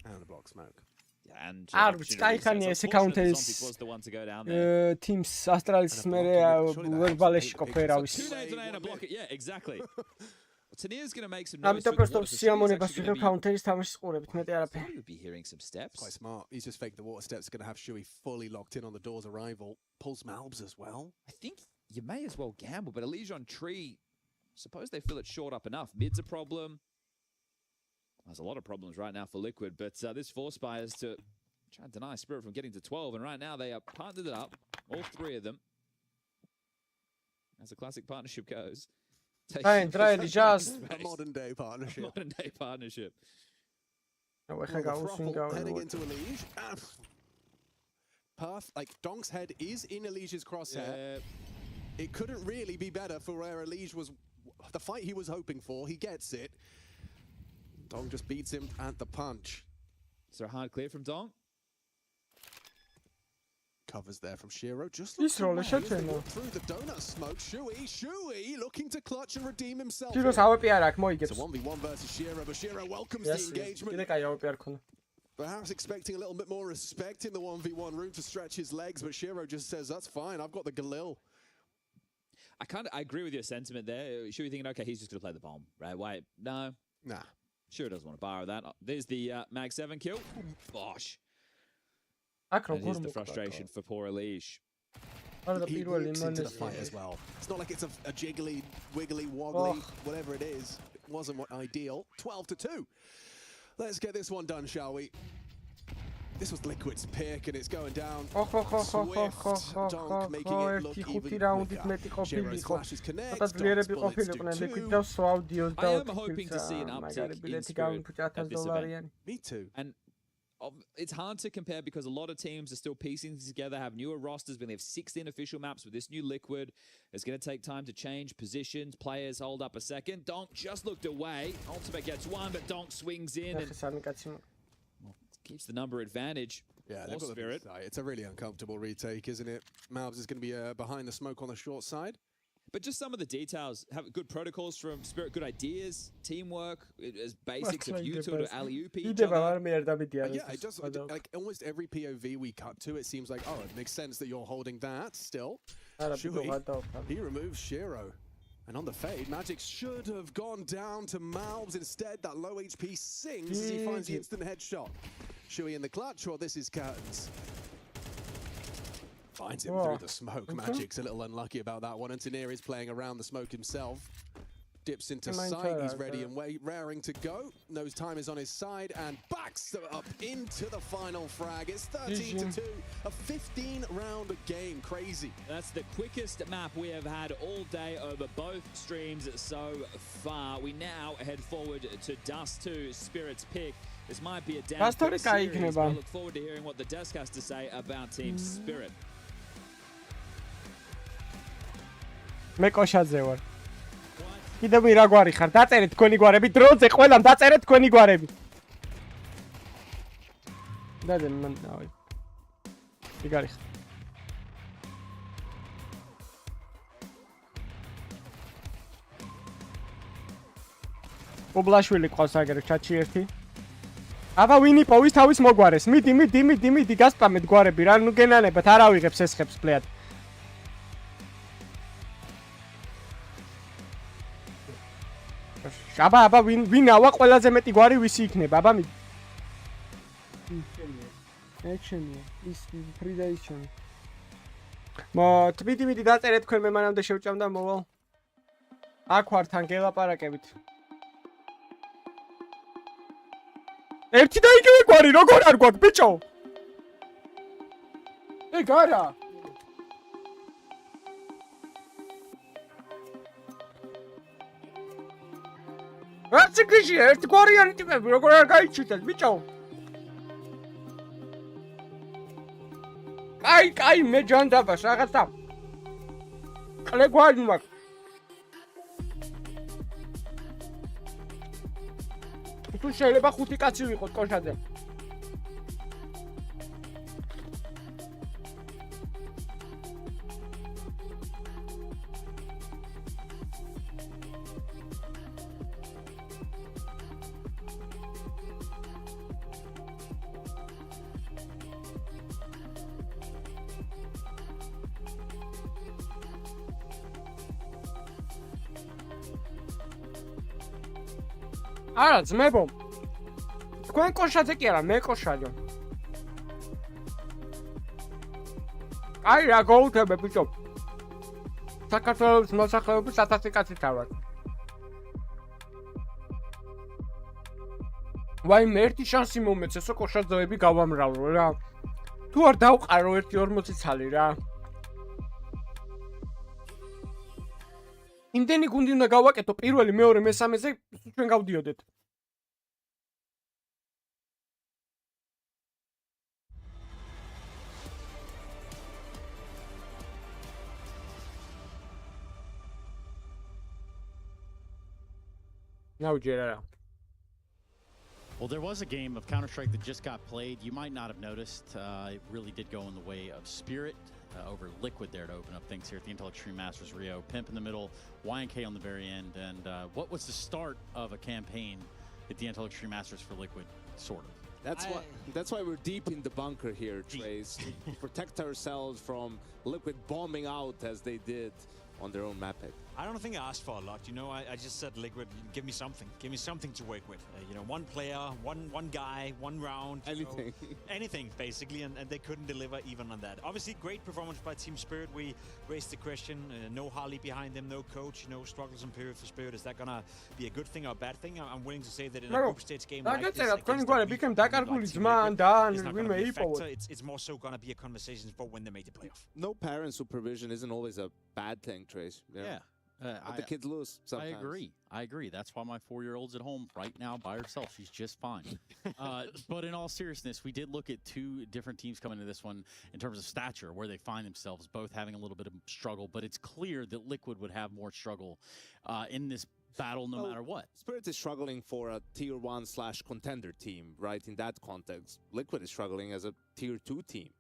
And the block smoke. Yeah, and კაიხანია ესე counter-ის teams Astralis მერე ვერბალეში ყოფერავის. Yeah, exactly. Taneer's going to make some noise. ამიტომ просто სიამონებას ვიღებ counter-ის თამაშის ყურებით მეტი არაფერი. He would be hearing some steps. Quite smart. He's just faked the water steps. Going to have Shui fully locked in on the door's arrival. Pulls Malbs as well. I think you may as well gamble, but Elige on tree, suppose they fill it short up enough. Mid's a problem. There's a lot of problems right now for Liquid, but this force is to try and deny Spirit from getting to 12, and right now they are partnered it up, all 3 of them, as a classic partnership goes. Just a modern day partnership. Modern day partnership. Heading into Elige. Path, like Donk's head is in Elige's crosshair. It couldn't really be better for where Elige was, the fight he was hoping for. He gets it. Dong just beats him at the punch. Is there a hard clear from Dong? Covers there from Shiro. Just looks through the donut smoke. Shui looking to clutch and redeem himself. It's a 1v1 versus Shiro, but Shiro welcomes the engagement. Perhaps expecting a little bit more respect in the 1v1 room to stretch his legs, but Shiro just says, that's fine, I've got the Galil. I agree with your sentiment there. Shui thinking, okay, he's just going to play the bomb, right? Wait, no. Nah. Sure doesn't want to borrow that. There's the Mag 7 kill. Bosh. And here's the frustration for poor Elige. He walks into the fight as well. It's not like it's a jiggly, wiggly, woggly, whatever it is. It wasn't ideal. 12-2. Let's get this one done, shall we? This was Liquid's pick, and it's going down. Swift dunk, making it look even quicker. Giro's flashes connect. Dots bullets do two. I am hoping to see an uptick in Spirit at this event. Me too. And it's hard to compare because a lot of teams are still piecing things together, have newer rosters. We only have 16 official maps with this new Liquid. It's going to take time to change positions. Players hold up a second. Donk just looked away. Ultimate gets one, but Donk swings in and keeps the number advantage. Yeah, they've got Spirit. It's a really uncomfortable retake, isn't it? Malbs is going to be behind the smoke on the short side. But just some of the details, have good protocols from Spirit, good ideas, teamwork, as basics of util to alley-oop each other. Yeah, it does. Like almost every POV we cut to, it seems like, oh, it makes sense that you're holding that still. Shui, he removes Shiro. And on the fade, Magic should have gone down to Malbs. Instead, that low HP sings as he finds the instant headshot. Shui in the clutch, or this is Curtains. Finds him through the smoke. Magic's a little unlucky about that one. And Tanir is playing around the smoke himself. Dips into sight. He's ready and raring to go. Knows time is on his side and backs up into the final frag. It's 13-2, a 15-round game. Crazy. That's the quickest map we have had all day over both streams so far. We now head forward to Dust 2, Spirit's pick. This might be a down series, but I look forward to hearing what the desk has to say about Team Spirit. მე კოშაძე ვარ. კიდევ რა გვარი ხარ? დაწერეთ თქვენი გვარები დროზე, ყველამ დაწერეთ თქვენი გვარები. დადე მან დავი. იგარი ხარ. ობლაშვილი ყავს აგერ ჩატში ერთი. აბა ვინი პოვის თავის მოგვარეს. მიდი გასპამეთ გვარები რა, ნუ გენანებათ, არ ავიღებს ეს ხებს პლეად. აბა ვინ ავა ყველაზე მეტი გვარი ვისი იქნება აბა მი ექშენია ის ფრიდა ისჩენ მიდი დაწერეთ თქვენ მე მანამდე შევჭამდა მოვალ აქ ვარ თან გელაპარაკებით ერთი და იგივე გვარი როგორ არ გვაქვს ბიჭო ეგ არა What's the issue? It's Korean team. We're going to go shoot it. Bicho. Kai, me John Davas. I got stop. Kale guarding work. Tu შეიძლება 5 კაცი ვიყოთ კოშაზე. არა ძმებო თქვენ კოშაძე კი არა მე კოშაძე აი რა გოუთებე ბიჭო საქართველოს მოსახლეობის 1000 კაცი თავად ვაიმე ერთი შანსი მომეცესო კოშაძეები გავამრავლო რა თუ არ დავყარო 1.40 ცალი რა იმდენი გუნდი უნდა გავაკეთო პირველი მეორე მესამეზე ჩვენ გავდიოდეთ Now Jera. Well, there was a game of Counter-Strike that just got played. You might not have noticed. It really did go in the way of Spirit over Liquid there to open up things here at the Intel Extreme Masters Rio. Pimp in the middle, YNK on the very end. And what was the start of a campaign at the Intel Extreme Masters for Liquid? Sort of. That's why we're deep in the bunker here, Trace. To protect ourselves from Liquid bombing out as they did on their own map pick. I don't think I asked for a lot. You know, I just said, Liquid, give me something to work with. You know, one player, one guy, one round. Anything. Anything, basically, and they couldn't deliver even on that. Obviously, great performance by Team Spirit. We raised the question, no Harley behind them, no coach, you know, struggles in period for Spirit. Is that going to be a good thing or a bad thing? I'm willing to say that in a group stage game like this, it's more so going to be a conversation for when they make the playoff. No parent supervision isn't always a bad thing, Trace. Yeah. But the kids lose sometimes. I agree. That's why my 4-year-old's at home right now by herself. She's just fine. But in all seriousness, we did look at two different teams coming into this one in terms of stature, where they find themselves, both having a little bit of struggle. But it's clear that Liquid would have more struggle in this battle no matter what. Spirit is struggling for a tier 1/contender team, right? In that context, Liquid is struggling as a tier 2 team.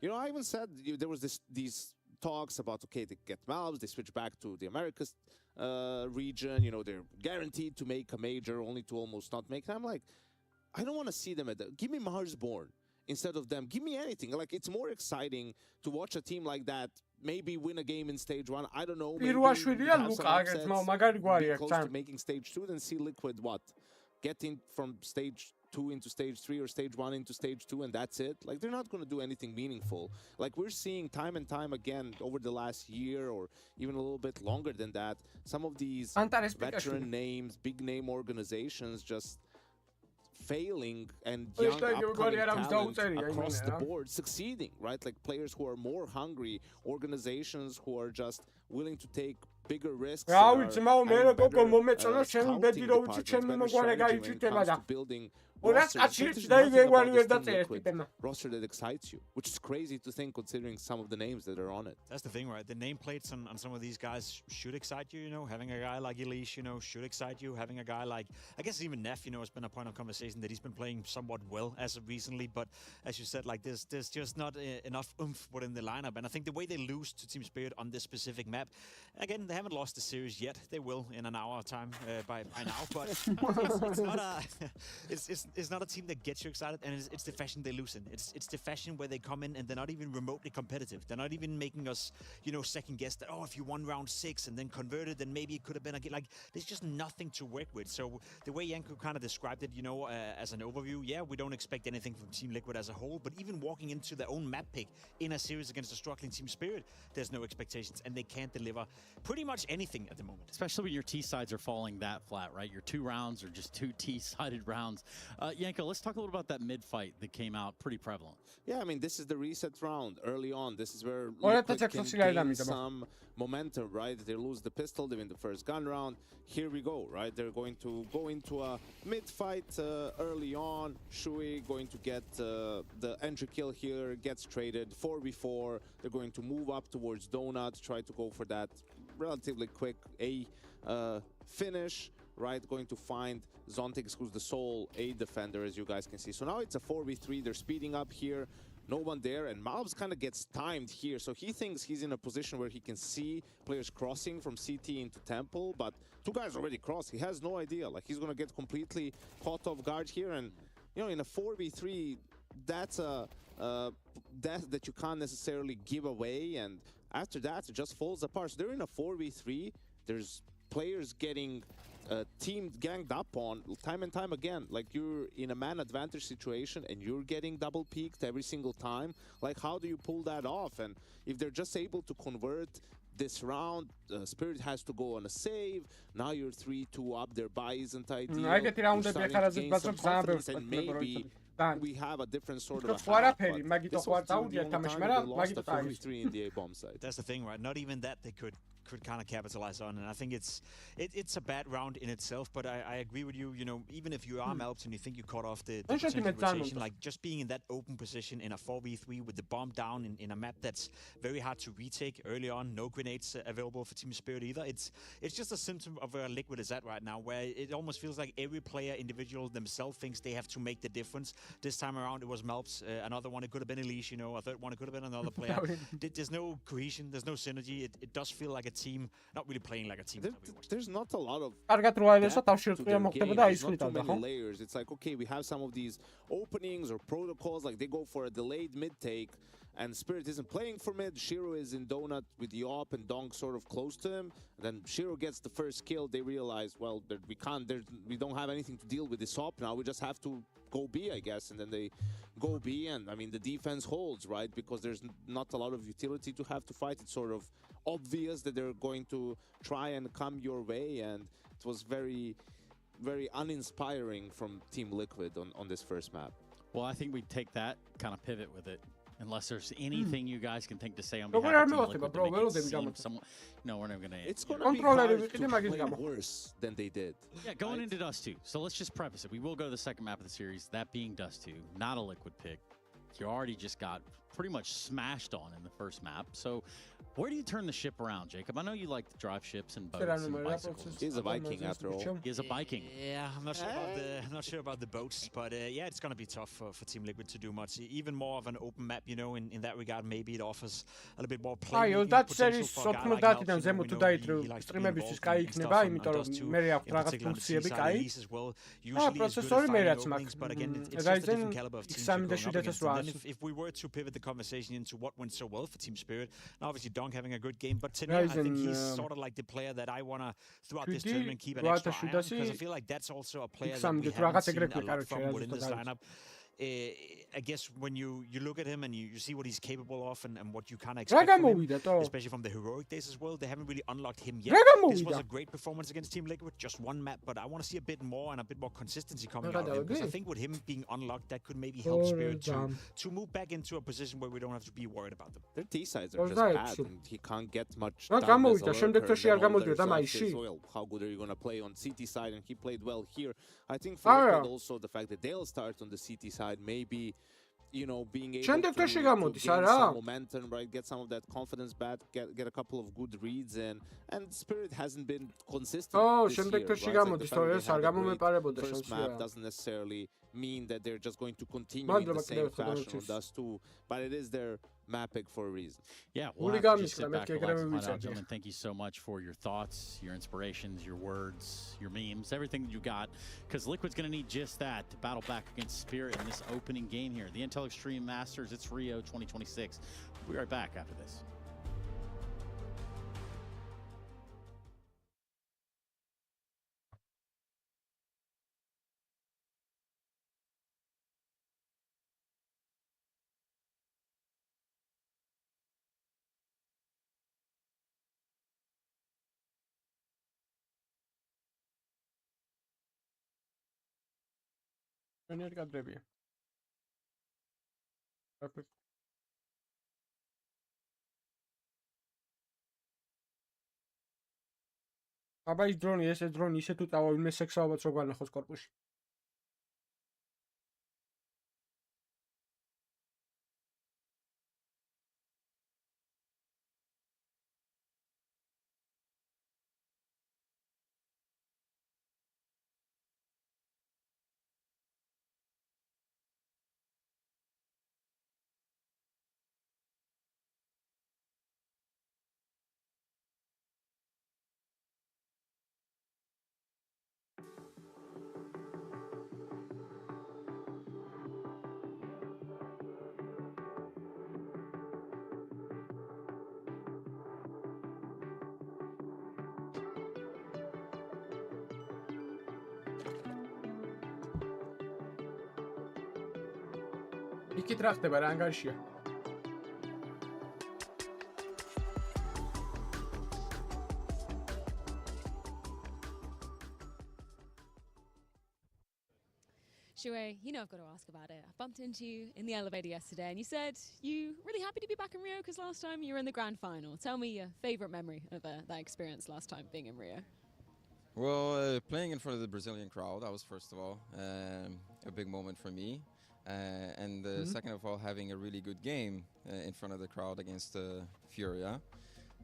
You know, I even said there was these talks about, okay, they get Malbs, they switch back to the Americas region, you know, they're guaranteed to make a major, only to almost not make it. I'm like, I don't want to see them at that. Give me Marsborn instead of them. Give me anything. Like, it's more exciting to watch a team like that maybe win a game in stage 1. I don't know. Maybe have some upsets, be close to making stage 2, then see Liquid getting from stage 2 into stage 3 or stage 1 into stage 2, and that's it. Like, they're not going to do anything meaningful. Like, we're seeing time and time again over the last year or even a little bit longer than that, some of these veteran names, big name organizations just failing and young upcoming talent across the board succeeding, right? Like players who are more hungry, organizations who are just willing to take bigger risks. Building roster that excites you, which is crazy to think considering some of the names that are on it. That's the thing, right? The nameplates on some of these guys should excite you, you know. Having a guy like Elise, you know, should excite you. Having a guy like, I guess even Neff, you know, has been a point of conversation that he's been playing somewhat well as of recently. But as you said, like there's just not enough oomph within the lineup. And I think the way they lose to Team Spirit on this specific map, again, they haven't lost the series yet. They will in an hour time by now. But it's not a it's not a team that gets you excited, and it's the fashion they lose in. It's the fashion where they come in and they're not even remotely competitive. They're not even making us, you know, second guess that, oh, if you won round 6 and then converted, then maybe it could have been again. Like, there's just nothing to work with. So the way Yanko kind of described it, you know, as an overview, yeah, we don't expect anything from Team Liquid as a whole, but even walking into their own map pick in a series against a struggling Team Spirit, there's no expectations, and they can't deliver pretty much anything at the moment. Especially when your T-sides are falling that flat, right? Your 2 rounds are just 2 T-sided rounds. Yanko, let's talk a little about that mid-fight that came out pretty prevalent. Yeah, I mean, this is the reset round early on. This is where Liquid can gain some momentum, right? They lose the pistol, they win the first gun round. Here we go, right? They're going to go into a mid-fight early on. Shui going to get the entry kill here, gets traded 4v4. They're going to move up towards Donut, try to go for that relatively quick finish, right? Going to find Zontix, who's the sole A defender, as you guys can see. So now it's a 4v3. They're speeding up here. No one there, and Malbs kind of gets timed here. So he thinks he's in a position where he can see players crossing from CT into Temple, but 2 guys already crossed. He has no idea. Like, he's going to get completely caught off guard here. And, you know, in a 4v3, that's a death that you can't necessarily give away. And after that, it just falls apart. So they're in a 4v3. There's players getting team ganged up on time and time again. Like, you're in a man advantage situation and you're getting double peaked every single time. Like, how do you pull that off? And if they're just able to convert this round, Spirit has to go on a save. Now you're 3-2 up. Their buy isn't ideal. You're starting to gain some confidence, and maybe we have a different sort of a half, but this was the only time they lost the 4v3 in the A-bomb side. That's the thing, right? Not even that they could kind of capitalize on, and I think it's a bad round in itself, but I agree with you. You know, even if you are Malbs and you think you caught off the rotation, like just being in that open position in a 4v3 with the bomb down in a map that's very hard to retake early on, no grenades available for Team Spirit either. It's just a symptom of where Liquid is at right now, where it almost feels like every player individual themselves thinks they have to make the difference. This time around it was Malbs, another one it could have been Elise, you know, a third one it could have been another player. There's no cohesion, there's no synergy. It does feel like a team not really playing like a team. There's not a lot of layers. It's like, okay, we have some of these openings or protocols, like they go for a delayed mid take, and Spirit isn't playing for mid. Shiro is in Donut with the op and Donk sort of close to him. Then Shiro gets the first kill. They realize, well, that we don't have anything to deal with this op now. We just have to go B, I guess. And then they go B, and I mean, the defense holds, right? Because there's not a lot of utility to have to fight. It's sort of obvious that they're going to try and come your way, and it was very, very uninspiring from Team Liquid on this first map. Well, I think we take that, kind of pivot with it. Unless there's anything you guys can think to say on behalf of Team Liquid to make it seem somewhat... No, we're not going to... It's going to be hard to play worse than they did. Yeah, going into Dust 2. So let's just preface it. We will go to the second map of the series, that being Dust 2, not a Liquid pick. You already just got pretty much smashed on in the first map. So where do you turn the ship around, Jacob? I know you like to drive ships and boats and bicycles. He's a Viking after all. He is a Viking. Yeah, I'm not sure about the boats, but yeah, it's gonna be tough for Team Liquid to do much. Even more of an open map, you know, in that regard, maybe it offers a little bit more play. Ai, ოდაც series 90-დან ზემოთ თუ დაიჭრო სტრიმებისთვის კაი იქნება, იმიტომ რომ მე აქვს რაღაც ფუნქციები კაი. პროცესორი მე რაც მაქვს. Ryzen X3700. If we were to pivot the conversation into what went so well for Team Spirit, obviously Donk having a good game, but to me, I think he's sort of like the player that I want to, throughout this tournament, keep an extra eye on, because I feel like that's also a player that we haven't seen a lot from within this lineup. I guess when you look at him and you see what he's capable of and what you kind of expect from him, especially from the heroic days as well, they haven't really unlocked him yet. This was a great performance against Team Liquid, just one map, but I want to see a bit more and a bit more consistency coming out of him, because I think with him being unlocked, that could maybe help Spirit to move back into a position where we don't have to be worried about them. Their T-sides are just bad, and he can't get much time as a lurker. How good are you going to play on CT side? And he played well here. I think for Liquid also the fact that they'll start on the CT side, maybe, you know, being able to gain some momentum, right? Get some of that confidence back, get a couple of good reads, and Spirit hasn't been consistent this year, right? First map doesn't necessarily mean that they're just going to continue in the same fashion on Dust 2, but it is their map pick for a reason. Yeah, we'll have to just sit back and relax and find out, gentlemen. Thank you so much for your thoughts, your inspirations, your words, your memes, everything that you got, because Liquid's going to need just that to battle back against Spirit in this opening game here. The Intel Extreme Masters, it's Rio 2026. We'll be right back after this. Perfect. აბა ის დრონი, ესე დრონი ისე თუ წავა ვინმე სექსაობაც რო განახოს კორპუსში. იქით რა ხდება რა ანგარიშია? Shuei, you know I've got to ask about it. I bumped into you in the elevator yesterday and you said you really happy to be back in Rio because last time you were in the grand final. Tell me your favorite memory of that experience last time being in Rio. Well, playing in front of the Brazilian crowd, that was first of all a big moment for me. And second of all, having a really good game in front of the crowd against Furia.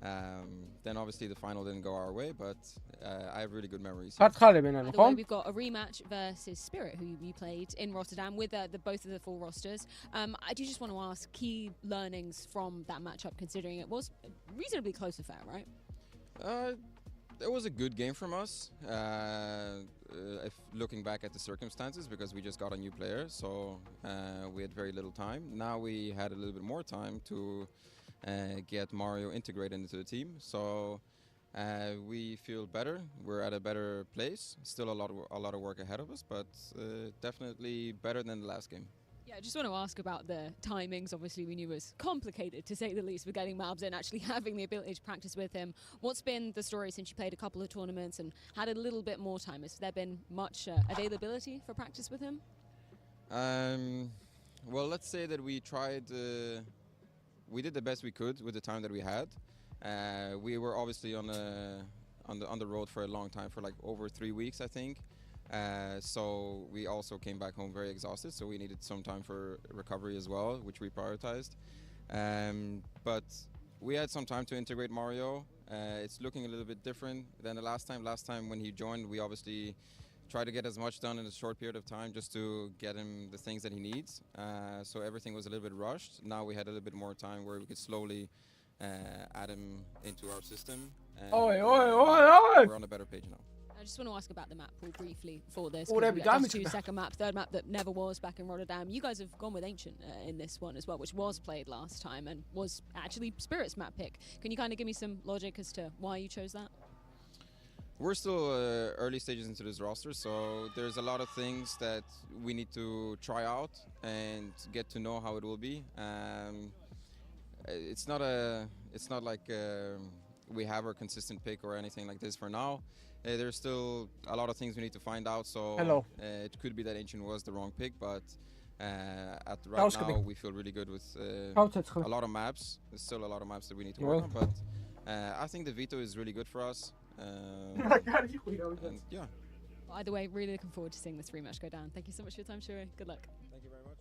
Then obviously the final didn't go our way, but I have really good memories. By the way, we've got a rematch versus Spirit, who you played in Rotterdam with both of the full rosters. I do just want to ask key learnings from that matchup, considering it was a reasonably close affair, right? It was a good game from us. If looking back at the circumstances, because we just got a new player, so we had very little time. Now we had a little bit more time to get Mario integrated into the team. So we feel better. We're at a better place. Still a lot of work ahead of us, but definitely better than the last game. Yeah, I just want to ask about the timings. Obviously, we knew it was complicated, to say the least, with getting Mabs in, actually having the ability to practice with him. What's been the story since you played a couple of tournaments and had a little bit more time? Has there been much availability for practice with him? Well, let's say that we tried. We did the best we could with the time that we had. We were obviously on the road for a long time, for like over 3 weeks, I think. So we also came back home very exhausted, so we needed some time for recovery as well, which we prioritized. But we had some time to integrate Mario. It's looking a little bit different than the last time. Last time when he joined, we obviously tried to get as much done in a short period of time just to get him the things that he needs. So everything was a little bit rushed. Now we had a little bit more time where we could slowly add him into our system. We're on a better page now. I just want to ask about the map pool briefly for this. Second map, third map that never was back in Rotterdam. You guys have gone with Ancient in this one as well, which was played last time and was actually Spirit's map pick. Can you kind of give me some logic as to why you chose that? We're still early stages into this roster, so there's a lot of things that we need to try out and get to know how it will be. It's not like we have our consistent pick or anything like this for now. There's still a lot of things we need to find out, so it could be that Ancient was the wrong pick, but right now we feel really good with a lot of maps. There's still a lot of maps that we need to work on, but I think the veto is really good for us. And yeah. Either way, really looking forward to seeing this rematch go down. Thank you so much for your time, Shuri. Good luck. Thank you very much.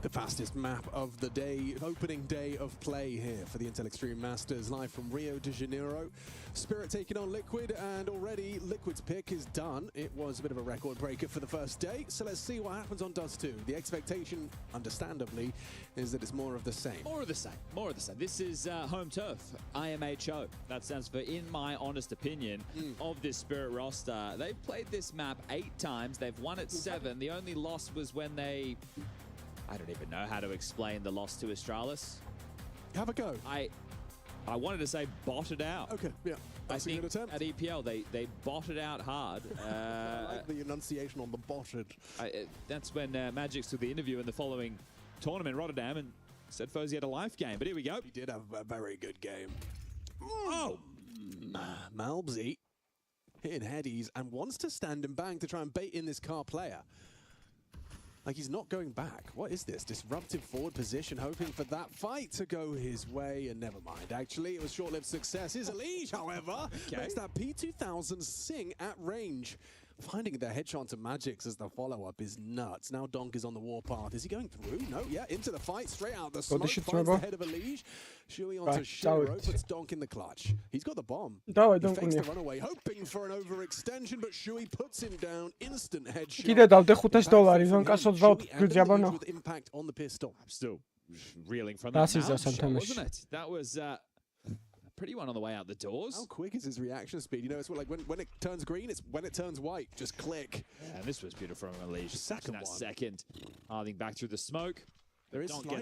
The fastest map of the day, opening day of play here for the Intel Extreme Masters, live from Rio de Janeiro. Spirit taking on Liquid, and already Liquid's pick is done. It was a bit of a record breaker for the first day, so let's see what happens on Dust 2. The expectation, understandably, is that it's more of the same. More of the same, more of the same. This is home turf, IMHO. That stands for In My Honest Opinion of this Spirit roster. They've played this map 8 times. They've won it 7. The only loss was when they... I don't even know how to explain the loss to Astralis. Have a go. I wanted to say botted out. Okay, yeah. That's a good attempt. At EPL, they botted out hard. I like the enunciation on the botted. That's when Magix took the interview in the following tournament in Rotterdam and said Fozy had a life game. But here we go. He did have a very good game. Oh! Malbzy hitting headies and wants to stand and bang to try and bait in this car player. Like he's not going back. What is this? Disruptive forward position, hoping for that fight to go his way, and never mind. Actually, it was short-lived success. Here's Elige, however, makes that P2000 sing at range. Finding the headshot to Magix as the follow-up is nuts. Now Donk is on the warpath. Is he going through? No, yeah, into the fight, straight out the smoke, finds the head of Elige. Shui onto Shiro, puts Donk in the clutch. He's got the bomb. He fakes the runaway, hoping for an overextension, but Shui puts him down. Instant headshot. With impact on the pistol. I'm still reeling from that shot, wasn't it? That was... pretty one on the way out the doors. How quick is his reaction speed? You know, it's like when it turns green, it's when it turns white. Just click. Yeah, and this was beautiful from Elige. Second. Harding back through the smoke. There is slightly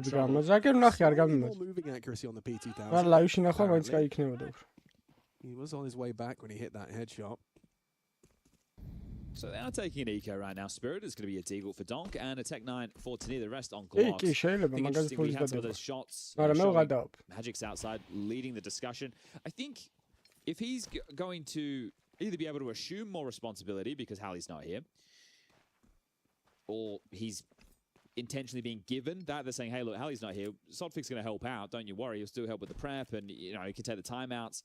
more moving accuracy on the P2000. He was on his way back when he hit that headshot. So they are taking an eco right now. Spirit is going to be a deagle for Donk and a Tech 9 for Tani. The rest on Glocks. Interesting, we had some of those shots. Magic's outside leading the discussion. I think if he's going to either be able to assume more responsibility because Hallie's not here, or he's intentionally being given that. They're saying, hey, look, Hallie's not here. Sodfik's going to help out. Don't you worry. He'll still help with the prep and, you know, he can take the timeouts.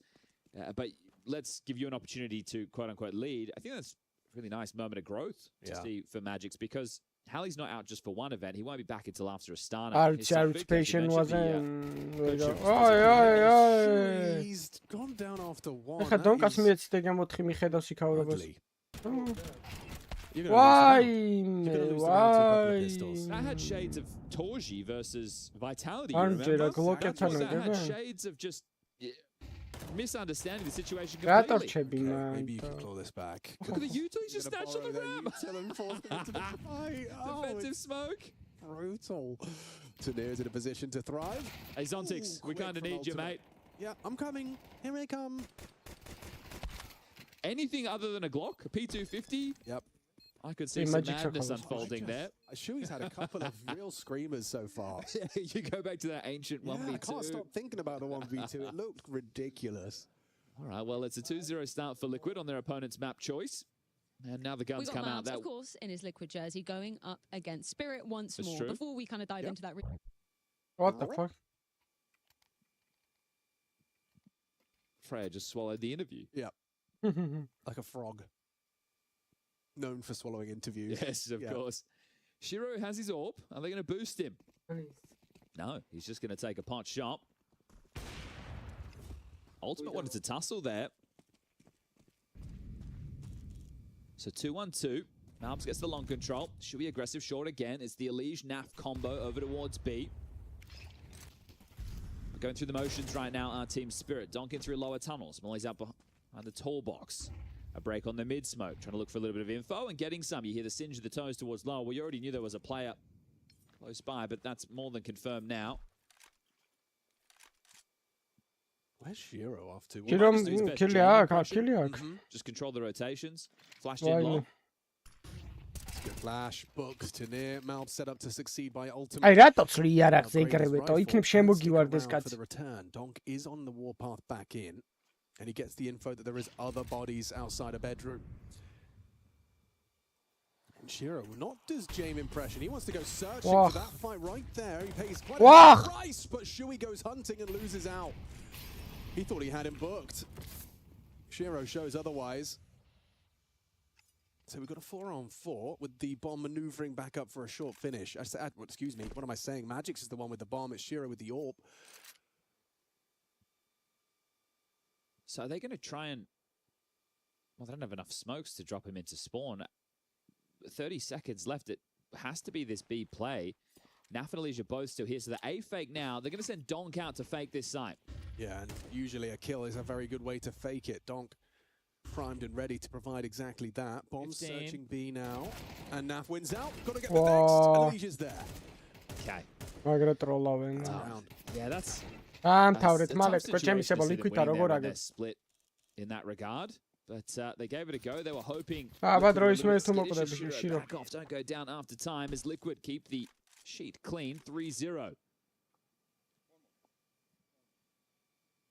But let's give you an opportunity to, quote-unquote, lead. I think that's really nice moment of growth to see for Magix because Hallie's not out just for one event. He won't be back until after Astana. Participation wasn't. He's gone down after one. Why? That had shades of Torji versus Vitality. Angela, that had shades of just misunderstanding the situation completely. Maybe you can claw this back. Look at the util, he's just snatched on the ram. Defensive smoke. Brutal. Tanir's in a position to thrive. Hey, Zontix, we kind of need you, mate. Yeah, I'm coming. Here I come. Anything other than a Glock, a P250? Yep. I could see some madness unfolding there. Shui's had a couple of real screamers so far. You go back to that ancient 1v2. I can't stop thinking about the 1v2. It looked ridiculous. All right, well, it's a 2-0 start for Liquid on their opponent's map choice. And now the guns come out. Of course, in his Liquid jersey, going up against Spirit once more. True. Before we kind of dive into that. What the fuck? Freya just swallowed the interview. Yep. Like a frog. Known for swallowing interviews. Yes, of course. Shiro has his AWP. Are they going to boost him? No, he's just going to take a pot shot. Ultimate wanted to tussle there. So 2-1-2. Malbs gets the long control. Should be aggressive short again. It's the Elige Naf combo over towards B. We're going through the motions right now, our team Spirit. Donkin through lower tunnels. Molly's out behind the tall box. A break on the mid smoke. Trying to look for a little bit of info and getting some. You hear the singe of the toes towards lower. Well, you already knew there was a player close by, but that's more than confirmed now. Where's Shiro off to? Just control the rotations. Flashed in long. Good flash, booked to near. Malb set up to succeed by ultimate. Ay, rátocli járák zékerevő, to iknim sem ugivar this for the return. Donk is on the warpath back in, and he gets the info that there is other bodies outside a bedroom. And Shiro, not does Jame impression. He wants to go searching for that fight right there. He pays quite a price, but Shui goes hunting and loses out. He thought he had him booked. Shiro shows otherwise. So we've got a 4-on-4 with the bomb maneuvering back up for a short finish. Excuse me, what am I saying? Magix is the one with the bomb. It's Shiro with the AWP. So are they going to try and... Well, they don't have enough smokes to drop him into spawn. 30 seconds left. It has to be this B play. Naf and Elige are both still here. So the A fake now. They're going to send Donk out to fake this site. Yeah, and usually a kill is a very good way to fake it. Donk primed and ready to provide exactly that. Bomb searching B now. And Naf wins out. Got to get the next. And Elige's there. Okay. I'm going to throw love in. Yeah, that's... Taurit Malek, split in that regard. But they gave it a go. They were hoping... Don't go down after time as Liquid keep the sheet clean. 3-0.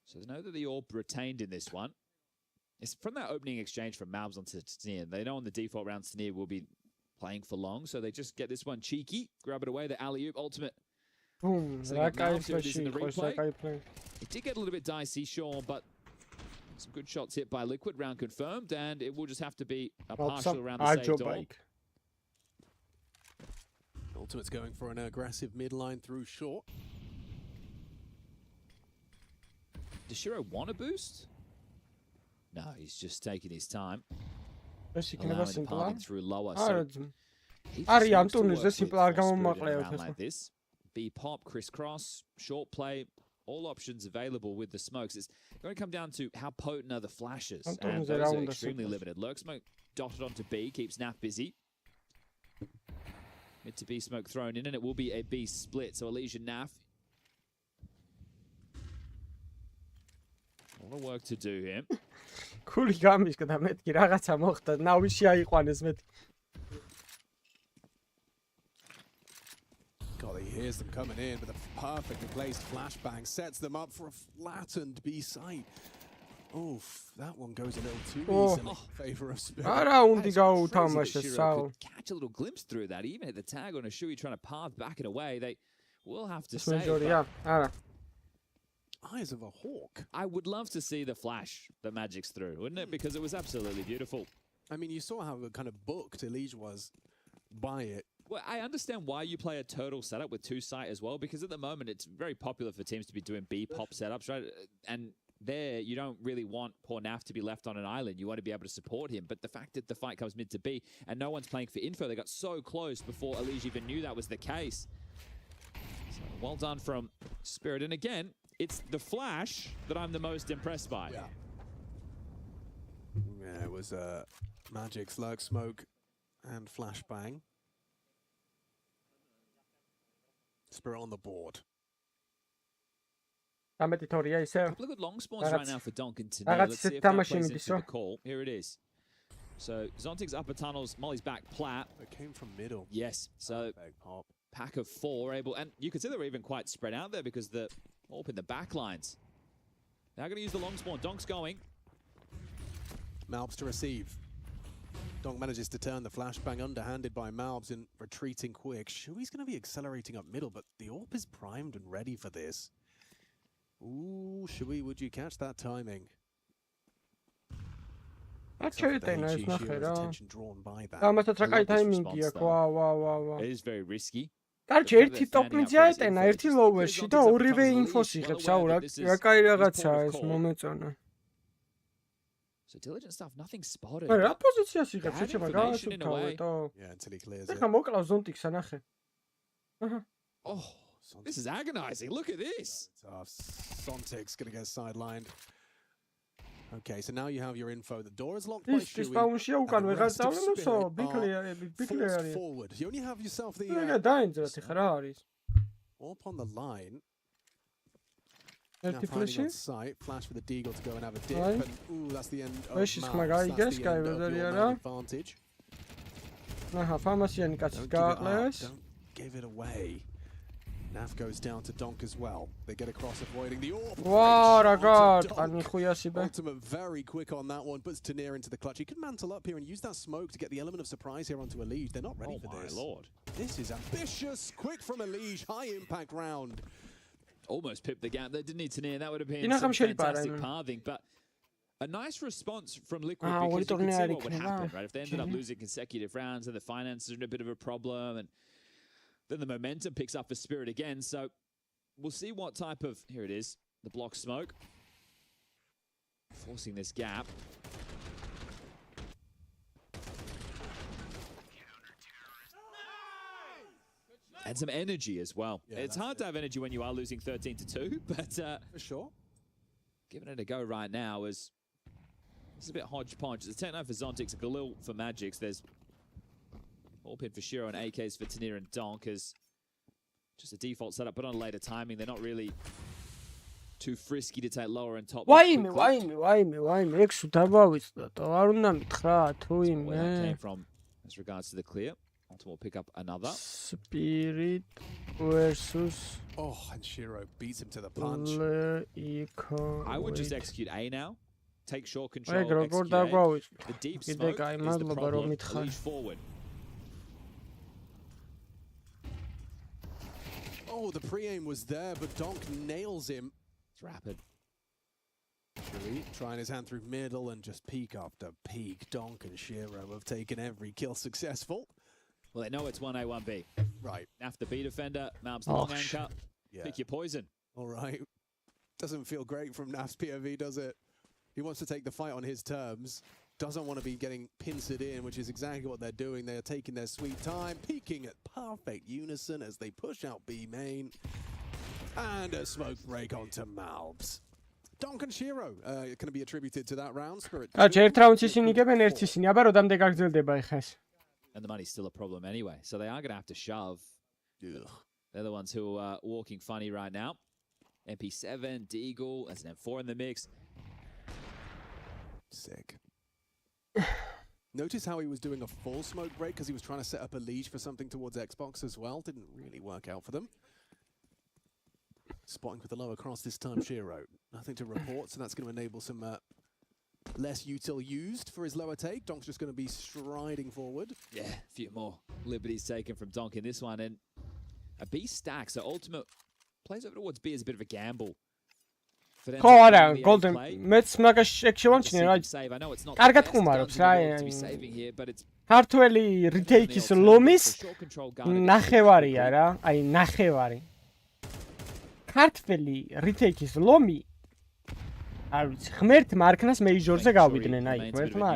So they know that the AWP retained in this one. It's from that opening exchange from Malbs onto Tanir. They know on the default round Tanir will be playing for long, so they just get this one cheeky, grab it away, the alley-oop ultimate. Boom, that guy flashy, it did get a little bit dicey, sure, but some good shots hit by Liquid, round confirmed, and it will just have to be a partial round to save door. Ultimate's going for an aggressive midline through short. Does Shiro want a boost? No, he's just taking his time. Through lower. So like this. B pop, crisscross, short play, all options available with the smokes. It's going to come down to how potent are the flashes. And those are extremely limited. Lurk smoke dotted onto B, keeps Naf busy. Mid to B smoke thrown in, and it will be a B split. So Elige Naf. A lot of work to do here. Cool, გამიშკდა მეთქი რაღაცა მოხდა, ნავიში აიყვანეს მეთქი. God, he hears them coming in with a perfectly placed flashbang, sets them up for a flattened B site. Oof, that one goes a little too easily in favor of Spirit. Catch a little glimpse through that, even at the tag on a Shui trying to path back and away. They will have to say. Eyes of a hawk. I would love to see the flash that Magic's through, wouldn't it? Because it was absolutely beautiful. I mean, you saw how kind of booked Elige was by it. Well, I understand why you play a turtle setup with two site as well, because at the moment it's very popular for teams to be doing B pop setups, right? And there, you don't really want poor Naf to be left on an island. You want to be able to support him. But the fact that the fight comes mid to B and no one's playing for info, they got so close before Elige even knew that was the case. So well done from Spirit. And again, it's the flash that I'm the most impressed by. Yeah, it was Magic's lurk smoke and flashbang. Spirit on the board. A couple of good long spawns right now for Donkin today. Let's see if that plays into the call. Here it is. So Zontig's upper tunnels, Molly's back plat. It came from middle. Yes. So pack of 4 able, and you could see they were even quite spread out there because the AWP in the back lines. Now going to use the long spawn. Donk's going. Malbs to receive. Donk manages to turn the flashbang underhanded by Malbs and retreating quick. Shui's going to be accelerating up middle, but the AWP is primed and ready for this. Ooh, Shui, would you catch that timing? Attention drawn by that. It is very risky. კარჩი ერთი ტოპნიძე აეტენა, ერთი ლოვერში და ორივე ინფოს იღებს. აუ რა კაი რაღაცაა ეს მომეწონა. So diligent stuff, nothing spotted. რა პოზიციას იღებს შეჩება გაასუფთავეთო? Yeah, until he clears it. ეხა მოკლავს ზონტიქს ანახე. Oh, this is agonizing. Look at this. Sontig's going to get sidelined. Okay, so now you have your info. The door is locked by Shui. Forward. You only have yourself the AWP on the line. Now finding on sight, flash for the Deagle to go and have a dip, and ooh, that's the end of Mouse. That's the end of your man advantage. Don't give it away. Naf goes down to Donk as well. They get across, avoiding the Ultimate very quick on that one, puts Tanir into the clutch. He can mantle up here and use that smoke to get the element of surprise here onto Elige. They're not ready for this. Oh my lord. This is ambitious. Quick from Elige. High impact round. Almost pipped the gap. They didn't need Tanir. That would have been some fantastic pathing, but a nice response from Liquid because you can see what would happen, right? If they ended up losing consecutive rounds and the finances are in a bit of a problem, and then the momentum picks up for Spirit again. So we'll see what type of... Here it is. The block smoke. Forcing this gap. And some energy as well. Yeah, it's hard to have energy when you are losing 13-2, but... for sure. Giving it a go right now is... It's a bit hodgepodge. It's a 10-9 for Zontix, a Galil for Magix. There's... All pin for Shiro and AKs for Tanir and Donk is just a default setup, but on a later timing. They're not really too frisky to take lower and top. Why me? Exu დავავიწყდა. არ უნდა მითხრა თუ იმე. Where that came from as regards to the clear. Ultimate will pick up another. Spirit versus... Oh, and Shiro beats him to the punch. I would just execute A now. Take short control, execute A. The deep smoke is the problem. Leash forward. Oh, the pre-aim was there, but Donk nails him. It's rapid. Shui trying his hand through middle and just peak after peak. Donk and Shiro have taken every kill successful. Well, they know it's 1A, 1B. Right. Naf the B defender, Malbs the long anchor. Yeah. Pick your poison. All right. Doesn't feel great from Naf's POV, does it? He wants to take the fight on his terms. Doesn't want to be getting pincered in, which is exactly what they're doing. They're taking their sweet time, peaking at perfect unison as they push out B main. And a smoke break onto Malbs. Donk and Shiro can be attributed to that round. Spirit. And the money's still a problem anyway, so they are going to have to shove. Ugh. They're the ones who are walking funny right now. MP7, Deagle, as an M4 in the mix. Sick. Notice how he was doing a full smoke break because he was trying to set up a leash for something towards Xbox as well. Didn't really work out for them. Spotting with the lower cross this time, Shiro. Nothing to report, so that's going to enable some less util used for his lower take. Donk's just going to be striding forward. Yeah, a few more liberties taken from Donk in this one. And a B stack, so Ultimate plays over towards B as a bit of a gamble. Kora, Golden. Მეც მაგას შევამჩნე რა. კარგად ხუმარობს რა. ქართველი რიტეიქის ლომის ნახევარია რა. აი ნახევარი. ქართველი რიტეიქის ლომი არ ვიცი, ღმერთმა არქნას მეიჟორზე გავიდნენ, აი, ღმერთმა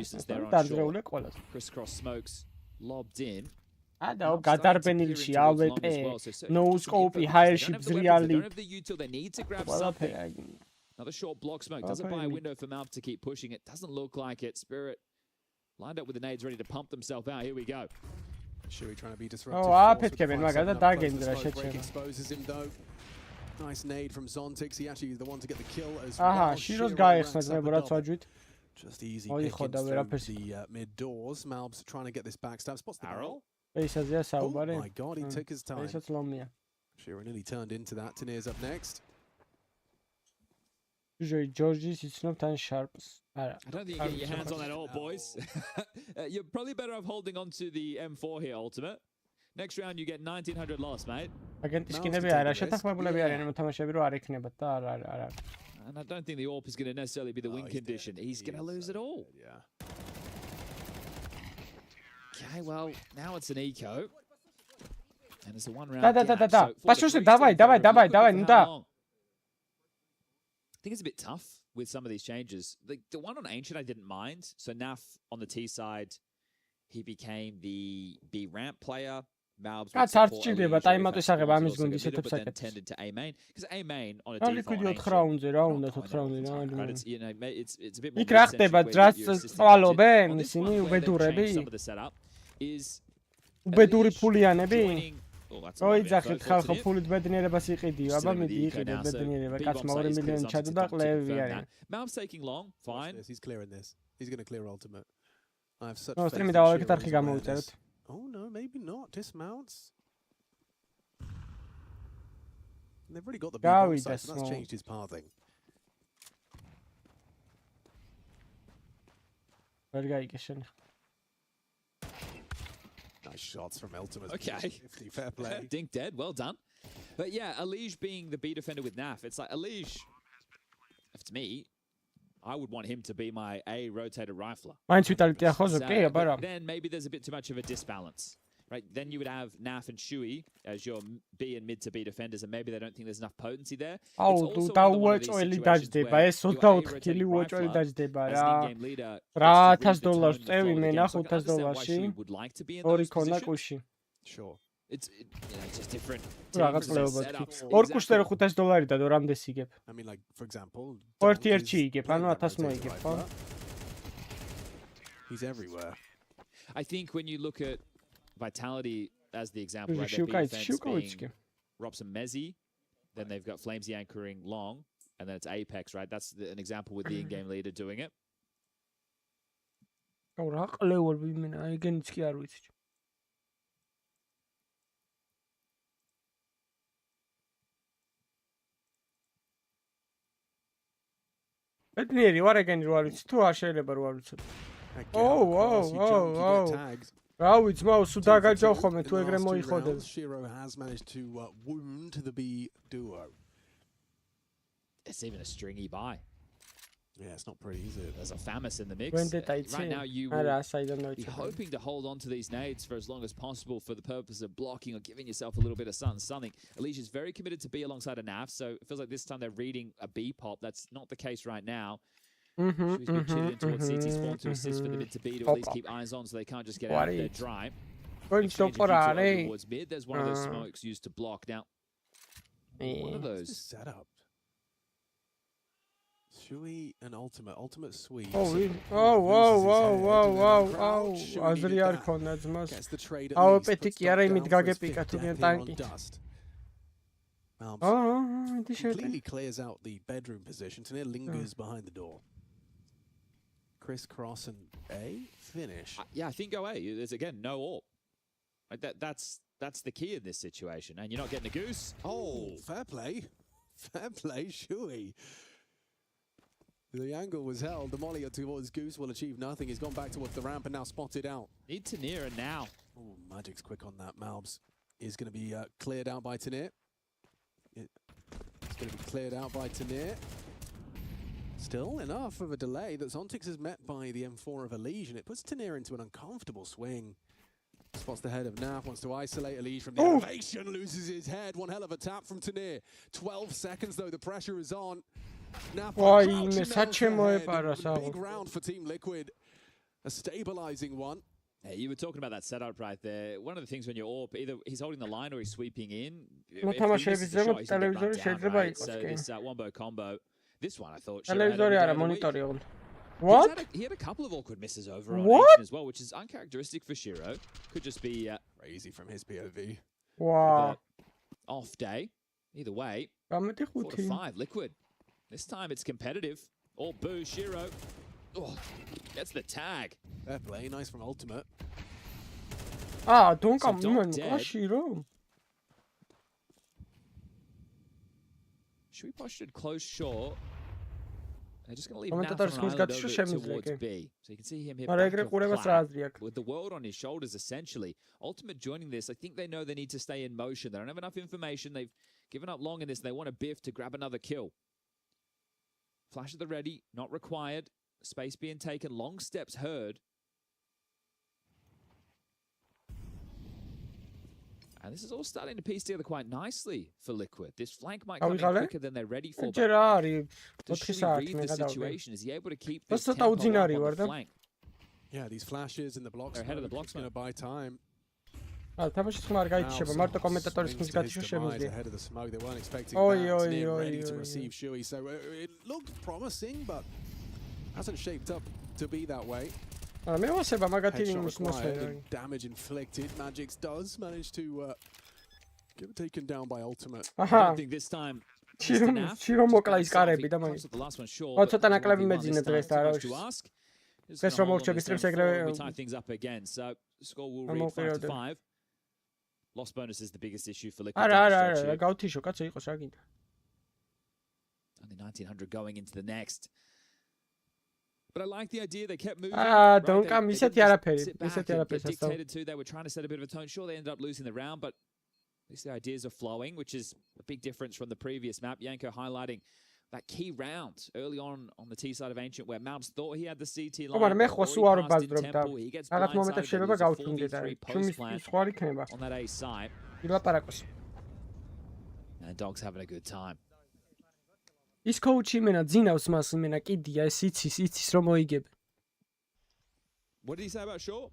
დაძრეულე ყველას. Crisscross smokes lobbed in. და გადარბენილში AWP, no scope, higher-ში ბზრიალი. Another short block smoke doesn't buy a window for Malp to keep pushing. It doesn't look like it. Spirit lined up with the nades ready to pump themselves out. Here we go. Shui trying to be disruptive. აფეთქებენ მაგას და დაგენძრა შეჩერა. Exposes him though. Nice nade from Zontix. He actually is the one to get the kill as well. Shiro's გაიხსნა ძმებო რაც ვაჯვით. Just easy picking through the mid doors. Malb's trying to get this backstab. Spots the barrel. Faceazია საუბარი. Oh my god, he took his time. Faceaz ლომია. Shiro nearly turned into that. Tanir's up next. Georgis იცნობთ ან Sharps. I don't think you get your hands on that all, boys. You're probably better off holding on to the M4 here, Ultimate. Next round you get 1900 loss, mate. აგენტის სკინები არა, შეთანხმებულები არიან მოთამაშეები რომ არ ექნებათ და არა. And I don't think the AWP is going to necessarily be the win condition. He's going to lose it all. Yeah. Okay, well, now it's an eco. And it's a one-round Da. Пошли, давай, ну да. I think it's a bit tough with some of these changes. The one on Ancient I didn't mind. So Naf on the T side, he became the B ramp player. Malbs კაც არ ჭირდება ტაიმაუტის აღება ამის გუნდის ეთებს აკეთებს. Tended to A main because A main on a default. Liquid 4 rounds-ზე რა უნდა 4 round-ზე რა. It's you know it's a bit more. იქ რა ხდება? დრას წვალობენ ისინი უბედურები? უბედური ფულიანები? ოიძახეთ ხალხო ფულით ბედნიერებას იყიდიო, აბა მიდი იყიდე ბედნიერება, კაცმა 2 მილიონი ჩადო და ყლევი არიან. Malb's taking long, fine. He's clearing this. He's going to clear ultimate. I have such faith. Stream დავავეკეთ არხი გამოვიწეროთ. Oh no, maybe not. Dismounts. They've already got the bomb site, so that's changed his pathing. ვერ გაიგეშენ. Nice shots from Ultimate. Okay. Fair play. Dink dead. Well done. But yeah, Alige being the B defender with Naf, it's like Alige, if it's me, I would want him to be my A rotator rifler. Then maybe there's a bit too much of a disbalance. Right? Then you would have Naf and Shui as your B and mid to B defenders, and maybe they don't think there's enough potency there. It's დაუვეჭველი დაждდება, ეს 24 კილი უეჭველი დაждდება რა. რა $1000 წევი მენა $500-ში. ორი ქონა კუში. Sure. It's just different. რაღაც წლებობთ. ორ კუშზე რო $500 დადო, რამდენს იგებ? I mean, like, for example, ერთი ერთში იგებ, ანუ 1000 მოიგებ, ხო? He's everywhere. I think when you look at Vitality as the example, right? Their defense being Robson Mezzi, then they've got Flamesy anchoring long, and then it's Apex, right? That's an example with the in-game leader doing it. რა ყლევები მე აიგენიც კი არ ვიცი. ბედნიერი ვარ ეგენი რო არ ვიცი, თუ არ შეიძლება რო არ ვიცი. რა ვიცი, მაუს თუ დაგაჯავ ხოლმე თუ ეგრე მოიხოდე. Shiro has managed to wound the B duo. It's even a stringy buy. Yeah, it's not pretty, is it? There's a FAMAS in the mix. Right now, you will be hoping to hold on to these nades for as long as possible for the purpose of blocking or giving yourself a little bit of something. Alicia's very committed to B alongside a NAF, so it feels like this time they're reading a B pop. That's not the case right now. She's been cheated in towards CT spawn to assist for the mid to B to at least keep eyes on so they can't just get out of their drive. Towards mid, there's one of those smokes used to block. Now, one of those setup. Shui and Ultimate sweep. Whoa. აზრი არ ქონდა ძმას. AWP კი არა იმით გაგეპიკა თუ მე ტანკი. Completely clears out the bedroom position. Tanir lingers behind the door. Crisscross and A finish. Yeah, I think go A. There's again no AWP. Like that's the key in this situation, and you're not getting a goose. Oh, fair play, Shui. The angle was held. The molly towards Goose will achieve nothing. He's gone back towards the ramp and now spotted out. Need Tanir now. Oh, Magic's quick on that. Malbs is going to be cleared out by Tanir. It's going to be cleared out by Tanir. Still enough of a delay that Zontix is met by the M4 of Elige, and it puts Tanir into an uncomfortable swing. Spots the head of Naf, wants to isolate Elige from the elevation, loses his head. One hell of a tap from Tanir. 12 seconds though, the pressure is on. Napa crouching nails ahead. Big round for Team Liquid. A stabilizing one. Hey, you were talking about that setup right there. One of the things when you're AWP, either he's holding the line or he's sweeping in. No თამაშების ზემოთ ტელევიზორი შეიძლება იყოს So კი. this wombo combo. This one I thought. ტელევიზორი არა, მონიტორი ოღონდ. What? He had a couple of awkward misses over on What? Ancient as well, which is uncharacteristic for Shiro. Could just be crazy from his POV. Wow. Off day. Either way. 4-5 Liquid. This time it's competitive. All boo Shiro. Oh, gets the tag. Fair play, nice from Ultimate. don't come Shiro. Should we posture close short? They're just going to leave Kommentator's Natus on island over towards B. So you can see him hit with the world on his shoulders, essentially. Ultimate joining this, I think they know they need to stay in motion. They don't have enough information. They've given up long in this. And they want a biff to grab another kill. Flash at the ready, not required. Space being taken, long steps heard. And this is all starting to piece together quite nicely for Liquid. This flank might come in quicker than they're ready for. Does she read the situation? Is he able to keep this tempo up on the flank? Yeah, these flashes in the blocks. They're ahead of the blocks. Going to buy time. თამაშის ხმა არ გაიჩება, მარტო კომენტატორის ხმის გათიშვა შემიძლია. Ahead of the smoke, they weren't expecting that. Ready to receive Shui, so it looked promising, but hasn't shaped up to be that way. მევასება მაგათი damage inflicted. Magix does manage to get taken down by Ultimate. I don't think this time. Shiro მოკლა ის კარები და მაგ. ცოტა ნაკლები მეძინა დღეს და რა ვიცი. ეს რომ მოვჭები სტრიმს ეგრევე tie things up again. So score will read 5-5. Lost bonus is the biggest issue for Liquid. არა, გავთიშო, კაცო იყოს რა გინდა. Only 1900 going into the next. But I like the idea they kept moving. Don't come. Isეთი არაფერი. Dictated to. They were trying to set a bit of a tone. Sure, they ended up losing the round, but at least the ideas are flowing, which is a big difference from the previous map. Yanko highlighting that key round early on the T side of Ancient, where Mabs thought he had the CT line. He gets blindsided on that A side. And Dog's having a good time. ის coach იმენა ძინავს მას იმენა კიდია ეს იცის რომ მოიგებ. What did he say about Shaw?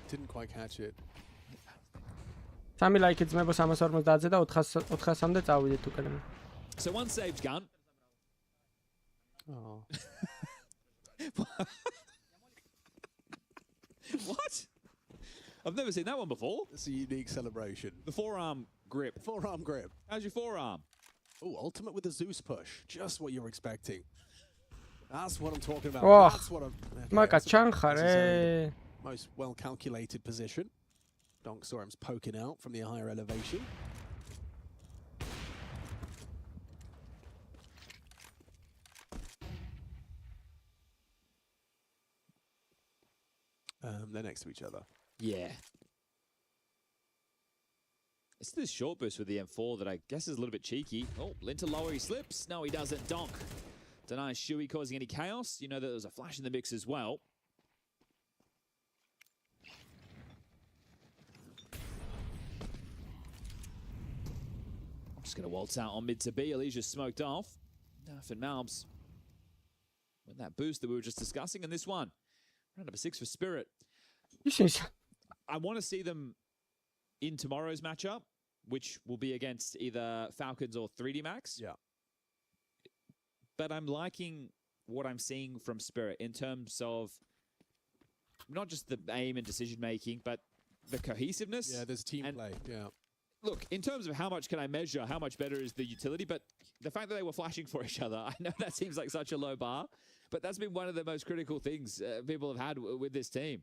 Didn't quite catch it. სამი ლაიქი ძმებო 350-ზე და 400-მდე წავიდეთ უკან. So one saved gun. Oh. What? I've never seen that one before. It's a unique celebration. The forearm grip. Forearm grip. How's your forearm? Oh, Ultimate with the Zeus push. Just what you're expecting. That's what I'm talking about. Oh, that's what I'm... Okay. Most well-calculated position. Donk saw him poking out from the higher elevation. They're next to each other. Yeah. It's this short burst with the M4 that I guess is a little bit cheeky. Oh, Linter lower, he slips. No, he doesn't. Donk denies Shui causing any chaos. You know that there's a flash in the mix as well. I'm just going to waltz out on mid to B. Alicia's smoked off. Naf and Malbs with that boost that we were just discussing. And this one, round number 6 for Spirit. I want to see them in tomorrow's matchup, which will be against either Falcons or 3D Max. Yeah. But I'm liking what I'm seeing from Spirit in terms of not just the aim and decision-making, but the cohesiveness. Yeah, there's team play, yeah. Look, in terms of how much can I measure, how much better is the utility, but the fact that they were flashing for each other, I know that seems like such a low bar, but that's been one of the most critical things people have had with this team.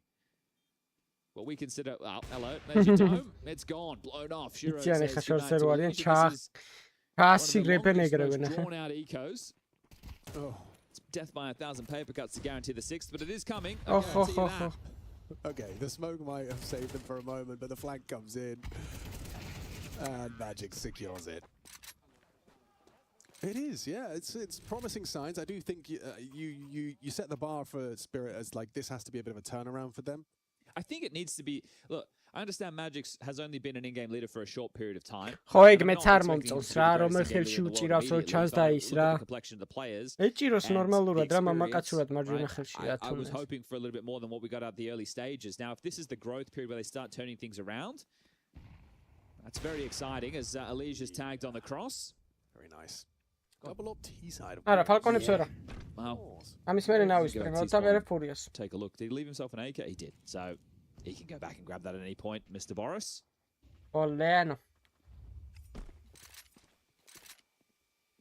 What we consider, well, hello, there's your dome. It's gone, blown off. Shiro says goodnight to Alicia. This is one of the longest, drawn-out ecos. Oh. It's death by 1,000 paper cuts to guarantee the 6th, but it is coming. Okay, the smoke might have saved them for a moment, but the flank comes in. And Magic secures it. It is, yeah. It's promising signs. I do think you set the bar for Spirit as like this has to be a bit of a turnaround for them. I think it needs to be. Look, I understand Magix has only been an in-game leader for a short period of time. ხო, ეგ მეც არ მომწონს რა, რომელ ხელში უჭირავს რო ჩანს და ის რა. ეჭიროს ნორმალურად რა, მამაკაცურად მარჯვენა ხელში რა I was hoping for a little bit more than what we got at the early stages. Now, if this is the growth period where they start turning things around, that's very exciting as Elige is tagged on the cross. Very nice. Double up T-side. არა, ფალკონებს არა. Wow. ამის მერე ნავის პრემო და მერე ფურიას. Take a look. Did he leave himself an AK? He did. So he can go back and grab that at any point, Mr. Boris. Oleno.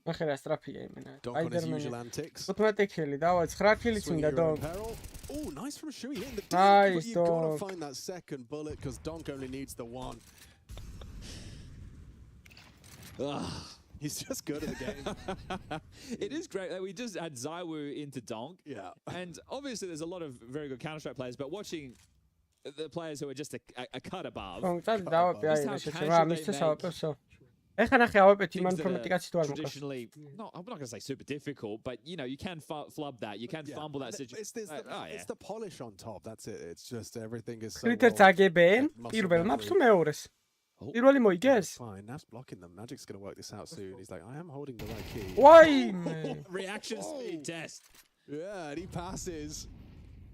ახლა სტრაფია იმენა. Spider-Man. 15 kill, დავა 9 kill-იც მინდა Donk. Oh, nice from Shui hitting the Nice, but you've got to find that second bullet because Donk only needs the one. He's just good at the game. It is great that we just had Zaiwu into Donk. Yeah. And obviously there's a lot of very good Counter-Strike players, but watching the players who are just a cut above. Traditionally, no, I'm not going to say super difficult, but you know, you can flub that, you can fumble that situation. It's the polish on top, that's it. It's just everything is so პირველი მოიგეს? Fine, Nav's blocking them. Magic's going to work this out soon. He's like, I am holding the right key. Why? Reaction speed test. Yeah, and he passes.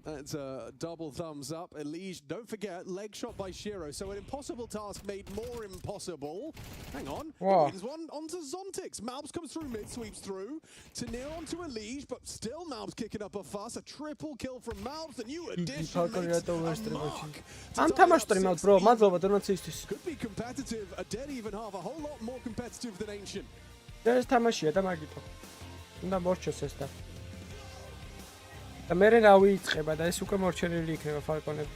That's a double thumbs up. Elige, don't forget, leg shot by Shiro. So an impossible task made more impossible. Hang on. Wow. Wins one onto Zontix. Malbs comes through mid, sweeps through. Tanir onto Elige, but still Malbs kicking up a fuss. A triple kill from Malbs. The new addition makes a mark. Could be competitive. A dead even half. A whole lot more competitive than Ancient. There's თამაშია და მაგითო. უნდა მორჩოს ეს და. და მერე რა ვიწყება და ეს უკვე მორჩენილი იქნება ფალკონები.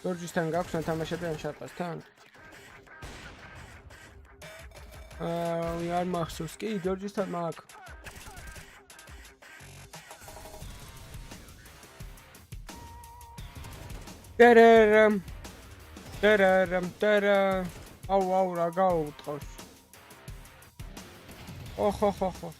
ჯორჯისთან გაქვს ან თამაშები ან შაპასთან? არ მახსოვს კი, ჯორჯისთან მაქვს. ტერერამ. აუ, რა გაუტყავს. ხო.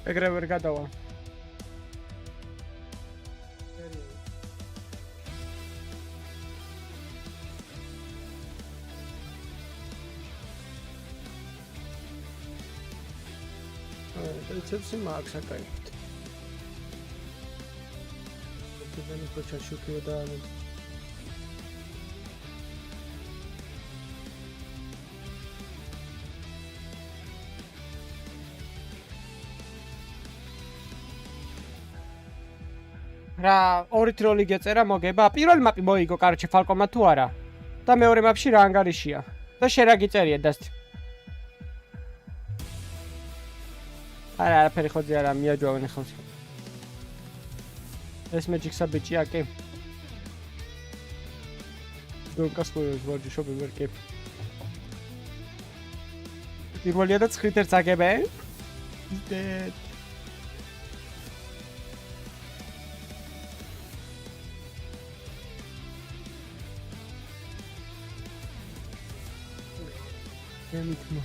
ეგრე ვერ გადავა. ეცებს მაქვს აკაით. ეს პროცესში და რა ორი ტროლი გეწერა მოგება. პირველი მაპი მოიგო, კაროჩე ფალკონმა თუ არა. და მეორე მაპში რა ანგარიშია. და შენ რა გიწერია დასტი. არაფერი ხოძე არა მიაჯვავენ ხალხს. ეს მეჯიქსა ბიჭია კი. დონკას მოიოს ვარჯიშობი ვერ კი. პირველია და ცხრით ერთს აგებენ. Ritmo.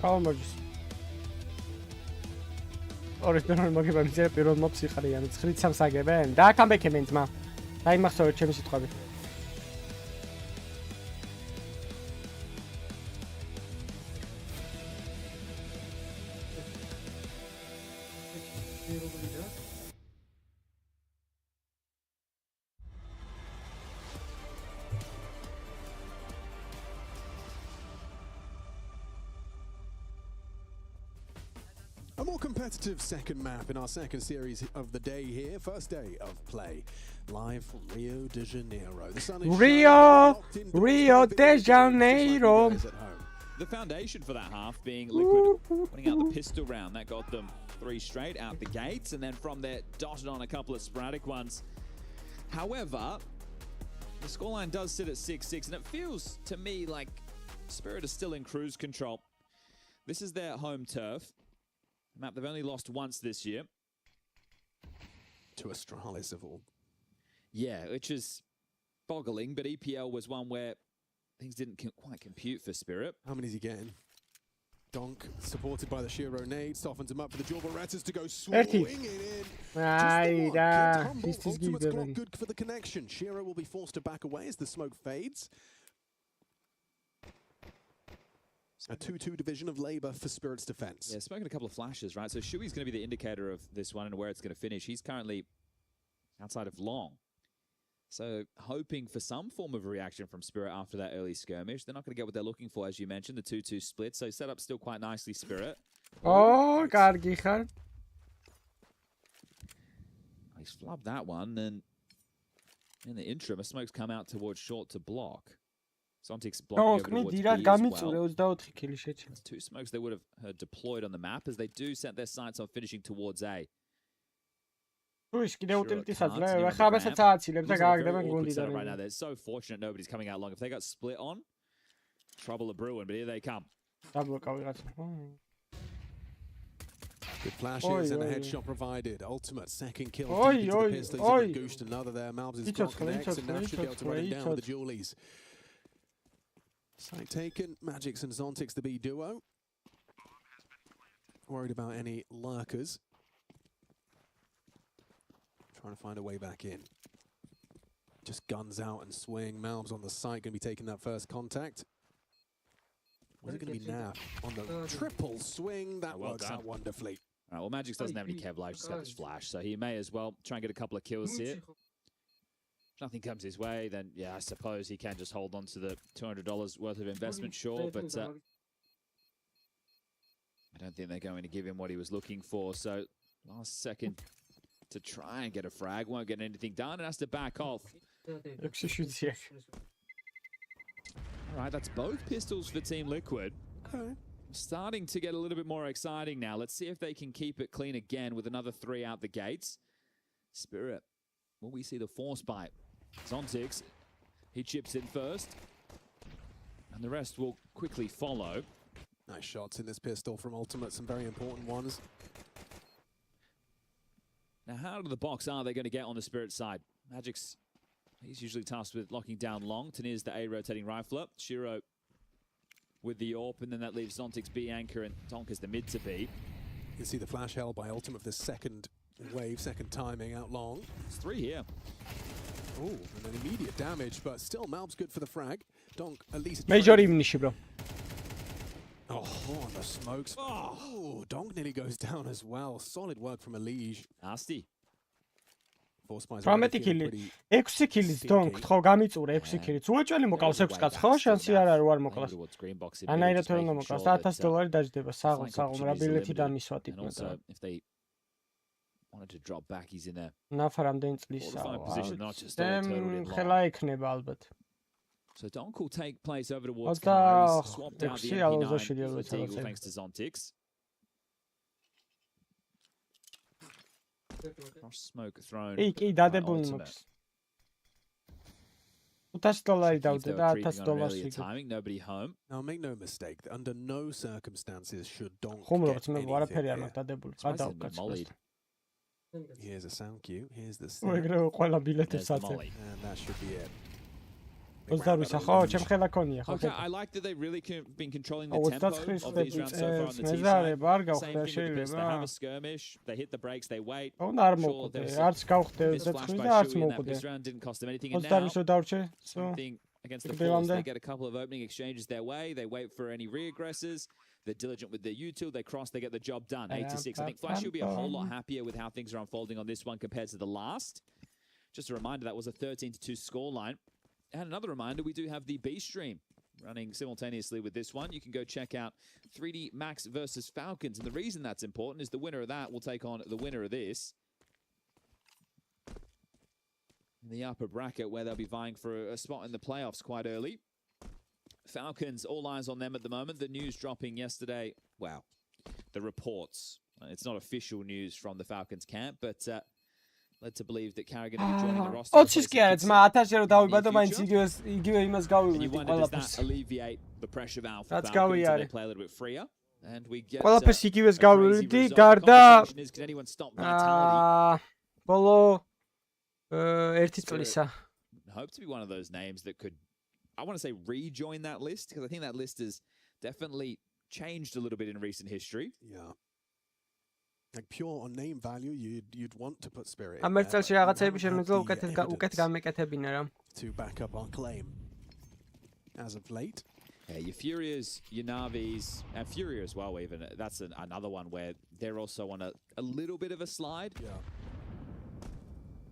Kalmacız. Original მოგება მიზერა პირველ მობს იყრიან 9-3 აგებენ და კამბექებენ ძმა. დაიმახსოვრე ჩემი სიტყვები. A more competitive second map in our second series of the day here. First day of play. Live from Rio de Janeiro. The sun is Rio de Janeiro. The foundation for that half being Liquid putting out the pistol round. That got them 3 straight out the gates, and then from there dotted on a couple of sporadic ones. However, the scoreline does sit at 6-6, and it feels to me like Spirit is still in cruise control. This is their home turf. Map they've only lost once this year. To Astralis of all. Yeah, which is boggling, but EPL was one where things didn't quite compute for Spirit. How many is he getting? Donk, supported by the Shiro nade, softens him up for the Jawbone Ratters to go swinging in. Ultimate's not good for the connection. Shiro will be forced to back away as the smoke fades. A 2-2 division of labor for Spirit's defense. Yeah, spoken a couple of flashes, right? So Shui's going to be the indicator of this one and where it's going to finish. He's currently outside of long. So hoping for some form of reaction from Spirit after that early skirmish. They're not going to get what they're looking for, as you mentioned, the 2-2 split. So set up still quite nicely, Spirit. Oh, Gargichar. He's flubbed that one, and in the interim, a smoke's come out towards short to block. Zontic's blocking over towards B as well. There's 2 smokes they would have heard deployed on the map as they do set their sights on finishing towards A. Right now, they're so fortunate nobody's coming out long. If they got split on, trouble a brewing, but here they come. Good flashes and a headshot provided. Ultimate second kill. Deep into the pistol. He's goosed another there. Malbs is got connects and now should be able to run him down with the Julies. Site taken. Magix and Zontix, the B duo. Worried about any lurkers. Trying to find a way back in. Just guns out and swing. Malbs on the site, going to be taking that first contact. Was it going to be Naf on the triple swing? That works out wonderfully. All right, well, Magix doesn't have any Kevlar. He's just got this flash, so he may as well try and get a couple of kills here. If nothing comes his way, then yeah, I suppose he can just hold on to the $200 worth of investment, sure, but I don't think they're going to give him what he was looking for. So last second to try and get a frag, won't get anything done, and has to back off. All right, that's both pistols for Team Liquid. Okay. Starting to get a little bit more exciting now. Let's see if they can keep it clean again with another 3 out the gates. Spirit, will we see the force bite? Zontix, he chips in first, and the rest will quickly follow. Nice shots in this pistol from Ultimate, some very important ones. Now, how out of the box are they going to get on the Spirit side? Magix, he's usually tasked with locking down long. Tanir's the A rotating rifler. Shiro with the AWP, and then that leaves Zontix B anchor and Tonka's the mid to B. You can see the flash held by Ultimate for the second wave, second timing out long. It's 3 here. Oh, and then immediate damage, but still Malb's good for the frag. Donk at least. Major imnishi, bro. Oh, on the smokes. Oh, Donk nearly goes down as well. Solid work from Elige. Nasty. 18 კილი. 6 კილის Donk, ხო გამიწურა 6 კილიც. უეჭველი მოკავს 6 კაც, ხო? შანსი არ არის, არ მოკავს. ანაირად ვერ უნდა მოკავს. $1000 დაждდება. საღო, რა ბილეთი დამისვა ტიპმა. If they wanted to drop back, he's in there. ნაფა რამდენი წლისაა. ხელა იქნება ალბათ. So Donk will take place over towards Canaries, swapped out the MP9 for Deagle thanks to Zontix. Cross smoke thrown. კი, დადებული მოქვს. $500 დავდე და $1000 timing, nobody home. Now make no mistake, under no circumstances should Donk get anything. Here's a sound cue, here's the and that should be it. Okay, I like that they've really been controlling the tempo of these rounds so far on the T side. Same thing with the they have a skirmish, they hit the brakes, they wait. Sure, there was this flash by Shui in that piss round, didn't cost them anything. And now, something against the force, they get a couple of opening exchanges their way, they wait for any re-aggressors. They're diligent with their util. They cross. They get the job done. 8-6. I think Flashy will be a whole lot happier with how things are unfolding on this one compared to the last. Just a reminder, that was a 13-2 scoreline. And another reminder, we do have the B stream running simultaneously with this one. You can go check out 3D Max versus Falcons. And the reason that's important is the winner of that will take on the winner of this in the upper bracket, where they'll be vying for a spot in the playoffs quite early. Falcons, all eyes on them at the moment. The news dropping yesterday. Wow. The reports. It's not official news from the Falcons camp, but led to believe that Carrigan will be joining the roster. Otsis კი არის, მაგრამ 1000-ზე რომ დავიბადო, მაინც იგივე იმას გავივიდი ყველაფერს. Does that alleviate the pressure valve for Falcons and they play a little bit freer? And we get ყველაფერს იგივეს გავივიდი, გარდა ბოლო 1 წლისა. Hope to be one of those names that could, I want to say, rejoin that list, because I think that list has definitely changed a little bit in recent history. Yeah. Like pure on name value, you'd want to put Spirit ამ ერთ წელში რაღაცები შემიძლია უკეთ გამეკეთებინა რა. To back up our claim as of late. Yeah, your Furias, your Navis, and Furia as well even. That's another one where they're also on a little bit of a slide. Yeah.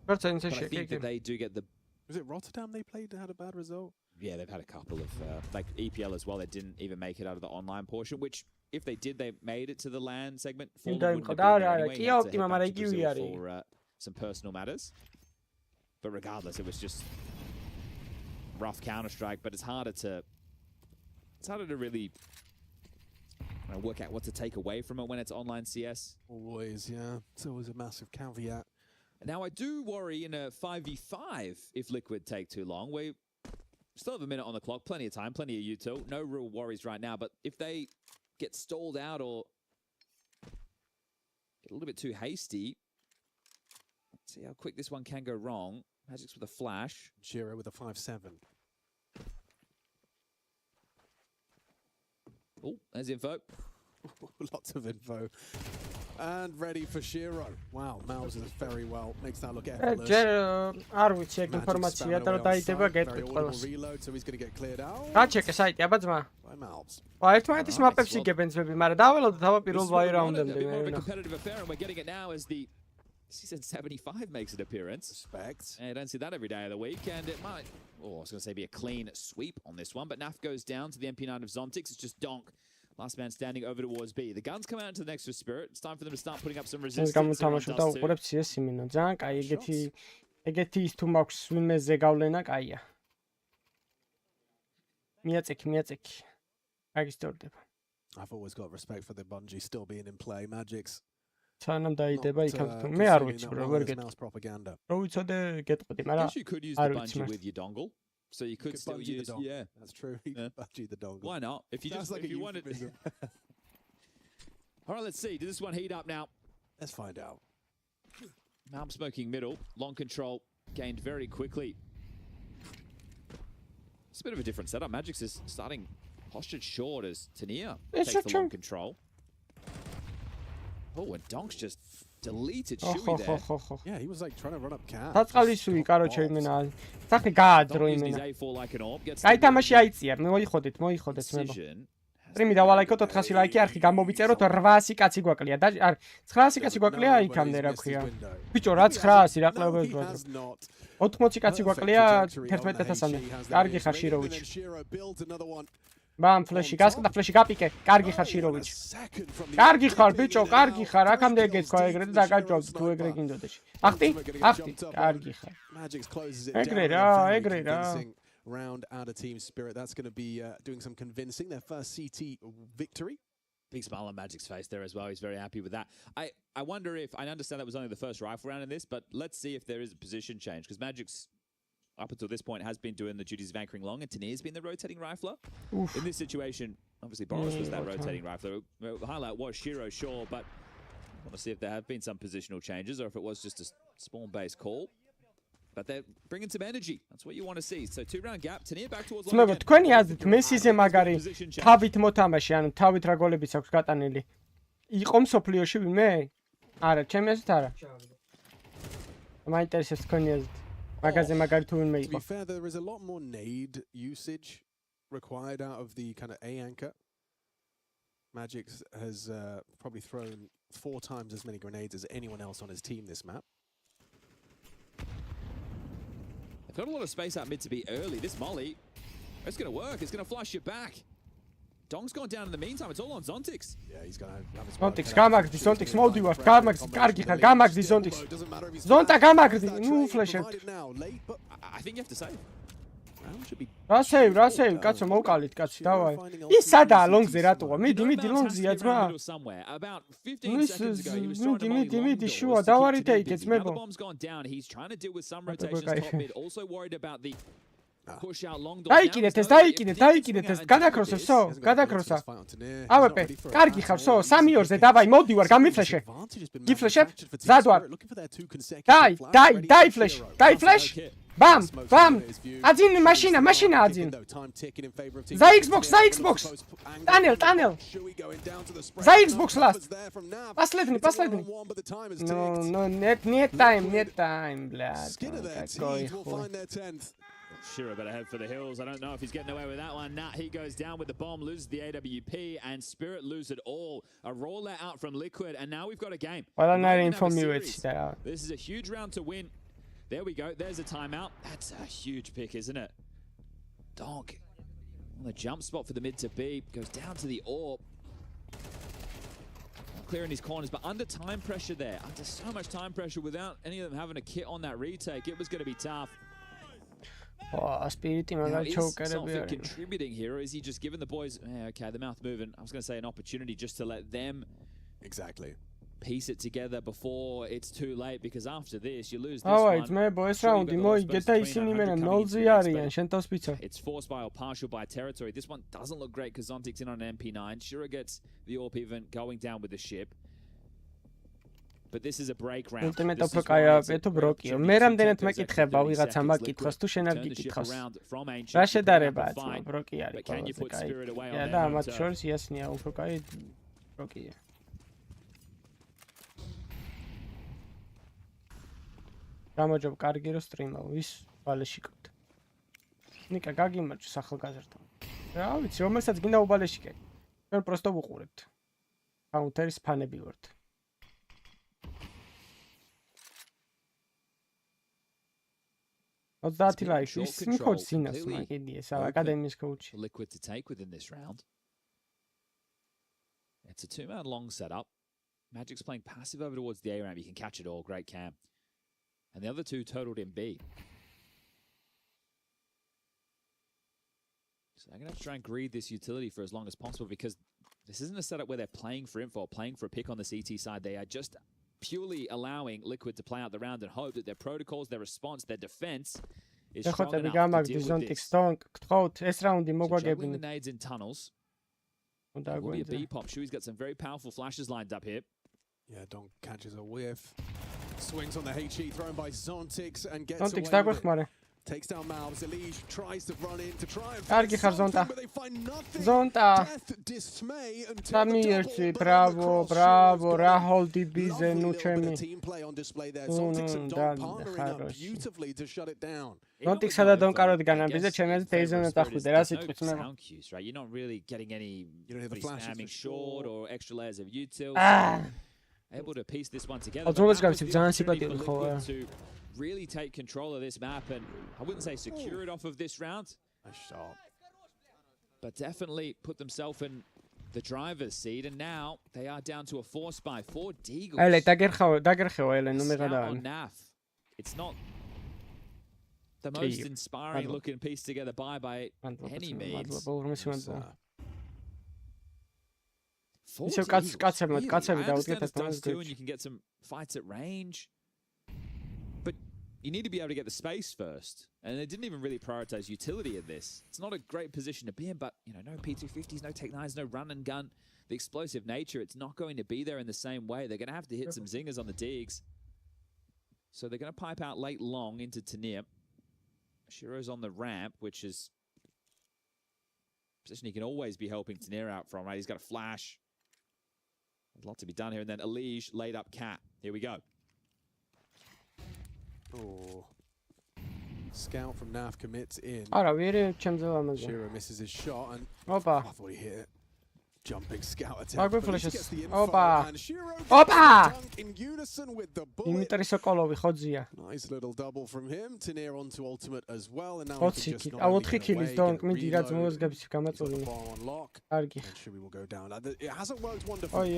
But I think that they do get the... Was it Rotterdam they played that had a bad result? Yeah, they've had a couple of, like EPL as well, they didn't even make it out of the online portion, which if they did, they made it to the LAN segment. For some personal matters. But regardless, it was just rough Counter-Strike, but it's harder to really work out what to take away from it when it's online CS. Always, yeah. It's always a massive caveat. Now, I do worry in a 5v5 if Liquid take too long. We still have a minute on the clock, plenty of time, plenty of util. No real worries right now, but if they get stalled out or get a little bit too hasty, let's see how quick this one can go wrong. Magic's with a flash. Shiro with a 5-7. Oh, there's info. Lots of info. And ready for Shiro. Wow, Mouse is very well. Makes that look effortless. არ ვიცი ეგ ინფორმაცია და რა დაიდება გეტყვით ყველას. Reload, so he's going to get cleared out. გაჩეკე საიტი აბა ძმა. By Mouse. ერთმანეთის მაპებს იგებენ ძმები, მაგრამ დაველოდო თავაპირულ ვაი რაუნდამდე. Competitive affair, and we're getting it now as the Season 75 makes an appearance. Respect. And I don't see that every day of the week, and it might, I was going to say, be a clean sweep on this one, but Naf goes down to the MP9 of Zontix. It's just Donk. Last man standing over towards B. The guns come out into the next for Spirit. It's time for them to start putting up some resistance. I've always got respect for the Bungie still being in play. Magic's სანამ დაიდება იქამდე თუ მე არ ვიცი რა ვერ გეტყვი. propaganda. რო ვიცოდე გეტყვი, მაგრამ I guess you could use the Bungie with your dongle. So you could still use, yeah, that's true. Bungie the dongle. Why not? If you just like if you wanted. All right, let's see. Does this one heat up now? Let's find out. Malm smoking middle, long control gained very quickly. It's a bit of a different setup. Magix is starting postured short as Tania takes the long control. Oh, and Donk's just deleted Shui there. Yeah, he was like trying to run up cat. დაწყალი სუი, კაროჩე იმენა. სახე გაადრო იმენა. აი თამაში აიწია, მოიხოდეთ მეებო. სტრიმი დავალაიქოთ 400 ლაიქი, არხი გამოვიწეროთ 800 კაცი გვაკლია. და 900 კაცი გვაკლია იქამდე რა ქვია. ბიჭო, რა 900 რა ყლებებს გვაქვს. 80 კაცი გვაკლია 11000-მდე. კარგი ხარ შიროვიჩი. Bam, flashy, გასკდა flashy გაპიკე. კარგი ხარ შიროვიჩი. კარგი ხარ ბიჭო, კარგი ხარ. აქამდე ეგეთქვა ეგრე და დაგაჭვავთ თუ ეგრე გინდოდეში. ახტი? კარგი ხარ. ეგრე რა. Round out of Team Spirit. That's going to be doing some convincing. Their first CT victory. Big smile on Magic's face there as well. He's very happy with that. I wonder if, I understand that was only the first rifle round in this, but let's see if there is a position change, because Magic's up until this point has been doing the duties of anchoring long, and Tanir's been the rotating rifler. In this situation, obviously Boris was that rotating rifler. The highlight was Shiro, sure, but I want to see if there have been some positional changes or if it was just a spawn-based call. But they're bringing some energy. That's what you want to see. So 2-round gap. Tanir back towards long again. თქვენი აზრით მესიზე მაგარი თავით მოთამაში, ანუ თავით რა გოლებიც აქვს გატანილი. იყო მსოფლიოში ვინმე? არა, ჩემი აზრით არა. მაინტერესებს თქვენი აზრით. მაგაზე მაგარი თუ ვინმე იყო. To be fair, there is a lot more nade usage required out of the kind of A anchor Magic has probably thrown 4 times as many grenades as anyone else on his team this map. They've got a lot of space out mid to be early. This molly, it's going to work. It's going to flush you back. Dong's gone down in the meantime. It's all on Zontix. Yeah, he's going to have his Zontix, გამაგდი, Zontix მოვდივარ, გამაგდი, კარგი ხარ, გამაგდი Zontix. Zonta გამაგდი, ნუ ფლეშერთ. I think you have to save. რა save, კაცო, მოვკალით, კაცო, დავაი. ის სადაა ლონგზე რატოა? მიდი, ლონგზია ძმა. მიდი, შუა, დავარითეიკე ძმებო. He's trying to deal with some rotations top mid. Also worried about the push out long. დაიკიდეთ ეს, გადაკროსე, ვსო, გადაკროსა. AWP, კარგი ხარ, ვსო, 3-2-ზე, დავაი, მოვდივარ, გამიფლეშე. გიფლეშებ? ზადვარ. დაი ფლეშ. Bam! Один машина, один. За Xbox. Tunnel. За Xbox last. Последний. No, нет time, блядь. Какой хуй. Shiro better head for the hills. I don't know if he's getting away with that one. Nah, he goes down with the bomb, loses the AWP, and Spirit lose it all. A roller out from Liquid, and now we've got a game. This is a huge round to win. There we go. There's a timeout. That's a huge pick, isn't it? Donk on the jump spot for the mid to B. Goes down to the AWP. Clearing his corners, but under time pressure there. Under so much time pressure without any of them having a kit on that retake. It was going to be tough. Now, is something contributing here, or is he just giving the boys, okay, the mouth moving? I was going to say an opportunity just to let them piece it together before it's too late, because after this you lose this one. It's forced by or partial by territory. This one doesn't look great because Zontic's in on an MP9. Shiro gets the AWP even going down with the ship. But this is a break round. Ultimate ოპროკაია თუ ბროკიო. მე რამდენად მეკითხება ვიღაცა მაგკითხოს თუ შენ არ გიკითხავს. რა შედარებაა ძმა ბროკი არის ყველაზე კაი. და ამათ შორის იასნია ოპროკაი ბროკია. გამარჯობა, კარგი რომ სტრიმავ, ის ბალეში ყოფდა. ნიკა გაგიმარჯოს ახალგაზრდა. რა ვიცი, რომელსაც გინდა უბალეში კე. ჩვენ პროსტო ვუყურებთ. კაუნტერის ფანები ვართ. What's that like? This is coach Sinas, my idea. So academy's coach. Liquid to take within this round. It's a 2-man long setup. Magic's playing passive over towards the A ramp. You can catch it all. Great cam. And the other two totaled in B. So they're going to have to try and greed this utility for as long as possible, because this isn't a setup where they're playing for info or playing for a pick on the CT side. They are just purely allowing Liquid to play out the round and hope that their protocols, their response, their defense is strong enough to deal with this. Juggling the nades in tunnels. It will be a B-pop. Shui's got some very powerful flashes lined up here. Yeah, Donk catches a whiff. Swings on the HE thrown by Zontix and gets away. Takes down Malves. Elige tries to run in to try and find something, but they find nothing. Death, dismay until the bravo, Rahul DBZ, nu čemi. Team play on display there. Zontix and Donk partnering up beautifully to shut it down. Zontix და Donk არ ვდგანან ბიზე ჩემზე თეიზონად დახვიდე რა სიტყვით მე. Sound cues, right? You're not really getting any spamming short or extra layers of utils. Able to piece this one together. To really take control of this map, and I wouldn't say secure it off of this round, but definitely put themselves in the driver's seat, and now they are down to a 4 Deagles. On Naf. It's not the most inspiring looking piece together by any means. 4 Deagles. I understand it's done too, and you can get some fights at range, but you need to be able to get the space first. And they didn't even really prioritize utility in this. It's not a great position to be in, but no P250s, no Tech 9s, no run and gun. The explosive nature, it's not going to be there in the same way. They're going to have to hit some zingers on the digs. So they're going to pipe out late long into Tanir. Shiro's on the ramp, which is a position he can always be helping Tanir out from, right? He's got a flash. There's a lot to be done here. And then Elige laid up Cat. Here we go. Oh. Scout from Naf commits in. Shiro misses his shot and I thought he hit it. Jumping scout attempt. Magwe flashes. Opa! Opa! Dimitri Sokolov xodzია. Nice little double from him. Tenier onto ultimate as well, and now he can just not only get away, get a reload, and Shuey will go down. It hasn't worked wonderfully.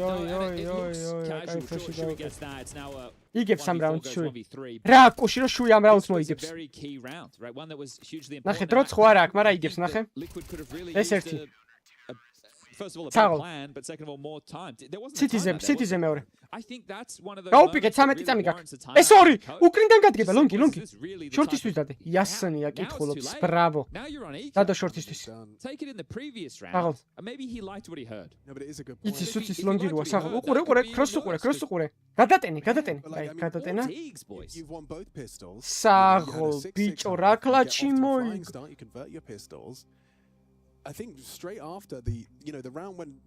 Shuey gets that. It's now a იგებს ამ რაუნდს Shuey. რა კუში რომ Shuey ამ რაუნდს მოიგებს. Very key round, right? One that was hugely ნახე important. დროც ხო არ აქვს, მაგრამ იგებს ნახე. ეს ერთი. First of all, a better plan, but second of all, more time. There wasn't Citizen მეორე. I think that's one of those. გაუპიკეთ 13 წამი გაქვს. ეს ორი უკრინდან გადგება ლონგი. შორტისთვის დადე. იასანია კითხულობს. Bravo. დადო შორტისთვის. Take it in the previous round. Maybe he liked what he heard. No, but it is a good point. იცი სუცის ლონგი როა საღო. უყურე, cross უყურე. გადატენი. აი, გადატენა. You've won both pistols. საღო, ბიჭო, რა კლაჩი მოიგო. You convert your pistols. I think straight after the round when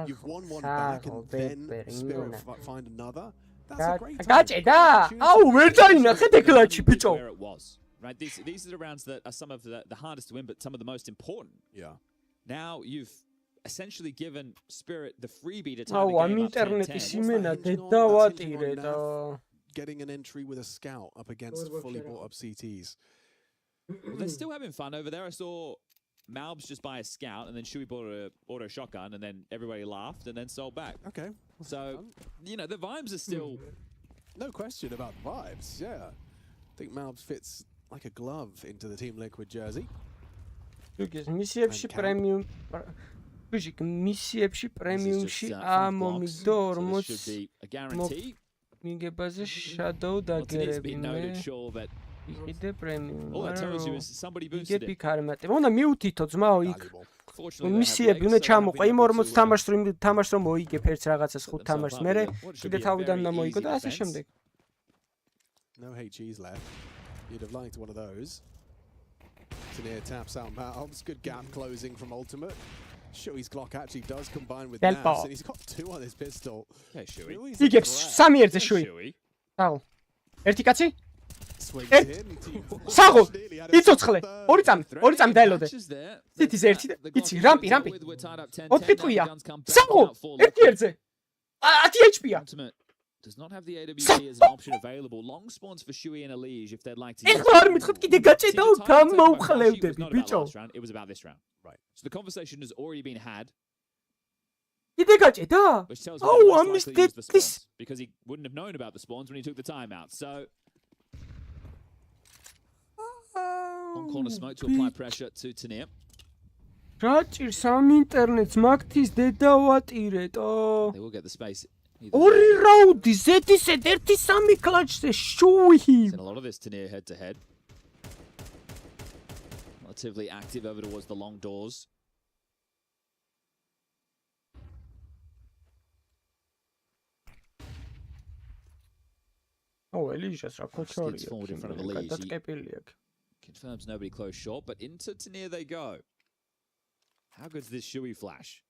you've won one back and then Spirit find another. That's a great time. გაჭედა. აუ, ვერ დაინახეთ ეკლაჩი, ბიჭო. Where it was, right? These are the rounds that are some of the hardest to win, but some of the most important. Yeah. Now you've essentially given Spirit the freebie to tie the აუ, ამ game up 10-10. ინტერნეტის იმენა დედავატირე და getting an entry with a scout up against fully bought up CTs. Well, they're still having fun over there. I saw Malbs just buy a scout, and then Shuey bought an auto shotgun, and then everybody laughed, and then sold back. Okay. So, the vibes are still... No question about the vibes, yeah. I think Malbs fits like a glove into the Team Liquid jersey. მისიებში პრემიუმ მისიებში პრემიუმში ამომიდო 40 მიგებაზე შადოუ დაგერები იხიდე პრემიუმ. All that tells you is somebody boosted it. უნდა მიუთითო ძმაო იქ. მისიები უნდა ჩამოყვა. იმ 40 თამაშს რომ მოიგებ ერთ რაღაცას 5 თამაშს მერე კიდე თავიდან უნდა მოიგო და ასე შემდეგ. No HEs left. You'd have liked one of those. Tenier taps out Malbs. Good gap closing from ultimate. Shuey's Glock actually does combine with Natus, and he's got 2 on his pistol. Hey, Shuey. იგებს 3 ერთზე Shuey. საღო. ერთი კაცი? საღო. იცოცხლე. 2 წამი დაელოდე. ციტის ერთი და იცი რამპი. 4 ტყვია. საღო. ერთი ერთზე. 10 HP-ა. Does not have the AWP as an option available. Long spawns for Shuey and Elige if they'd like to. ეხლა არ მითხოთ კიდე გაჭედაო გამოუხლევდები ბიჭო. It was about this round. Right. So the conversation has already been had. კიდე გაჭედა? აუ ამის დედის because he wouldn't have known about the spawns when he took the timeout. So on corner smoke to apply pressure to Tenier. რა ჭირს ამ ინტერნეტს მაგთის დედავატირეტო. They will get the space. ორი რაუნდი ზედისედ 1-3 კლაჩზე Shuey. Seen a lot of this Tenier head to head. Relatively active over towards the long doors. Oh, Elige's ra Skids forward in front of Elige. Confirms nobody close short, but into Tenier they go. How good's this Shuey flash?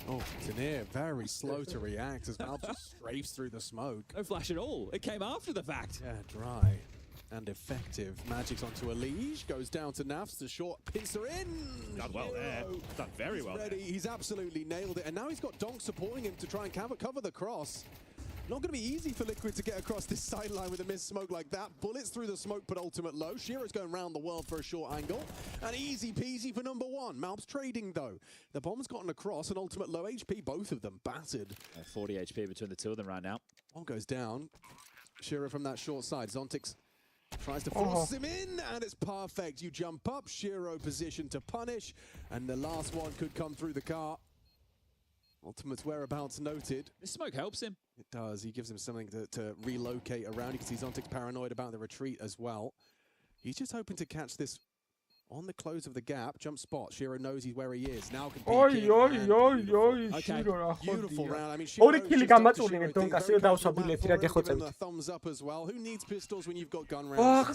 Oh, Tenier very slow to react as Malbs just strafes through the smoke. No flash at all. It came after the fact. Yeah, dry and effective. Magic's onto Elige, goes down to Nafs, the short pincer in. Done well there. Done very well ready. There. He's absolutely nailed it. And now he's got Donk supporting him to try and cover the cross. Not going to be easy for Liquid to get across this sideline with a missed smoke like that. Bullets through the smoke, but ultimate low. Shiro's going around the world for a short angle. And easy peasy for number 1. Malbs trading, though. The bomb's gotten across, and ultimate low HP. Both of them battered. 40 HP between the two of them right now. One goes down. Shiro from that short side. Zontix tries to force him in, and it's perfect. You jump up. Shiro positioned to punish. And the last one could come through the car. Ultimate's whereabouts noted. This smoke helps him. It does. He gives him something to relocate around. You can see Zontix paranoid about the retreat as well. He's just hoping to catch this on the close of the gap. Jump spot. Shiro knows he's where he is. Now can peek in. Okay. Beautiful round. I mean, Shiro's just a thumbs up as well. Who needs pistols when you've got gun rounds?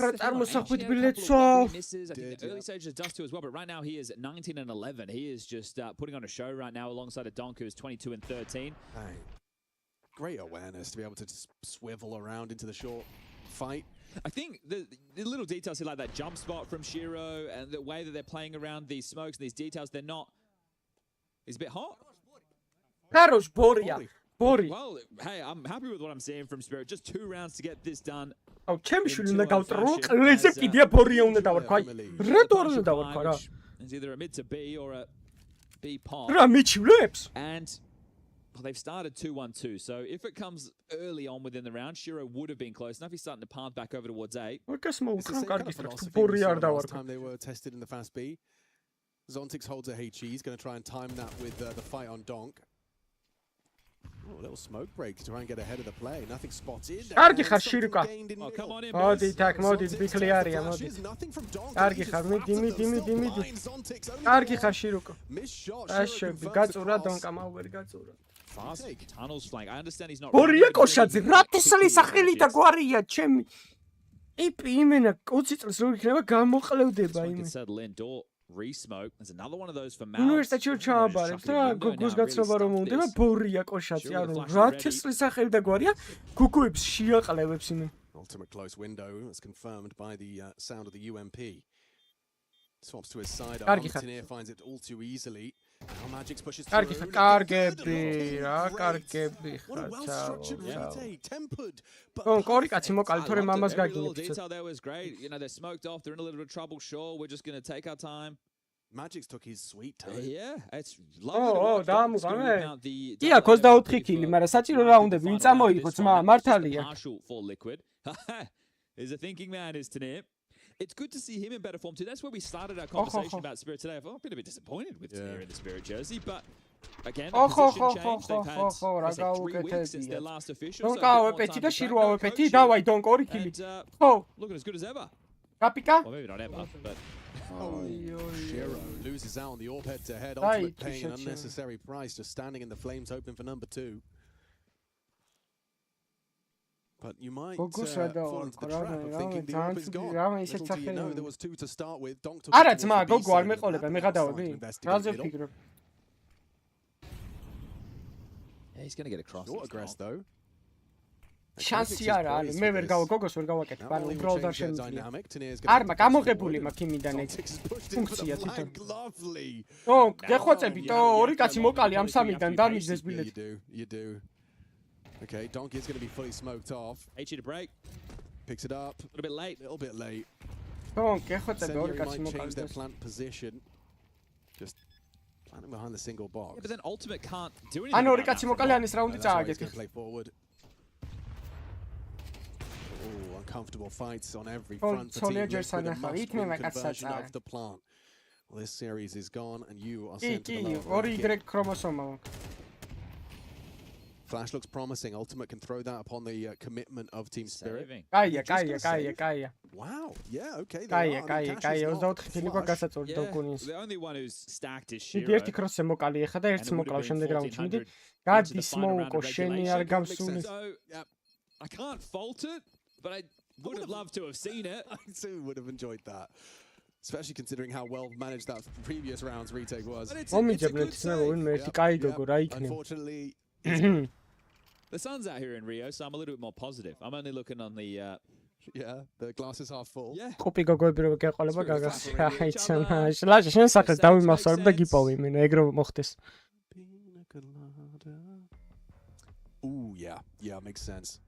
Misses. I think the early stages of Dust 2 as well, but right now he is 19 and 11. He is just putting on a show right now alongside a Donk who is 22 and 13. Great awareness to be able to just swivel around into the short fight. I think the little details here, like that jump spot from Shiro and the way that they're playing around these smokes and these details, they're not... It's a bit hot. Хорош, Боря. Bori. Well, hey, I'm happy with what I'm seeing from Spirit. Just 2 rounds to get this done. Oh, ჩემი შვილი უნდა გავწრო. ყლეზე კიდია Borja უნდა დავარქვა. რატო არ უნდა დავარქვა რა? It's either a mid to B or a B pop. რა მიჩვლებს? And well, they've started 2-1-2. So if it comes early on within the round, Shiro would have been close enough. He's starting to path back over towards A. It's the same kind of philosophy last time they were tested in the fast B. Zontix holds a HE. He's going to try and time that with the fight on Donk. Oh, a little smoke break to try and get ahead of the play. Nothing spotted. Კარგი ხარ შირუკა. Oh, come on in. მოდი თაკ, მოდი ბიკლიარია, მოდი. კარგი ხარ, მიდი. კარგი ხარ შირუკა. აშები, გაწურა დონკა, მაუერი გაწურა. Fast tunnels flank. I understand he's not. ბორია კოშაძე, რა თესალი სახელი და გვარია ჩემი. იპი იმენა 20 წელს რო იქნება გამოყლევდება იმე. Settle in door. Re-smoke. There's another one of those for Mal. უნივერსიტეტში ჩააბარებს და გუგუს გაცნობა რომ უნდა ბორია კოშაძე, ანუ რა თესალი სახელი და გვარია, გუგუებს შეაყლევებს იმე. Ultimate close window is confirmed by the sound of the UMP. Swaps to his side. Vincere finds it all too easily. Now Magix pushes through. კარგები, რა კარგები ხარ. Tempered. კორი კაცი მოკალი თორე მამას გაგინებს. The detail there was great. You know, they're smoked off. They're in a little bit of trouble. Sure, we're just going to take our time. Magix took his sweet time. Yeah, it's lovely. დამუყამე. ია 24 კილი, მაგრამ საჭირო რაუნდები ვინ წამოიღო ძმა, მართალია. Partial for Liquid. Is a thinking man is Tanir. It's good to see him in better form too. That's where we started our conversation about Spirit today. I've been a bit disappointed with Tanir in the Spirit jersey, but again, the position change. They've had 3 weeks since their last official. დონკავეპეთი და შირვავეპეთი, დავაი დონკ 2 კილი. ხო. Looking as good as ever. Kapika? Well, maybe not ever, but Shiro loses out on the AWP head-to-head. Ultimate paying an unnecessary price, just standing in the flames, hoping for number 2. But you might fall into the trap of thinking the AWP is gone. Little do you know, there was 2 to start with. Donk took არა ძმა, გოგო არ მეყოლება, მე გადავები. რაზე ვფიქრობ? Yeah, he's going to get across. Short aggress though. შანსი არა არის, მე ვერ გავაკეთებ, ვერ გავაკეთებ, ანუ უბრალოდ არ შემიძლია. არმა გამოღებული მაქვს იმიდან ეს ფუნქცია თვითონ. ო, გეხვეწები თო, 2 კაცი მოკალი ამ 3-დან დამიძეს ბილეთი. You do. Okay, Donkey is going to be fully smoked off. HE to break. Picks it up. A little bit late. ო, გეხვეწები 2 კაცი might change მოკალი. their plant position. Just planting behind the single box. Yeah, but then Ultimate can't do anything. ანუ 2 კაცი მოკალი ანის რაუნდი წააგეთ. Play forward. Oh, uncomfortable fights on every front for Team Liquid. A must-win conversion of the plant. Well, this series is gone, and you are sent to the lower bracket. 2 Y chromosome. Flash looks promising. Ultimate can throw that upon the commitment of Team Spirit. Კაია. Wow. Yeah. Okay. კაია. 24 კილი გასაწოლი დოკუნის. The only one who's stacked is Shiro. ერთი კროსზე მოკალი ეხა და ერთს მოკრავ შემდეგ რაუნდში. მიდი. გადის მოუკო შენი არ გავსული. I can't fault it, but I would have loved to have seen it. I too would have enjoyed that. Especially considering how well managed that previous round's retake was. Unfortunately, the sun's out here in Rio, so I'm a little bit more positive. I'm only looking on the the glass is half full. Yeah. Qopი გოგოები რო გეყოლება გაგას. აიცა. ლაჟა შენ სახეს დავიმახსოვრებ და გიპოვი მე ეგ რო მოხდეს. Ooh, yeah, makes sense.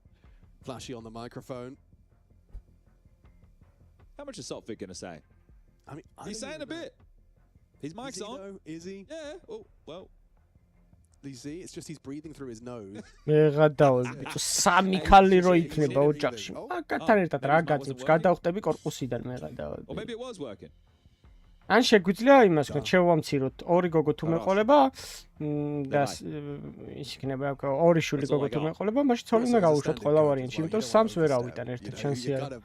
Flashy on the microphone. How much is Saltfit going to say? I mean, he's saying a bit. His mic's on. Though? Is he? Yeah. Oh, well. You see, it's just he's breathing through his nose. მე გადავები, ბიჭო, 3 ქალი რო იქნება ოჯახში. მაგათან ერთად რა გაძლევს? გადავხტები კორპუსიდან მე გადავები. Or maybe it was working. ან შეგვიძლია იმას ვქნათ, შევამციროთ 2 გოგო თუ მეყოლება და ის იქნება 2 შვილი გოგო თუ მეყოლება, მაშინ ცოლი უნდა გავუშვათ ყველა ვარიანტში, იმიტომ რომ 3-ს ვერ ავიტან ერთი შანსი არა.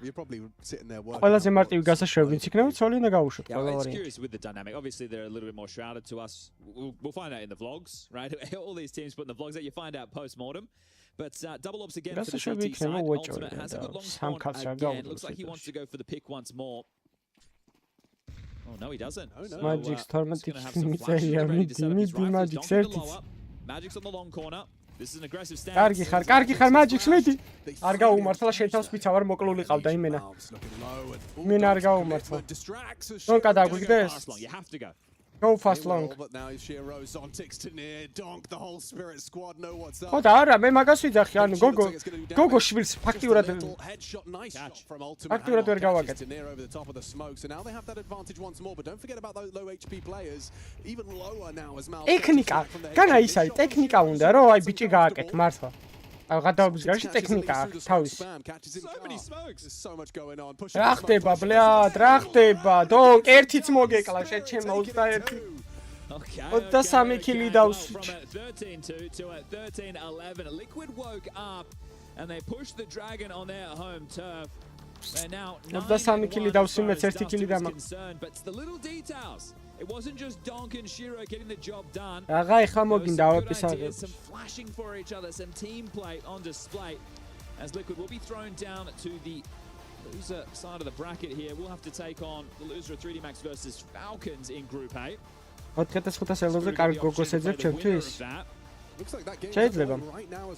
ყველაზე მარტივი გასაშვები ვინც იქნება, ცოლი უნდა გავუშვათ ყველა It's ვარიანტში. curious with the dynamic. Obviously, they're a little bit more shrouded to us. We'll find out in the vlogs, right? All these teams put in the vlogs that you find out post-mortem. But double ops again for the CT side. Ultimate has a good long spawn again. Looks like he wants to go for the pick once more. Oh, no, he doesn't. Magix 12 მიწერია, მიდი Magix 1. Magix on the long corner. This is an aggressive stance. კარგი ხარ, Magic Smith. არ გაუმართლა, შენ თავს პიცა ვარ მოკლული ყავდა იმენა. მენ არ გაუმართლა. დონკა დაგვიგდეს? You have to go. Go fast long. But now Shiro Zontics to near Donk, the whole Spirit squad know what's up. ხო და არა, მე მაგას ვიძახი, ანუ გოგო შვილს ფაქტიურად headshot, nice shot from Ultimate. ფაქტიურად ვერ გავაკეთე. Near over the top of the smoke. So now they have that advantage once more, but don't forget about those low HP players, even lower now as Mal. ტექნიკა, განა ის არის, ტექნიკა უნდა რომ აი ბიჭი გააკეთე მართლა. გადაობის გარშე ტექნიკა აქვს თავის. რა ხდება, ბლად, რა ხდება? დონკ, ერთიც მოგეკლა შენ ჩემო 21. 23 კილი დავსვიჩ. 13-2 to a 13-11. Liquid woke up and they pushed the Dragon on their home turf. They're now 23 კილი დავსვი მეც 1 კილი დამა. But it's the little details. It wasn't just Donk and Shiro getting the job done. Აღა ეხა მოგინდა ავეპისაგებს. Some flashing for each other, some team play on display. As Liquid will be thrown down to the loser side of the bracket here. We'll have to take on the loser of 3D Max versus Falcons in Group A. 4500 ელოზე კარგი გოგოს ეძებ ჩემთვის. Looks like that game შეიძლება.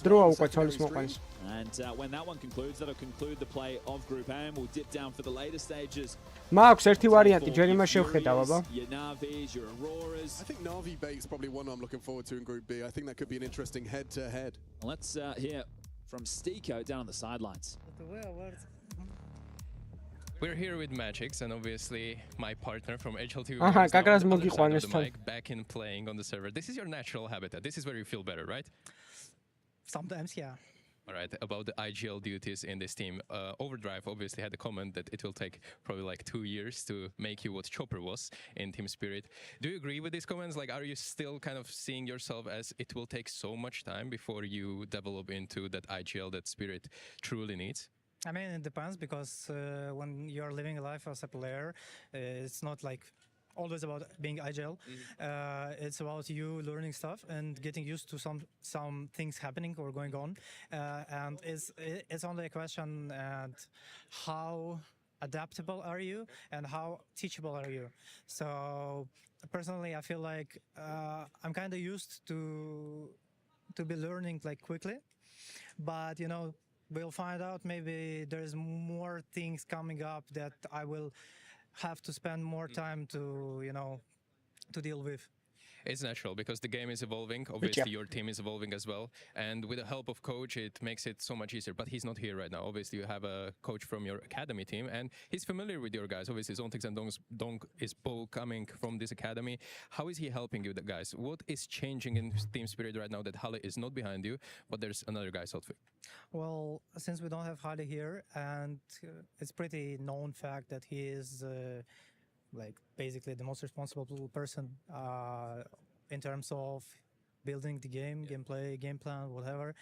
დროა უკვე ცოლის მოყვანს. And when that one concludes, that'll conclude the play of Group A, and we'll dip down for the later stages. მაქვს ერთი ვარიანტი, ჯერ იმას შევხედავ, აბა. Your Navis, your Auroras. I think Navi Bait's probably one I'm looking forward to in Group B. I think that could be an interesting head-to-head. Let's hear from Stiko down on the sidelines. We're here with Magix and obviously my partner from HL2 back in playing on the server. This is your natural habitat. This is where you feel better, right? Sometimes, yeah. All right, about the IGL duties in this team. Overdrive obviously had a comment that it will take probably like 2 years to make you what Chopper was in Team Spirit. Do you agree with these comments? Like, are you still kind of seeing yourself as it will take so much time before you develop into that IGL that Spirit truly needs? I mean, it depends because when you're living a life as a player, it's not like always about being agile. It's about you learning stuff and getting used to some things happening or going on. And it's only a question and how adaptable are you and how teachable are you. So personally, I feel like I'm kind of used to be learning like quickly, but you know, we'll find out. Maybe there's more things coming up that I will have to spend more time to, you know, to deal with. It's natural because the game is evolving. Obviously, your team is evolving as well. And with the help of coach, it makes it so much easier. But he's not here right now. Obviously, you have a coach from your academy team, and he's familiar with your guys. Obviously, Zontix and Donk is both coming from this academy. How is he helping you, guys? What is changing in Team Spirit right now that Halle is not behind you, but there's another guy, Sotfik? Well, since we don't have Halle here, and it's pretty known fact that he is like basically the most responsible person in terms of building the game, gameplay, game plan, whatever.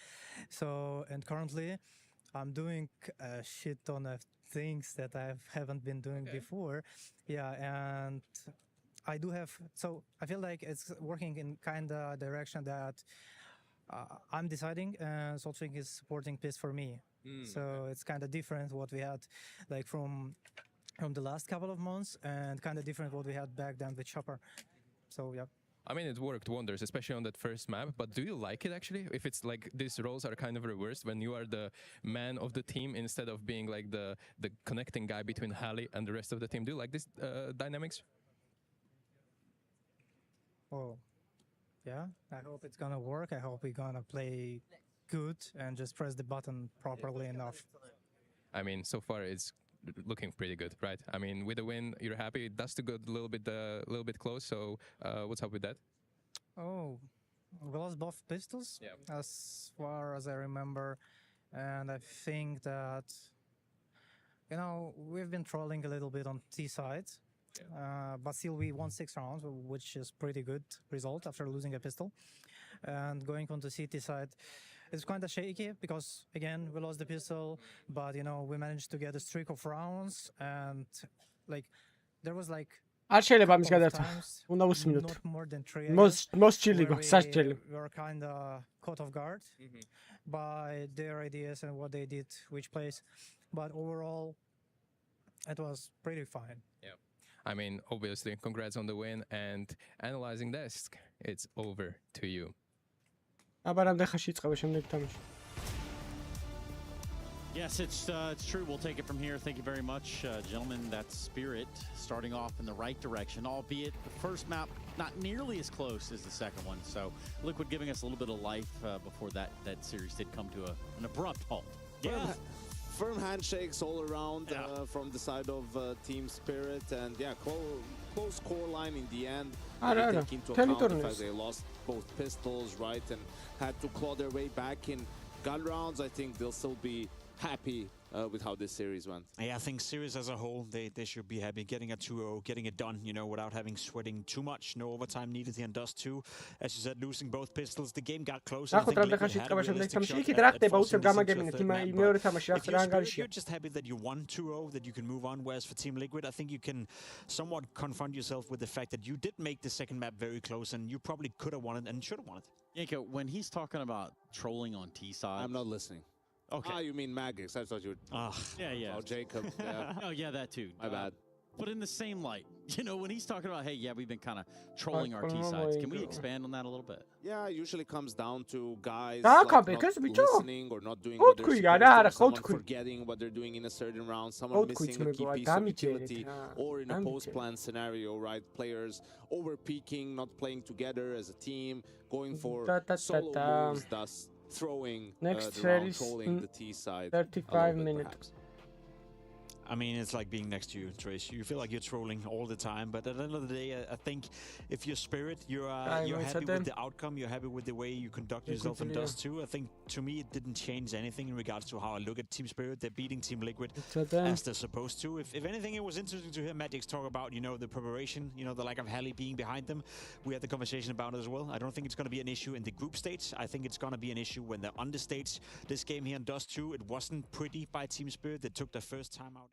So, and currently I'm doing a shit ton of things that I haven't been doing before. Yeah, and I do have, so I feel like it's working in kind of direction that I'm deciding and Solfing is supporting this for me. So it's kind of different what we had like from the last couple of months and kind of different what we had back then with Chopper. So yeah. I mean, it worked wonders, especially on that first map. But do you like it actually? If it's like these roles are kind of reversed when you are the man of the team instead of being like the connecting guy between Halle and the rest of the team. Do you like this dynamics? Oh, yeah. I hope it's gonna work. I hope we're gonna play good and just press the button properly enough. I mean, so far it's looking pretty good, right? I mean, with the win, you're happy. It does to go a little bit close. So, what's up with that? Oh, we lost both pistols, as far as I remember, and I think that you know we've been trolling a little bit on T side, but still we won 6 rounds, which is pretty good result after losing a pistol. And going on the CT side, it's kind of shaky because again we lost the pistol, but you know we managed to get a streak of rounds and like there was like არ შეიძლება ამის გადარჩა. უნდა უსმინოთ. Most chilly go, such chilly. We were kind of caught off guard by their ideas and what they did, which place, but overall it was pretty fine. Yeah. I mean, obviously, congrats on the win and analyzing desk. It's over to you. აბა რამდენ ხანში იწყება შემდეგ თამაში? Yes, it's true. We'll take it from here. Thank you very much, gentlemen. That's Spirit starting off in the right direction, albeit the first map not nearly as close as the second one. So Liquid giving us a little bit of life before that series did come to an abrupt halt. Yeah. Firm handshakes all around from the side of Team Spirit, and yeah, close score line in the end. Take into account the fact they lost both pistols, right, and had to claw their way back in gun rounds. I think they'll still be happy with how this series went. Yeah, I think series as a whole, they should be happy getting a 2-0, getting it done, you know, without having sweating too much. No overtime needed here in Dust 2. As you said, losing both pistols, the game got closer. I think Liquid had a realistic shot at forcing this into a third map, but if you're Spirit, you're just happy that you won 2-0, that you can move on, whereas for Team Liquid, I think you can somewhat confront yourself with the fact that you did make the second map very close, and you probably could have won it and should have won it. Yanko, when he's talking about trolling on T-side... I'm not listening. Okay. Ah, you mean Magix. I thought you were... yeah. Oh, Jacob. Yeah. Oh, yeah, that too. My bad. But in the same light, you know, when he's talking about, hey, yeah, we've been kind of trolling our T-sides, can we expand on that a little bit? Yeah, it usually comes down to guys like not listening or not doing what they're supposed to, someone forgetting what they're doing in a certain round, someone missing a key piece of utility, or in a post-plan scenario, right? Players over-peaking, not playing together as a team, going for solo moves, thus throwing the round, trolling the T side. 35 minutes. I mean, it's like being next to you, Trace. You feel like you're trolling all the time, but at the end of the day, I think if you're Spirit, you're happy with the outcome, you're happy with the way you conduct yourself in Dust 2. I think, to me, it didn't change anything in regards to how I look at Team Spirit. They're beating Team Liquid as they're supposed to. If anything, it was interesting to hear Magix talk about, you know, the preparation, you know, the lack of Halley being behind them. We had the conversation about it as well. I don't think it's going to be an issue in the group stage. I think it's going to be an issue when they're on the stage. This game here in Dust 2, it wasn't pretty by Team Spirit. They took their first time out.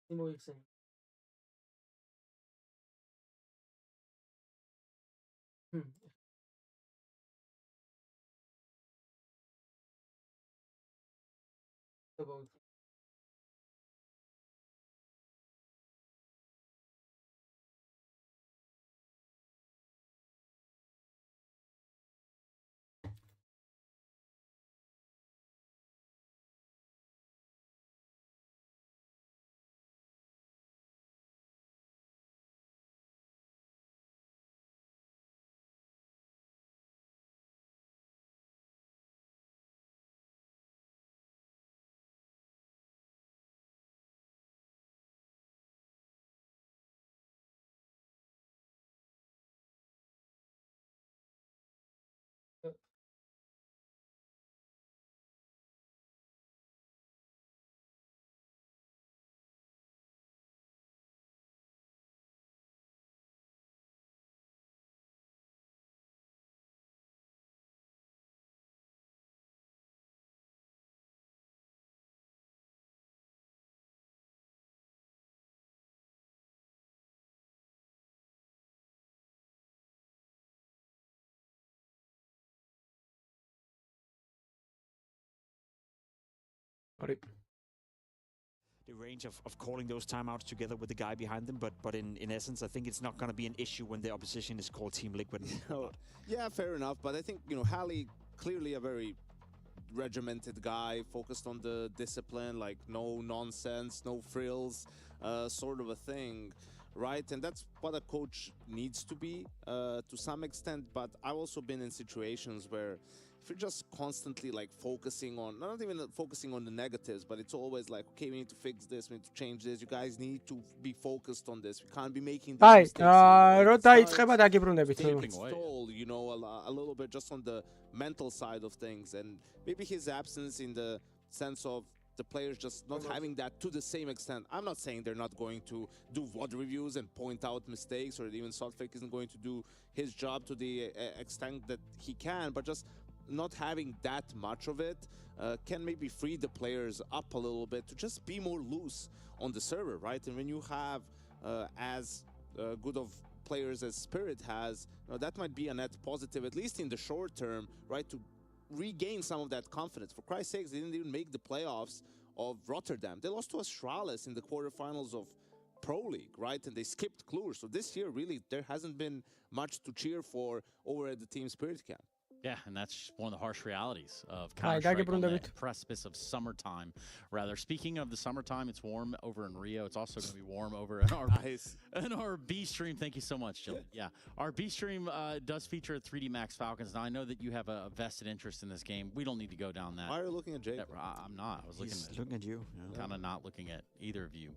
What are you saying? About the range of calling those timeouts together with the guy behind them, but in essence, I think it's not going to be an issue when the opposition is called Team Liquid. Yeah, fair enough, but I think, you know, Halley, clearly a very regimented guy, focused on the discipline, like no nonsense, no frills, sort of a thing, right? And that's what a coach needs to be to some extent, but I've also been in situations where if you're just constantly like focusing on, not even focusing on the negatives, but it's always like, okay, we need to fix this, we need to change this, you guys need to be focused on this, we can't be making these mistakes. Stall, you know, a little bit just on the mental side of things, and maybe his absence in the sense of the players just not having that to the same extent. I'm not saying they're not going to do VOD reviews and point out mistakes, or even Saltfake isn't going to do his job to the extent that he can, but just not having that much of it can maybe free the players up a little bit to just be more loose on the server, right? And when you have as good of players as Spirit has, that might be a net positive, at least in the short term, right? To regain some of that confidence. For Christ's sakes, they didn't even make the playoffs of Rotterdam. They lost to Astralis in the quarterfinals of Pro League, right? And they skipped Cluj. So this year, really, there hasn't been much to cheer for over at the Team Spirit camp. Yeah, and that's one of the harsh realities of Counter-Strike on the precipice of summertime. Rather, speaking of the summertime, it's warm over in Rio. It's also going to be warm over in our, in our B stream. Thank you so much, Jill. Yeah, our B stream does feature 3D Max Falcons. Now, I know that you have a vested interest in this game. We don't need to go down that. Why are you looking at Jake? I'm not. I was looking at you. Yeah. Kind of not looking at either of you.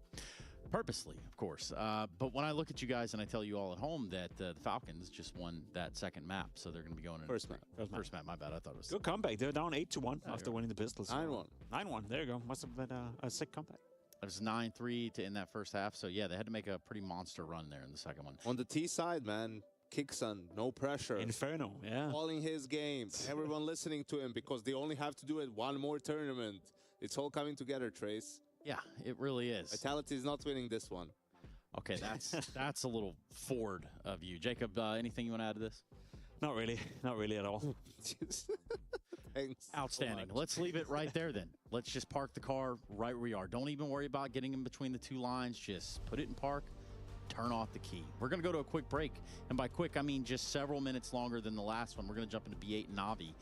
Purposely, of course. But when I look at you guys and I tell you all at home that the Falcons just won that second map, so they're going to be going in first map. First map, my bad. I thought it was good comeback. They're down 8-1 after winning the Pistols. 9-1. 9-1. There you go. Must have been a sick comeback. It was 9-3 in that first half. So yeah, they had to make a pretty monster run there in the second one. On the T side, man, Kickson, no pressure. Inferno, yeah. Calling his game. Everyone listening to him because they only have to do it one more tournament. It's all coming together, Trace. Yeah, it really is. Vitality is not winning this one. Okay, that's a little forward of you. Jacob, anything you want to add to this? Not really at all. Thanks. Outstanding. So Let's leave it right there then. Let's just park the car right where we are. Don't even worry about getting in between the two lines. Just put it in park, turn off the key. We're going to go to a quick break. And by quick, I mean just several minutes longer than the last one. We're going to jump into B8 and Navi.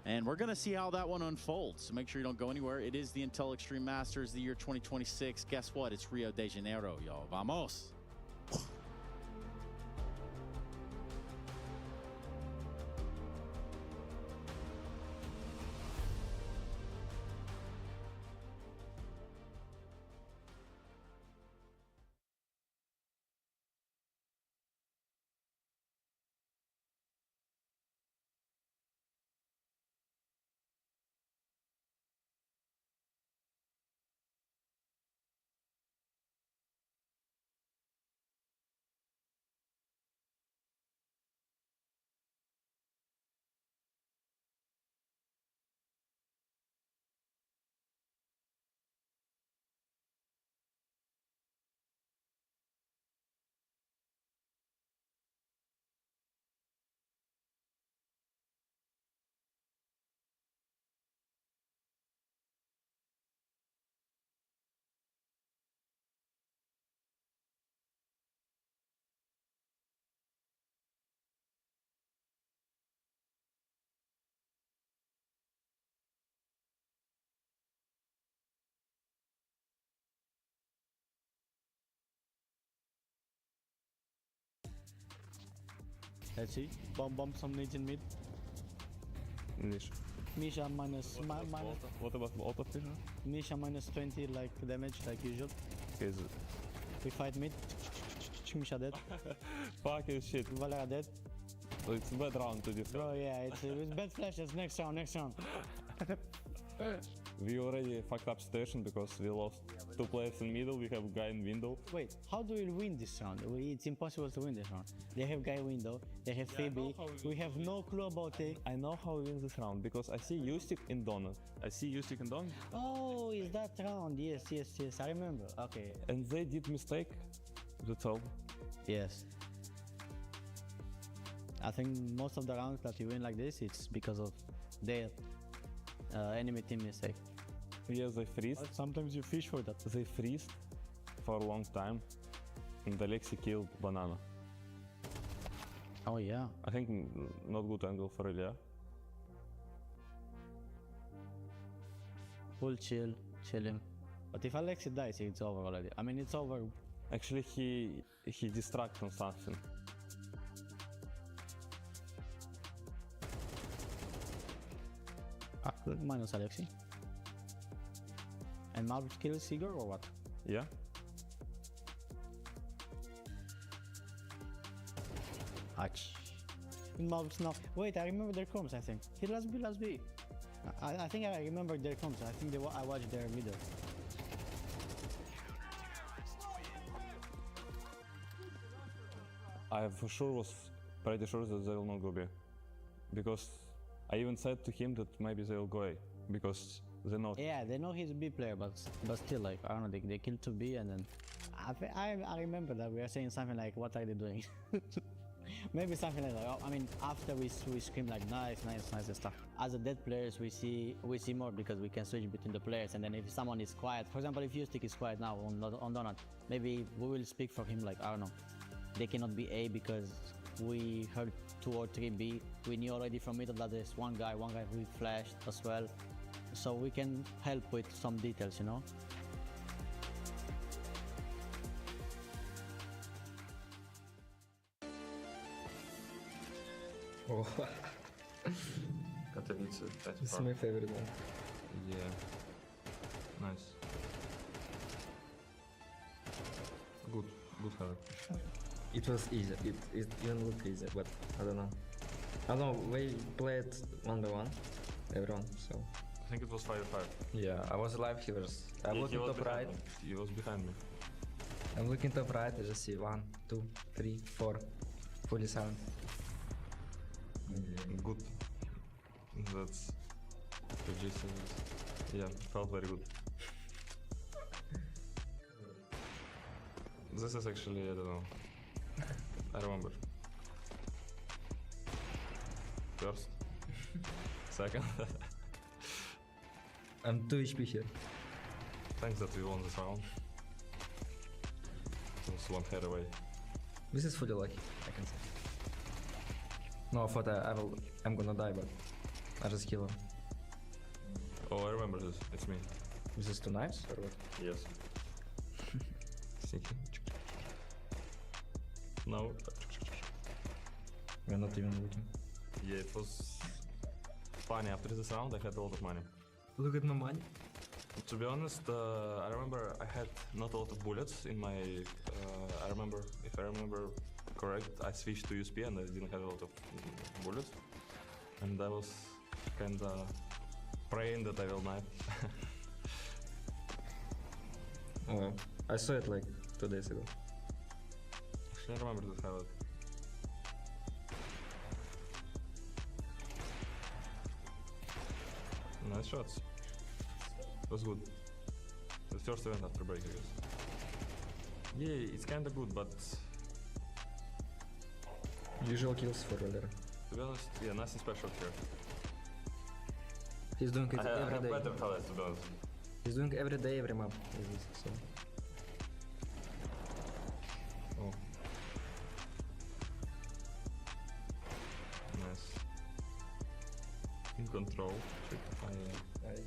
And we're going to see how that one unfolds. So make sure you don't go anywhere. It is the Intel Extreme Masters, the year 2026. Guess what? It's Rio de Janeiro, y'all. Vamos. Let's see. Bomb some nades in mid. Misha minus. What about auto fisher? Misha minus 20 like damage like usual. Okay, we fight mid. Misha dead. Fucking shit. Valera dead. So it's a bad round to this. Bro, yeah, it's bad flashes. Next round. We already fucked up situation because we lost two players in middle, we have guy in window. Wait, how do we win this round? It's impossible to win this round. They have guy window, they have Phoebe, we have no clue about it. I know how we win this round because I see Ustic in Donut. Oh, is that round? Yes, I remember. Okay. And they did mistake, that's all. Yes. I think most of the rounds that you win like this, it's because of their enemy team mistake. Yes, they freeze. Sometimes you fish for that. They freeze for a long time, and Alexi killed Banana. Oh yeah. I think not good angle for Ilya. Full chill him. But if Alexi dies, it's over already. I mean, it's over. Actually, he distracts on something. Minus Alexi. And Marvel kills Sigurd or what? Yeah. Ouch. Marvel's now. Wait, I remember their comms, I think. He last B. I think I remember their comms. I think I watched their middle. I for sure was pretty sure that they will not go B. Because I even said to him that maybe they'll go A because they know. Yeah, they know he's a B player, but still, like, I don't know, they killed 2B, and then I remember that we were saying something like, what are they doing? Maybe something like that. I mean, after we scream like nice and stuff. As a dead players, we see more because we can switch between the players, and then if someone is quiet, for example, if Stick is quiet now on Donut, maybe we will speak for him like, I don't know, they cannot be A because we heard 2 or 3 B. We knew already from middle that there's one guy who flashed as well, so we can help with some details, you know. Oh. Katowice. This is my favorite one. Yeah. Nice. Good header. It was easy. It even looked easy, but I don't know. I don't know. We played 1v1, everyone. So. I think it was 5-5. Yeah, I was alive. I'm looking top right. He was behind me. I'm looking top right. I just see 1, 2, 3, 4. Fully silent. Good. That's the gist. Yeah, felt very good. This is actually, I don't know. I remember. First. Second. I'm 2 HP here. Thanks that we won this round. Just 1 head away. This is fully lucky, I can say. No, I thought I'm gonna die, but I just kill him. Oh, I remember this. It's me. Is this 2 knives or what? Yes. No. We're not even looking. Yeah, it was funny. After this round, I had a lot of money. Look at my money. To be honest, I remember I had not a lot of bullets in my. If I remember correct, I switched to USP and I didn't have a lot of bullets, and I was kinda praying that I will knife. Oh, I saw it like 2 days ago. Actually, I remember to have it. Nice shots. It was good. The first event after break, I guess. Yeah, it's kinda good, but usual kills for earlier. To be honest, yeah, nothing special here. He's doing it every day. Better colors, to be honest. He's doing every day, every map. So. Oh. Nice. In control. Check. Aye.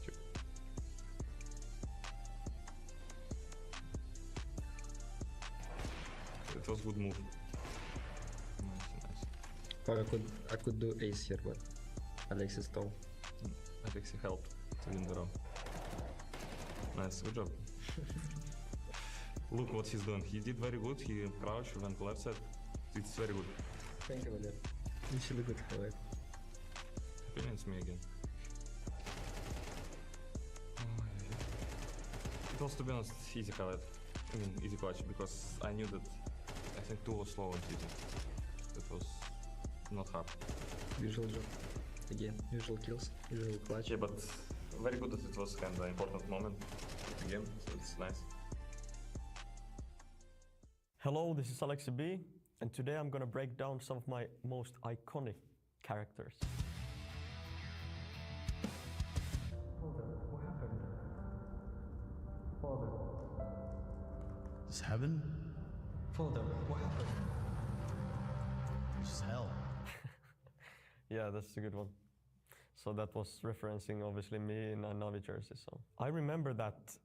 Check. It was good move. Nice. I could do ace here, but Alex is tall. Alexi helped to win the round. Nice, good job. Look what he's doing. He did very good. He crouched, went left side. It's very good. Thank you, Valer. Actually good highlight. It's me again. It was, to be honest, easy highlight. I mean, easy clutch, because I knew that I think 2 was slow and easy. It was not hard. Usual job. Again, usual kills, usual clutch. Yeah, but very good that it was kind of important moment again, so it's nice. Hello, this is Alexi B, and today I'm gonna break down some of my most iconic characters. What happened? Father. Is heaven? Father, what happened? This is hell. Yeah, that's a good one. So that was referencing obviously me in a Navi jersey. So I remember that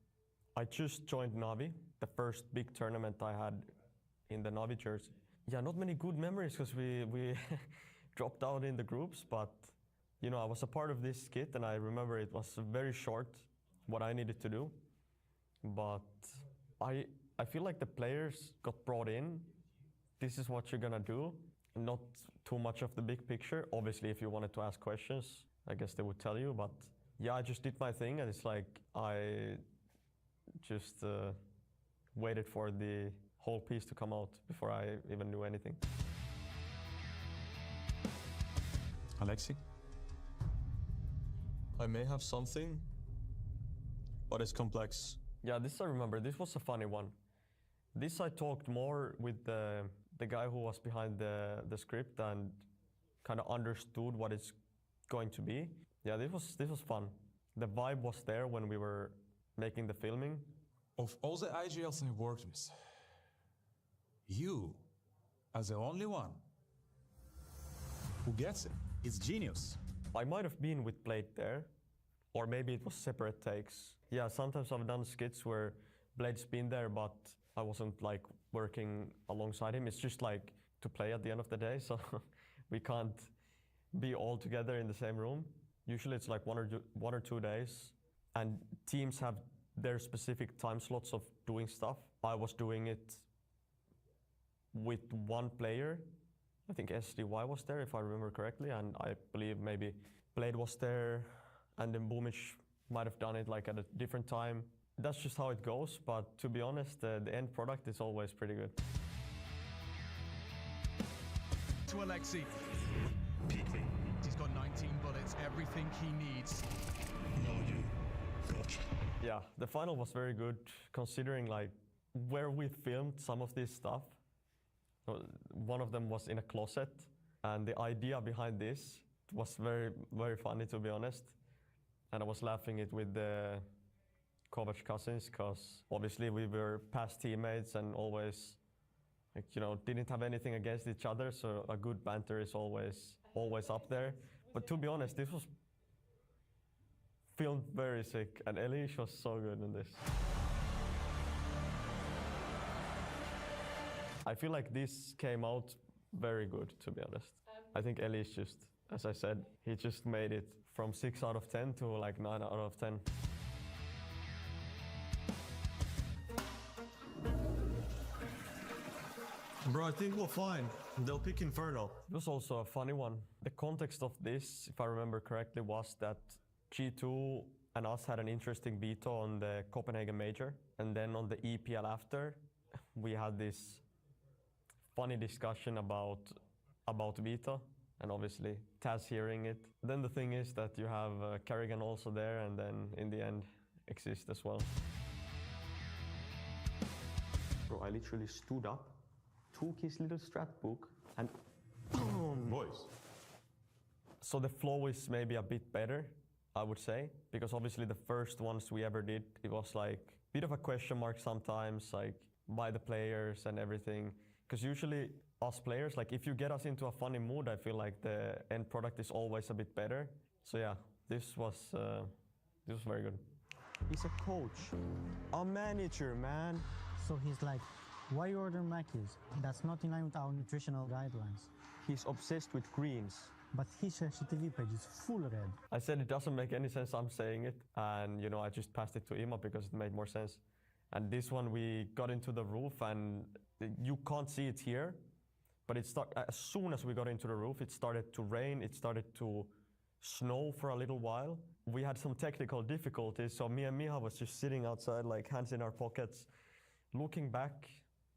I just joined Navi, the first big tournament I had in the Navi jersey. Yeah, not many good memories because we dropped out in the groups, but you know, I was a part of this skit and I remember it was very short what I needed to do. But I feel like the players got brought in. This is what you're gonna do. Not too much of the big picture. Obviously, if you wanted to ask questions, I guess they would tell you, but yeah, I just did my thing and it's like I just waited for the whole piece to come out before I even knew anything. Alexi? I may have something, but it's complex. Yeah, this I remember. This was a funny one. This I talked more with the guy who was behind the script and kind of understood what it's going to be. Yeah, this was fun. The vibe was there when we were making the filming. Of all the IGLs I worked with, you are the only one who gets it. It's genius. I might have been with Blade there, or maybe it was separate takes. Yeah, sometimes I've done skits where Blade's been there, but I wasn't like working alongside him. It's just like to play at the end of the day, so we can't be all together in the same room. Usually it's like one or 2 days, and teams have their specific time slots of doing stuff. I was doing it with one player. I think SDY was there, if I remember correctly, and I believe maybe Blade was there, and then Boomich might have done it like at a different time. That's just how it goes, but to be honest, the end product is always pretty good. To Alexi. PT. He's got 19 bullets, everything he needs. No, you. Gotcha. Yeah, the final was very good, considering like where we filmed some of this stuff. One of them was in a closet, and the idea behind this was very, very funny, to be honest. And I was laughing it with the Kovac cousins, because obviously we were past teammates and always, like, you know, didn't have anything against each other, so a good banter is always up there. But to be honest, this was filmed very sick, and Elish was so good in this. I feel like this came out very good, to be honest. I think Elish just, as I said, he just made it from 6 out of 10 to like 9 out of 10. Bro, I think we'll find. They'll pick Inferno. It was also a funny one. The context of this, if I remember correctly, was that G2 and us had an interesting veto on the Copenhagen Major. And then on the EPL after, we had this funny discussion about veto, and obviously Taz hearing it. Then the thing is that you have Kerrigan also there, and then in the end, Exist as well. Bro, I literally stood up, took his little strat book, and boom! Boys. So the flow is maybe a bit better, I would say, because obviously the first ones we ever did, it was like a bit of a question mark sometimes, like by the players and everything. Because usually us players, like if you get us into a funny mood, I feel like the end product is always a bit better. So yeah, this was very good. He's a coach, a manager, man. So he's like, why you order Mackies? That's not in line with our nutritional guidelines. He's obsessed with greens. But his CTV page is full red. I said it doesn't make any sense, I'm saying it. And you know, I just passed it to Ima because it made more sense. And this one, we got into the roof, and you can't see it here, but as soon as we got into the roof, it started to rain, it started to snow for a little while. We had some technical difficulties, so me and Miha was just sitting outside, like hands in our pockets. Looking back,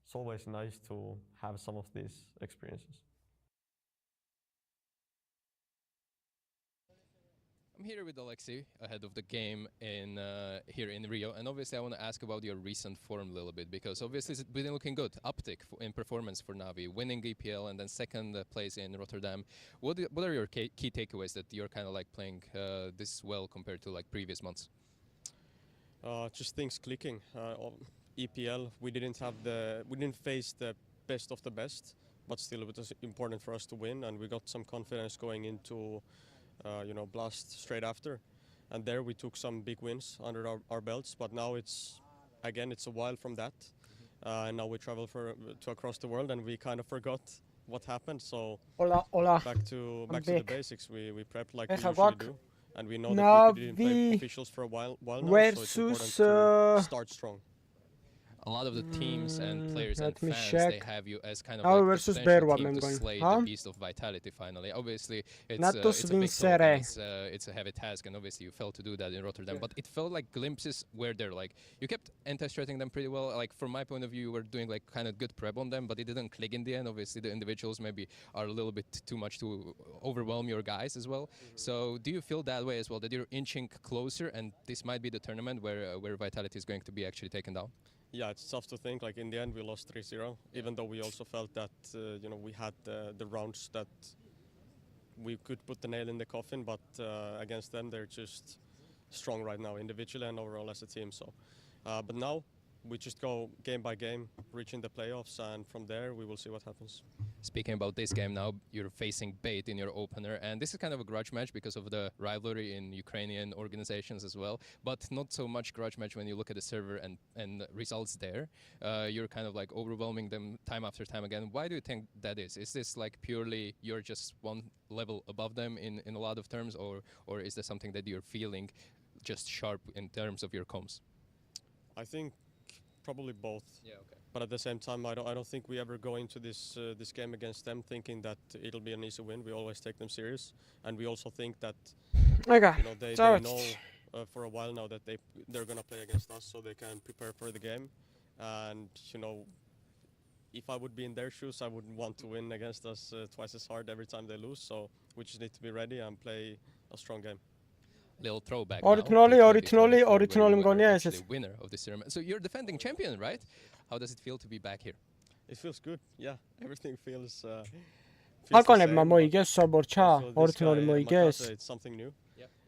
it's always nice to have some of these experiences. I'm here with Alexi ahead of the game here in Rio, and obviously I want to ask about your recent form a little bit, because obviously it's been looking good, uptick in performance for Navi, winning EPL and then second place in Rotterdam. What are your key takeaways that you're kind of like playing this well compared to like previous months? Just things clicking. EPL, we didn't face the best of the best, but still it was important for us to win, and we got some confidence going into Blast straight after. And there we took some big wins under our belts, but now it's a while from that. And now we travel to across the world, and we kind of forgot what happened. So Hola. back to the basics. We prepped like we Deja usually do. And we know that we didn't play officials for a while now, so it's important to start strong. a lot of the teams and players and let me fans, check. they have you as kind of Now like the versus potential Berwa, team I'm to going. slay Huh? the beast of vitality finally. Obviously, Natus it's a big talk Vincere. and it's a heavy task, and obviously you failed to do that in Rotterdam. But it felt like glimpses were there. Like you kept anti-stressing them pretty well. Like from my point of view, you were doing like kind of good prep on them, but it didn't click in the end. Obviously, the individuals maybe are a little bit too much to overwhelm your guys as well. So do you feel that way as well, that you're inching closer, and this might be the tournament where vitality is going to be actually taken down? Yeah, it's tough to think. Like in the end, we lost 3-0, even though we also felt that we had the rounds that we could put the nail in the coffin. But against them, they're just strong right now, individually and overall as a team. So, but now we just go game by game, reaching the playoffs, and from there we will see what happens. Speaking about this game now, you're facing Bait in your opener, and this is kind of a grudge match because of the rivalry in Ukrainian organizations as well, but not so much grudge match when you look at the server and results there. You're kind of like overwhelming them time after time again. Why do you think that is? Is this like purely you're just one level above them in a lot of terms, or is there something that you're feeling just sharp in terms of your comms? I think probably both. Yeah, okay. But at the same time, I don't think we ever go into this this game against them thinking that it'll be an easy win. We always take them serious, and we also think that they know for a while now that they're gonna play against us, so they can prepare for the game. And if I would be in their shoes, I wouldn't want to win against us twice as hard every time they lose. So we just need to be ready and play a strong game. Little throwback. Originally, the winner of this tournament. So you're defending champion, right? How does it feel to be back here? It feels good. Yeah, everything feels. Აკონებმა მოიგეს საბორჩა, ორითნული მოიგეს. It's something new.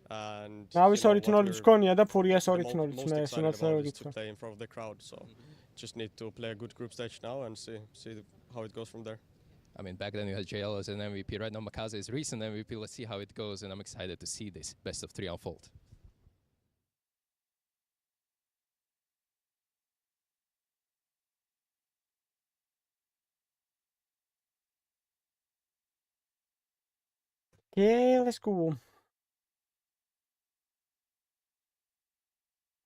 And ნავის ორითნულიც გქონია და ფურიას ორითნულიც მე to play in front of the crowd, so just need to play a good group stage now and see how it goes from there. I mean, back then you had JL as an MVP. Right now, Makaze is recent MVP. Let's see how it goes, and I'm excited to see this best of 3 unfold. Okay, let's go.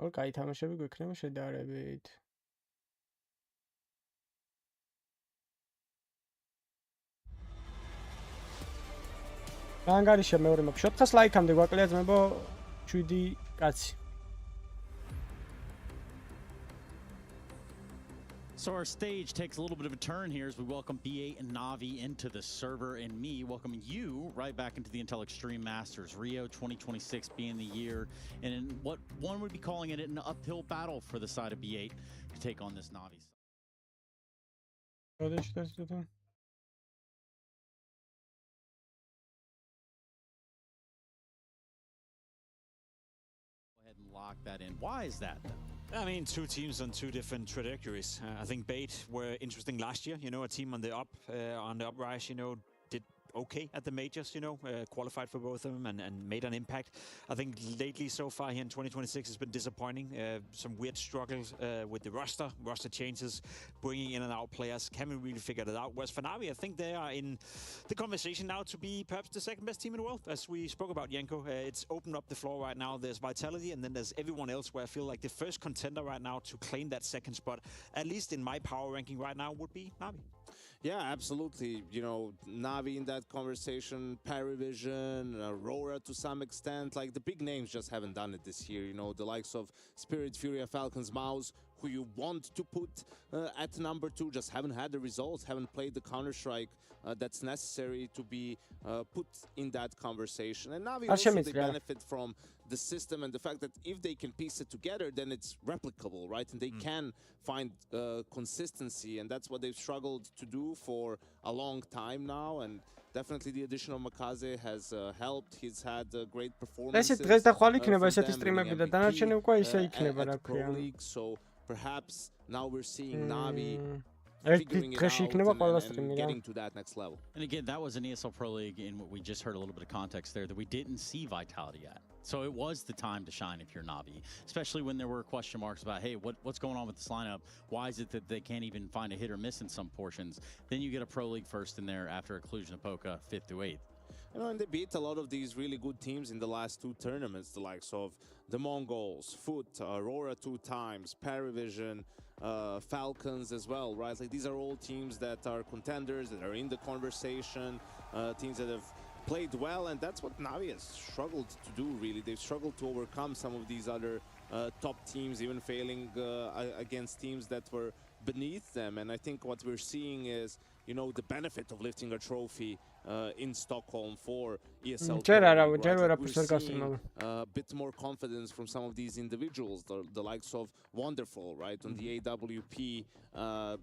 Okay, თამაშები გვექნება შედარებით. ანგარიშა მეორე მაპ 400 ლაიქამდე გვაკლია ძმებო 7 კაცი. So our stage takes a little bit of a turn here as we welcome B8 and Navi into the server, and me welcoming you right back into the Intel Extreme Masters. Rio 2026 being the year, and in what one would be calling it an uphill battle for the side of B8 to take on this Navi side. Go ahead and lock that in. Why is that though? I mean, two teams on two different trajectories. I think Bait were interesting last year. A team on the uprise. Did okay at the majors. Qualified for both of them and made an impact. I think lately, so far here in 2026, has been disappointing. Some weird struggles with the roster changes, bringing in and out players. Haven't really figured it out. Whereas for Navi, I think they are in the conversation now to be perhaps the second best team in the world. As we spoke about, Yanko, it's opened up the floor right now. There's Vitality, and then there's everyone else. Where I feel like the first contender right now to claim that second spot, at least in my power ranking right now, would be Navi. Yeah, absolutely. Navi in that conversation, Parivision, Aurora to some extent. Like the big names just haven't done it this year. The likes of Spirit, Furia, Falcons, Mouse, who you want to put at number 2, just haven't had the results, haven't played the Counter-Strike that's necessary to be put in that conversation. And Navi also they benefit from the system and the fact that if they can piece it together, then it's replicable, right? And they can find consistency, and that's what they've struggled to do for a long time now. And definitely the addition of Makaze has helped. He's had great performances. დღეს და ხვალ იქნება ესეთი სტრიმები და დანარჩენი უკვე ისე იქნება, რა ქვია. So perhaps now we're seeing Navi getting to that next level. And again, that was an ESL Pro League in what we just heard a little bit of context there that we didn't see Vitality at. So it was the time to shine if you're Navi, especially when there were question marks about, hey, what's going on with this lineup? Why is it that they can't even find a hit or miss in some portions? Then you get a Pro League first in there after Occlusion of Poca 5th through 8th. And they beat a lot of these really good teams in the last 2 tournaments, the likes of the Mongols, Foot, Aurora 2 times, Parivision, Falcons as well, right? Like these are all teams that are contenders, that are in the conversation, teams that have played well, and that's what Navi has struggled to do, really. They've struggled to overcome some of these other top teams, even failing against teams that were beneath them. And I think what we're seeing is, you know, the benefit of lifting a trophy in Stockholm for ESL. Like we're seeing a bit more confidence from some of these individuals, the likes of Wonderful, right, on the AWP,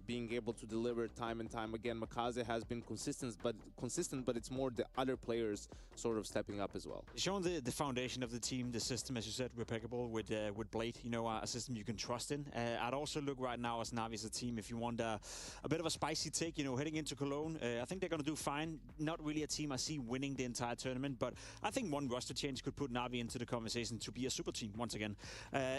being able to deliver time and time again. Makaze has been consistent, but it's more the other players sort of stepping up as well. Showing the foundation of the team, the system, as you said, impeccable with Blade, you know, a system you can trust in. I'd also look right now as Navi as a team, if you want a bit of a spicy take, you know, heading into Cologne, I think they're going to do fine. Not really a team I see winning the entire tournament, but I think one roster change could put Navi into the conversation to be a super team once again.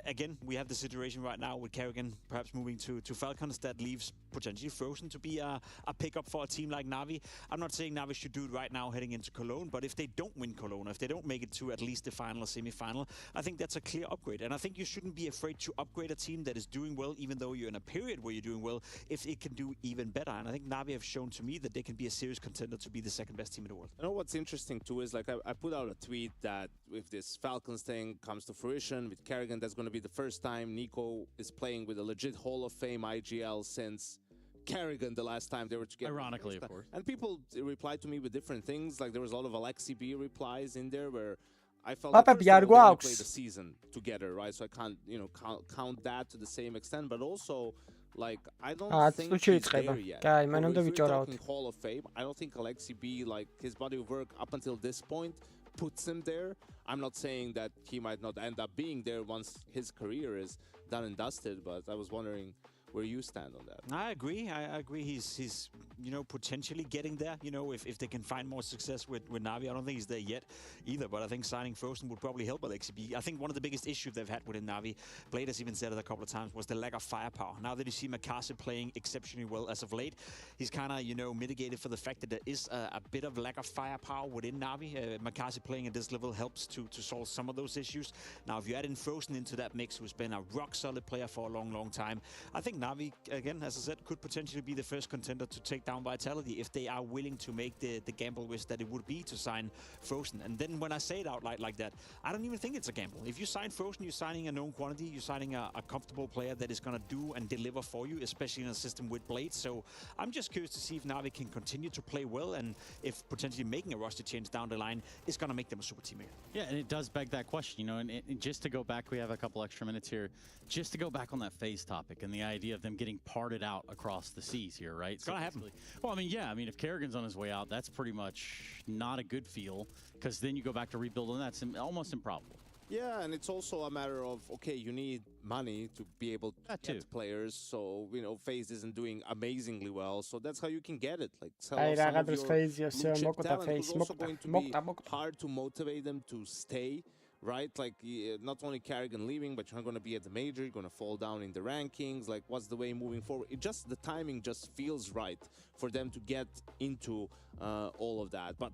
Again, we have the situation right now with Kerrigan perhaps moving to Falcons that leaves potentially Frozen to be a pickup for a team like Navi. I'm not saying Navi should do it right now heading into Cologne, but if they don't win Cologne, if they don't make it to at least the final or semi-final, I think that's a clear upgrade. And I think you shouldn't be afraid to upgrade a team that is doing well, even though you're in a period where you're doing well, if it can do even better. And I think Navi have shown to me that they can be a serious contender to be the second best team in the world. You know what's interesting too is, like, I put out a tweet that if this Falcons thing comes to fruition with Kerrigan, that's going to be the first time Nico is playing with a legit Hall of Fame IGL since Kerrigan the last time they were together. Ironically, of course. And people replied to me with different things. Like there was a lot of Alexi B replies in there where I felt like first of all, they only played the season together, right? So I can't, you know, count that to the same extent. But also, like, I don't think he's there yet. If we're talking Hall of Fame, I don't think Alexi B, like, his body of work up until this point puts him there. I'm not saying that he might not end up being there once his career is done and dusted, but I was wondering where you stand on that. I agree. I agree. He's you know, potentially getting there. You know, if they can find more success with Navi, I don't think he's there yet either. But I think signing Frozen would probably help Alexi B. I think one of the biggest issues they've had within Navi, Blade has even said it a couple of times, was the lack of firepower. Now that you see Makaze playing exceptionally well as of late, he's kind of, you know, mitigated for the fact that there is a bit of lack of firepower within Navi. Makaze playing at this level helps to solve some of those issues. Now, if you add in Frozen into that mix, who's been a rock solid player for a long time, I think Navi, again, as I said, could potentially be the first contender to take down Vitality if they are willing to make the gamble risk that it would be to sign Frozen. And then when I say it out loud like that, I don't even think it's a gamble. If you sign Frozen, you're signing a known quantity, you're signing a comfortable player that is going to do and deliver for you, especially in a system with Blade. So I'm just curious to see if Navi can continue to play well and if potentially making a roster change down the line is going to make them a super team again. Yeah, and it does beg that question, you know, and just to go back, we have a couple extra minutes here, just to go back on that phase topic and the idea of them getting parted out across the seas here, right? It's going to happen. Well, I mean, yeah, I mean, if Kerrigan's on his way out, that's pretty much not a good feel, because then you go back to rebuilding, that's almost improbable. Yeah, and it's also a matter of, okay, you need money to be able to get players, so, you know, FaZe isn't doing amazingly well, so that's how you can get it. Like, sell off some of your blue-chip talent. It's also going to be hard to motivate them to stay, right? Like, not only Kerrigan leaving, but you're not going to be at the major, you're going to fall down in the rankings. Like, what's the way moving forward? The timing just feels right for them to get into all of that. But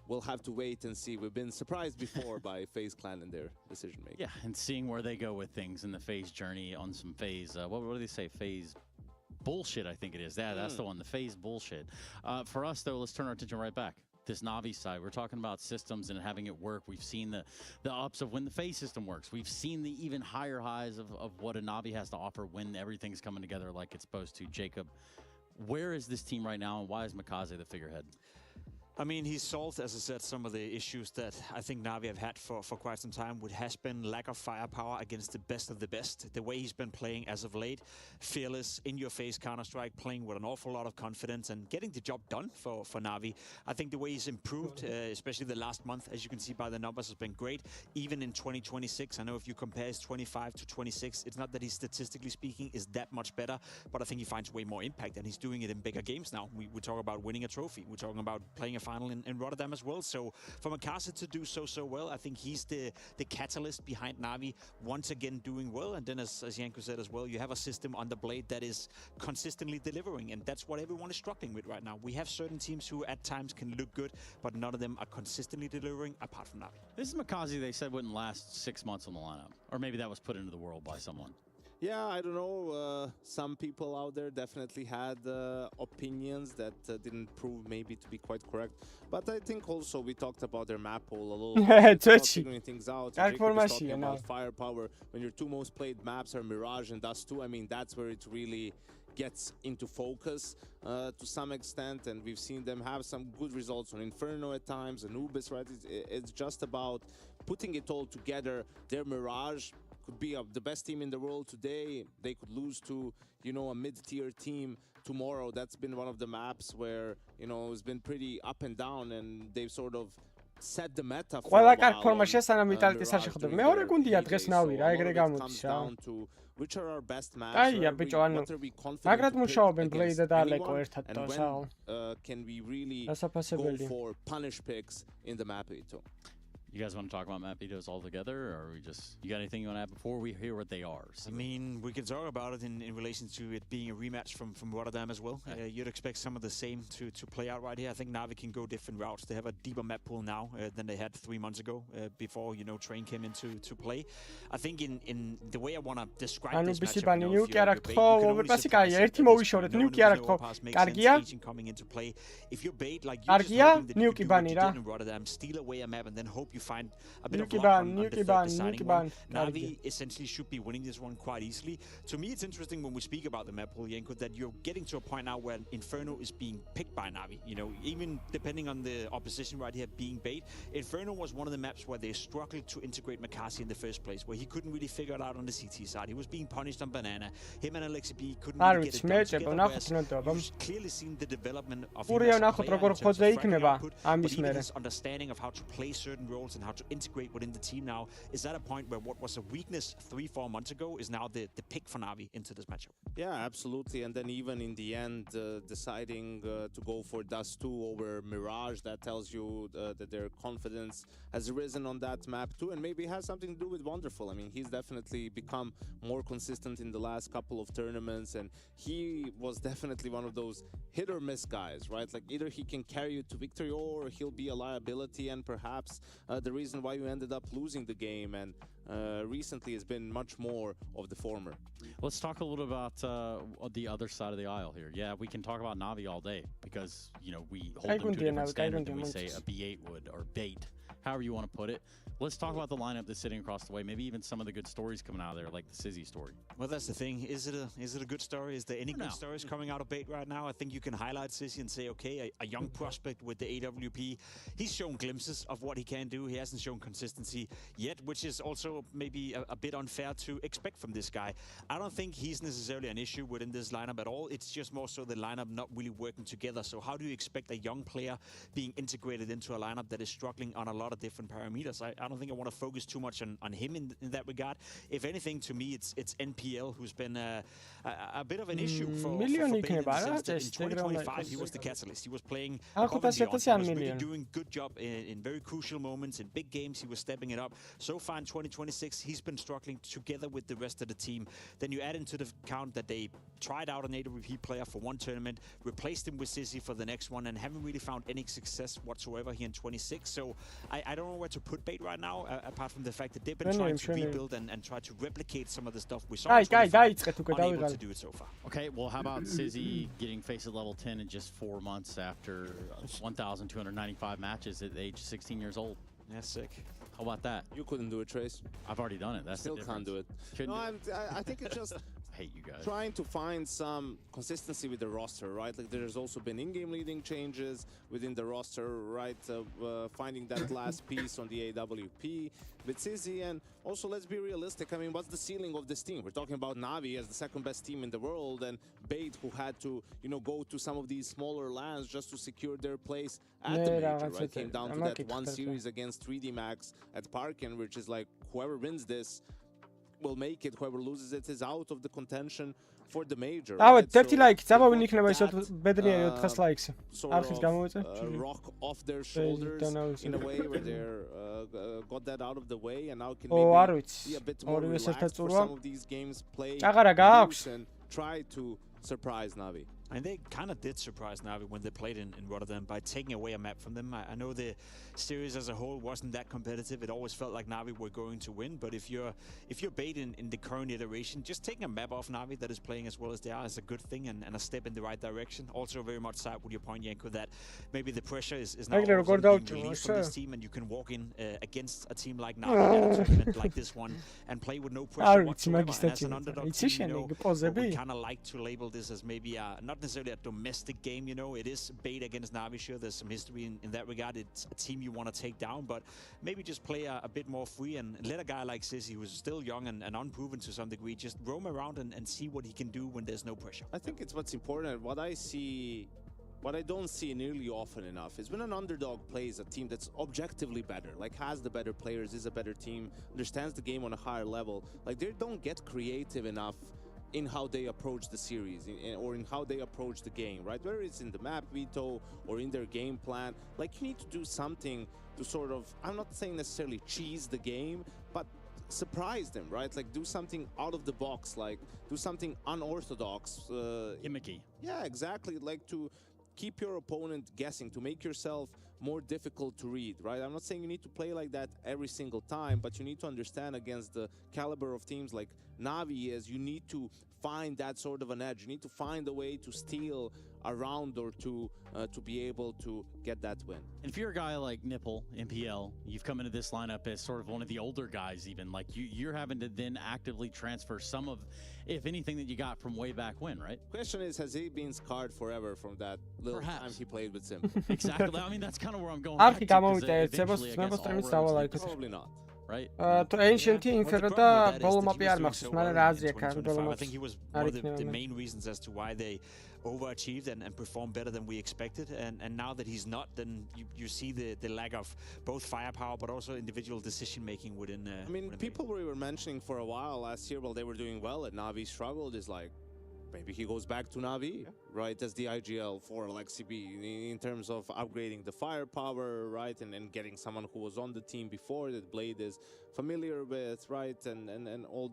we'll have to wait and see. We've been surprised before by FaZe Clan and their decision making. Yeah, and seeing where they go with things in the FaZe journey on some FaZe, what do they say? FaZe bullshit, I think it is. Yeah, that's the one, the FaZe bullshit. For us, though, let's turn our attention right back. This Navi side, we're talking about systems and having it work. We've seen the ups of when the FaZe system works. We've seen the even higher highs of what a Navi has to offer when everything's coming together like it's supposed to. Jacob, where is this team right now, and why is Makaze the figurehead? I mean, he's solved, as I said, some of the issues that I think Navi have had for quite some time, which has been lack of firepower against the best of the best. The way he's been playing as of late, fearless, in-your-face Counter-Strike, playing with an awful lot of confidence and getting the job done for Navi. I think the way he's improved, especially the last month, as you can see by the numbers, has been great. Even in 2026, I know if you compare his 25 to 26, it's not that he's statistically speaking is that much better, but I think he finds way more impact, and he's doing it in bigger games now. We talk about winning a trophy. We're talking about playing a final in Rotterdam as well. So for Makaze to do so well, I think he's the catalyst behind Navi once again doing well. And then as Janko said as well, you have a system on the Blade that is consistently delivering, and that's what everyone is struggling with right now. We have certain teams who at times can look good, but none of them are consistently delivering apart from Navi. This is Makaze they said wouldn't last 6 months on the lineup, or maybe that was put into the world by someone. Yeah, I don't know. Some people out there definitely had opinions that didn't prove maybe to be quite correct. But I think also we talked about their map pool a little bit. About figuring things out. Jacob is talking about firepower. When your two most played maps are Mirage and Dust 2, I mean, that's where it really gets into focus to some extent. And we've seen them have some good results on Inferno at times, Anubis, right? It's just about putting it all together. Their Mirage could be the best team in the world today. They could lose to, you know, a mid-tier team tomorrow. That's been one of the maps where, you know, it's been pretty up and down, and they've sort of set the meta for a while. Which are our best maps? What are we confident to pick against anyone? And when can we really go for punish picks in the map veto? You guys want to talk about map vetoes all together, or we just, you got anything you want to add before we hear what they are? I mean, we can talk about it in relation to it being a rematch from Rotterdam as well. Yeah. You'd expect some of the same to play out right here. I think Navi can go different routes. They have a deeper map pool now than they had 3 months ago before, you know, Train came into play. I think in the way I want to describe this matchup, coming into play. If you're bait, like you just hoping that you can do what you did in Rotterdam, steal away a map and then hope you find a bit of luck on the third deciding one. Navi essentially should be winning this one quite easily. To me, it's interesting when we speak about the map pool, Yenko, that you're getting to a point now where Inferno is being picked by Navi. You know, even depending on the opposition right here being bait, Inferno was one of the maps where they struggled to integrate Makasi in the first place, where he couldn't really figure it out on the CT side. He was being punished on Banana. Him and Alexi B couldn't really get it done together, whereas you've clearly seen the development of him as a player in terms of fragment output, but even his understanding of how to play certain roles and how to integrate within the team now is at a point where what was a weakness 3-4 months ago is now the pick for Navi into this matchup. Yeah, absolutely. And then even in the end, deciding to go for Dust 2 over Mirage, that tells you that their confidence has risen on that map too, and maybe has something to do with Wonderful. I mean, he's definitely become more consistent in the last couple of tournaments, and he was definitely one of those hit or miss guys, right? Like either he can carry you to victory or he'll be a liability, and perhaps the reason why you ended up losing the game, and recently has been much more of the former. Let's talk a little about the other side of the aisle here. Yeah, we can talk about Navi all day because, you know, we hold them to a different standard than we say a B8 would, or bait, however you want to put it. Let's talk about the lineup that's sitting across the way. Maybe even some of the good stories coming out of there, like the Sizzy story. Well, that's the thing. Is it a good story? Is there any good stories coming out of bait right now? I think you can highlight Sizzy and say, okay, a young prospect with the AWP. He's shown glimpses of what he can do. He hasn't shown consistency yet, which is also maybe a bit unfair to expect from this guy. I don't think he's necessarily an issue within this lineup at all. It's just more so the lineup not really working together. So how do you expect a young player being integrated into a lineup that is struggling on a lot of different parameters? I don't think I want to focus too much on him in that regard. If anything, to me, it's NPL who's been a bit of an issue for Bane in the sense that in 2025 he was the catalyst. He was playing above and beyond. He was really doing good job in very crucial moments. In big games, he was stepping it up. So far in 2026, he's been struggling together with the rest of the team. Then you add into the count that they tried out an AWP player for one tournament, replaced him with Sizzy for the next one, and haven't really found any success whatsoever here in 26. So I don't know where to put bait right now, apart from the fact that they've been trying to rebuild and try to replicate some of the stuff we saw in 25, unable to do it so far. Okay, well, how about Sizzy getting faced at level 10 in just 4 months after 1,295 matches at age 16 years old? Yeah, sick. How about that? You couldn't do it, Trace. I've already done it. That's Still can't do it. No, I think it's just hate you guys. Trying to find some consistency with the roster, right? Like there's also been in-game leading changes within the roster, right? Finding that last piece on the AWP with Sizzy, and also let's be realistic. I mean, what's the ceiling of this team? We're talking about Navi as the second best team in the world, and Bait, who had to, you know, go to some of these smaller lands just to secure their place at the major, right? Came down to that one series against 3D Max at Parkin, which is like whoever wins this will make it, whoever loses it is out of the contention for the major. Right? So rock off their shoulders in a way where they're got that out of the way, and now can maybe be a bit more relaxed for some of these games, play loose and try to surprise Navi. And they kind of did surprise Navi when they played in Rotterdam by taking away a map from them. I know the series as a whole wasn't that competitive. It always felt like Navi were going to win. But if you're bait in the current iteration, just taking a map off Navi that is playing as well as they are is a good thing and a step in the right direction. Also very much side with your point, Yanko, that maybe the pressure is now being relieved from this team and you can walk in against a team like Navi in a tournament like this one and play with no pressure whatsoever. And as an underdog team, we kind of like to label this as maybe not necessarily a domestic game, it is bait against Navi. Sure, there's some history in that regard. It's a team you want to take down, but maybe just play a bit more free and let a guy like Sissy, who's still young and unproven to some degree, just roam around and see what he can do when there's no pressure. I think it's what's important. What I don't see nearly often enough is when an underdog plays a team that's objectively better, like has the better players, is a better team, understands the game on a higher level, like they don't get creative enough in how they approach the series or in how they approach the game, right? Whether it's in the map veto or in their game plan, like you need to do something to sort of, I'm not saying necessarily cheese the game, but surprise them, right? Like do something out of the box, like do something unorthodox. Gimmicky. Yeah, exactly. Like to keep your opponent guessing, to make yourself more difficult to read, right? I'm not saying you need to play like that every single time, but you need to understand against the caliber of teams like Navi is, you need to find that sort of an edge. You need to find a way to steal a round or two to be able to get that win. And if you're a guy like Nipple, MPL, you've come into this lineup as sort of one of the older guys even, like you're having to then actively transfer some of, if anything, that you got from way back when, right? Question is, has he been scarred forever from that little time he played with Sim? Exactly. I mean, that's kind of where I'm going. Probably not. Right? Ancient-ი ინფერნო ბოლომაპი არ მახსოვს, მაგრამ რა აზრი აქვს ამ ბოლომაპს? I think he was one of the main reasons as to why they overachieved and performed better than we expected. And now that he's not, then you see the lack of both firepower but also individual decision making within. I mean, people were mentioning for a while last year while they were doing well and Navi struggled is like, maybe he goes back to Navi, right, as the IGL for LXCB in terms of upgrading the firepower, right, and getting someone who was on the team before that Blade is familiar with, right, and all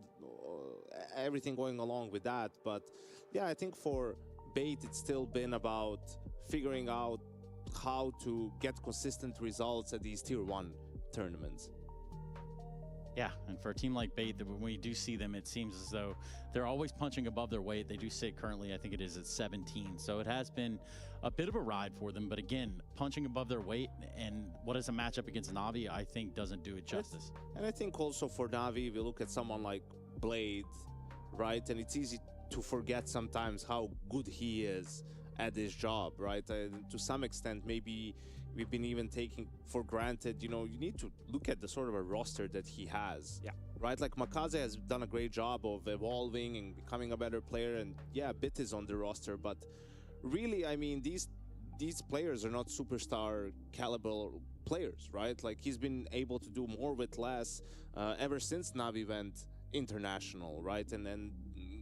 everything going along with that. But yeah, I think for Bait, it's still been about figuring out how to get consistent results at these Tier 1 tournaments. Yeah, and for a team like Bait, when we do see them, it seems as though they're always punching above their weight. They do sit currently, I think it is at 17. So it has been a bit of a ride for them. But again, punching above their weight and what is a matchup against Navi, I think doesn't do it justice. And I think also for Navi, we look at someone like Blade, right? And it's easy to forget sometimes how good he is at his job, right? To some extent, maybe we've been even taking for granted, you need to look at the sort of a roster that he has. Yeah. Right? Like Makaze has done a great job of evolving and becoming a better player, and yeah, Bit is on the roster, but really, I mean, these players are not superstar caliber players, right? Like he's been able to do more with less ever since Navi went international, right? And then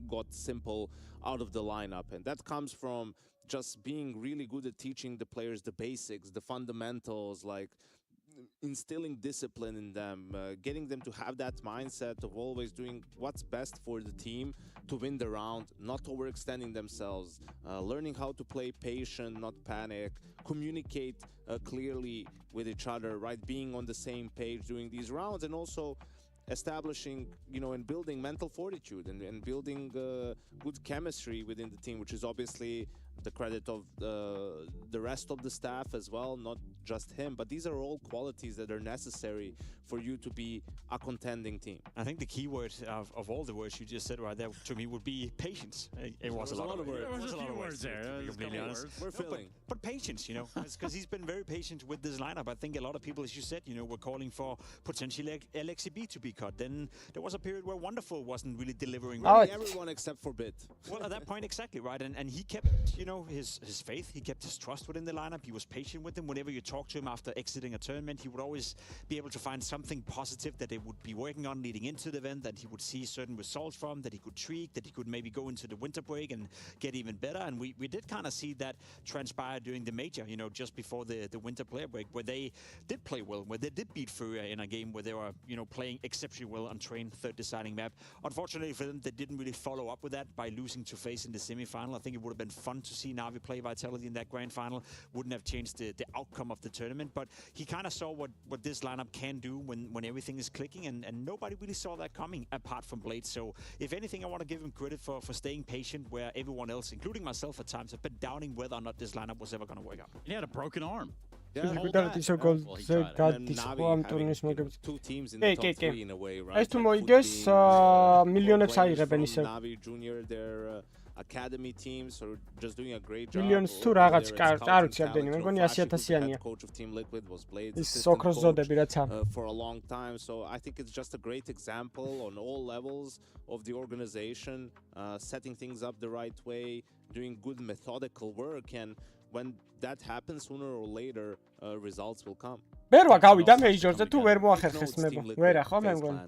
got Simple out of the lineup, and that comes from just being really good at teaching the players the basics, the fundamentals, like instilling discipline in them, getting them to have that mindset of always doing what's best for the team to win the round, not overextending themselves, learning how to play patient, not panic, communicate clearly with each other, right? Being on the same page during these rounds, and also establishing, and building mental fortitude and building good chemistry within the team, which is obviously the credit of the rest of the staff as well, not just him. But these are all qualities that are necessary for you to be a contending team. I think the key word of all the words you just said right there to me would be patience. It was a lot of words. There was a few words there. To be completely honest. We're filling. But patience, because he's been very patient with this lineup. I think a lot of people, as you said, were calling for potentially LXCB to be cut. Then there was a period where Wonderful wasn't really delivering. Really everyone except for Bit. Well, at that point, exactly right. And he kept, his faith. He kept his trust within the lineup. He was patient with them. Whenever you talk to him after exiting a tournament, he would always be able to find something positive that they would be working on leading into the event, that he would see certain results from, that he could tweak, that he could maybe go into the winter break and get even better. And we did kind of see that transpire during the major, you know, just before the winter player break, where they did play well, where they did beat Furia in a game where they were, you know, playing exceptionally well on Train, third deciding map. Unfortunately for them, they didn't really follow up with that by losing to FaZe in the semi-final. I think it would have been fun to see Na'Vi play Vitality in that grand final. Wouldn't have changed the outcome of the tournament, but he kind of saw what this lineup can do when everything is clicking, and nobody really saw that coming apart from Blade. So if anything, I want to give him credit for staying patient where everyone else, including myself at times, have been doubting whether or not this lineup was ever going to work out. He had a broken arm. ეს თუ მოიგეს მილიონებს აიღებენ ისე academy teams are just doing a great job. Millions თუ რაღაც არ ვიცი ამდენი, მე მგონი 100,000-იანია. Coach of Team Liquid was Blade's ის ოქროს ზოდები რაც for a long time, so I think it's just a great example on all levels of the organization, setting things up the right way, doing good methodical work, and when that happens, sooner or later, results will come. ბერვა გავიდა მეიჟორზე თუ ვერ მოახერხეს მე ვერა ხო მე მგონი.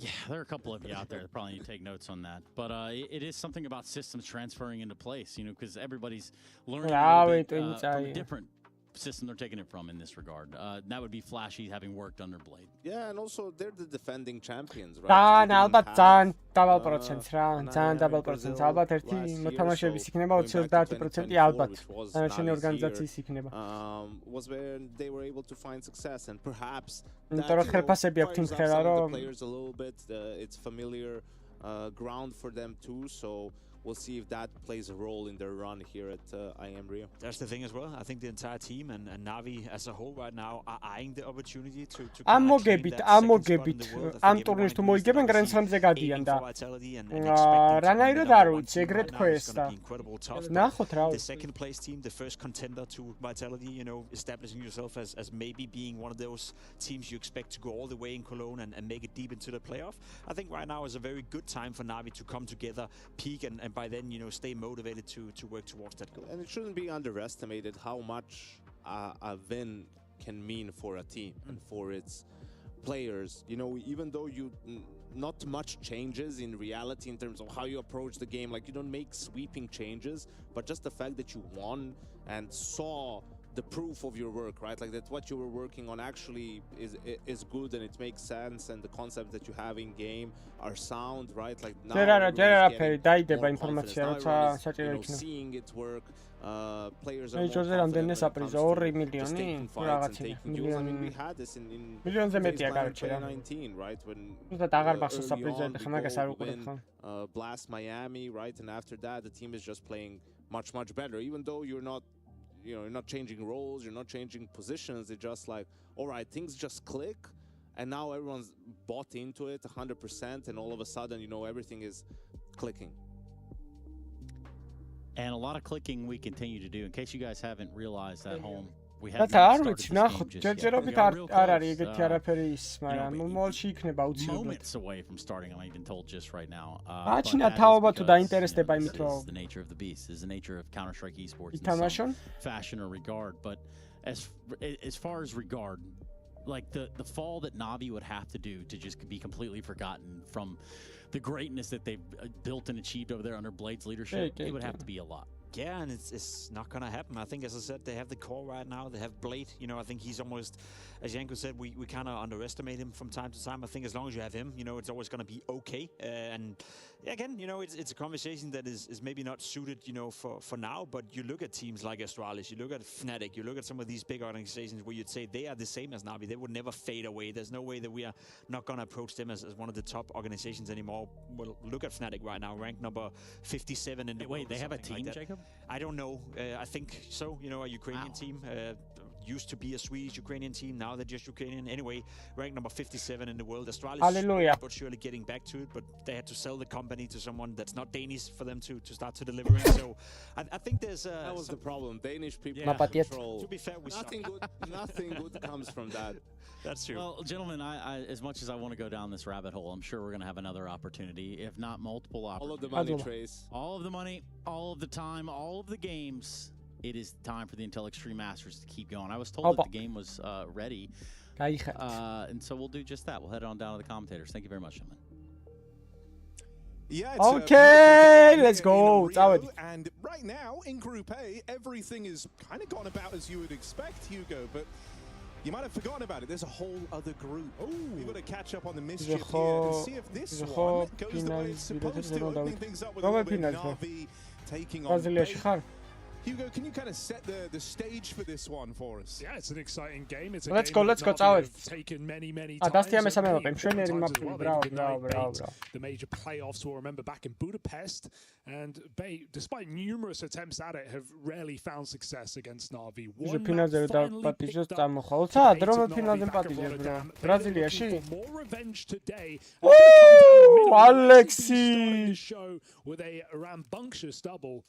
Yeah, there are a couple of you out there that probably need to take notes on that. But it is something about systems transferring into place, you know, because everybody's learning a little bit, from a different system they're taking it from in this regard. That would be Flashy having worked under Blade. Yeah, and also they're the defending champions, right? ძალიან ალბათ ძალიან დაბალ პროცენტს რა, ძალიან დაბალ პროცენტს. ალბათ ერთი მოთამაშეების იქნება 20-30% ალბათ. დანარჩენი ორგანიზაციის იქნება. Was where they were able to find success, and perhaps იმიტომ რომ ხელფასები აქვს თიმს ხელა რომ players a little bit, it's familiar ground for them too, so we'll see if that plays a role in their run here at IEM Rio. That's the thing as well. I think the entire team and Na'Vi as a whole right now are eyeing the opportunity to ამოგებით ამ ტურნირს თუ მოიგებენ Grand Slam-ზე გადიან და რანაირად არ ვიცი ეგრე თქვეს და ნახოთ რა. The second place team, the first contender to Vitality, you know, establishing yourself as maybe being one of those teams you expect to go all the way in Cologne and make it deep into the playoff. I think right now is a very good time for Na'Vi to come together, peak, and by then, you know, stay motivated to work towards that goal. And it shouldn't be underestimated how much a win can mean for a team and for its players. You know, even though not much changes in reality in terms of how you approach the game, like you don't make sweeping changes, but just the fact that you won and saw the proof of your work, right? Like that what you were working on actually is good and it makes sense, and the concepts that you have in game are sound, right? Like now seeing it work, players are more confident taking fights and taking duels. I mean, we had this in 2019, right? When Blast Miami, right? And after that, the team is just playing much better, even though you're not changing roles, you're not changing positions. It's just like, all right, things just click, and now everyone's bought into it 100%, and all of a sudden, you know, everything is clicking. And a lot of clicking we continue to do. In case you guys haven't realized at home, we და haven't არ started ვიცი, this ნახოთ, game just yet. ჯერჯერობით არ არის ეგეთი არაფერი ის, მაგრამ მოლში იქნება უცილებლად. Moments away from starting, I'm even told just right now. აჩინა თაობა თუ დაინტერესდება იმით რომ is the nature of the beast, is the nature of Counter-Strike esports in ითამაშონ some fashion or regard. But as far as regard, like the fall that Na'Vi would have to do to just be completely forgotten from the greatness that they've built and achieved over there under Blade's leadership, it would have to be a lot. Yeah, and it's not going to happen. I think, as I said, they have the core right now. They have Blade. You know, I think he's almost, as Janko said, we kind of underestimate him from time to time. I think as long as you have him, you know, it's always going to be okay. And again, you know, it's a conversation that is maybe not suited, you know, for now. But you look at teams like Astralis, you look at Fnatic, you look at some of these big organizations where you'd say they are the same as Na'Vi. They would never fade away. There's no way that we are not going to approach them as one of the top organizations anymore. Well, look at Fnatic right now, ranked number 57 in the world. Wait, they have a team, like Jacob? I don't know. I think so. You know, a Ukrainian team. Used to be a Swedish-Ukrainian team. Now they're just Ukrainian. Anyway, ranked number 57 in the world. Astralis, but surely getting back to it. But they had to sell the company to someone that's not Danish for them to start to delivering. So I think there's that was the problem. Danish people control. To be fair, nothing good comes from that. That's true. Well, gentlemen, I as much as I want to go down this rabbit hole, I'm sure we're going to have another opportunity, if not multiple opportunities. All of the money, Trace. All of the money, all of the time, all of the games. it is time for the Intel Extreme Masters to keep going. I was told that the game was ready, and so we'll do just that. We'll head on down to the commentators. Thank you very much, gentlemen. Yeah, okay, let's go. And right now in Group A, everything is kind of gone about as you would expect, Hugo, but you might have forgotten about it. There's a whole other group. We've got to catch up on the mischief here and see if this one goes the way it's supposed to. Opening things up with a win, Na'Vi taking on Bait. Hugo, can you kind of set the stage for this one for us? Yeah, it's an exciting game. It's a let's game go, let's go. Taken many times. The major playoffs we'll remember back in Budapest, and Bait, despite numerous attempts at it, have rarely found success against Na'Vi. More revenge today. Alexi! Show with a rambunctious double.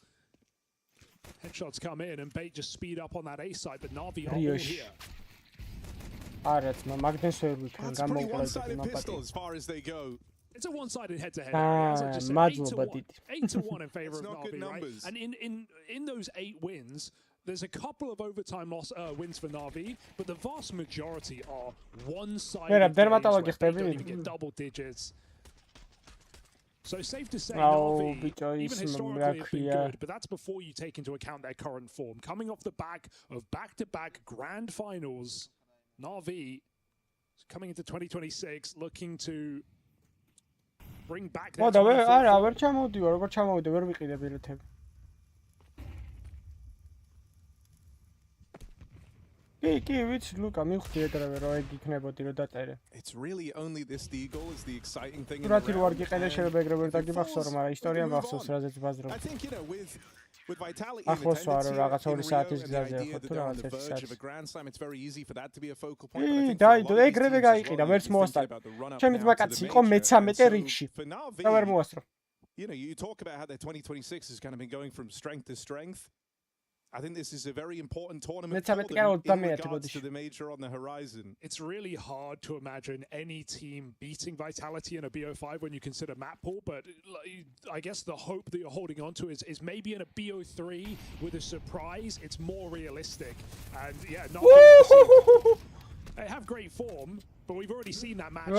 Headshots come in and Bait just speed up on that A side, but Na'Vi are all here. That's a pretty one-sided pistol as far as they go. It's a one-sided head-to-head area. As I just said, 8-1 in favor of not good Na'Vi, right? numbers. And in those 8 wins, there's a couple of overtime wins for Na'Vi, but the vast majority are one-sided games where they don't even get double digits. So safe to say, Na'Vi, even historically, have been good, but that's before you take into account their current form. Coming off the back of back-to-back grand finals, Na'Vi coming into 2026, looking to bring back their It's really only this deagle is the exciting thing. I think, you know, with Vitality in attendance here in Rio and the idea that they're on the verge of a Grand Slam, it's very easy for that to be a focal point. But I think for a lot of these teams as well, you think about the run-up now to the major. For Na'Vi, you know, you talk about how their 2026 has kind of been going from strength to strength. I think this is a very important tournament for them in regards to the major on the horizon. It's really hard to imagine any team beating Vitality in a BO5 when you consider map pool, but I guess the hope that you're holding on to is maybe in a BO3 with a surprise, it's more realistic. And yeah, they have great form, but we've already seen that match.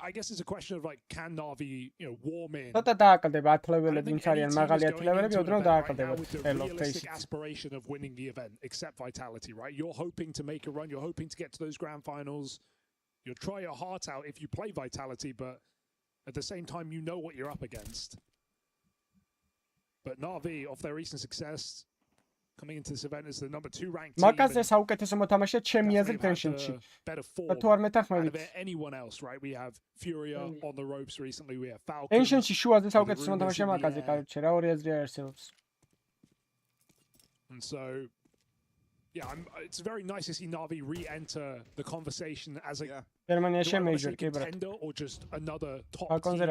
I guess it's a question of like, can Na'Vi, you know, warm in? Realistic aspiration of winning the event, except Vitality, right? You're hoping to make a run. You're hoping to get to those grand finals. You'll try your heart out if you play Vitality, but at the same time, you know what you're up against. But Na'Vi, off their recent success, coming into this event as the number 2 ranked team. Better form out of anyone else, right? We have Furia on the ropes recently. We have Falcon. And so, yeah, it's very nice to see Na'Vi re-enter the conversation as a contender or just another top team.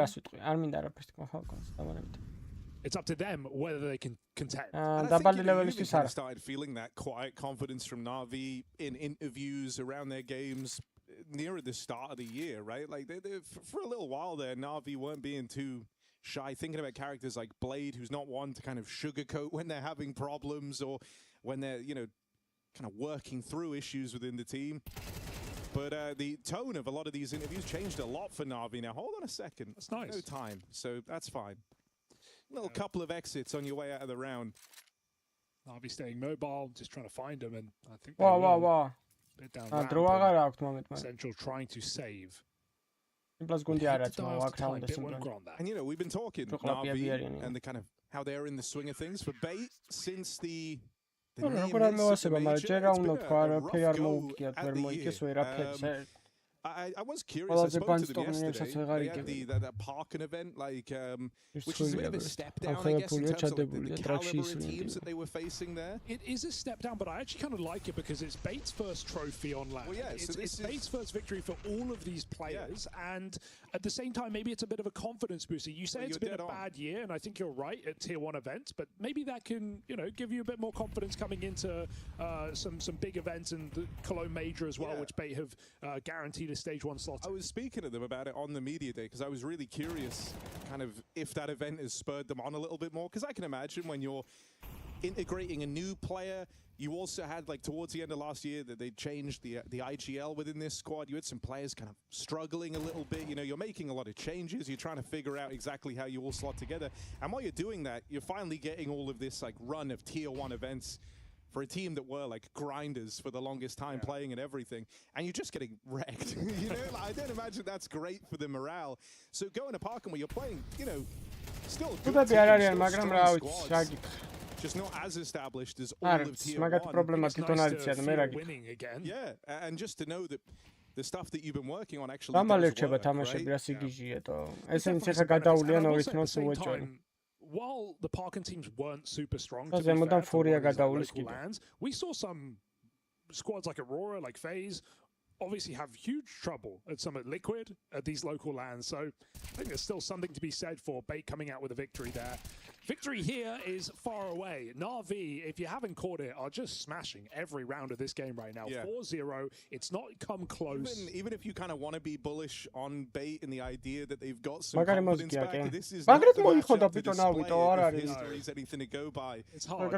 It's up to them whether they can contend. And I think you started feeling that quiet confidence from Na'Vi in interviews around their games nearer the start of the year, right? Like for a little while there, Na'Vi weren't being too shy, thinking about characters like Blade, who's not one to kind of sugarcoat when they're having problems or when they're, you know, kind of working through issues within the team. But the tone of a lot of these interviews changed a lot for Na'Vi. Now, hold on a second. That's nice. No time, so that's fine. Little couple of exits on your way out of the round. Na'Vi staying mobile, just trying to find them, and I think bit down Central trying to save. And you know, we've been talking Na'Vi and the kind of how they're in the swing of things for Bait since the name is the major. It's been a rough go at the year. I was curious. I spoke to them yesterday. They had that Parkin event, like, which is a bit of a step down, I guess, in terms of like, the caliber of teams that they were facing there. It is a step down, but I actually kind of like it because it's Bait's first trophy on land. Well, yeah, so it's Bait's first victory for all of these players, and at the same time, maybe it's a bit of a confidence booster. You say it's been a bad year, and I think you're right at Tier 1 events, but maybe that can, you know, give you a bit more confidence coming into some big events and the Cologne Major as well, which Bait have guaranteed a this stage 1 slot. I was speaking to them about it on the media day because I was really curious kind of if that event has spurred them on a little bit more, because I can imagine when you're integrating a new player, you also had, like, towards the end of last year that they changed the IGL within this squad. You had some players kind of struggling a little bit. You know, you're making a lot of changes. You're trying to figure out exactly how you all slot together. And while you're doing that, you're finally getting all of this, like, run of tier 1 events for a team that were, like, grinders for the longest time playing and everything. And you're just getting wrecked. You know, like, I don't imagine that's great for the morale. So going to Parkham where you're playing, you know, still a good team, still strong squads. Just not as established as all of tier 1. It's nice to feel winning again. Yeah, and just to know that the stuff that you've been working on actually does work, right? While the Parkin teams weren't super strong, to be fair, for local lands, we saw some squads like Aurora, like FaZe, obviously have huge trouble at some at Liquid, at these local lands. So I think there's still something to be said for Bait coming out with a victory there. Victory here is far away. Na'Vi, if you haven't caught it, are just smashing every round of this game right now. 4-0. It's not come close. Even if you kind of want to be bullish on Bait and the idea that they've got some confidence back, this is not not the the matchup to matchup display if history is anything to go by. It's hard.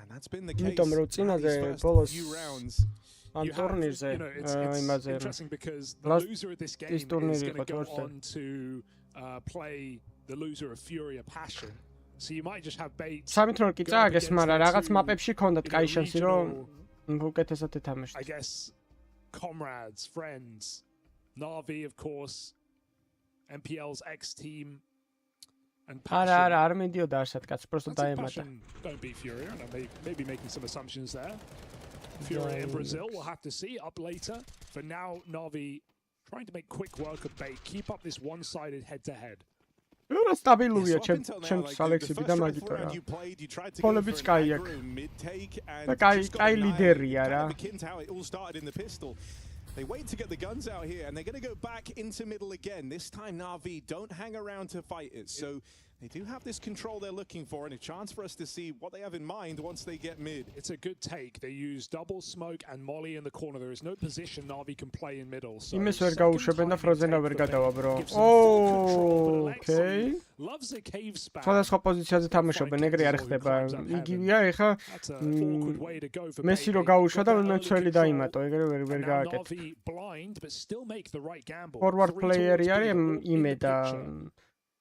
And that's been the case few rounds. Am turnirზე იმაზე interesting because the loser of this game is going to go on to play the loser of Fury of Passion. So you might just have Bait. სამით კი წააგეს, მაგრამ რაღაც მაპებში ქონდათ კაი შანსი რომ უკეთესად ეთამაშოთ. I guess comrades, friends, Na'Vi of course, MPL's X team. არა, არ მიდიოდა არსად კაც, просто დაემატა. Don't beat Fury, and maybe making some assumptions there. Fury in Brazil, we'll have to see up later. For now, Na'Vi trying to make quick work of Bait, keep up this one-sided head-to-head. რა სტაბილურია ჩემს ალექსები და მაგიტო რა. ფოლებიც კაი აქვს. და კაი ლიდერია რა. They wait to get the guns out here, and they're going to go back into middle again. This time, Na'Vi don't hang around to fight it. So they do have this control they're looking for, and a chance for us to see what they have in mind once they get mid. It's a good take. They use double smoke and molly in the corner. There is no position Na'Vi can play in middle. So იმეს ვერ გაუშვებენ და Frozen-ა ვერ გადავა, bro. Oh, okay. Loves a cave spam. სხვადასხვა პოზიციაზე თამაშობენ, ეგრე არ ხდება. იგივეა, ეხა მესი რო გაუშვა და ნოცველი დაიმატო, ეგრე ვერ გააკეთე. Forward player-ი არის იმე და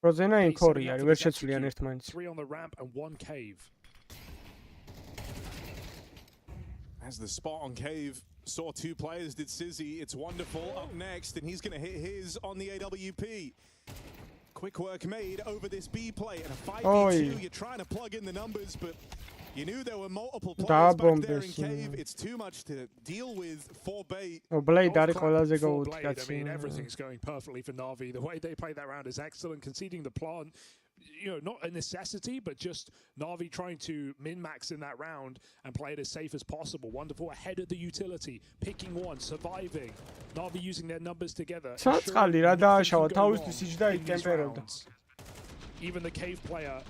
Frozen-ა ინქორი არის, ვერ შეცვლიან ერთმანეთს. 3 on the ramp and 1 cave. As the spot on cave saw 2 players, did Sizzy. It's wonderful up next, and he's going to hit his on the AWP. Quick work made over this B play, and a 5v2. You're trying to plug in the numbers, but you knew there were multiple players back there in cave. It's too much to deal with for Bait. Blade არის ყველაზე I გაუთქაცი. mean, everything's going perfectly for Na'Vi. The way they played that round is excellent. Conceding the plant, you know, not a necessity, but just Na'Vi trying to min-max in that round and play it as safe as possible. Wonderful ahead of the utility, picking one, surviving. Na'Vi using their numbers together. საწყალი რა დააშავა თავისთვის იჯდა იქ კემპერობდა. Even the cave player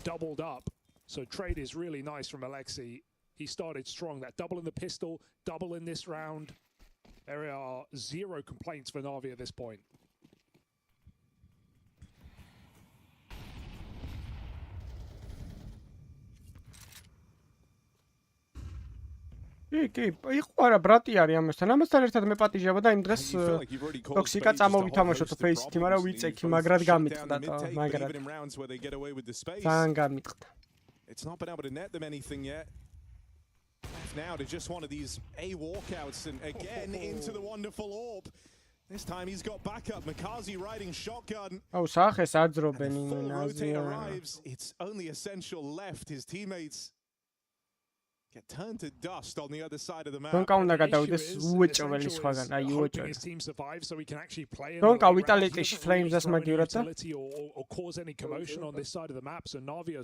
doubled up. So trade is really nice from Alexi. He started strong. That double in the pistol, double in this round. There are 0 complaints for Na'Vi at this point. კი, იყო არა ბრატი არის ამასთან. ამასთან ერთად მე პატიჟება და იმ დღეს ტოქსიკა წამოვითამაშოთ ფეისით, მაგრამ ვიწექი, მაგრად გამიტყდა და მაგრად. ძალიან გამიტყდა. It's not been able to net them anything yet. Now to just one of these A walkouts, and again into the wonderful AWP. This time he's got backup. Makazi riding shotgun. Oh, სახეს აძრობენ Full rotate იმენაზე. arrives. It's only Essential left. His teammates get turned to dust on the other side of the map. Don't უნდა გადავიდეს უეჭველი სხვაგან, აი უეჭველი. His team survive so he can actually play in Don't ვიტალიტიში flames-ას მაგივრად და or cause any commotion on this side of the map. So Na'Vi are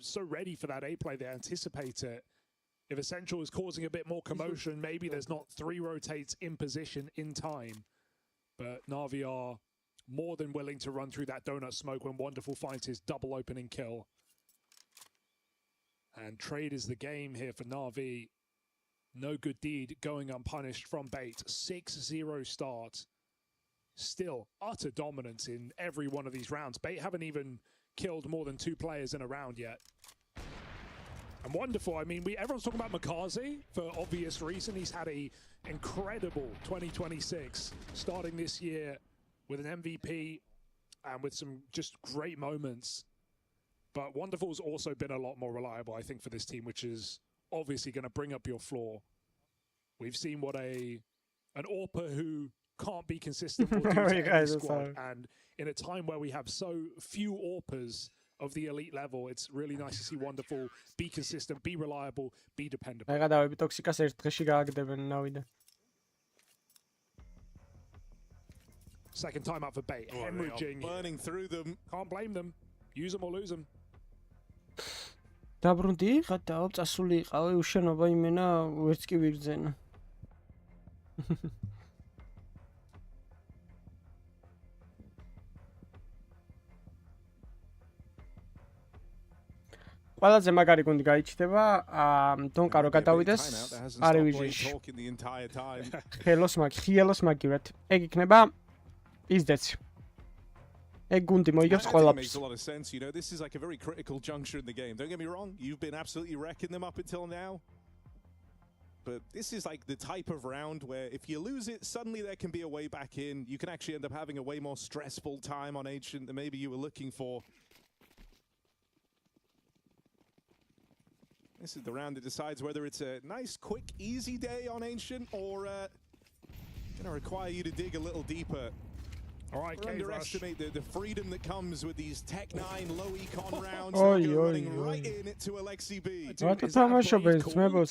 so ready for that A play. They anticipate it. If Essential is causing a bit more commotion, maybe there's not 3 rotates in position in time. But Na'Vi are more than willing to run through that donut smoke when Wonderful finds his double opening kill. And trade is the game here for Na'Vi. no good deed going unpunished from Bait. 6-0 start. Still utter dominance in every one of these rounds. Bait haven't even killed more than 2 players in a round yet. And wonderful. I mean, everyone's talking about Makazi for obvious reason. He's had a incredible 2026, starting this year with an MVP and with some just great moments. But Wonderful's also been a lot more reliable, I think, for this team, which is obviously going to bring up your floor. We've seen what an AWPer who can't be consistent will do to any squad. And in a time where we have so few AWPers of the elite level, it's really nice to see Wonderful be consistent, be reliable, be dependable. Second time out for Bait, hemorrhaging. Burning through them. Can't blame them. Use them or lose them. დაბრუნდი ხატაო წასული იყავი უშენობა იმენა ვერც კი ვიგზენა. ყველაზე მაგარი გუნდი გაიჩნდება დონკა რო გადავიდეს არივიჟეში. ხელოს მაგივრად. ეგ იქნება ისდეც. Egg gundi moigers that makes a lot of sense, you know. This is like a very critical juncture in the game. Don't get me wrong, you've been absolutely wrecking them up until now. But this is like the type of round where if you lose it, suddenly there can be a way back in. You can actually end up having a way more stressful time on Ancient than maybe you were looking for. This is the round that decides whether it's a nice, quick, easy day on Ancient or going to require you to dig a little deeper. All right, underestimate the freedom that comes with these Tech 9 low econ rounds. Running right in it to Alexi B. Do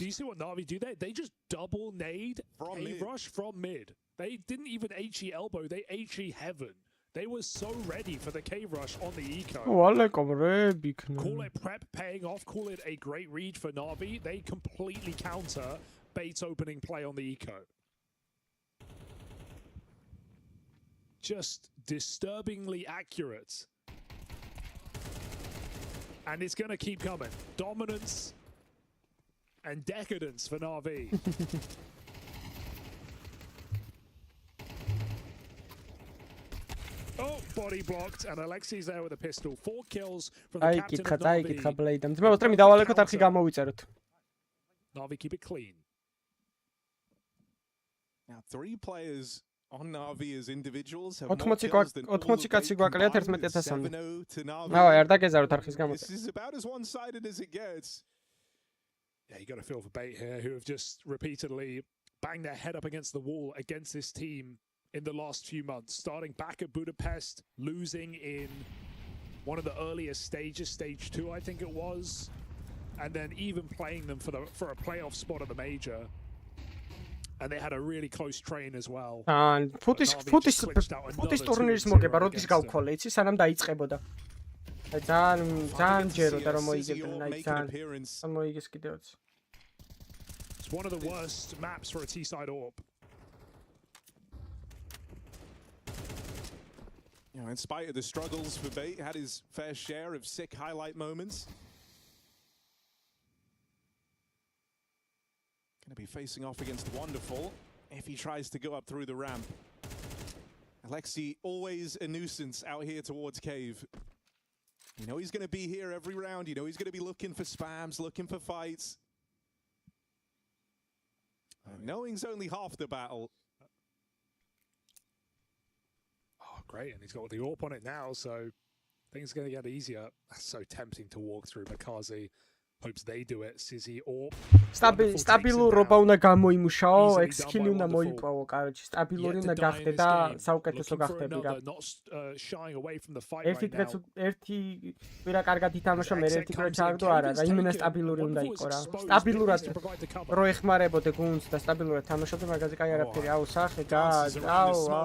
you see what Na'Vi do there? They just double nade a rush from mid. They didn't even HE elbow, they HE heaven. They were so ready for the cave rush on the eco. Call it prep paying off, call it a great read for Na'Vi. They completely counter Bait's opening play on the eco. Just disturbingly accurate. And it's going to keep coming. Dominance and decadence for Na'Vi. Oh, body blocked, and Alexi's there with a pistol. 4 kills from the captain of Na'Vi. Na'Vi keep it clean. Now 3 players on Na'Vi as individuals have more kills than all of Bait combined. 7-0 to Na'Vi. This is about as one-sided as it gets. Yeah, you got to feel for Bait here, who have just repeatedly banged their head up against the wall against this team in the last few months. Starting back at Budapest, losing in one of the earliest stages, stage 2, I think it was, and then even playing them for a playoff spot at the major. And they had a really close train as well. And ფუტის ტურნირის მოგება როდის გავქოლე, იცი, სანამ დაიწყებოდა. აი ძალიან ჯეროდა რომ მოიგებდნენ, აი ძალიან მოიგეს კიდევაც. It's one of the worst maps for a T-side AWP. You know, in spite of the struggles for Bait, had his fair share of sick highlight moments. Going to be facing off against Wonderful if he tries to go up through the ramp. Alexi, always a nuisance out here towards Cave. You know he's going to be here every round. You know he's going to be looking for spams, looking for fights. Knowing's only half the battle. Oh, great. And he's got the AWP on it now, so things are going to get easier. That's so tempting to walk through. Makazi hopes they do it. Sizzy AWP. სტაბილურობა უნდა გამოიმუშაო, ექსკილი უნდა მოიპოვო, კაროჩი, სტაბილური უნდა გახდე და საუკეთესო გახდები რა. ერთი პირა კარგად ითამაშო, მე ერთი პირა ჩააგდო არა, და იმენა სტაბილური უნდა იყო რა. სტაბილურად რო ეხმარებოდე გუნდს და სტაბილურად თამაშობდე, მაგაზე კაი არაფერი, აუ, სახე, აუ.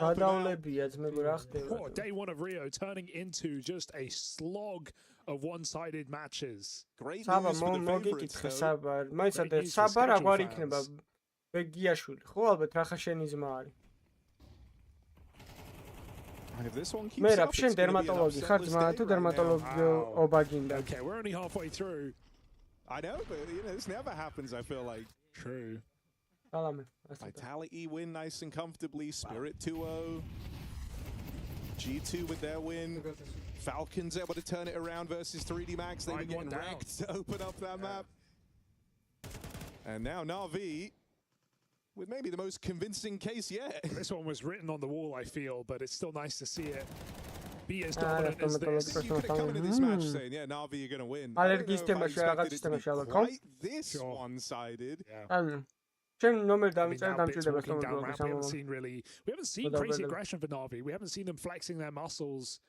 გადავლებია ძმები რა ხდება. Day 1 of Rio turning into just a slog of one-sided matches. Great news for the favorites, though. Sabar, მაიცადე, საბარ აღარ იქნება ბეგიაშვილი, ხო, ალბათ რახა შენი ძმა არის. მე რა, შენ დერმატოლოგი ხარ ძმა თუ დერმატოლოგი ობა გინდა? Okay, we're only halfway through. I know, but you know, this never happens, I feel like. True. Vitality win nice and comfortably. Spirit 2-0. G2 with their win. Falcons able to turn it around versus 3D Max. They were getting wrecked to open up that map. And now Na'Vi with maybe the most convincing case yet. This one was written on the wall, I feel, but it's still nice to see it be as dominant as this. You could have come into this match saying, yeah, Na'Vi, you're going to win. I don't know if I expected it to be quite this one-sided. We haven't seen crazy aggression for Na'Vi. We haven't seen them flexing their muscles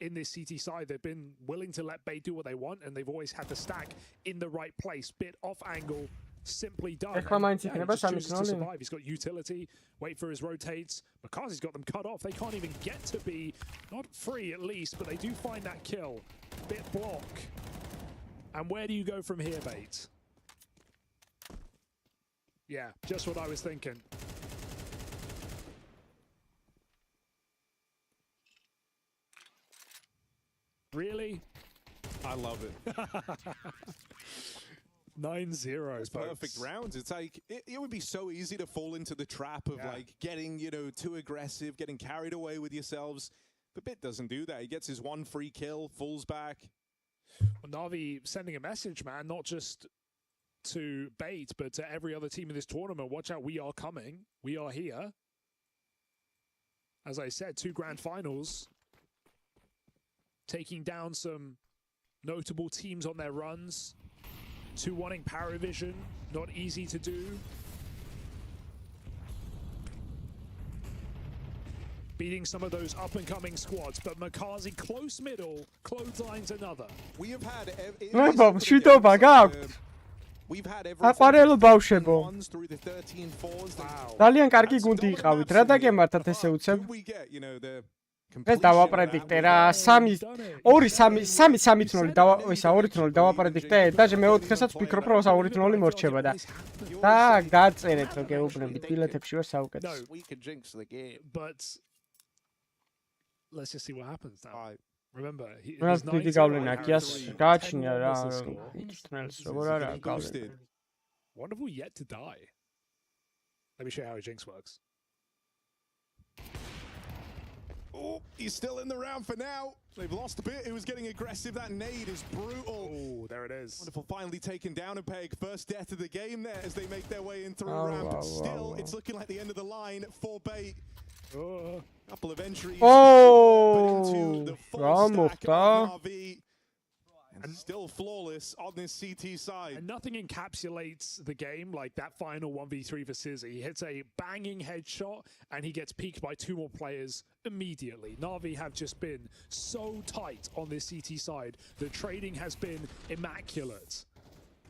in this CT side. They've been willing to let Bait do what they want, and they've always had the stack in the right place. Bit off angle, simply done. He just chooses to survive. He's got utility, wait for his rotates. Makazi's got them cut off. They can't even get to be, not free at least, but they do find that kill. Bit block. And where do you go from here, Bait? Yeah, just what I was thinking. Really? I love it. 9-0. Perfect rounds. It's like, it would be so easy to fall into the trap of like getting, you know, too aggressive, getting carried away with yourselves. But Bit doesn't do that. He gets his one free kill, falls back. Well, Na'Vi sending a message, man, not just to Bait, but to every other team in this tournament. Watch out, we are coming. We are here. As I said, 2 grand finals. Taking down some notable teams on their runs. 2 wanting Paravision, not easy to do. Beating some of those up-and-coming squads, but Makazi close middle, clotheslines another. We have had... აყვარელო ბავშვებო. ძალიან კარგი გუნდი იყავით, რა დაგემართათ ესე უცებ? ეს დავაპრედიქტე რა, 3-3-0 დავაპრედიქტე, და მე 4-საც ვფიქრობ, რომ 2-0 მორჩება და გაწერეთ რომ გეუბნებით, ბილეთებში ვარ საუკეთესო. But let's just see what happens now. Remember, დიდი გავლენა აქიას გააჩნია რა, იჭრნელს როგორ არა გავლენა. Wonderful yet to die. Let me show you how a Jinx works. Oh, he's still in the round for now. They've lost a bit. He was getting aggressive. That nade is brutal. Oh, there it is. Wonderful, finally taken down a peg. First death of the game there as they make their way in through round. But still, it's looking like the end of the line for Bait. Couple of entries. Oh, but into the full stack of Na'Vi. And still flawless on this CT side. And nothing encapsulates the game like that final 1v3 for Sizzy. He hits a banging headshot and he gets peeked by 2 more players immediately. Na'Vi have just been so tight on this CT side. The trading has been immaculate.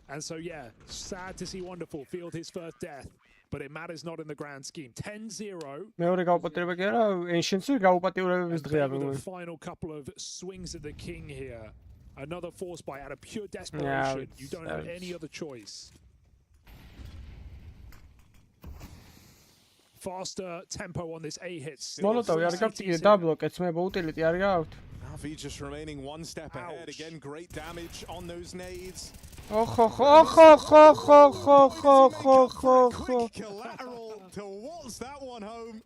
And so, yeah, sad to see Wonderful field his first death. But it matters not in the grand scheme. 10-0. The final couple of swings at the king here. Another force buy out of pure desperation. You don't have any other choice. Faster tempo on this A hit. Na'Vi just remaining one step ahead. Again, great damage on those nades. Quick collateral to waltz that one home.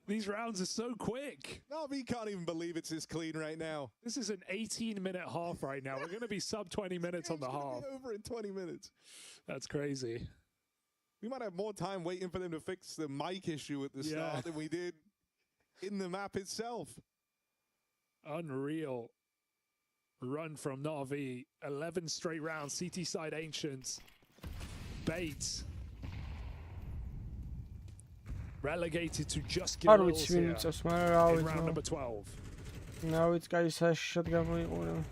These rounds are so quick. Na'Vi can't even believe it's this clean right now. This is an 18-minute half right now. We're going to be sub 20 minutes on the half. Over in 20 minutes. That's crazy. We might have more time waiting for them to fix the mic issue at the start than we did in the map itself. Unreal run from Na'Vi. 11 straight rounds. CT side Ancients. Bait. Relegated to just kills here in round number 12. Now it's guys has shotgun.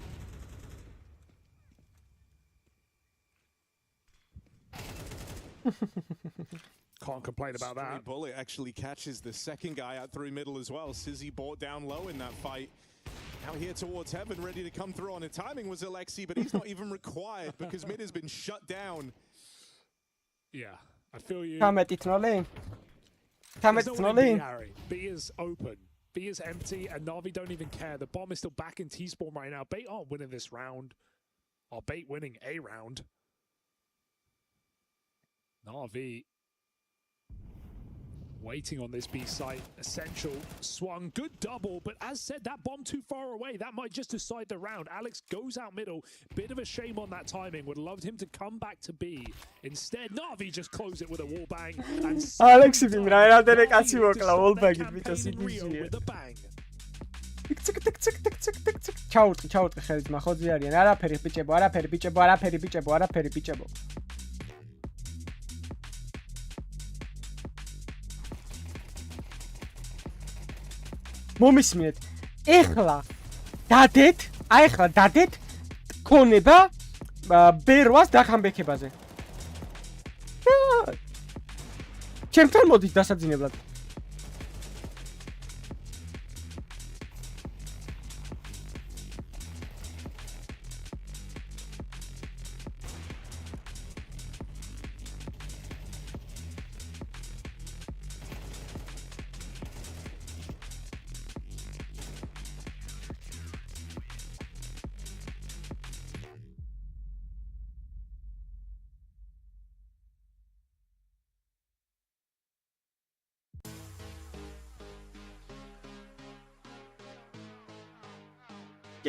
Can't complain about that. Bullet actually catches the second guy out through middle as well. Sizzy brought down low in that fight. Now here towards heaven, ready to come through on a timing was Alexi, but he's not even required because mid has been shut down. Yeah, I feel you. B is open. B is empty, and Na'Vi don't even care. The bomb is still back in T-spawn right now. Bait aren't winning this round. are bait winning a round. Na'Vi waiting on this B site. Essential swung, good double, but as said, that bomb too far away. That might just decide the round. Alex goes out middle. Bit of a shame on that timing. Would have loved him to come back to B. Instead, Na'Vi just close it with a wall bang. And Alex იმრაერადენე კაცი მოკლა wallbang-ით მიწას იგიჟია. ჩაუტყი ხელით მახოძი არიან. არაფერი ბიჭებო. მომისმინეთ. ეხლა დადეთ ქონება ბერვას დახამბექებაზე. ჩემთან მოდით დასაძინებლად.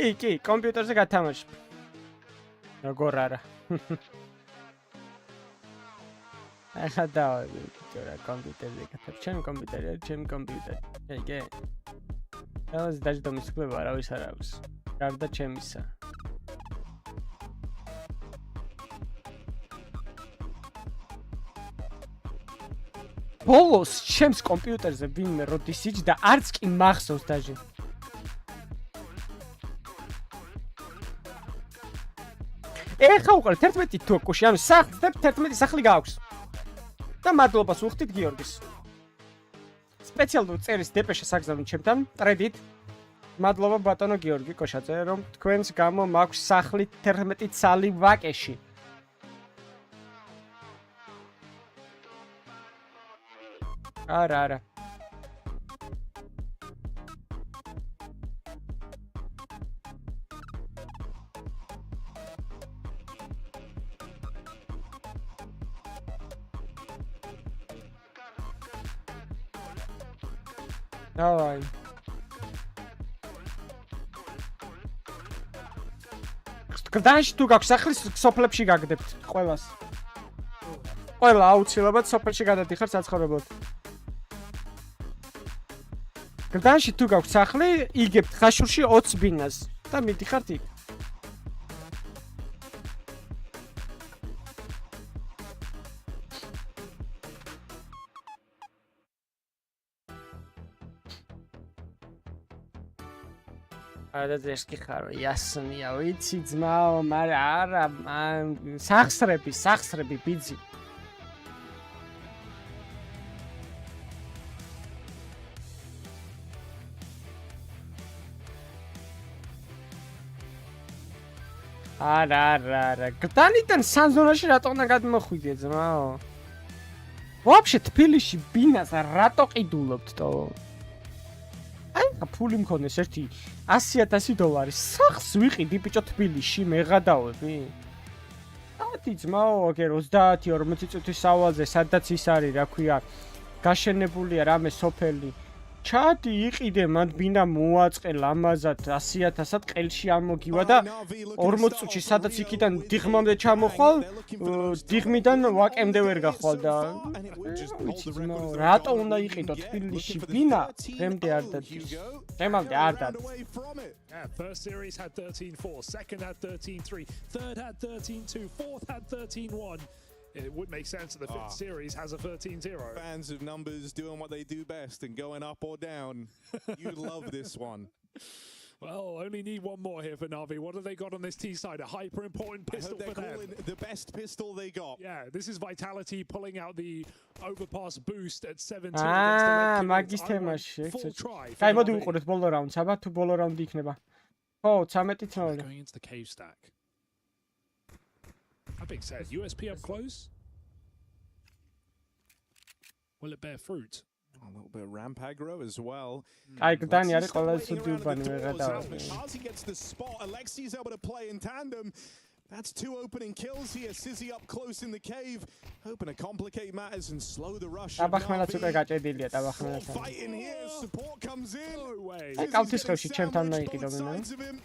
კი, კომპიუტერზე გათამაშებ. როგორ არა. ახლა დავადი, რა კომპიუტერზე გათამაშებ. ჩემი კომპიუტერი არის, ჩემი კომპიუტერი. კი. ეს დაჟდომის კვლევა არავის არ აქვს. გარდა ჩემისა. ბოლოს ჩემს კომპიუტერზე ვინმე როდის იჯდა, არც კი მახსოვს დაჟე. ეხა უყურეთ 11 თოკუში, ანუ 11 სახლი გააქვს. და მადლობას უხდით გიორგის. სპეციალურ წერის დეპეშა საგზავნით ჩემთან, ტრედით. მადლობა ბატონო გიორგი კოშაძე, რომ თქვენს გამო მაქვს სახლი 11 ცალი ვაკეში. არა. დავაი. გდანში თუ გაქვს სახლის სოფლებში გაგდებთ ყველას. ყველა აუცილებლად სოფელში გადადიხარ საცხოვრებლად. გდანში თუ გაქვს სახლი, იგებთ ხაშურში 20 ბინას და მიდიხართ იქ. არა ძესკი ხარო, იასნია, ვიცი ძმაო, მაგრამ არა, სახსრები ბიძი. არა. გდანიდან სანზონაში რატო უნდა გადმოხვიდე ძმაო? ვაფშე თბილისში ბინას რატო ყიდულობთ თო? აი, ფული მქონდეს ერთი $100,000. სახს ვიყიდი ბიჭო თბილისში, მეღადავები. ათი ძმაო, აგერ 30-40 წუთის სავალზე, სადაც ის არის, რა ქვია, გაშენებულია რამე სოფელი. ჩადი იყიდე, მან ბინა მოაწყე ლამაზად 100,000-ად ყელში ამოგივა და 40 წუთში სადაც იქიდან დიღმამდე ჩამოხვალ, დიღმიდან ვაკემდე ვერ გახვალ და ვიცი ძმაო, რატო უნდა იყიდო თბილისში ბინა? დღემდე არ დადის. დღემამდე არ დადის. Yeah, first series had 13-4, second had 13-3, third had 13-2, fourth had 13-1. It would make sense that the fifth series has a 13-0. Fans of numbers doing what they do best and going up or down. You love this one. Well, only need one more here for Na'Vi. What have they got on this T side? A hyper important pistol for them. The best pistol they got. Yeah, this is Vitality pulling out the overpass boost at 17. მაგის თემაში. კაი, მოდი ვუყურეთ ბოლო რაუნდს, აბა თუ ბოლო რაუნდი იქნება. ხო, 13-0. Going into the cave stack. That being said, USP up close. Will it bear fruit? A little bit of ramp aggro as well. Ai, Dani, არის ყველაზე სუდი უბანი ვეღადა. He gets the spot. Alexi's able to play in tandem. That's 2 opening kills here. Sizzy up close in the cave, hoping to complicate matters and slow the rush. Tabakhnelats უკვე გაჭედილია Full Tabakhnelats. fight in here. Support comes in. No way. აი კავთის ხევში ჩემთან მოიყიდობენ.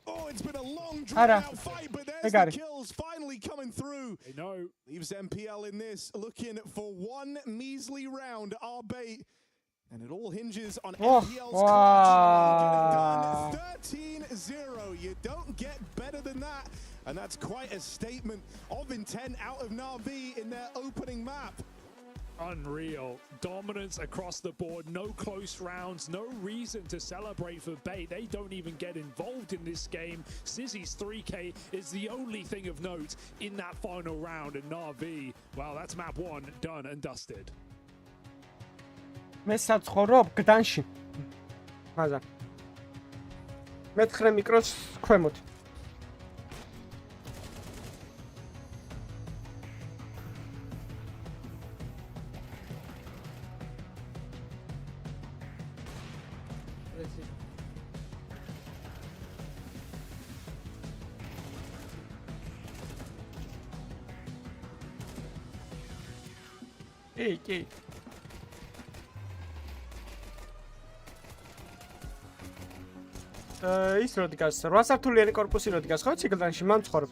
Oh, it's been a long drawn-out fight, but there's the Egari. kills finally coming through. No. Leaves MPL in this, looking for one measly round. Our bait. And it all hinges on MPL's wow. clutch. 13-0. You don't get better than that. And that's quite a statement of intent out of Na'Vi in their opening map. Unreal. Dominance across the board. No close rounds. No reason to celebrate for Bait. They don't even get involved in this game. Sizzy's 3K is the only thing of note in that final round. And Na'Vi, well, that's map 1 done and dusted. მე საცხოვრობ გდანში. მაზა. მე-9 მიკროს ქვემოთ. კი. ის რო დგას 8 სართულიანი корпуსი რო დგას ხო ციკლდანში მან ცხოვრობ.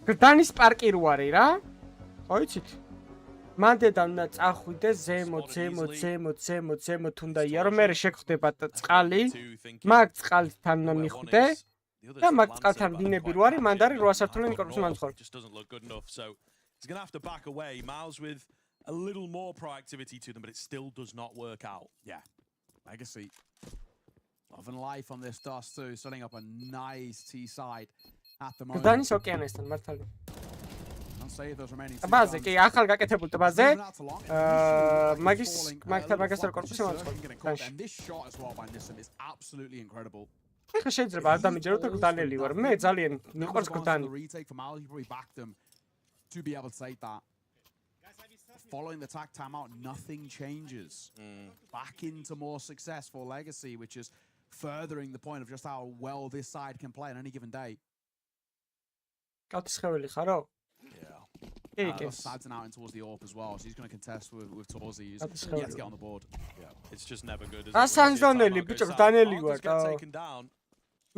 გდანის პარკი რო არის რა. ხო იცით? მან დედამ და წახვიდე ზემოთ უნდა იარო მე შეგხვდება წყალი. მაგ წყალთან უნდა მიხვდე. და მაგ წყალთან დინები რო არის მან და 8 სართულიანი корпуსი მან ცხოვრობ. He's going to have to back away. Miles with a little more proactivity to them, but it still does not work out. Yeah. Legacy. Love and life on this dust too, setting up a nice T side at the moment. გდანის ოკეანესთან მართალი. I'll save those remaining. ტბაზე კი ახალ გაკეთებულ ტბაზე. მაგასთან корпуსი მან. And this shot as well by Nissan is absolutely incredible. ეხლა შეიძლება არ დამიჯეროთ და გდანელი ვარ. მე ძალიან მიყვარს გდანი. Retake for Miles, he probably backed them to be able to take that. Following the tag timeout, nothing changes. Back into more success for Legacy, which is furthering the point of just how well this side can play on any given day. კავთის ხეველი ხარო? Yeah. Sadzen out in towards the AWP as well, so he's going to contest with Torzi. He's yet to get on the board. Yeah, it's just never good. ასანზონელი ბიჭო გდანელი ვარ და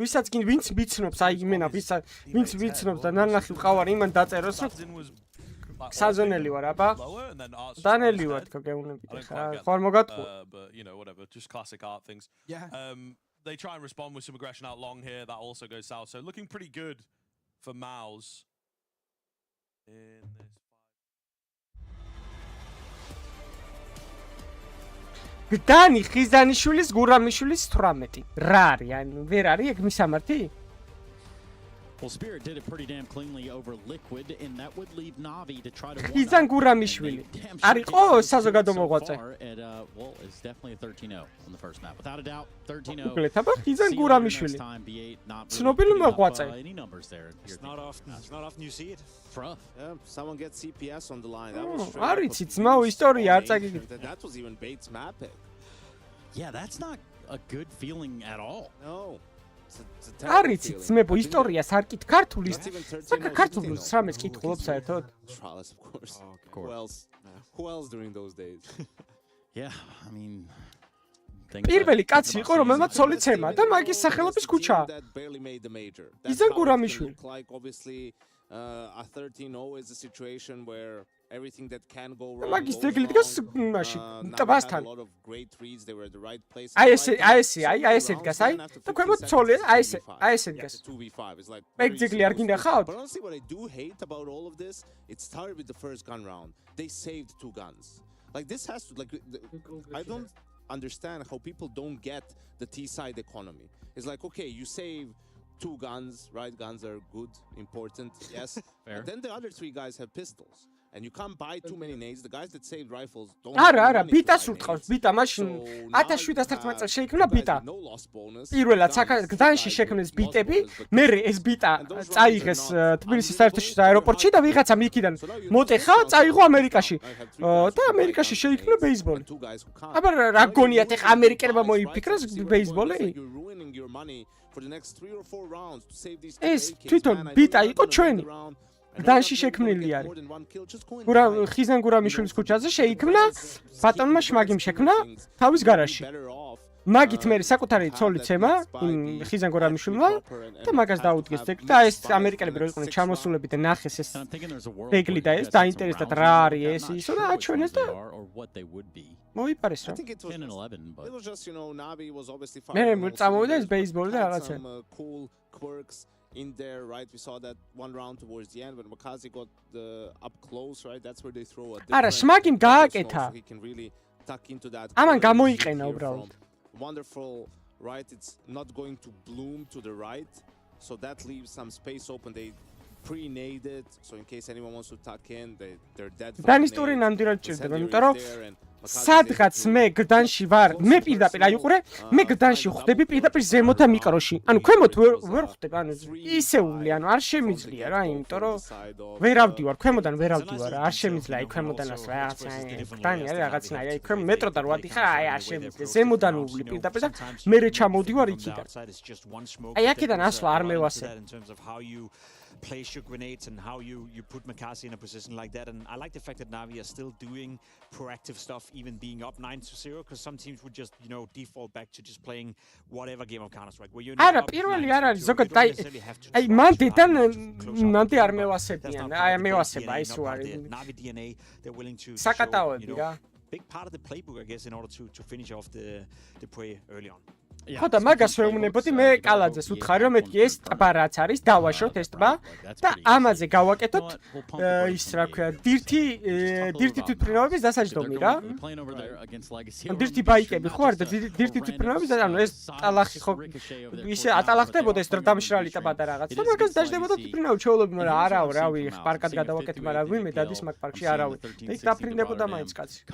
ვისაც კი ვინც ვიცნობს აი იმენა ვინც ვიცნობს და ნანახი ვყავარ იმან დაწეროს რომ საზონელი ვარ აბა დანელი ვარ თქო გეუნები ხა ხარ მოგატყუა but you know whatever just classic art things. Yeah. They try and respond with some aggression out long here, that also goes south, so looking pretty good for Mouse in this გდანი ხიზანიშვილის გურამიშვილის 18 რა არის ანუ ვერ არის ეგ მისამართი? Well, Spirit did it pretty damn cleanly over Liquid, and that would leave Navi to try to. ხიზან გურამიშვილი. არისო საზოგადო მოღვაწე. Well, it's definitely a 13-0 on the first map, without a doubt. 13-0. უკლეთ აბა ხიზან გურამიშვილი. ცნობილი მოღვაწე. Any numbers there? It's not often you see it. Yeah, someone gets CPS on the line. That was straight. არიცი ძმაო ისტორია არ წაგიგით. That was even Bates map pick. Yeah, that's not a good feeling at all. No. არიცი ძმებო ისტორიას არ კით ქართულის საქართველოს რამეს კითხულობ საერთოდ? Of course. Who else during those days? Yeah, I mean პირველი კაცი იყო რომელმაც სოლი ცემა და მაგის სახელობის ქუჩა. იზან გურამიშვილი. Like obviously a 13-0 is a situation where everything that can go wrong. მაგის დეგლი დგას მაშინ ტბასთან. აი აი ესე დგას აი და ქვემოთ ცოლი აი ესე დგას. 2v5 is like ეგ დეგლი არ გინდა ხავთ? But honestly what I do hate about all of this, it started with the first gun round. They saved 2 guns. Like this has to I don't understand how people don't get the T-side economy. It's like, okay, you save 2 guns, right? Guns are good, important, yes. Fair. And then the other 3 guys have pistols, And you can't buy too many nades. The guys that saved rifles don't არა, ბიტას ურტყავს. ბიტა მაშინ 1711 წელს შეიქმნა ბიტა. პირველად გდანში შექმნეს ბიტები, მერე ეს ბიტა წაიღეს თბილისის საერთაშორისო აეროპორტში და ვიღაცა მიქიდან მოტეხა, წაიღო ამერიკაში. და ამერიკაში შეიქმნა ბეისბოლი. აბა რა გონიათ ეხა ამერიკელებმა მოიფიქრეს ბეისბოლი? ეს თვითონ ბიტა იყო ჩვენი. გდანში შექმნილი არის. ხიზან გურამიშვილის ქუჩაზე შეიქმნა ბატონმა შმაგიმ შექმნა თავის გარაჟში. მაგით მე საკუთარი ცოლიც ემა ხიზან გურამიშვილმა და მაგას დაუდგეს ძეგლი და ეს ამერიკელები რო იყვნენ ჩამოსულები და ნახეს ეს ძეგლი და ეს დაინტერესდათ რა არის ეს ისო და აჩვენეს და მოიპარეს რა. მე წამოვიდა ეს ბეისბოლი და რაღაცა. In there, right? We saw that one round towards the end when Makazi got up close, right? That's where they throw a არა, შმაგიმ გააკეთა. He can really tuck into that. ამან გამოიყენა უბრალოდ. Wonderful, right? It's not going to bloom to the right, so that leaves some space open. They pre-naded, so in case anyone wants to tuck in, they're dead. დანისტური ნამდვილად ჭირდება, იმიტომ რომ სადღაც მე გდანში ვარ, მე პირდაპირ აიყურე, მე გდანში ხვდები პირდაპირ ზემოთ და მიკროში. ანუ ქვემოთ ვერ ხვდები, ანუ ისეული, ანუ არ შემიძლია რა, იმიტომ რომ ვერ ავდივარ, ქვემოდან ვერ ავდივარ, არ შემიძლია აი ქვემოდანაც რაღაცა გდანი არის რაღაცნაირი, აი ქვემო მეტროდან რო ადიხარ, აი არ შემიძლია, ზემოდან უვლი პირდაპირ და მე ჩამოვდივარ იქიდან. აი აქედან ასვლა არ მევასე. Place your grenades and how you put Makasi in a position like that. And I like the fact that Navi are still doing proactive stuff, even being up 9-0, because some teams would just, default back to just playing whatever game of Counter-Strike. Where you're არა, პირველი არ არის, ზოგადად აი მანდიდან მანდი არ მევასებიან, აი მევასება ის რო არის. Navi DNA, they're willing to საკატაოები რა. Big part of the playbook, I guess, in order to finish off the prey early on. ხო და მაგას ვერ უნებოდი მე კალაძეს უთხარი რომ მეთქი ეს ტბა რაც არის დავაშოთ ეს ტბა და ამაზე გავაკეთოთ ის რა ქვია დირთი თვითმფრინავების დასაჯდომი რა დირთი ბაიკები ხო არ და დირთი თვითმფრინავების ანუ ეს ტალახი ხო ისე ატალახდებოდა ეს დამშრალი ტბა და რაღაც და მაგას დაждდებოდა თვითმფრინავი ჩეულობი მაგრამ არავ რავი პარკად გადავაკეთე მაგრამ ვინმე დადის მაგ პარკში არავი და იქ დაფრინდებოდა მაინც კაცი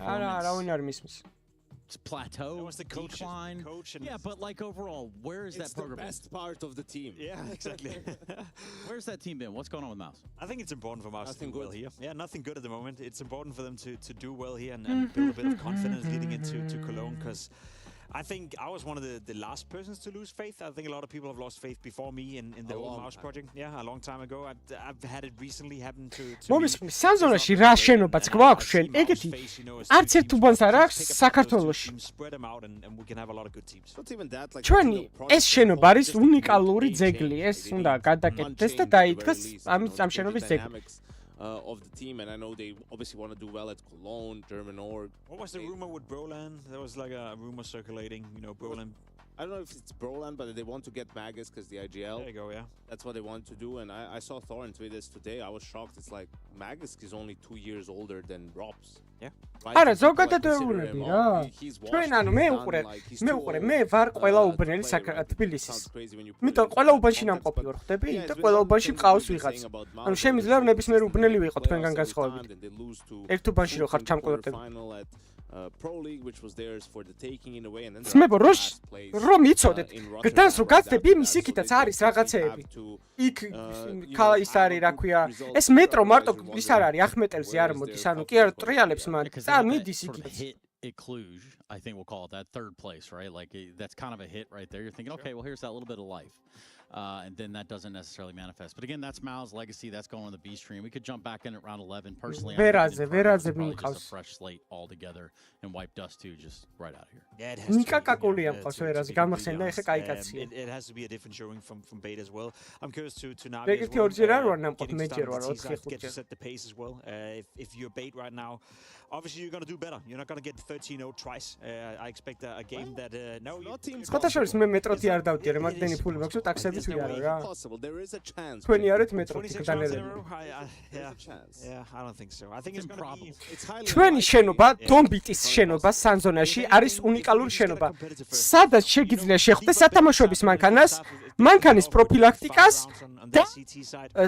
არა ვინ არ მისმის plateau, decline. Yeah, but like overall, where is that program? It's the best part of the team. Yeah, exactly. Where's that team been? What's going on with Mouse? I think it's important for Mouse to do well here. Yeah, nothing good at the moment. It's important for them to do well here and build a bit of confidence leading into Cologne because I think I was one of the last persons to lose faith. I think a lot of people have lost faith before me in the whole Mouse project. Yeah, a long time ago. I've had it recently happen to მომის სეზონში რა შენობაც გვაქვს ჩვენ ეგეთი არც ერთ უბანს არ აქვს საქართველოში ჩვენი ეს შენობა არის უნიკალური ძეგლი ეს უნდა გადაკეთდეს და დაიდგას ამ შენობის ძეგლი of the team, and I know they obviously want to do well at Cologne, German Org. What was the rumor with Broland? There was like a rumor circulating, Broland. I don't know if it's Broland, but they want to get Magus because the IGL. There you go, yeah. That's what they want to do, and I saw Thorin tweet this today. I was shocked. It's like Magus is only 2 years older than Robs. Yeah. არა ზოგადად ეუბნები რა ჩვენ ანუ მე უყურე მე ვარ ყველა უბნელი თბილისის იმიტომ ყველა უბანში ნამყოფი ვარ ხვდები და ყველა უბანში მყავს ვიღაც ანუ შემიძლია რომ ნებისმიერ უბნელი ვიყო თქვენგან განსხვავებით ერთ უბანში რო ხარ ჩამკვიდრდები Pro League, which was theirs for the taking in a way, and then smebo რომ იცოდეთ გდანს რო გაცდები იმის იქითაც არის რაღაცეები იქ ის არის რა ქვია ეს მეტრო მარტო ის არ არის ახმეტელზე არ მოდის ანუ კი არ ტრიალებს მან და მიდის იქით Cluj, I think we'll call it that third place, right? Like that's kind of a hit right there. You're thinking, okay, well here's that little bit of life. And then that doesn't necessarily manifest. But again, that's Mao's legacy. That's going on the B stream. We could jump back in at round 11. Personally, I think it's probably just a fresh slate altogether and wipe dust too, just right out of here. Yeah, it has to be a different showing from Beta as well. I'm curious to Navi as well. Get to set the pace as well. If you're Bait right now, obviously you're going to do better. You're not going to get 13-0 twice. I expect a game that no. Სხვადასხვა მე მეტროთი არ დავდიარე, მაგდენი ფული მაქვს, ტაქსებიც ვიარო რა. There is a chance. თქვენი არეთ მეტროთი გდანელები. Yeah, I don't think so. I think it's probable. ჩვენი შენობა, დონბიტის შენობა სანზონაში არის უნიკალური შენობა. სადაც შეგიძლია შეხვდე სათამაშოების მანქანას მანქანის პროფილაქტიკას და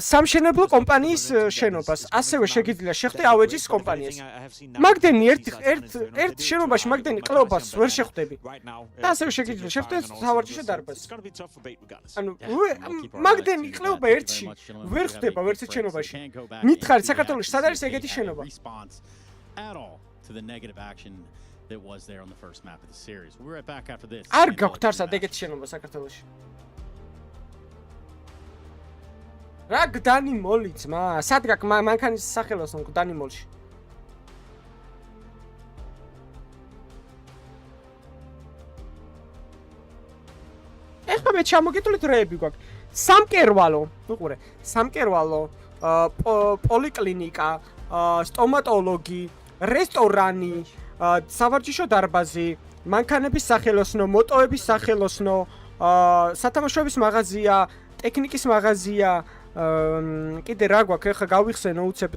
სამშენებლო კომპანიის შენობას. ასევე შეგიძლია შეხვდე ავეჯის კომპანიას. მაგდენი ერთ შენობაში მაგდენი ყლეობას ვერ შეხვდები. და ასევე შეგიძლია შეხვდე სავარჯიშო დარბაზს. ანუ მაგდენი ყლეობა ერთში ვერ ხდება ვერც შენობაში. მითხარით საქართველოს სად არის ეგეთი შენობა? To the negative action that was there on the first map of the series. We'll be right back after this. არ გაქვთ არსად ეგეთი შენობა საქართველოში. რა გდანი მოლი ძმა? სად გაქვს მანქანის სახელოსნო გდანი მოლში? ეხლა მე ჩამოგიტვლით რეები გვაქვს. სამკერვალო, უყურე, სამკერვალო, პოლიკლინიკა, სტომატოლოგი, რესტორანი, სავარჯიშო დარბაზი, მანქანების სახელოსნო, მოტოების სახელოსნო, სათამაშოების მაღაზია, ტექნიკის მაღაზია, კიდე რა გვაქვს, ეხლა გავიხსენო უცებ,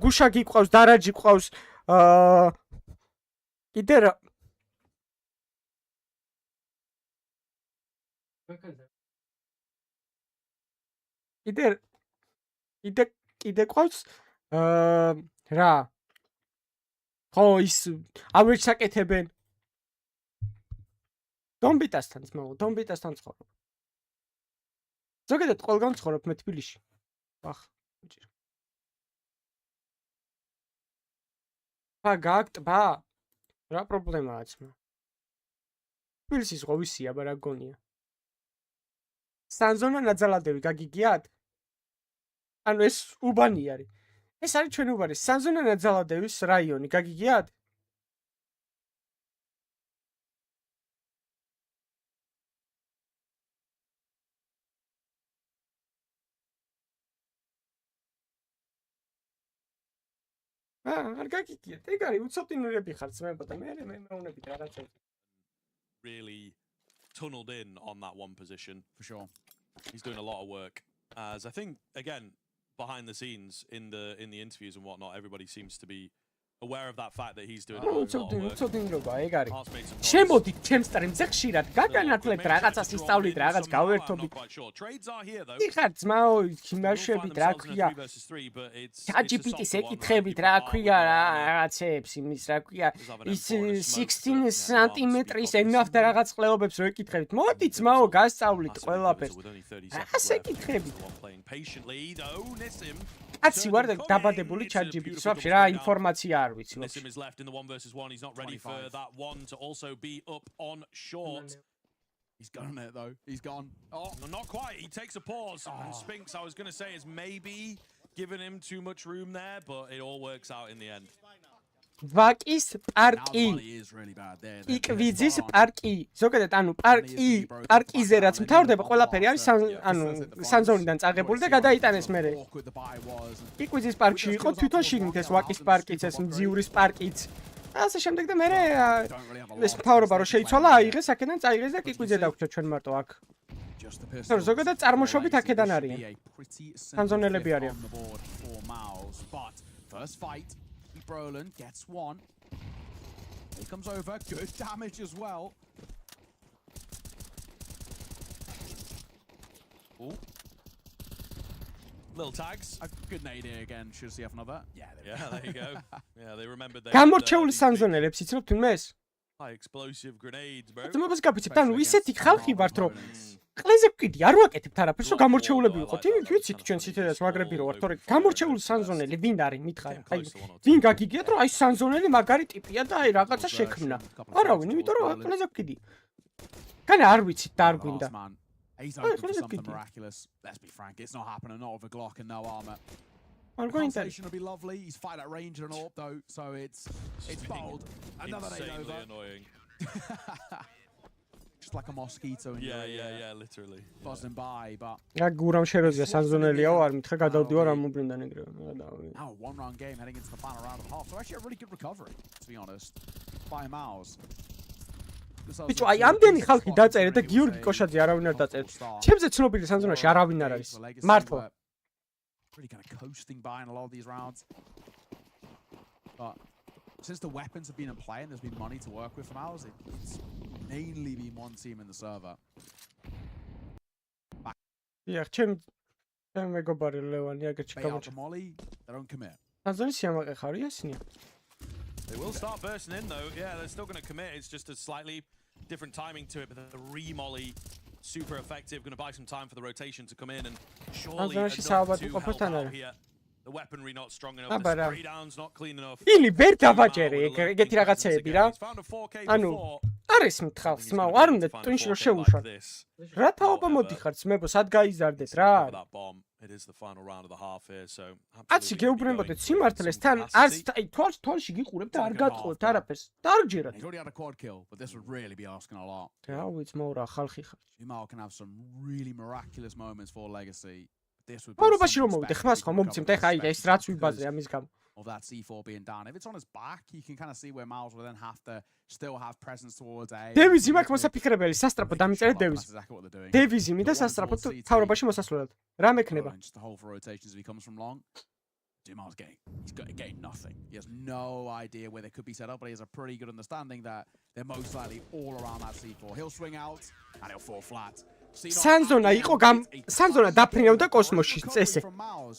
გუშაგი გვყავს, დარაჯი გვყავს, კიდე რა კიდე ყავს რა ხო ის ავერჯს აკეთებენ დომბიტასთან ძმაო დომბიტასთან ცხოვრობ ზოგადად ყველგან ცხოვრობ მე თბილისში ვახ ბა გააქტბა რა პრობლემაა ძმა თბილისის ღვისია აბა რა გონია სანზონა ნაძალადები გაგიგიათ ანუ ეს უბანი არის ეს არის ჩვენ უბანი სანზონა ნაძალადების რაიონი გაგიგიათ არ გაგიგიათ ეგ არის უცოტინურები ხართ ძმებო და მე მეუნებით რაღაცა really tunneled in on that one position for sure. He's doing a lot of work. As I think again behind the scenes in the interviews and whatnot, everybody seems to be aware of that fact that he's doing a lot of work. უცოტინურობა ეგ არის. შემოდით ჩემ სტრიმზე ხშირად გაგანათლებთ რაღაცას ისწავლით რაღაც გავერთობით. იხარ ძმაო იმაშვებით რა ქვია. ChatGPT-ს ეკითხებით რა ქვია რაღაცებს იმის რა ქვია. ის 16 სანტიმეტრის enough და რაღაც ყლეობებს რო ეკითხებით. მოდი ძმაო გასწავლით ყველაფერს. რას ეკითხებით? კაცი ვარ და დაბადებული ChatGPT-ს ვაფშე რა ინფორმაცია არ ვიცი. Sim is left in the 1 versus 1. He's not ready for that one to also be up on short. He's gone it though. He's gone. Oh, not quite. He takes a pause. And Spinks, I was going to say, is maybe giving him too much room there, but it all works out in the end. ვაკის პარკი იკვიძის პარკი ზოგადად ანუ პარკიზე რაც მთავრდება ყველაფერი არის ანუ სანზონიდან წაღებული და გადაიტანეს მერე იკვიძის პარკში იყო თვითონ შიგნით ეს ვაკის პარკიც ეს მძიურის პარკიც ასე შემდეგ და მერე ეს მთავრობა რო შეიცვალა აიღეს აქედან წაიღეს და იკვიძე დაგვჭა ჩვენ მარტო აქ ზოგადად წარმოშობით აქედან არიან სანზონელები არიან Brolin gets one. He comes over. Good damage as well. Ooh. Little tags. A good nade here again. Should see another. Yeah, there you go. Yeah, they remembered they გამორჩეული სანზონელებს იცნობ თუნდაც ეს? High explosive grenades, bro. თუმცა გაფიცებთ ანუ ისეთი ხალხი ვართ რომ ყლეზე ვკიდი არ ვაკეთებთ არაფერს რომ გამორჩეულები ვიყოთ. ვიცით ჩვენ სიტყვას მაგრები რო ვართ, თორე გამორჩეული სანზონელი ვინ არის მითხარი? აი ვინ გაგიგიათ რომ აი სანზონელი მაგარი ტიპია და აი რაღაცა შექმნა. არავინ, იმიტომ რომ ყლეზე ვკიდი. კანა არ ვიცით და არ გვინდა. He's hoping for something miraculous. Let's be frank, it's not happening. Not with a Glock and no armor. Constellation will be lovely. He's fighting at range and an AWP though, so it's bold. Another nade over. Annoying. Just like a mosquito in yeah, literally. Buzzing by, but რა გურამ შეროზია სანზონელიაო არ მითხე გადავდივარ ამ უბრინდან ეგრე. Now one round game heading into the final round of the half. So actually a really good recovery, to be honest. By Miles. ბიჭო, აი ამდენი ხალხი დაწერე და გიორგი კოშაძე არავინ არ დაწერეთ. ჩემზე ცნობილი სანზონაში არავინ არ არის. მართლა. Really kind of coasting by in a lot of these rounds. But since the weapons have been in play and there's been money to work with from ours, it's mainly been one team in the server. დიახ, ჩემ მეგობარი ლევანი აგერჩი გამოჩა. Molly, they don't commit. Საზონის სიამაყე ხარია ისინი. They will start bursting in though. Yeah, they're still going to commit. It's just a slightly different timing to it, but the re-molly super effective. Going to buy some time for the rotation to come in and surely enough to help out here. The weaponry not strong enough. The spray down's not clean enough. Ილი ვერ დავაჭერე ეგეთი რაღაცეები რა. ანუ არის მთხავს, მაო, არ უნდა ტვინში რომ შეუშვათ. რა თაობა მოდიხარ ძმებო, სად გაიზარდეთ რა? It is the final round of the half here, so აცი გეუბნებოდეთ სიმართლეს თან არც აი თვალში გიყურებთ და არ გატყუებთ არაფერს. დარგჯერათ. He's already had a quad kill, but this would really be asking a lot. რა ვიცი, მაო რა ხალხი ხარ. Jumal can have some really miraculous moments for Legacy. This would be ევროპაში რომ მოვიდე, ხმას ხომ მომცემთ ახლა აი ეს რაც ვიბაზრე ამის გამო. Of that C4 being down. If it's on his back, you can kind of see where Miles will then have to still have presence towards A. დევიზი მაქვს მოსაფიქრებელი, სასტრაფო დამიწერეთ დევიზი. დევიზი მინდა სასტრაფო თავრობაში მოსასვლელად. რა მექნება? Just to hold for rotations if he comes from long. Jumal's getting nothing. He has no idea where they could be set up, but he has a pretty good understanding that they're most likely all around that C4. He'll swing out and he'll fall flat. სანზონა იყო სანზონა დაფრინავდა კოსმოსში წესე.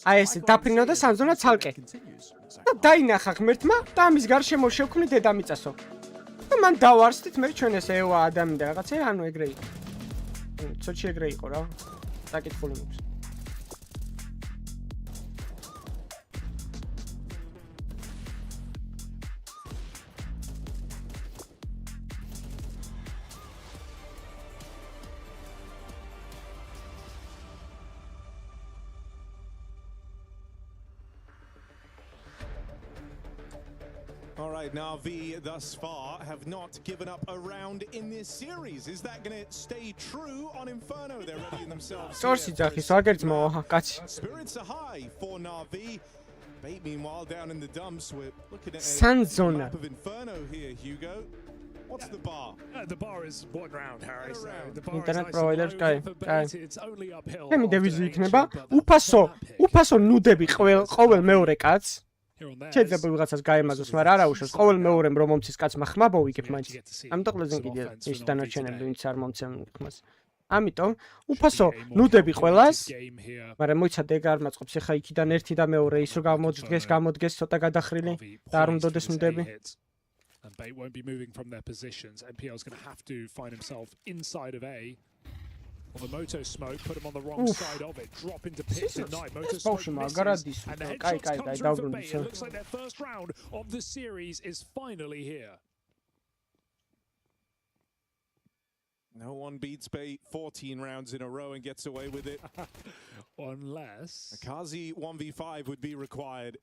აი ეს დაფრინავდა სანზონა ცალკე. და დაინახა ღმერთმა და ამის გარშემო შევქმნი დედამიწასო. და მან დავარსდით მე ჩვენ ეს ევა ადამიანი და რაღაცე, ანუ ეგრე იყო. ცოტა ეგრე იყო რა. საკითხული მაქვს. All right, Na'Vi thus far have not given up a round in this series. Is that going to stay true on Inferno? They're readying themselves. Spirits are high for Na'Vi. Bait meanwhile down in the dumps. We're looking at a map of Inferno here, Hugo. What's the bar? The bar is one round, Harry. So the bar Internet is providers, nice and low for Bait. It's only uphill. მე დევიზი იქნება უფასო ნუდები ყოველ მეორე კაცს. შეიძლება ვიღაცას გაემაზოს, მაგრამ არა უშავს ყოველ მეორემ რომ მომცის კაცმა ხმა მოვიგებ მაინც. ამიტომ ყველაზე კიდე ის დანარჩენები ვინც არ მომცემ ხმას. ამიტომ უფასო ნუდები ყველას, მაგრამ მოიცადე ეგ არ მაწყობს ახლა იქიდან ერთი და მეორე ის რომ გამოდგეს ცოტა გადახრილი და არ უნდადეს ნუდები. And Bait won't be moving from their positions. NPL's going to have to find himself inside of A. Well, the Moto smoke put him on the wrong side of it. Drop into pits at night. Moto smoke misses. And the headshots comes from Bait. It looks like their first round of the series is finally here. No one beats Bait 14 rounds in a row and gets away with it. Unless Akazi 1v5 would be required.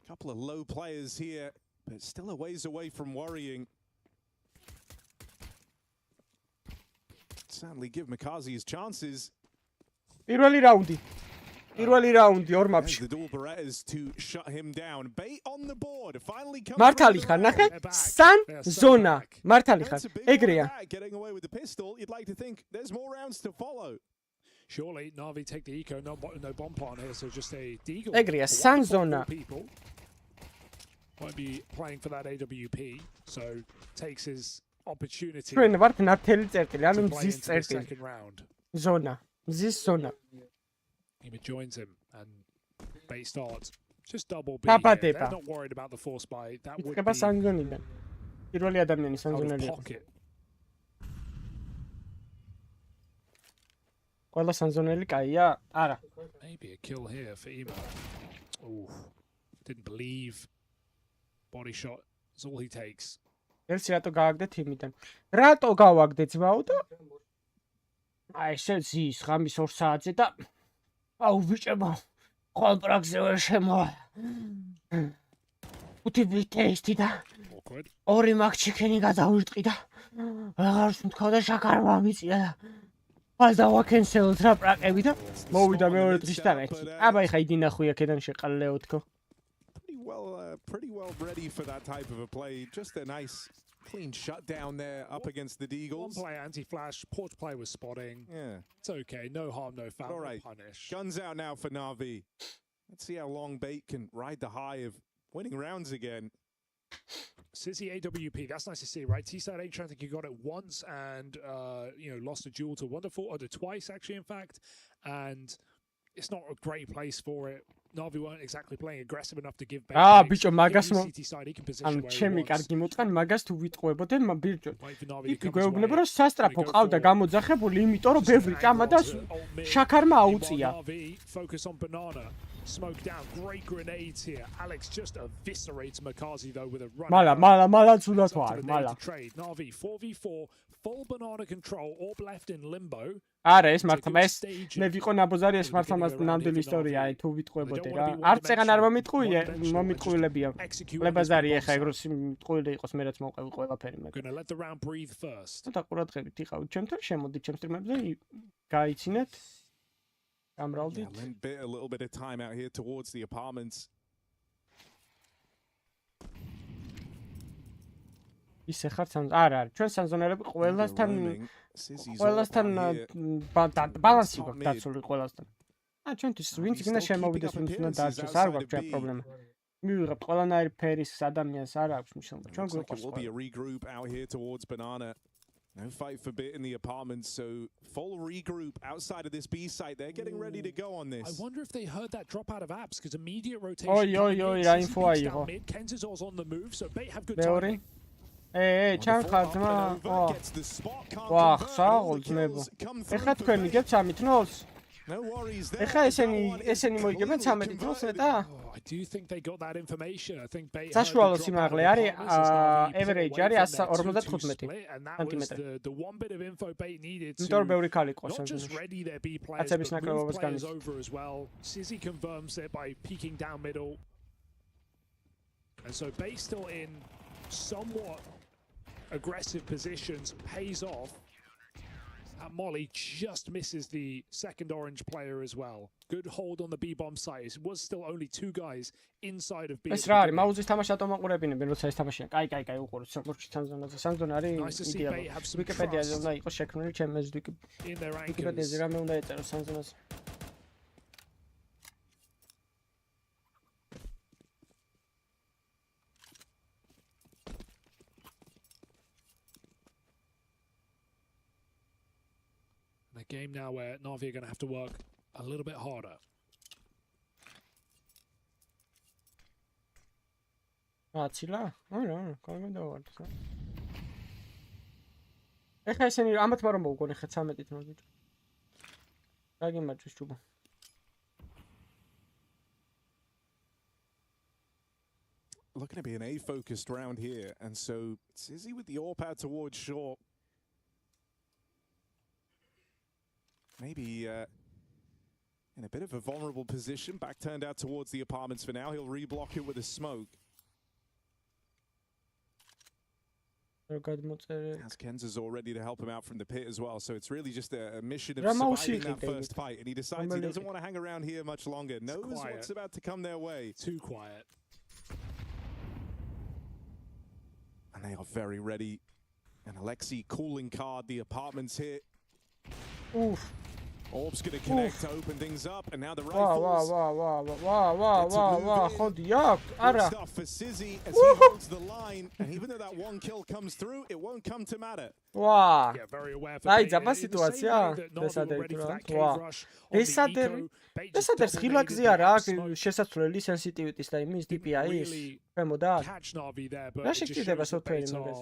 A couple of low players here, but still a ways away from worrying. Sadly give Makazi his chances. პირველი რაუნდი ორ მაპში. The dual Berettas to shut him down. Bait on the board. Finally comes. მართალი ხარ, ნახე? სანზონა. მართალი ხარ. ეგრეა. Getting away with the pistol. You'd like to think there's more rounds to follow. Surely Na'Vi take the eco, no bomb on here, so just a deagle. ეგრეა, სანზონა. Won't be playing for that AWP, so takes his opportunity. ჩვენ ვართ ნათელი წერტილი, ანუ მზის წერტილი. ზონა. მზის ზონა. He joins him and Bait starts just double B. They're not worried about the force buy. That would be სანზონიდან. პირველი ადამიანი სანზონელი იყო. ყველა სანზონელი კაია? არა. Maybe a kill here for Emo. Ooh. Didn't believe. Body shot is all he takes. ერთს რატო გააგდე თიმიდან? რატო გავაგდე ძმაო და აი ესე ზის ღამის 2 საათზე და აუ ბიჭებო კონტრაქტზე ვერ შემოვა. უთი ტესტი და ორი მაგ ჩიქენი გადავირტყი და აღარს მთქვა და შაქარმა მიწია და მას დავაკენსელოთ რა პრაკები და მოვიდა მეორე დღის და ერთი. აბა ეხა იდი ნახვი აქედან შეყალეო თქო. Pretty well ready for that type of a play. Just a nice clean shutdown there up against the Deagles. One play anti-flash, port play was spotting. Yeah. It's okay, no harm, no foul, All right. no punish. Guns out now for Na'Vi. Let's see how long Bait can ride the high of winning rounds again. Sizzy AWP, that's nice to see, right? T-Side H, I think he got it once and, lost a duel to Wonderful, or twice, actually, in fact. And it's not a great place for it. Navi weren't exactly playing aggressive enough to give back. Bicho, magas ანუ ჩემი კარგი მოწყან მაგას თუ ვიტყუებოდე ბიჭო. იპი გვეუბნება რომ სასტრაფო ყავდა გამოძახებული, იმიტომ რომ ბევრი ჭამა და შაქარმა აუწია. Focus on banana. Smoke down, great grenades here. Alex just eviscerates Makazi though with a run. Mala ცუდად ვარ, mala. Navi 4v4, full banana control, orb left in limbo. არა, ეს მართლა ეს მე ვიყო ნაბოზარი, ეს მართლა მას ნამდვილი ისტორია, აი თუ ვიტყუებოდე რა. არც ეგან არ მომიტყუილებია. ლებაზარი ეხა ეგროს მიტყუილი იყოს, მე რაც მოვყევი ყველაფერი მე. Gonna let the round breathe first. და ყურადღებით იყავით ჩემთან, შემოდით ჩემ სტრიმებზე, გაიცინეთ. A little bit of time out here towards the apartments. ისე ხარ არა, ჩვენ სანზონერები ყველასთან ბალანსი გვაქვს დაცული ყველასთან. ჩვენთვის ვინც გინდა შემოვიდეს, ვინც უნდა დარჩეს, არ გვაქვს ჩვენ პრობლემა. მივიღებთ ყველანაირი ფერის ადამიანს, არ აქვს მნიშვნელობა. ჩვენ გვიყვარს. Will be a regroup out here towards banana. No fight for bit in the apartments, so full regroup outside of this B site. They're getting ready to go on this. I wonder if they heard that drop out of apps because immediate rotation. რა ინფო აიღო. Kenzizor's on the move, so Bait have good timing. ჩან ხაზმა. ვა, ხსაულ ძმებო. ეხლა თქვენ მიგებთ 13 ნოლს. ეხლა ესენი მოიგებენ 13 ნოლს მეტა? I do think they got that information. I think Bait საშუალო სიმაღლე არის average არის 155 სანტიმეტრი. The one bit of info Bait needed to იმიტომ ბევრი ქალი ყავს not just ready their B players, აცების but ნაკრებობას move players განის. over as well. Sizzy confirms it by peeking down middle. And so Bait still in somewhat aggressive positions, pays off. And Molly just misses the second orange player as well. Good hold on the B-bomb site. It was still only two guys inside of B. ეს რა არის? მაუზის თამაშად მოყურებინებენ, როცა ეს თამაშია. კაი, უყუროთ სამურჩი სანზონაზე. სანზონა არის იდეალურად. ვიკიპედიაზე უნდა იყოს შექმნილი ჩემს ვიკიპედიაზე რამე უნდა ეწერო სანზონაზე. A game now where Navi are going to have to work a little bit harder. აცილა? არა, გამოდავართ. ეხლა ესენი ამათ მაგრამ მოვგონე ხე 13-ით მოგიჭ. დაგიმარჯოს ჯუბა. Looking to be an A-focused round here, and so Sizzy with the AWP towards short. Maybe in a bit of a vulnerable position, back turned out towards the apartments for now. He'll reblock it with a smoke. As Kenza's all ready to help him out from the pit as well, so it's really just a mission of surviving that first fight, and he decides he doesn't want to hang around here much longer. Knows what's about to come their way. Too quiet. And they are very ready. And Alexei cooling card, the apartments hit. Oof. Orb's going to connect to open things up, and now the rifles. Good stuff for Sizzy as he holds the line, and even though that one kill comes through, it won't come to matter. Wow. Yeah, very aware for Აი, ძაბა სიტუაცია. ესადერს ხილაკზე არა აქვს შესაძლებელი სენსიტივიტის და იმის DPI-ის. ქვემოდა. რა შეგჭირდება სოფტვერი მაგას?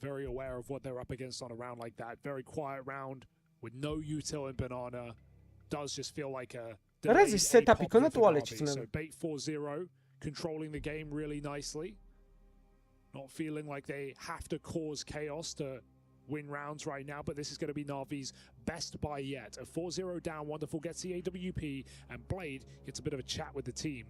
Very aware of what they're up against on a round like that. Very quiet round. With no util in banana, does just feel like a setup so Bait 4-0, controlling the game really nicely. Not feeling like they have to cause chaos to win rounds right now, but this is going to be Navi's best buy yet. A 4-0 down, Wonderful gets the AWP, and Blade gets a bit of a chat with the team.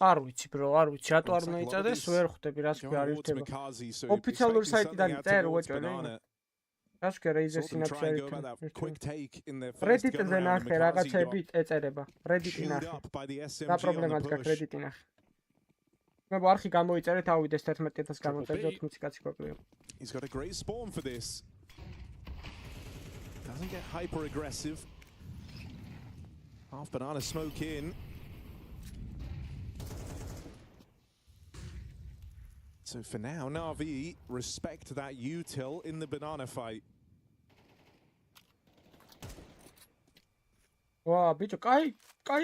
არ ვიცი bro, არ ვიცი, რატო არ მოიწადეს, ვერ ხვდები რას ქვია არ ერთება. ოფიციალური საიტიდან წერ უეჭველი. რას ქვია Razer Synapse არის. Reddit-ზე ნახე რაღაცები ეწერება. Reddit-ი ნახე. რა პრობლემაც გაქვს Reddit-ი ნახე. მე არხი გამოიწერეთ, ავიდეს 11-ს გამოწერეთ, 80 კაცი გვაკლია. He's got a great spawn for this. Doesn't get hyper aggressive. Half banana smoke in. So for now, Na'Vi respect that util in the banana fight. ვა, ბიჭო, კაი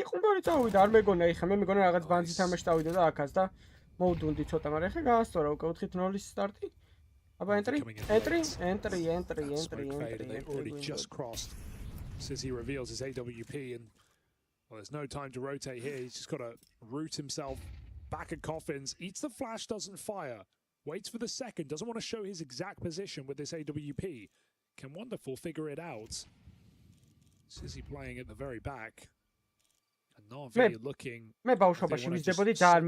ყუმბარი წავიდა, არ მეგონა ეხა, მე მეგონა რაღაც ბანძი თამაში წავიდა და აქაც და მოვდუნდი ცოტა, მაგრამ ეხა გაასწორა უკვე 4-0 სტარტი. აბა entry. Already just crossed. Sizzy reveals his AWP and well, there's no time to rotate here. He's just got to root himself back at coffins. Eats the flash, doesn't fire. Waits for the second. Doesn't want to show his exact position with this AWP. Can Wonderful figure it out? Sizzy playing at the very back. And Na'Vi looking. მე ბავშვობაში ვიზრდებოდი ძალიან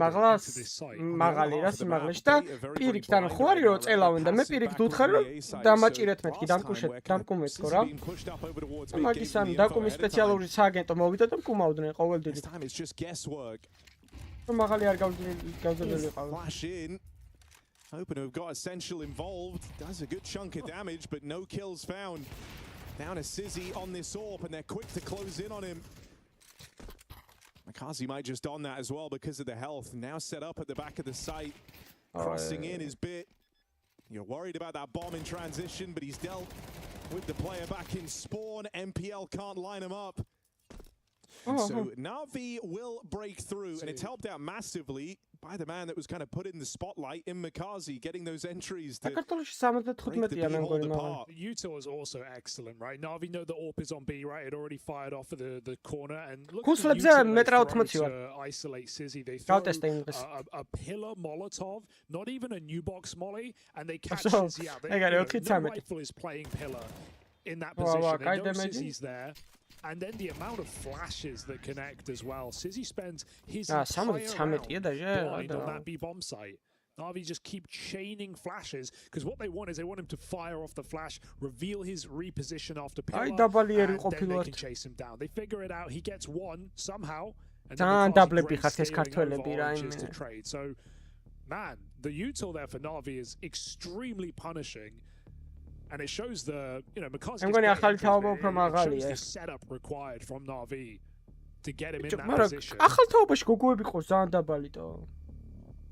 მაღალი რა სიმაღლეში და პირიქით ანუ ხო არის რომ წელავენ და მე პირიქით ვუთხარი რომ დამაჭირეთ მეთქი დამკუმეთქო რა. მაგის ანუ დამკუმის სპეციალური სააგენტო მოვიდა და მკუმავდნენ ყოველდღე. მაღალი არ გავძლებელი ვიყავ. Hoping to have got Essential involved. Does a good chunk of damage, but no kills found. Down to Sizzy on this AWP, and they're quick to close in on him. Makazi might just on that as well because of the health. Now set up at the back of the site. Crossing in is bit. You're worried about that bomb in transition, but he's dealt with the player back in spawn. MPL can't line him up. So Na'Vi will break through, and it's helped out massively by the man that was kind of put in the spotlight in Makazi, getting those entries to break the behold apart. Util is also excellent, right? Na'Vi know the AWP is on B, right? It already fired off of the corner, and look at the Util to isolate Sizzy. They throw a pillar Molotov, not even a new box molly, and they catch Sizzy out. No rifle is playing pillar in that position. They know Sizzy's there. And then the amount of flashes that connect as well. Sizzy spends his entire round blind on that B bomb site. Na'Vi just keep chaining flashes because what they want is they want him to fire off the flash, reveal his reposition after pillar, and then they can chase him down. They figure it out. He gets one somehow, and then to trade. So, man, the util there for Na'Vi is extremely punishing. And it shows the, Makazi shows the setup required from Na'Vi to get him in that position. ახალთაობაში გოგოები ყავს ძალიან დაბალიტო.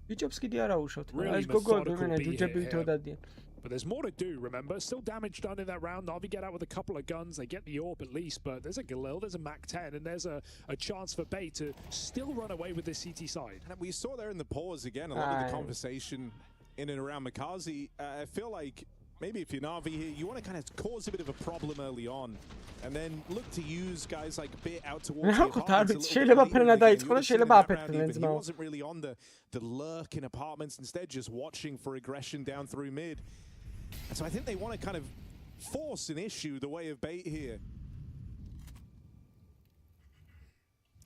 ბიჭებს კიდე არა უშავთ. ეს გოგოები მენე ჯუჯები თოდადიან. But there's more to do, remember? Still damage done in that round. Na'Vi get out with a couple of guns. They get the AWP at least, but there's a Galil, there's a Mac-10, and there's a chance for Bay to still run away with this CT side. And we saw there in the pause again, a lot of the conversation in and around Makazi. I feel like maybe if you're Na'Vi here, you want to kind of cause a bit of a problem early on, and then look to use guys like Bit out towards the apartments. He wasn't really on the lurk in apartments, instead just watching for aggression down through mid. And so I think they want to kind of force an issue the way of Bait here.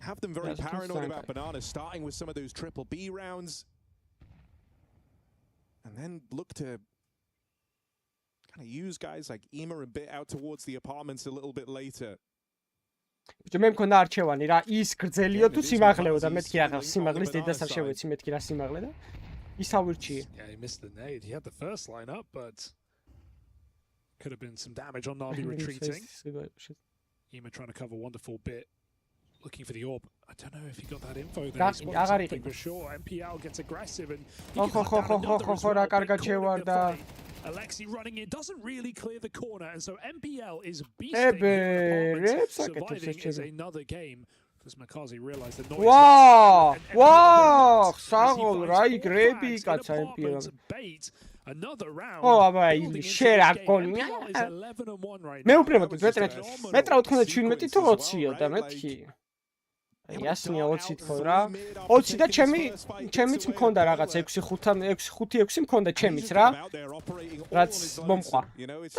Have them very paranoid about bananas, starting with some of those triple B rounds, and then look to kind of use guys like Ema and Bit out towards the apartments a little bit later. მე მქონდა არჩევანი რა, ის გრძელიო თუ სიმაღლეო და მეთქი აღარ სიმაღლის დედას არ შევეცი მეთქი რა სიმაღლე და ის ავირჩიე. Yeah, he missed the nade. He had the first line up, but could have been some damage on Na'Vi retreating. Ema trying to cover Wonderful Bit, looking for the AWP. I don't know if he got that info there. He spotted something for sure. MPL gets aggressive and he can hunt down another as well. Alexi running in, doesn't really clear the corner, and so MPL is beasting here in apartments. Surviving is another game, because Makazi realized the noise. Wow! Sagol, right? Grebi kaca MPL. Bait another round. Oh, აბა შე რა გონია? მე უბრალოდ მეტრა 97 თუ 20-ო და მეთქი. Ясния 20 თქო რა. 20 და ჩემიც მქონდა რაღაც 6-5-6 მქონდა ჩემიც რა. რაც მომყვა.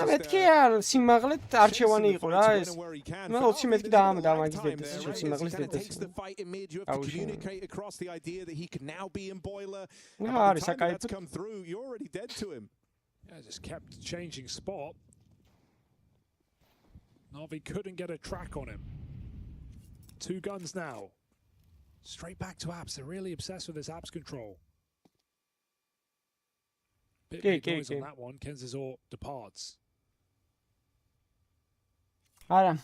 და მეთქი სიმაღლეთ არჩევანი იყო რა ეს. მე 20 მეთქი დამაგის დედეს სიმაღლის დედეს. არის საკაიფო. Yeah, just kept changing spot. Na'Vi couldn't get a track on him. 2 guns now. Straight back to apps. They're really obsessed with this apps control. Bit big noise on that one. Kenz's AWP departs. არა.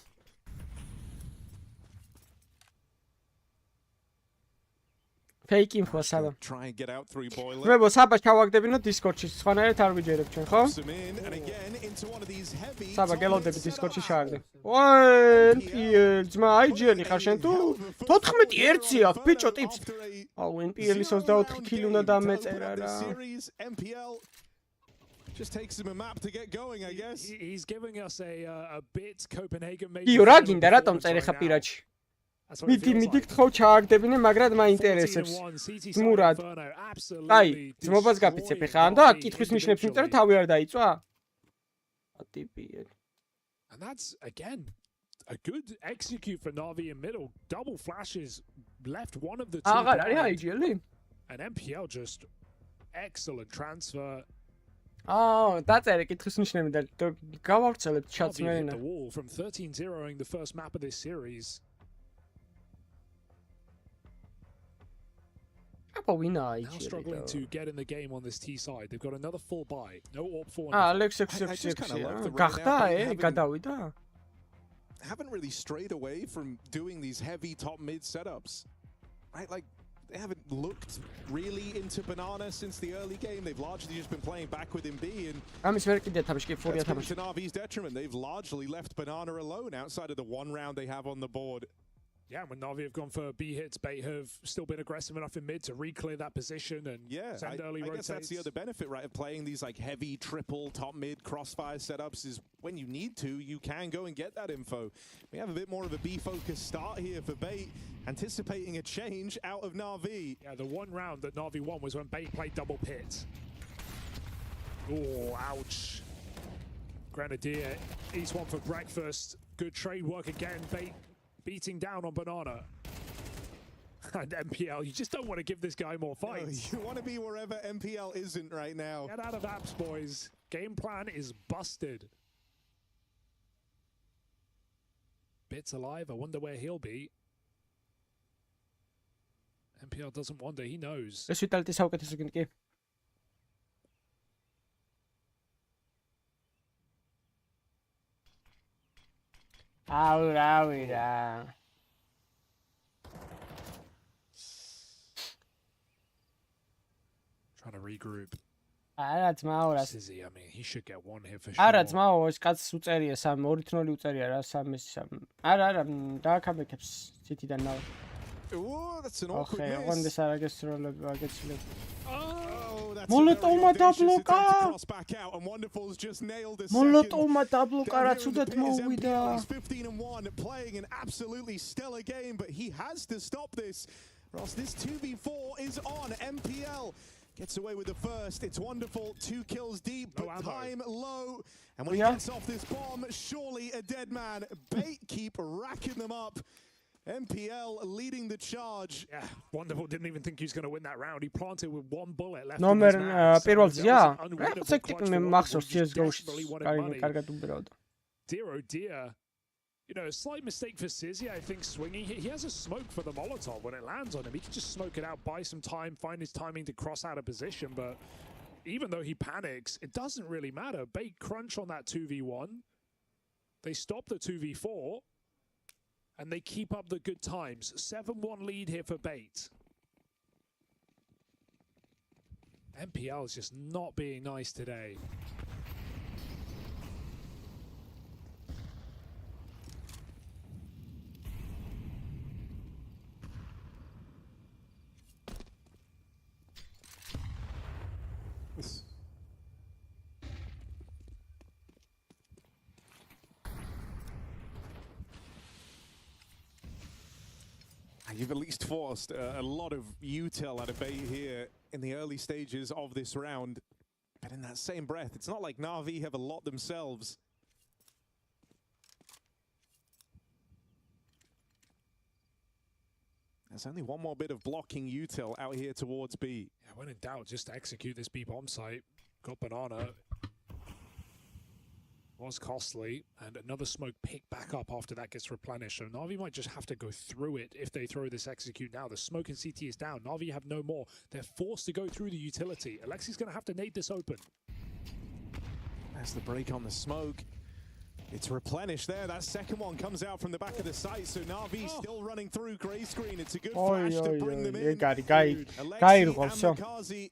Fake info საბა. Try and get out through boiler. მე საბა ჩავაგდებინო Discord-ში, სხვანაირად არ ვიჯერებ ჩვენ, ხო? საბა გელოდები Discord-ში შევაგდე. ოე, NPL, ძმა, IGL-ი ხარ შენ თუ 14 ერთი აქვს, ბიჭო ტიპს. აუ, NPL-ის 24 ქილი უნდა დამეწერა რა. Just takes him a map to get going, I guess. He's giving us a bit Copenhagen made. იო, რა გინდა, რატომ წერე ხა პირაჩი? მიდი გთხოვ ჩააგდებინე, მაგრამ მაინტერესებს. მურად. აი, ძმობას გაფიცებ ხა, ან და კითხვის ნიშნებს მიწერო, თავი არ დაიწვა? ატიპიერი. And that's again a good execute for Na'Vi in middle. Double flashes left one of the two. აღარ არის IGL-ი? And MPL just excellent transfer. დაწერე კითხვის ნიშნები და გავავრცელებ ჩატს მე. The wall from 13-0ing the first map of this series. Now struggling to get in the game on this T side. They've got another full buy. No AWP 4. გადავიდა? Haven't really strayed away from doing these heavy top mid setups. Right, like they haven't looked really into Banana since the early game. They've largely just been playing back within B, and that's been to Na'Vi's detriment. They've largely left Banana alone outside of the one round they have on the board. Yeah, when Na'Vi have gone for B hits, Bait have still been aggressive enough in mid to re-clear that position and send early rotates. I guess that's the other benefit, right, of playing these like heavy triple top mid crossfire setups is when you need to, you can go and get that info. We have a bit more of a B-focused start here for Bait, anticipating a change out of Na'Vi. Yeah, the one round that Na'Vi won was when Bait played double pit. Oh, ouch. Grenadier eats one for breakfast. Good trade work again. Bait beating down on Banana. And MPL, you just don't want to give this guy more fights. No, you want to be wherever MPL isn't right now. Get out of apps, boys. Game plan is busted. Bit's alive. I wonder where he'll be. MPL doesn't wonder. He knows. ეს ვიტალიტი საუკეთესო გინკი. Aura. Trying to regroup. არა ძმაო, Sizzy, I mean, he should get one here for sure. არა ძმაო, ეს კაცს უწერია 2-0 უწერია რა 3-3. არა, დააკაბეკებს City-დან ნავ. Oh, that's an awkward miss. ოღონდეს არ აგესროლებ, აგეცილებ. Molotov დაბლოკა. Molotov Molotov დაბლოკა რა ცუდად მოვიდა. He's 15-1, playing an absolutely stellar game, but he has to stop this. Ross, this 2v4 is on. MPL gets away with the first. It's wonderful. 2 kills deep, but time low. And when he gets off this bomb, surely a dead man. Bait keep racking them up. MPL leading the charge. Yeah, Wonderful didn't even think he was going to win that round. He planted with one bullet left. Номер პირველ ზია. Სექტიკ მე მახსოვს CS:GO-ში. კარგად უბრალოდ. Dear oh dear. You know, a slight mistake for Sizzy, I think, swinging. He has a smoke for the Molotov. When it lands on him, he can just smoke it out, buy some time, find his timing to cross out of position. But even though he panics, it doesn't really matter. Bait crunch on that 2v1. They stop the 2v4. And they keep up the good times. 7-1 lead here for Bait. MPL is just not being nice today. You've at least forced a lot of util out of Bait here in the early stages of this round. But in that same breath, it's not like Na'Vi have a lot themselves. There's only one more bit of blocking util out here towards B. Yeah, when in doubt, just execute this B bomb site. Got Banana. Was costly, and another smoke picked back up after that gets replenished. So Na'Vi might just have to go through it if they throw this execute now. The smoke in CT is down. Na'Vi have no more. They're forced to go through the utility. Alexi's going to have to nade this open. That's the break on the smoke. It's replenished there. That second one comes out from the back of the site, so Na'Vi still running through grey screen. It's a good flash to bring them in. Alexi and Makazi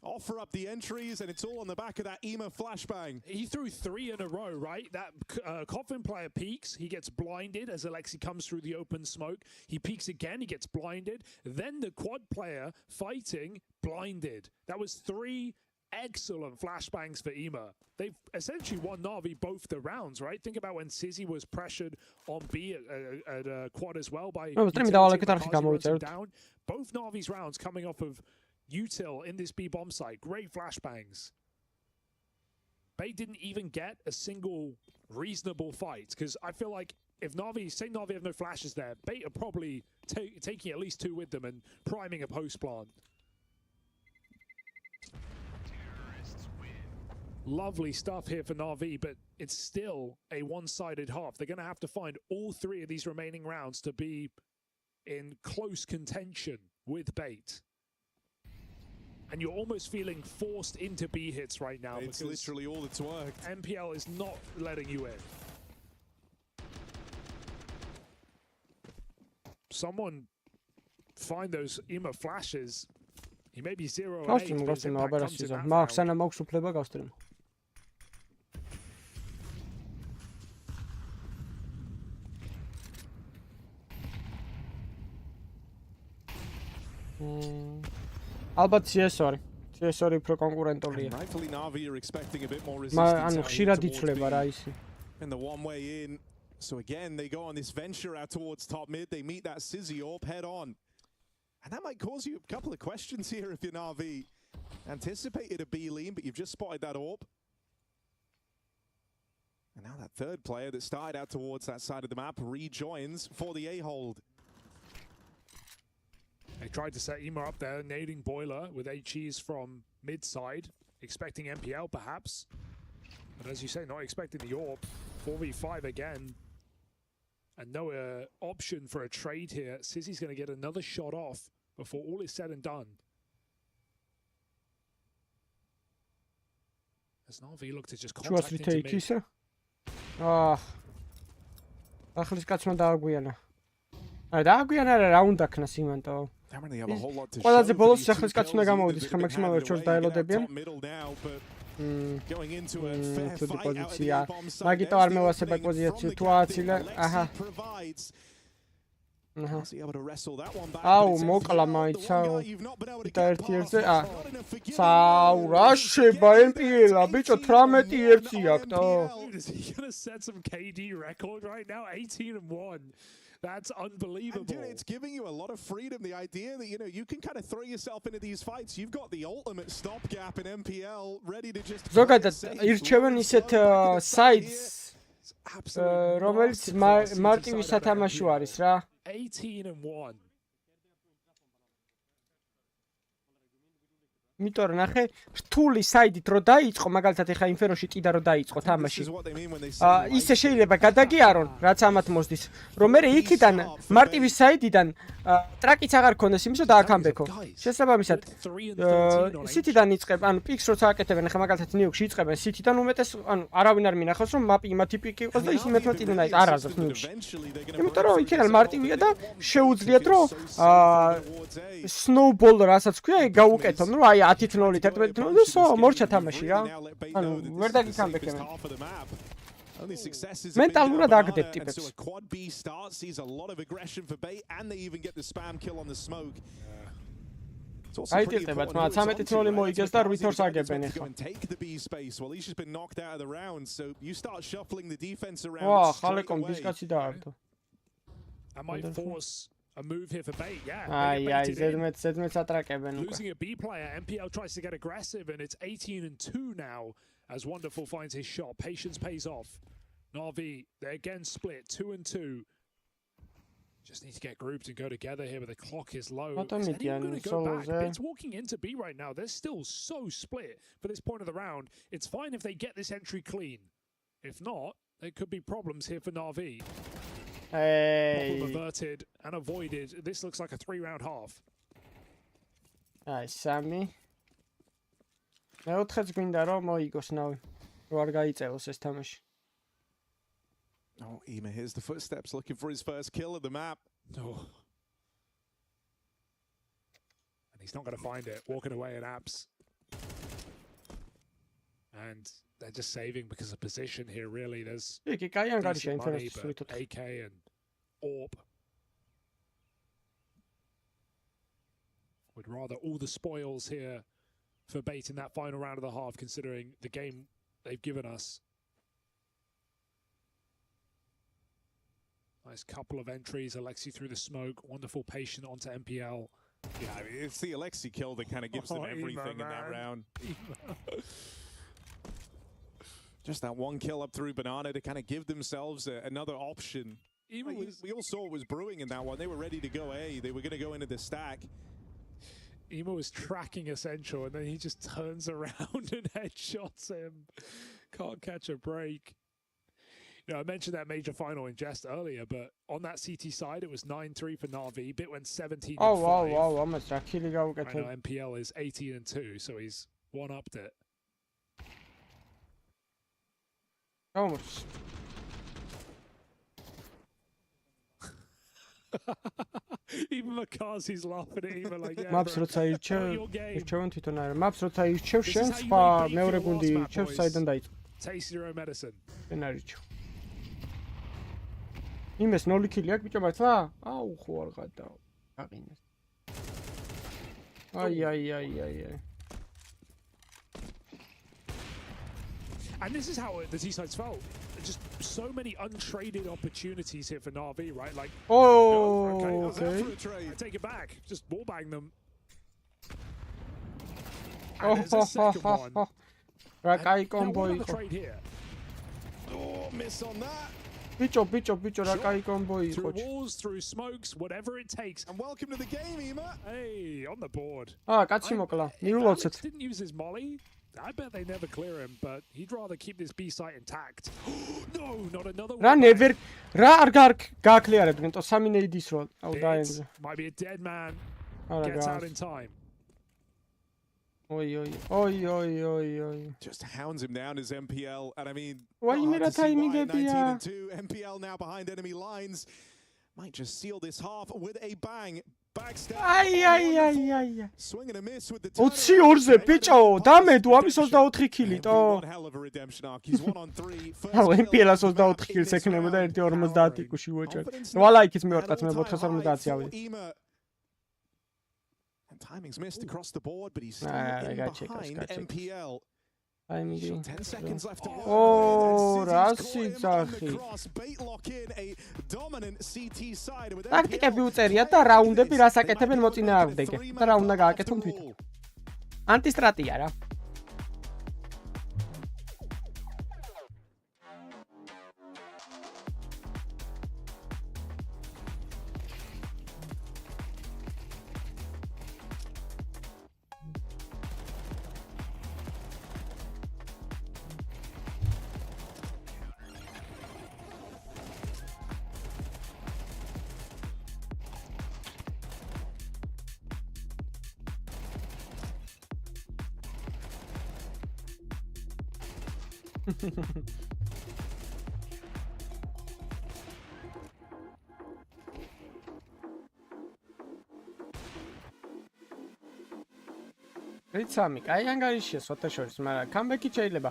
offer up the entries, and it's all on the back of that EMA flashbang. He threw 3 in a row, right? That Coffin player peeks, he gets blinded as Alexi comes through the open smoke. He peeks again, he gets blinded. Then the quad player fighting, blinded. That was 3 excellent flashbangs for EMA. They've essentially won Na'Vi both the rounds, right? Think about when Sizzy was pressured on B at quad as well by down. Both Na'Vi's rounds coming off of util in this B bomb site. Great flashbangs. Bait didn't even get a single reasonable fight, because I feel like if Na'Vi, say Na'Vi have no flashes there, Bait are probably taking at least 2 with them and priming a post plant. Lovely stuff here for Na'Vi, but it's still a one-sided half. They're going to have to find all 3 of these remaining rounds to be in close contention with Bait. And you're almost feeling forced into B hits right now. It's literally all that's worked. MPL is not letting you in. Someone find those EMA flashes. He may be 0 and 8. But his impact comes in that round. ალბათ CS2. CS2 უფრო კონკურენტულია. ანუ ხშირად იცვლება რა ისი. And the one way in. So again, they go on this venture out towards top mid. They meet that Sizzy AWP head on. And that might cause you a couple of questions here if you're Na'Vi. Anticipated a B lean, but you've just spotted that AWP. And now that third player that started out towards that side of the map rejoins for the A-hold. They tried to set EMA up there, nading Boiler with HEs from mid-side, expecting MPL perhaps. But as you say, not expecting the AWP. 4v5 again. And no option for a trade here. Sizzy's going to get another shot off before all is said and done. As Na'Vi looked to just contact into mid. ახლის კაცმა დააგვიანა. აი დააგვიანა რა უნდა ქნას იმანტო. ყველაზე ბოლოს ახლის კაცს უნდა გამოვიდეს ხა მაქსიმალურად ჩორს დაელოდებიან. Going into a fair fight out of the A-bomb side. მაგიტო არ მევასება პოზიციო თუ აცილე. აჰა. აუ მოკლა მაიცა. და ერთი ერთზე საუ რა შეება MPL-ა ბიჭო 18 ერთი აქტო. Is he going to set some KD record right now? 18-1. That's unbelievable. And dude, it's giving you a lot of freedom. The idea that, you know, you can kind of throw yourself into these fights. You've got the ultimate stopgap in MPL ready to just... ზოგადად ირჩევენ ისეთ sites რომელიც მარტივი სათამაშო არის რა. 18-1. იმიტომ რომ ნახე რთული საიდით რო დაიწყო მაგალითად ეხა ინფეროში ტიდა რო დაიწყო თამაში ისე შეიძლება გადაგიარონ რაც ამათ მოსდის რომ მე იქიდან მარტივი საიდიდან ტრაკიც აღარ ქონდეს იმისო დააკამბექო შესაბამისად სიტიდან იწყებ ანუ პიქს როცა აკეთებენ ეხა მაგალითად ნიუქში იწყებენ სიტიდან უმეტეს ანუ არავინ არ მინახავს რომ მაპი იმათი პიკი იყოს და ის იმეთმეტიდან აი არ აზრს ნიუქში იმიტომ რომ იქიდან მარტივია და შეუძლიათ რომ სნოუბოლ რასაც ქვია ეგ გაუკეთონ რომ აი 10-0 11-0 და სო მორჩა თამაში რა ანუ ვერ დაგიკამბექებენ მენტალურად აგდებ ტიპებს აი ტიპებად მაგრამ 13-0 მოიგეს და 8-2 აგებენ ახლა ვა ხალეკომ დისკაცი დაარდო I might force a move here for Bait, yeah. Ai, zedmet atraqeben უკვე. Losing a B player, MPL tries to get aggressive, and it's 18-2 now as Wonderful finds his shot. Patience pays off. Na'Vi, they again split 2-2. Just need to get grouped and go together here, but the clock is low. Is anyone going to go back? Bit's walking into B right now. They're still so split for this point of the round. It's fine if they get this entry clean. If not, there could be problems here for Na'Vi. Problem averted and avoided. This looks like a 3-round half. Ai, Sammy. მეოთხეც გვინდა რომ მოიგოს ნავი. რო არ გაიწევოს ეს თამაში. Oh, Ema, here's the footsteps, looking for his first kill of the map. Oh. And he's not going to find it. Walking away in apps. And they're just saving because of position here, really. There's Iki kai an gari decent shein money, first but AK and AWP would rather all the spoils here for bait in that final round of the half, considering the game they've given us. Nice couple of entries. Alexi through the smoke. Wonderful patient onto MPL. Yeah, I mean, it's the Alexi kill that kind of gives them everything in that round. Just that one kill up through Banana to kind of give themselves another option. We all saw what was brewing in that one. They were ready to go A. They were going to go into the stack. Emo was tracking Essential, and then he just turns around and headshots him. Can't catch a break. You know, I mentioned that major final in jest earlier, but on that CT side, it was 9-3 for Na'Vi. Bit went 17-5. Oh, wow, I'm a Sakili go get him. MPL is 18-2, so he's one-upped it. Almost. Even Makazi's laughing at him like, yeah, Maps როცა ირჩევენ თვითონ არა. Maps როცა ირჩევ შენ, სხვა მეორე გუნდი ირჩევს საიდან დაიწყო. Taste your own medicine. შენ არიჩევ. იმეს 0 kili აქვს ბიჭო მართლა? აუ ხო არ გადაო. გაყინეს. აი. And this is how the T-sides felt. Just so many untraded opportunities here for Na'Vi, right? Like, okay. I take it back. Just wallbang them. Oh, რა კაი კომბო იყო. Oh, miss on that. Bicho, რა კაი კომბო იყო. Through walls, through smokes, whatever it takes. And welcome to the game, Ema. Hey, on the board. კაცი მოკლა. მიულოცეთ. Didn't use his molly. I bet they never clear him, but he'd rather keep this B site intact. No, not another one. რა never რა არ გააკლიარებდნენ თო 3 ნეიდის რო. აუ დაენზე. Might be a dead man. Gets out in time. Oi. Just hounds him down as MPL, and I mean, Why timing 19-2, MPL now behind enemy lines. Might just seal this half with a bang. Backstab. Ai. Swing and a miss with the 22-ზე ბიჭო, დამედო ამის 24 kili თო. Hell of a redemption arc. He's 1 on 3. აუ MPL-ას 24 kills ექნებოდა 1.50 კუში უეჭერ. ვალაიქის მეორკაც მე 450 ავიდე. Timing's missed across the board, but he's still in behind MPL. 10 seconds left to Oh, რასიცახი. Bait lock in a dominant CT side with ტაქტიკები უწერია და რაუნდები რას აკეთებენ მოწინააღმდეგე. და რა უნდა გააკეთონ თვითონ. ანტისტრატია რა. რიცამი, კაი ანგარიშია სოთა შორის, მაგრამ კამბექი შეიძლება.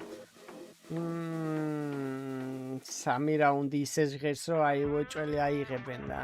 3 რაუნდი ისე ჟღერს, რომ აი უეჭველი აიღებენ და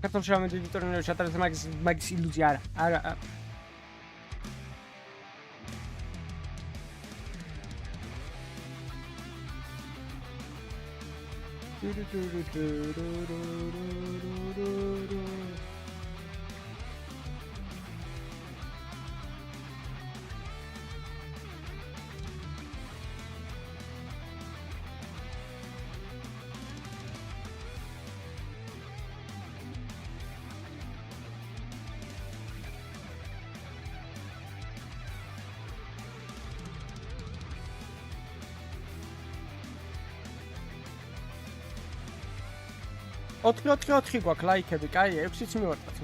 საქართველოს ამედიტორინერში ჩატარდეს მაგის ილუზია არა. ოთხი გვაქვს ლაიქები, კაი, 6-იც მივარტყათ.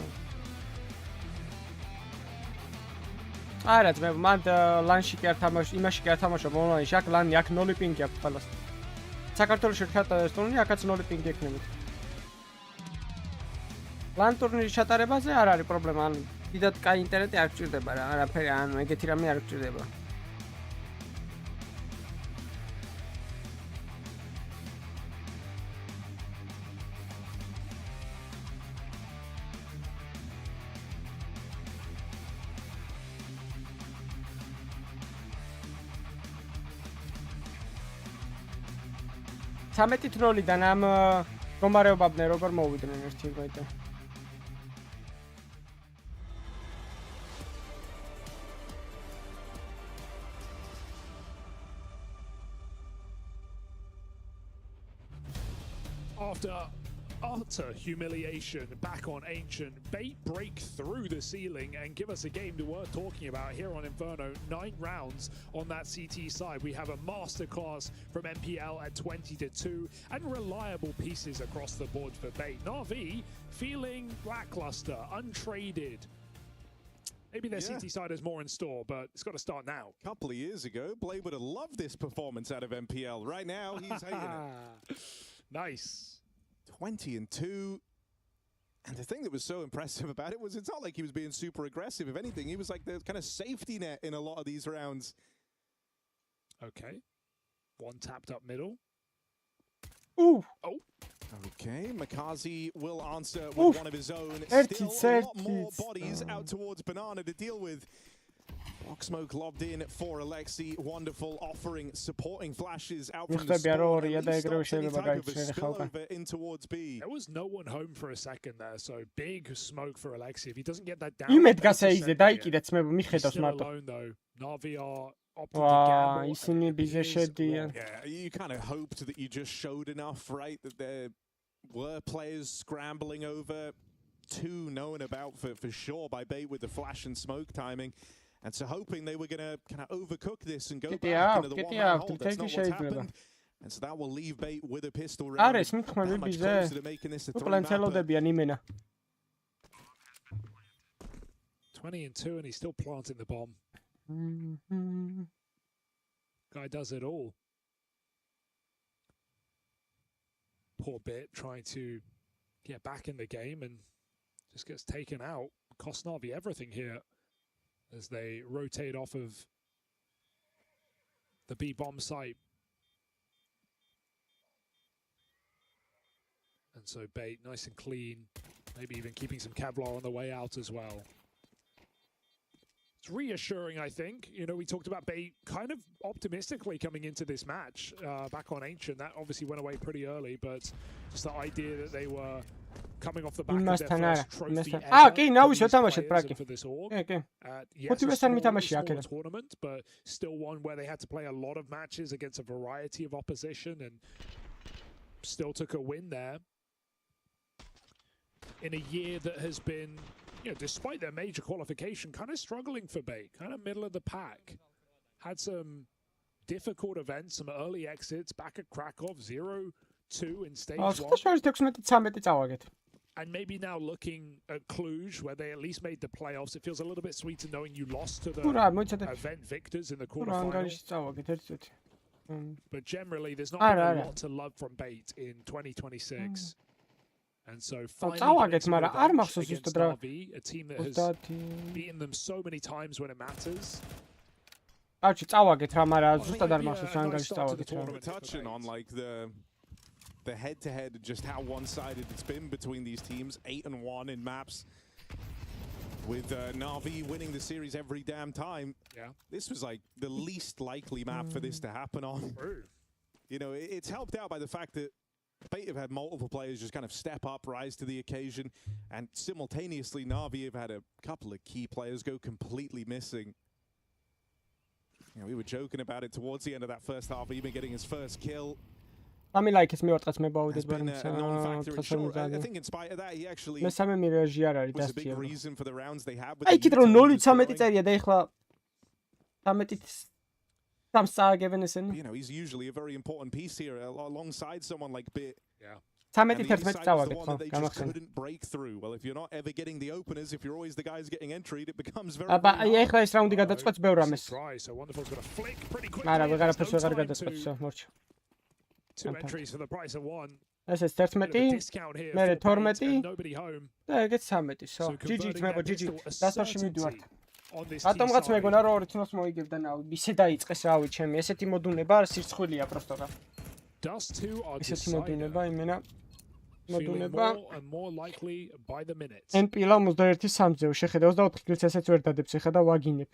არა, ძმებო, მან ლანში კი არ თამაშობ, იმაში კი არ თამაშობ ონლაინში, აქ ლანი, აქ 0 პინგი აქვს ყველას. საქართველოში ჩატარდეს ტურნირი, აქაც 0 პინგი ექნებით. ლან ტურნირის ჩატარებაზე არ არის პრობლემა, ანუ დიდად კაი ინტერნეტი არ გჭირდება რა, არაფერი, ანუ ეგეთი რამე არ გჭირდება. სამეტით 0-დან ამ მდგომარეობამდე როგორ მოვიდნენ ერთი გვაიტა. After utter humiliation back on Ancient, Bait break through the ceiling and give us a game worth talking about here on Inferno. 9 rounds on that CT side. We have a masterclass from MPL at 20-2 and reliable pieces across the board for Bait. Na'Vi feeling lackluster, untraded. Maybe their CT side has more in store, but it's got to start now. A couple of years ago, Blade would have loved this performance out of MPL. Right now, he's hating it. Nice. 20-2. And the thing that was so impressive about it was it's not like he was being super aggressive. If anything, he was like the kind of safety net in a lot of these rounds. Okay. One tapped up middle. Ooh. Oh. Okay, Makazi will answer with one of his own. Still a lot more bodies out towards Banana to deal with. Block smoke lobbed in for Alexi. Wonderful offering, supporting flashes out from the spawn. In towards B. There was no one home for a second there, so big smoke for Alexi. If he doesn't get that down, იმედ he's მიხედავს still მარტო. alone though. Na'Vi are opting to gamble. ისინი ბიზე შედიან. Yeah, you kind of hoped that you just showed enough, right? That there were players scrambling over. 2 known about for sure by Bait with the flash and smoke timing. And so hoping they were going to kind of overcook this and go back into the one-man hold. That's not what's happened. And so that will leave Bait with a pistol round. That much closer to making this a 3-mapper. 20-2 and he's still planting the bomb. Guy does it all. Poor Bit trying to get back in the game and just gets taken out. Cost Na'Vi everything here as they rotate off of the B bomb site. And so Bait nice and clean, maybe even keeping some Kevlar on the way out as well. It's reassuring, I think. You know, we talked about Bait kind of optimistically coming into this match back on Ancient. That obviously went away pretty early, but just the idea that they were coming off the back of their first trophy ever for this org. Yes, a small tournament, but still one where they had to play a lot of matches against a variety of opposition and still took a win there. In a year that has been, you know, despite their major qualification, kind of struggling for Bait, kind of middle of the pack. Had some difficult events, some early exits back at Krakow, 0-2 in stage 1. And maybe now looking at Cluj, where they at least made the playoffs, it feels a little bit sweeter knowing you lost to the event victors in the quarterfinal. But generally, there's not been a lot to love from Bait in 2026. And so finally against Na'Vi, a team that has beaten them so many times when it matters. Touching on like the head-to-head, just how one-sided it's been between these teams, 8-1 in maps. With Na'Vi winning the series every damn time. Yeah. This was like the least likely map for this to happen on. True. You know, it's helped out by the fact that Bait have had multiple players just kind of step up, rise to the occasion, and simultaneously Na'Vi have had a couple of key players go completely missing. You know, we were joking about it towards the end of that first half, even getting his first kill. I mean, like, it's me what me bawded, but I think in spite of that, he actually was a big reason for the rounds they had. Აი კიდე რომ 0-13 წერია და ეხლა 13-ით სამს წააგებენ ესენი. You know, he's usually a very important piece here alongside someone like Bit. Yeah. 13-11 წავაგეთ, ხო, გამახსენე. Couldn't break through. Well, if you're not ever getting the openers, if you're always the guys getting entry, it becomes very აბა აი ეხლა ეს რაუნდი გადაწყვეტს ბევრ ამას. So Wonderful's got a flick pretty quickly. არა, ვეღარაფერს ვეღარ გადაწყვეტს, მორჩა. 2 entries for the price of 1. ეს 11, მე 12 nobody home. და ეგეც 13, so GG ძმებო, GG. დასორში მივდივართ. რატომღაც მეგონა რომ 2 თნოს მოიგებდა ნავი. ისე დაიწყეს რავი ჩემი, ესეთი მოდუნება სირცხვილია პროსტო რა. Dust 2 are ესეთი მოდუნება იმენა feeling more and more likely by the minute. NPL 51-3-ზე შეხედა 24 კილს ესეც ვერ დადებს ეხა და ვაგინებ.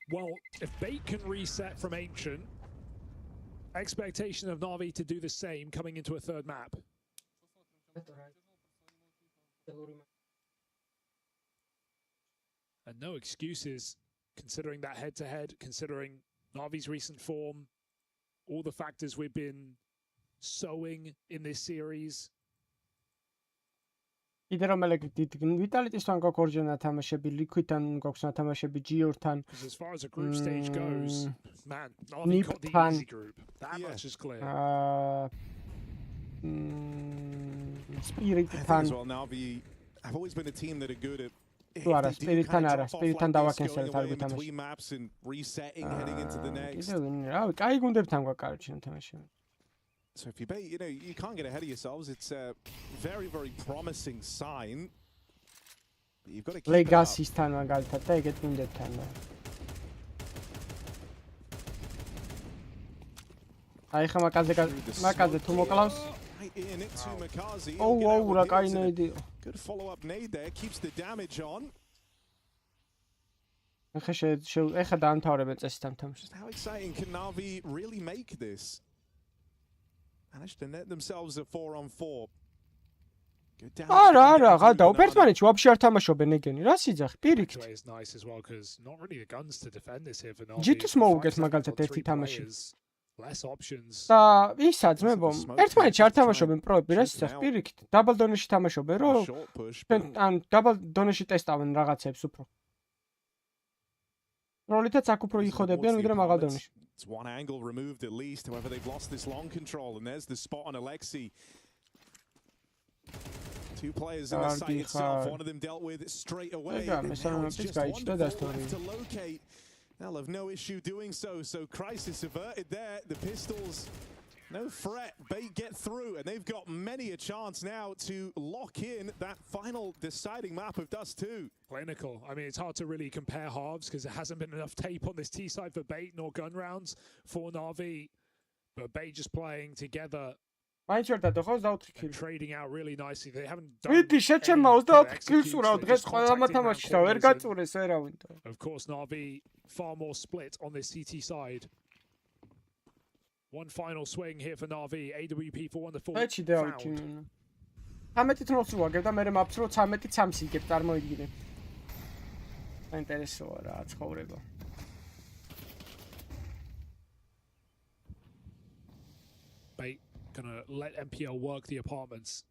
Well, if Bait can reset from Ancient, expectation of Na'Vi to do the same coming into a third map. And no excuses, considering that head-to-head, considering Na'Vi's recent form, all the factors we've been sowing in this series. კიდე რომ ვიტალიტისთან გქონდა ორჯერ ნათამაშები, Liquid-თან გქონდა ნათამაშები, Geo-თან. As far as the group stage goes, man, Na'Vi got the easy group. That much is clear. Spirit-თან. Well, Na'Vi have always been a team that are good at არა, Spirit-თან არა, Spirit-თან დავაკენსელეთ არ გითამაში. between maps and resetting, heading into the next. რავი, კაი გუნდებთან გვაკარჩი ნათამაში. So if you Bait, you know, you can't get ahead of yourselves. It's a very, very promising sign. But you've got to keep Legacy-სთან მაგალითად და ეგეთ გუნდებთან. აი ხა მაკაზე თუ მოკლავს. ოუ, რა კაი ნეიდი. Good follow-up nade there, keeps the damage on. ეხა დაამთავრებენ წესით ამ თამაშს. How exciting can Na'Vi really make this? Managed to net themselves a 4-on-4. არა, გადაო პერსმანეთში ვაფშე არ თამაშობენ ეგენი. რა სიძახი, პირიქით. Is nice as well because not really the guns to defend this here for Na'Vi. GT-ს მოუგეს მაგალითად ერთი თამაში. Less options. და ისა ძმებო, ერთმანეთში არ თამაშობენ პროები, რა სიძახი, პირიქით. დაბალ დონეში თამაშობენ, რომ ან დაბალ დონეში ტესტავენ რაღაცებს უფრო. როლითაც აქ უფრო იხოდებიან ვიდრე მაღალ დონეში. It's one angle removed at least. However, they've lost this long control, and there's the spot on Alexi. 2 players in the site itself. One of them dealt with straight away. Now it's just wonderful left to locate. They'll have no issue doing so. So crisis averted there. The pistols, no threat. Bait get through, and they've got many a chance now to lock in that final deciding map of Dust 2. Clinical. I mean, it's hard to really compare halves because there hasn't been enough tape on this T side for Bait nor gun rounds for Na'Vi. But Bait just playing together. Trading out really nicely. They haven't done Of course, Na'Vi far more split on this CT side. One final swing here for Na'Vi. AWP for Wonderful. Found. 13 თნოს ვაგებ და მე მაქვს რომ 13-3 იგებ წარმოიდგინე. საინტერესოა რა ცხოვრება. Bait gonna let MPL work the apartments.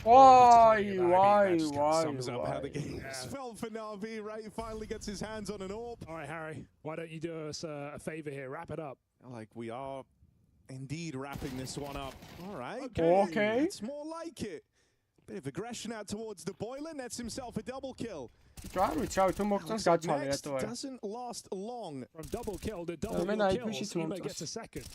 Why? Sums up how the game fell for Na'Vi, right? He finally gets his hands on an AWP. All right, Harry, why don't you do us a favor here? Wrap it up. Like we are indeed wrapping this one up. All right. Okay. It's more like it. Bit of aggression out towards the boiler. Nets himself a double kill. Next doesn't last long. From double kill to double kills, Ema gets a second.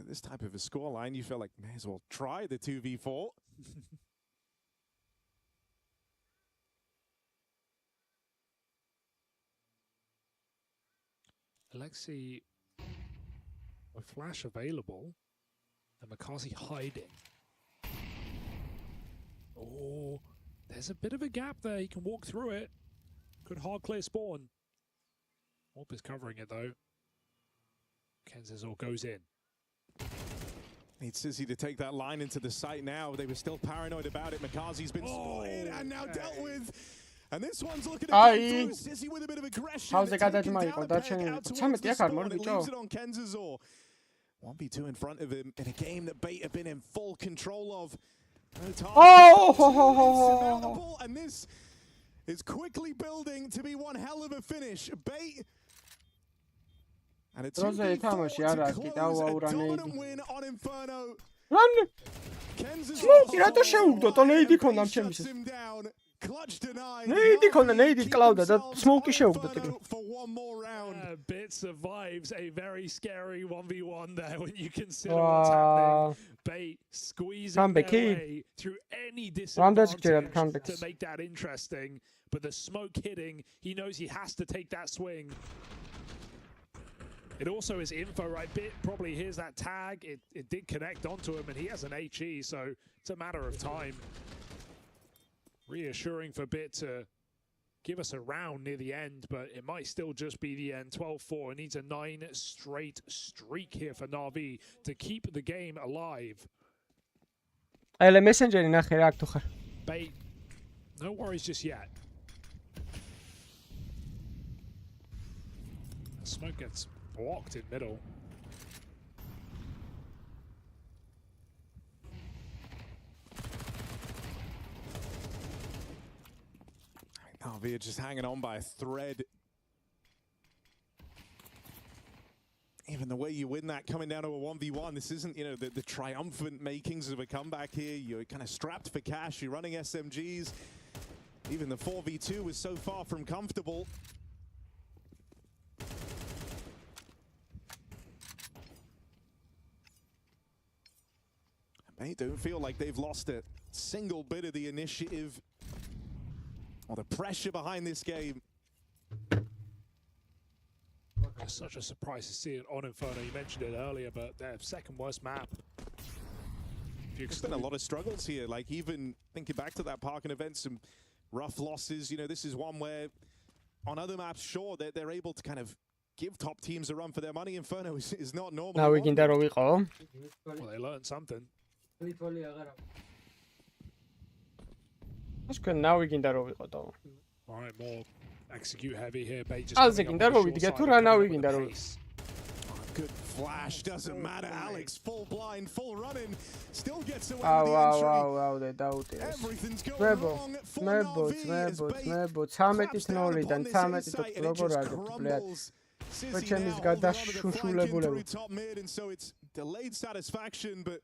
this type of a scoreline, you feel like may as well try the 2v4. Alexi with flash available and McCarthy hiding. Oh, there's a bit of a gap there. He can walk through it. Could hard clear spawn. Orb is covering it though. Kenzazor goes in. Need Sissy to take that line into the site now. They were still paranoid about it. Makazi's been spotted and now dealt with. And this one's looking at Sissy with a bit of aggression. How's the guy that might go? That's it. Leaves it on Kenzazor. 1v2 in front of him in a game that Bait have been in full control of. Oh! And this is quickly building to be one hell of a finish. Bait. And it's a dominant win on Inferno. Run! Smoky, რატო შეუგდო? ტო ნეიდი ქონდა ჩემს. ნეიდი ქონდა, ნეიდი კლავდა და სმოუკი შეუგდო ტიპი. Bit survives a very scary 1v1 there when you consider what's happening. Bait squeezing their way through any disadvantage to make that interesting. But the smoke hitting, he knows he has to take that swing. It also is info, right? Bit probably hears that tag. It did connect onto him, and he has an HE, so it's a matter of time. Reassuring for Bit to give us a round near the end, but it might still just be the end. 12-4. It needs a 9 straight streak here for Na'Vi to keep the game alive. Ele messenger ნახე რა აქ თუ ხარ. Bait, no worries just yet. The smoke gets blocked in middle. Na'Vi are just hanging on by a thread. Even the way you win that coming down to a 1v1, this isn't, you know, the triumphant makings of a comeback here. You're kind of strapped for cash, you're running SMGs. Even the 4v2 was so far from comfortable. They don't feel like they've lost a single bit of the initiative or the pressure behind this game. It's such a surprise to see it on Inferno. You mentioned it earlier, but their second worst map. There's been a lot of struggles here, like even thinking back to that Parkin event, some rough losses. You know, this is one where on other maps, sure, they're able to kind of give top teams a run for their money. Inferno is not normal. Now we can do well, they learned something. Now we can do Alright, more execute heavy here. Bait just good flash, doesn't matter. Alex, full blind, full running, still gets away with the entry. Wow, they doubted. Everything's going wrong for Na'Vi. 13-0-დან 13-ით როგორ აგებთ, блядь. Почему through top mid, and so it's delayed satisfaction, but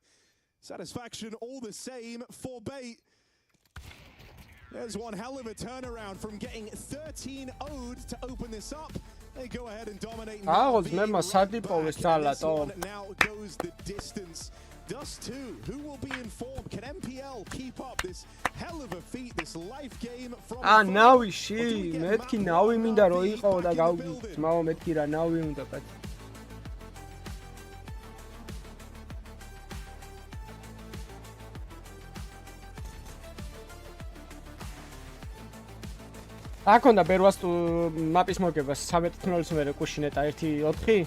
satisfaction all the same for Bait. There's one hell of a turnaround from getting 13-0'd to open this up. They go ahead and dominate. Now goes the distance. Dust 2, who will be informed? Can MPL keep up this hell of a feat, this life game from now we see. Metki now we მინდა რომ იყო და გავგით. მაო მეტკი რა now we უნდა კაც. აქონდა ბერვას მაპის მოგებას 13-0-ის მერე კუშინეტა 1-4.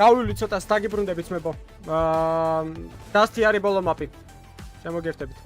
გავილი ცოტა სტაგიბრუნდებით მებო. დასტი არის ბოლო მაპი. შემოგერთებით.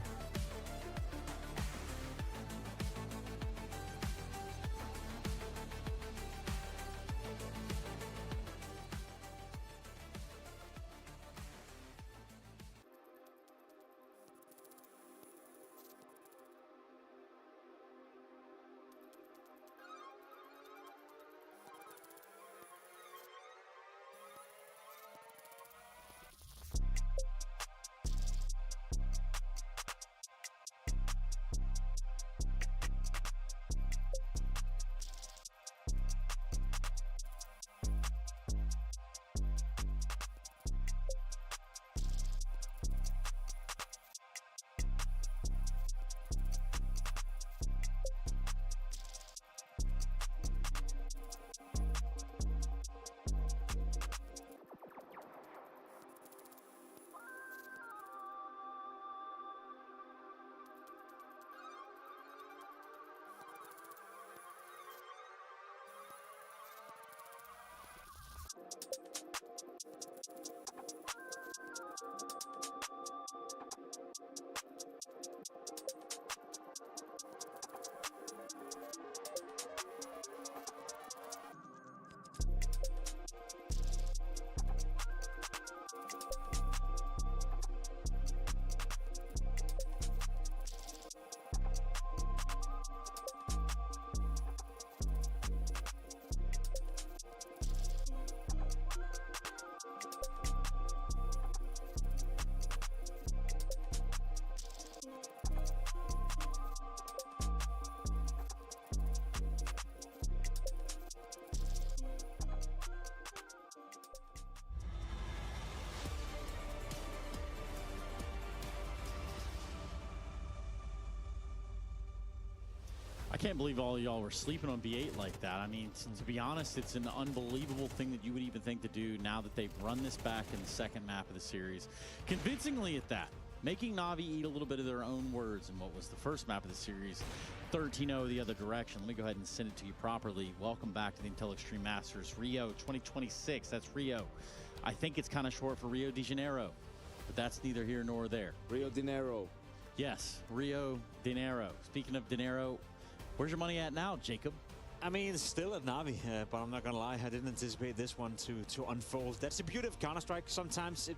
I can't believe all y'all were sleeping on B8 like that. I mean, to be honest, it's an unbelievable thing that you would even think to do now that they've run this back in the second map of the series. Convincingly at that, making Na'Vi eat a little bit of their own words in what was the first map of the series, 13-0 the other direction. Let me go ahead and send it to you properly. Welcome back to the Intel Extreme Masters. Rio 2026, that's Rio. I think it's kind of short for Rio de Janeiro, but that's neither here nor there. Rio de Janeiro. Yes, Rio de Janeiro. Speaking of De Niro, where's your money at now, Jacob? I mean, it's still at Na'Vi, but I'm not gonna lie, I didn't anticipate this one to unfold. That's the beauty of Counter-Strike. Sometimes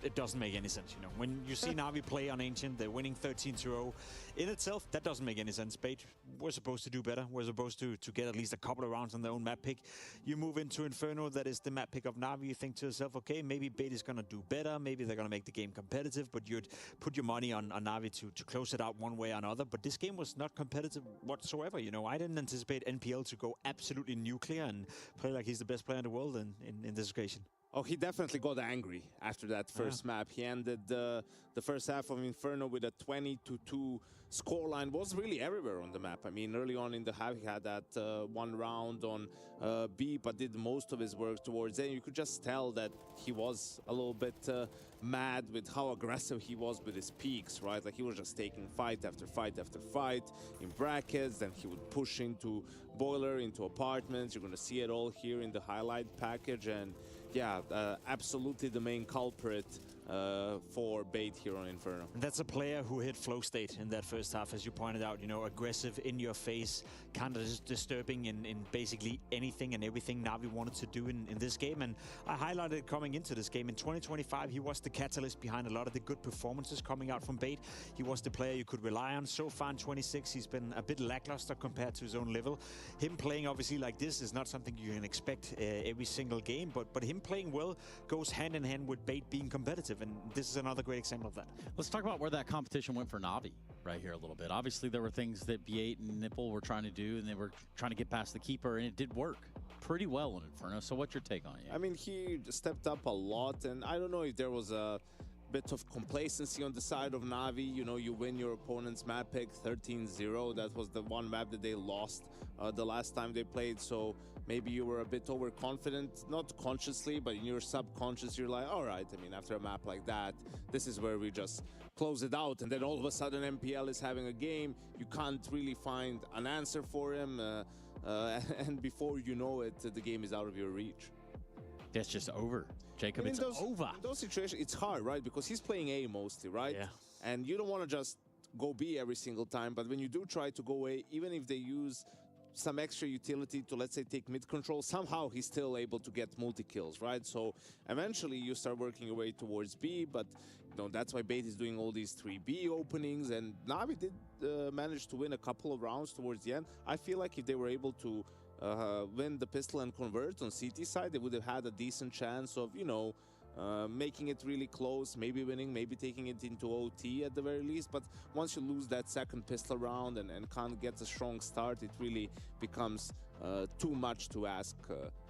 it doesn't make any sense, you know. When you see Na'Vi play on Ancient, they're winning 13-0. In itself, that doesn't make any sense. Bait, we're supposed to do better. We're supposed to get at least a couple of rounds on their own map pick. You move into Inferno, that is the map pick of Na'Vi. You think to yourself, okay, maybe Bait is gonna do better. Maybe they're gonna make the game competitive, but you'd put your money on Na'Vi to close it out one way or another. But this game was not competitive whatsoever, you know. I didn't anticipate NPL to go absolutely nuclear and play like he's the best player in the world in this occasion. Oh, he definitely got angry after that first map. He ended the first half of Inferno with a 20-2 scoreline. Was really everywhere on the map. I mean, early on in the half, he had that one round on B, but did most of his work towards A. You could just tell that he was a little bit mad with how aggressive he was with his peaks, right? Like, he was just taking fight after fight after fight in brackets. Then he would push into Boiler, into apartments. You're going to see it all here in the highlight package. And yeah, absolutely the main culprit for Bait here on Inferno. And that's a player who hit flow state in that first half, as you pointed out, you know, aggressive, in your face, kind of disturbing in basically anything and everything Na'Vi wanted to do in this game. And I highlighted it coming into this game. In 2025, he was the catalyst behind a lot of the good performances coming out from Bait. He was the player you could rely on. So far in 26, he's been a bit lackluster compared to his own level. Him playing obviously like this is not something you can expect every single game, but him playing well goes hand in hand with Bait being competitive, and this is another great example of that. Let's talk about where that competition went for Na'Vi right here a little bit. Obviously, there were things that B8 and Nipple were trying to do, and they were trying to get past the keeper, and it did work pretty well in Inferno. So what's your take on it? I mean, he stepped up a lot, and I don't know if there was a bit of complacency on the side of Na'Vi. You know, you win your opponent's map pick 13-0. That was the one map that they lost the last time they played, so maybe you were a bit overconfident, not consciously, but in your subconscious, you're like, all right, I mean, after a map like that, this is where we just close it out. And then all of a sudden, MPL is having a game. You can't really find an answer for him. And before you know it, the game is out of your reach. That's just over. Jacob, it's over. In those situations, it's hard, right? Because he's playing A mostly, right? Yeah. And you don't want to just go B every single time. But when you do try to go A, even if they use some extra utility to, let's say, take mid control, somehow he's still able to get multi-kills, right? So eventually you start working your way towards B, but you know, that's why Bait is doing all these 3B openings, and Na'Vi did manage to win a couple of rounds towards the end. I feel like if they were able to win the pistol and convert on CT side, they would have had a decent chance of, you know, making it really close, maybe winning, maybe taking it into OT at the very least. But once you lose that second pistol round and can't get a strong start, it really becomes too much to ask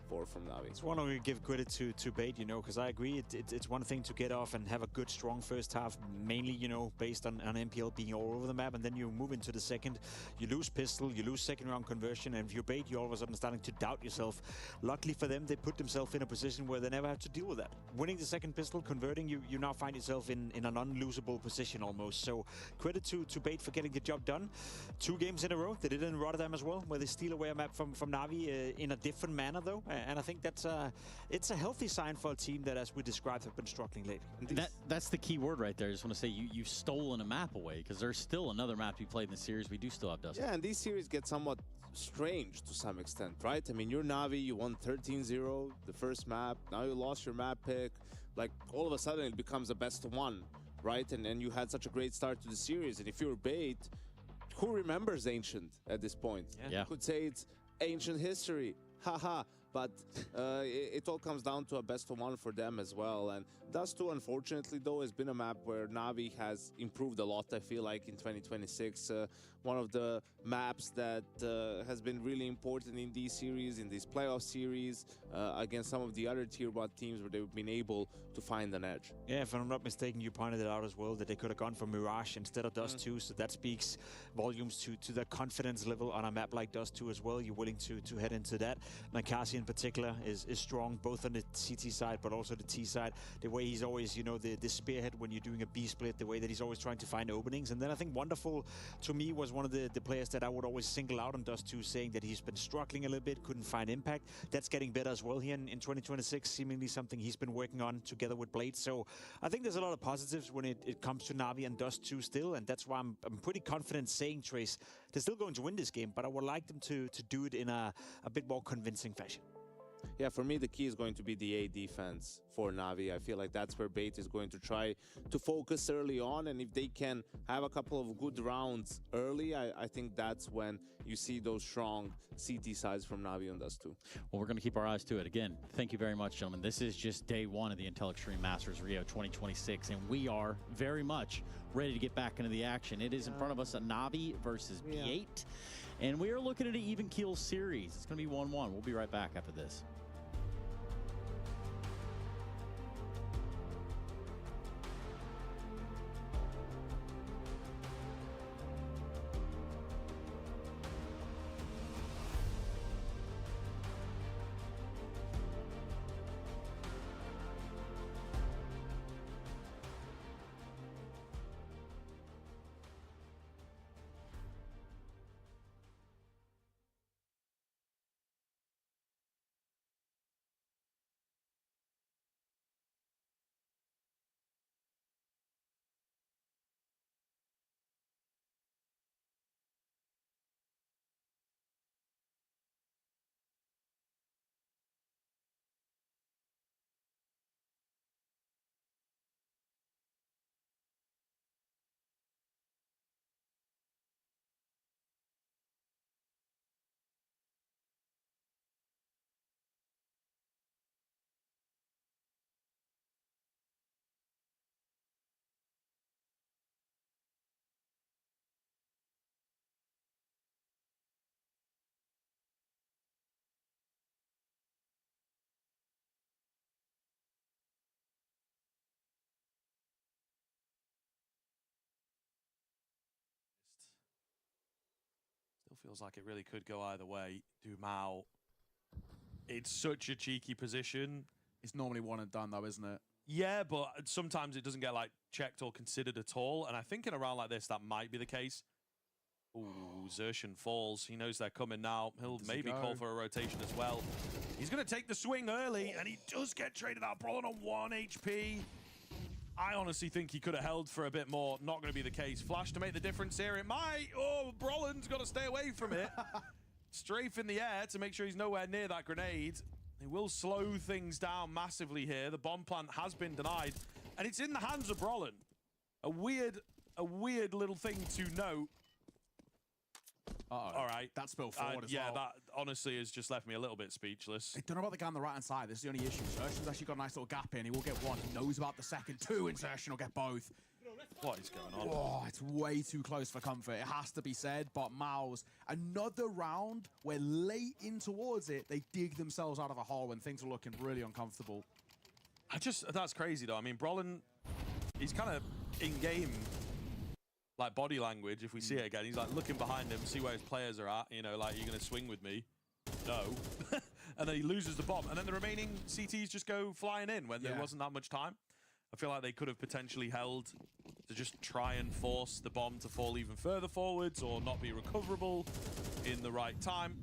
for from Na'Vi. It's one to give credit to Bait, you know, because I agree, it's one thing to get off and have a good, strong first half, mainly, you know, based on MPL being all over the map, and then you move into the second, you lose pistol, you lose second round conversion, and if you're Bait, you're all of a sudden starting to doubt yourself. Luckily for them, they put themselves in a position where they never have to deal with that. Winning the second pistol, converting, you now find yourself in an unlosable position almost. So credit to Bait for getting the job done. 2 games in a row, they did it in Rotterdam as well, where they steal away a map from Na'Vi in a different manner though. And I think that's it's a healthy sign for a team that, as we described, have been struggling lately. That's the key word right there. I just want to say you've stolen a map away, because there's still another map to be played in the series. We do still have Dustin. Yeah, and these series get somewhat strange to some extent, right? I mean, you're Na'Vi, you won 13-0 the first map, now you lost your map pick. Like, all of a sudden it becomes a best of one, right? And you had such a great start to the series, and if you're Bait, who remembers Ancient at this point? Yeah. You could say it's ancient history, haha. But it all comes down to a best of one for them as well. And Dust 2, unfortunately, though, has been a map where Na'Vi has improved a lot, I feel like, in 2026. One of the maps that has been really important in these series, in these playoff series, against some of the other Tier 1 teams where they've been able to find an edge. Yeah, if I'm not mistaken, you pointed it out as well, that they could have gone for Mirage instead of Dust 2, so that speaks volumes to their confidence level on a map like Dust 2 as well. You're willing to head into that. Nakasi in particular is strong, both on the CT side, but also the T side. The way he's always, you know, the spearhead when you're doing a B split, the way that he's always trying to find openings. And then I think Wonderful, to me, was one of the players that I would always single out on Dust 2, saying that he's been struggling a little bit, couldn't find impact. That's getting better as well here in 2026, seemingly something he's been working on together with Blade. So I think there's a lot of positives when it comes to Na'Vi and Dust 2 still, and that's why I'm pretty confident saying, Trace, they're still going to win this game, but I would like them to do it in a bit more convincing fashion. Yeah, for me, the key is going to be the A defense for Na'Vi. I feel like that's where Bait is going to try to focus early on, and if they can have a couple of good rounds early, I think that's when you see those strong CT sides from Na'Vi on Dust 2. Well, we're going to keep our eyes to it. Again, thank you very much, gentlemen. This is just day one of the Intel Extreme Masters Rio 2026, and we are very much ready to get back into the action. It is in front of us a Na'Vi versus B8. And we are looking at an even keel series. It's going to be 1-1. We'll be right back after this. Still feels like it really could go either way. Dumao, it's such a cheeky position. It's normally one and done though, isn't it? Yeah, but sometimes it doesn't get like checked or considered at all. And I think in a round like this, that might be the case. Ooh, Xerxian falls. He knows they're coming now. He'll maybe call for a rotation as well. He's going to take the swing early, and he does get traded out. Brolin on 1 HP. I honestly think he could have held for a bit more. Not going to be the case. Flash to make the difference here. It might. Oh, Brolin's got to stay away from it. Strafe in the air to make sure he's nowhere near that grenade. They will slow things down massively here. The bomb plant has been denied, and it's in the hands of Brolin. A weird little thing to note. Uh-oh. All right. That spilled forward as well. Yeah, that honestly has just left me a little bit speechless. I don't know about the guy on the right-hand side. This is the only issue. Xerxian's actually got a nice little gap in. He will get one. He knows about the second two, and Xerxian will get both. What is going on? Oh, it's way too close for comfort. It has to be said, but Maus, another round where late in towards it, they dig themselves out of a hole when things are looking really uncomfortable. That's crazy though. I mean, Brolin, he's kind of in-game, like body language, if we see it again. He's like looking behind him, see where his players are at, you know, like, you're going to swing with me? No. And then he loses the bomb. And then the remaining CTs just go flying in when there wasn't that much time. I feel like they could have potentially held to just try and force the bomb to fall even further forwards or not be recoverable in the right time.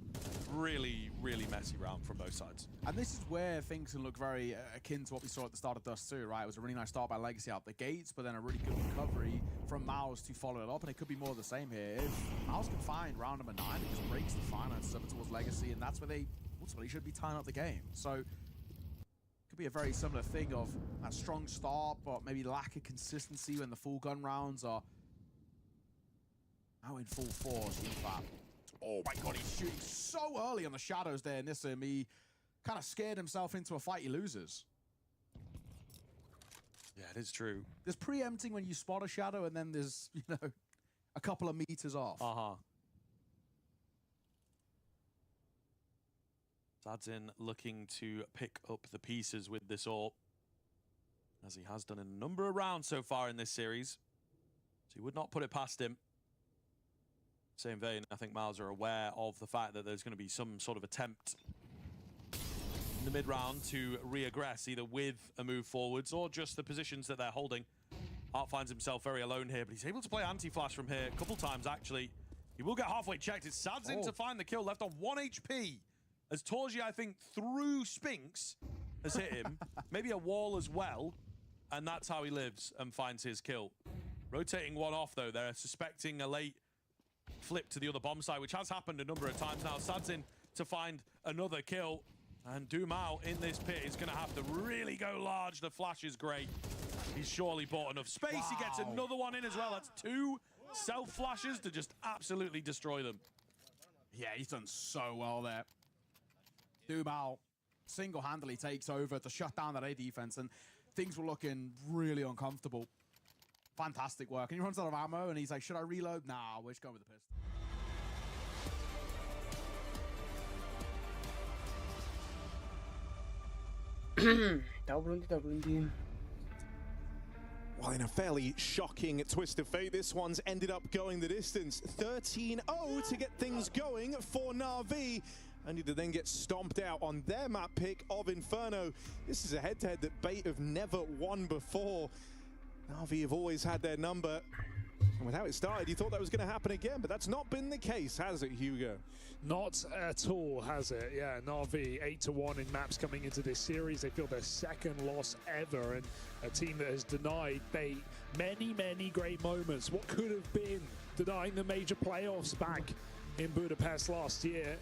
Really, really messy round from both sides. And this is where things can look very akin to what we saw at the start of Dust 2, right? It was a really nice start by Legacy out the gates, but then a really good recovery from Maus to follow it up, and it could be more of the same here. If Maus can find round number 9, it just breaks the finances up towards Legacy, and that's where they ultimately should be tying up the game. So could be a very similar thing of that strong start, but maybe lack of consistency when the full gun rounds are now in full force. In fact, oh my god, he's shooting so early on the shadows there, Nissim. He kind of scared himself into a fight he loses. Yeah, it is true. There's preempting when you spot a shadow, and then there's, you know, a couple of meters off. Sadzin looking to pick up the pieces with this AWP, as he has done in a number of rounds so far in this series. So he would not put it past him. Same vein, I think Miles are aware of the fact that there's going to be some sort of attempt in the mid-round to re-aggress, either with a move forwards or just the positions that they're holding. Art finds himself very alone here, but he's able to play anti-flash from here a couple times, actually. He will get halfway checked. It's Sadzin to find the kill, left on 1 HP. As Torji, I think, through Spinks has hit him. Maybe a wall as well. And that's how he lives and finds his kill. Rotating one off, though. They're suspecting a late flip to the other bomb site, which has happened a number of times now. Sadzin to find another kill. And Dumao in this pit is going to have to really go large. The flash is great. He's surely bought enough space. Wow. He gets another one in as well. That's 2 self-flashes to just absolutely destroy them. Yeah, he's done so well there. Dumao single-handedly takes over to shut down that A defense, and things were looking really uncomfortable. Fantastic work. And he runs out of ammo, and he's like, should I reload? Nah, we're just going with the pistol. Double. Well, in a fairly shocking twist of fate, this one's ended up going the distance. 13-0 to get things going for Na'Vi. Only to then get stomped out on their map pick of Inferno. This is a head-to-head that Bait have never won before. Na'Vi have always had their number. And with how it started, you thought that was going to happen again, but that's not been the case, has it, Hugo? Not at all, has it? Yeah, Na'Vi 8-1 in maps coming into this series. They feel their second loss ever, and a team that has denied Bait many great moments. What could have been denying the major playoffs back in Budapest last year.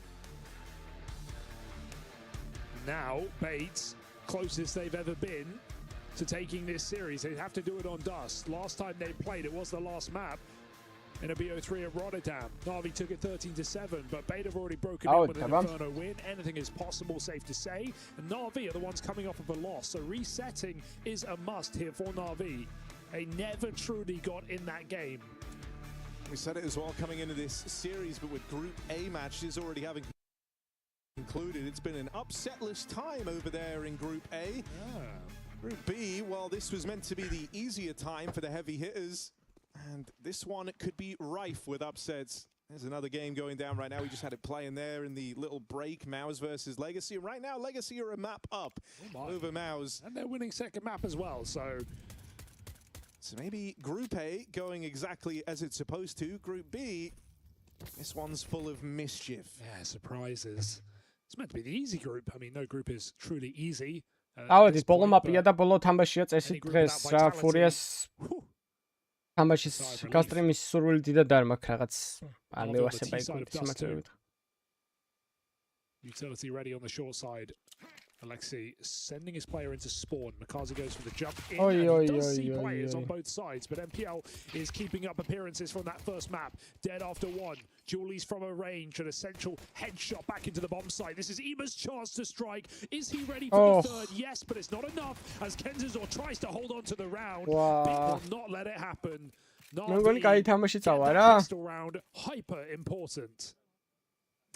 Now, Bait's closest they've ever been to taking this series. They have to do it on Dust. Last time they played, it was the last map in a BO3 at Rotterdam. Na'Vi took it 13-7, but Bait have already broken in with an Inferno win. Anything is possible, safe to say. And Na'Vi are the ones coming off of a loss, so resetting is a must here for Na'Vi. They never truly got in that game. We said it as well coming into this series, but with Group A matches already having concluded, it's been an upsetless time over there in Group A. Group B, well, this was meant to be the easier time for the heavy hitters, and this one could be rife with upsets. There's another game going down right now. We just had it playing there in the little break, Maus versus Legacy. And right now, Legacy are a map up over Maus. And they're winning second map as well, so maybe Group A going exactly as it's supposed to. Group B, this one's full of mischief. Yeah, surprises. It's meant to be the easy group. I mean, no group is truly easy. ავედის ბოლო მაპია და ბოლო თამაშია წესი დღეს რა ფურიას თამაშის გასტრიმის სურვილი დიდად არ მაქვს რაღაც არ მევასება იქ სიმართლე. Utility ready on the short side. Alexi sending his player into spawn. Makazi goes for the jump in, and he does see players on both sides, but MPL is keeping up appearances from that first map. Dead after one. Julie's from a range, an essential headshot back into the bomb site. This is Ima's chance to strike. Is he ready for the third? Yes, but it's not enough as Kenzazor tries to hold on to the round. Big will not let it happen. Pistol round, hyper important.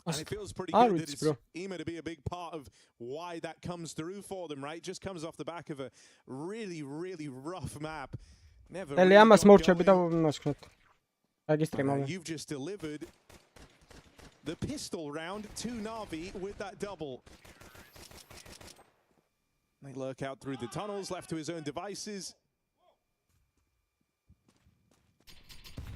And it feels pretty good that it's Ema to be a big part of why that comes through for them, right? Just comes off the back of a really rough map. Never you've just delivered the pistol round to Na'Vi with that double. They lurk out through the tunnels, left to his own devices.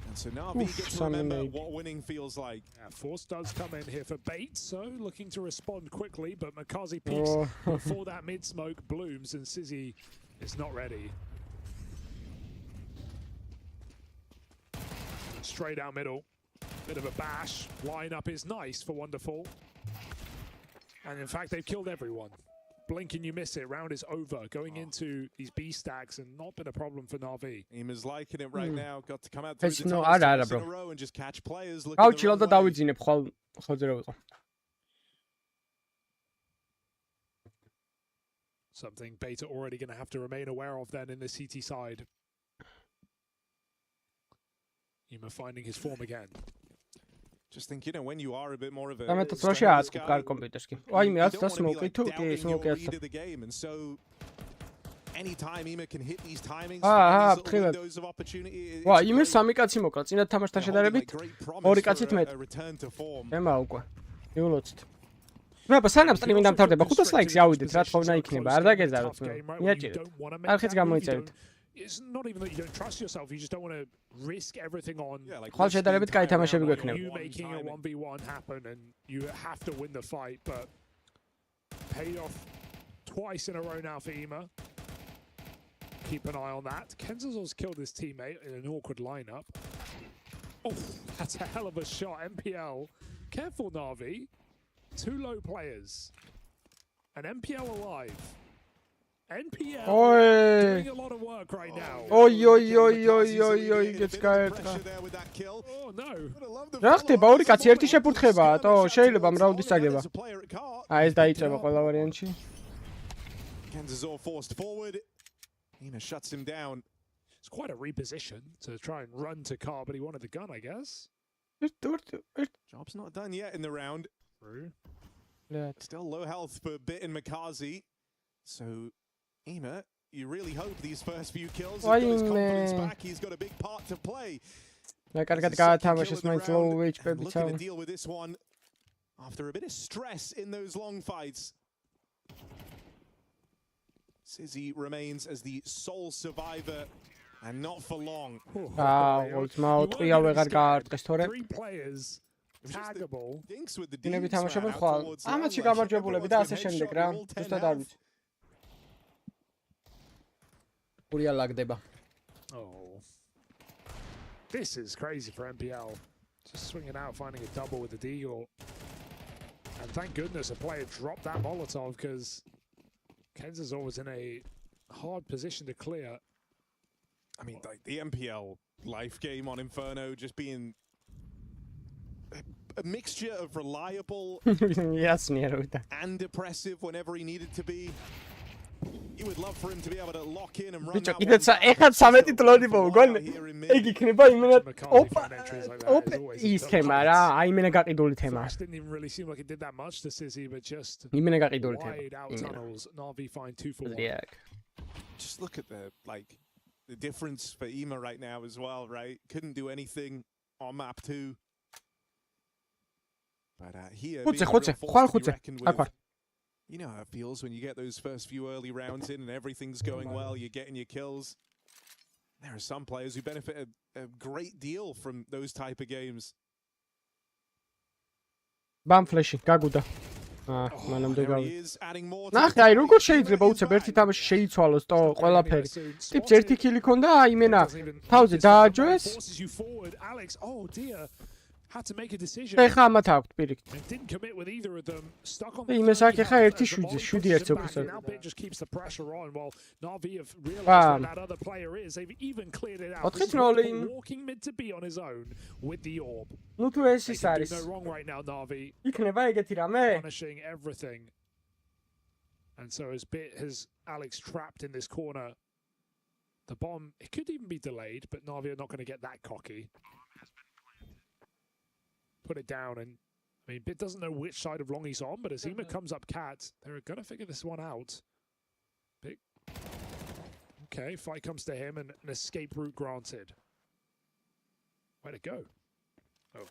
And so Na'Vi gets to remember what winning feels like. Yeah, Force does come in here for Bait, so looking to respond quickly, but Makazi peeks before that mid-smoke blooms, and Sizzy is not ready. Straight out middle, bit of a bash. Lineup is nice for Wonderful. And in fact, they've killed everyone. Blink and you miss it. Round is over. Going into these B stacks and not been a problem for Na'Vi. Ema's liking it right now. Got to come out through the tunnels in a row and just catch players. Looking the wrong way. Something Beta already going to have to remain aware of then in the CT side. Yuma finding his form again. Just think, when you are a bit more of a Damit tas vaši jāatkup kā ar kompjuterski. Ai, mēs tas smoke tu, tie smoke lead of the game, and so anytime Ema can hit these timings, these little windows of opportunity. ვა, იმის სამი კაცი მოკლა, წინა თამაშთან შედარებით ორი კაცით მეტ. ემა უკვე. მიულოცით. აბა სანამ სტრიმი დამთავრდება 500 ლაიქს ავიდეთ, რა თქმა უნდა იქნება. არ დაგეზაროთ. მიაჭირეთ. არხიც გამოიწერეთ. It's not even that you don't trust yourself, you just don't want to risk everything on ხვალ შედარებით კაი თამაშები გვექნება. You making a 1v1 happen and you have to win the fight, but paid off twice in a row now for Ema. Keep an eye on that. Kenzazor's killed his teammate in an awkward lineup. Oh, that's a hell of a shot. MPL. Careful, Na'Vi. 2 low players. And MPL alive. NPL doing a lot of work right now. gets scared. Oh no. რა ხდება? ორი კაცი ერთი შეფურთხებაა, თო შეიძლება ამ რაუნდის წაგება. აი ეს დაიწევა ყველა ვარიანტში. Kenzazor forced forward. Ema shuts him down. It's quite a reposition to try and run to Car, but he wanted the gun, I guess. Job's not done yet in the round. True. Still low health for Bit and Makazi. So Ema, you really hope these first few kills have got his confidence back. He's got a big part to play. Like კარგად გაათამაშეს მაინც low HP-ები looking to deal with this one after a bit of stress in those long fights. Sizzy remains as the sole survivor, and not for long. Three players taggable. ინები თამაშობენ ხვალ. ამათში გამარჯვებულები და ასე შემდეგ რა. ზუსტად არ ვიცი. ურია ლაგდება. Oh. This is crazy for MPL. Just swinging out, finding a double with the deagle. And thank goodness a player dropped that Molotov, because Kenzazor was in a hard position to clear. I mean, like the MPL life game on Inferno just being a mixture of reliable and depressive whenever he needed to be. You would love for him to be able to lock in and run that one. ეხლა 13 ტლოდი მოვგონ. ეგ იქნება იმენა ის თემა რა, აი იმენა გაყიდული თემა. Didn't even really seem like it did that much to Sizzy, but just იმენა გაყიდული თემა. wide out tunnels. Na'Vi find 2 for 1. Just look at the difference for Ema right now as well, right? Couldn't do anything on map 2. But here, you know how it feels when you get those first few early rounds in and everything's going well, you're getting your kills. There are some players who benefit a great deal from those type of games. Bam flash, გაგუდა. მანამდე გავი. ნახე, აი როგორ შეიძლება უცებ ერთი თამაში შეიცვალოს თო ყველაფერი. ტიპს ერთი kili ქონდა, აიმენა თავზე დააჯვეს. Oh dear. Had to make a decision. ეხა ამათ აქვთ პირიქით. Didn't commit with either of them. Stuck on. იმეს აქ ეხა ერთი 7 ერთს უხსოვ. Now Bit just keeps the pressure on. Well, Na'Vi have realized that other player is. They've even cleared it out. Walking mid to be on his own with the orb. Ну თუ ეს ის არის. No wrong right now, Na'Vi. იქნება ეგეთი რამე? Punishing everything. And so as Bit has Alex trapped in this corner, the bomb, it could even be delayed, but Na'Vi are not going to get that cocky. Put it down, and I mean, Bit doesn't know which side of long he's on, but as Ema comes up cat, they're going to figure this one out. Bit. Okay, fight comes to him, and an escape route granted. Way to go. Oh.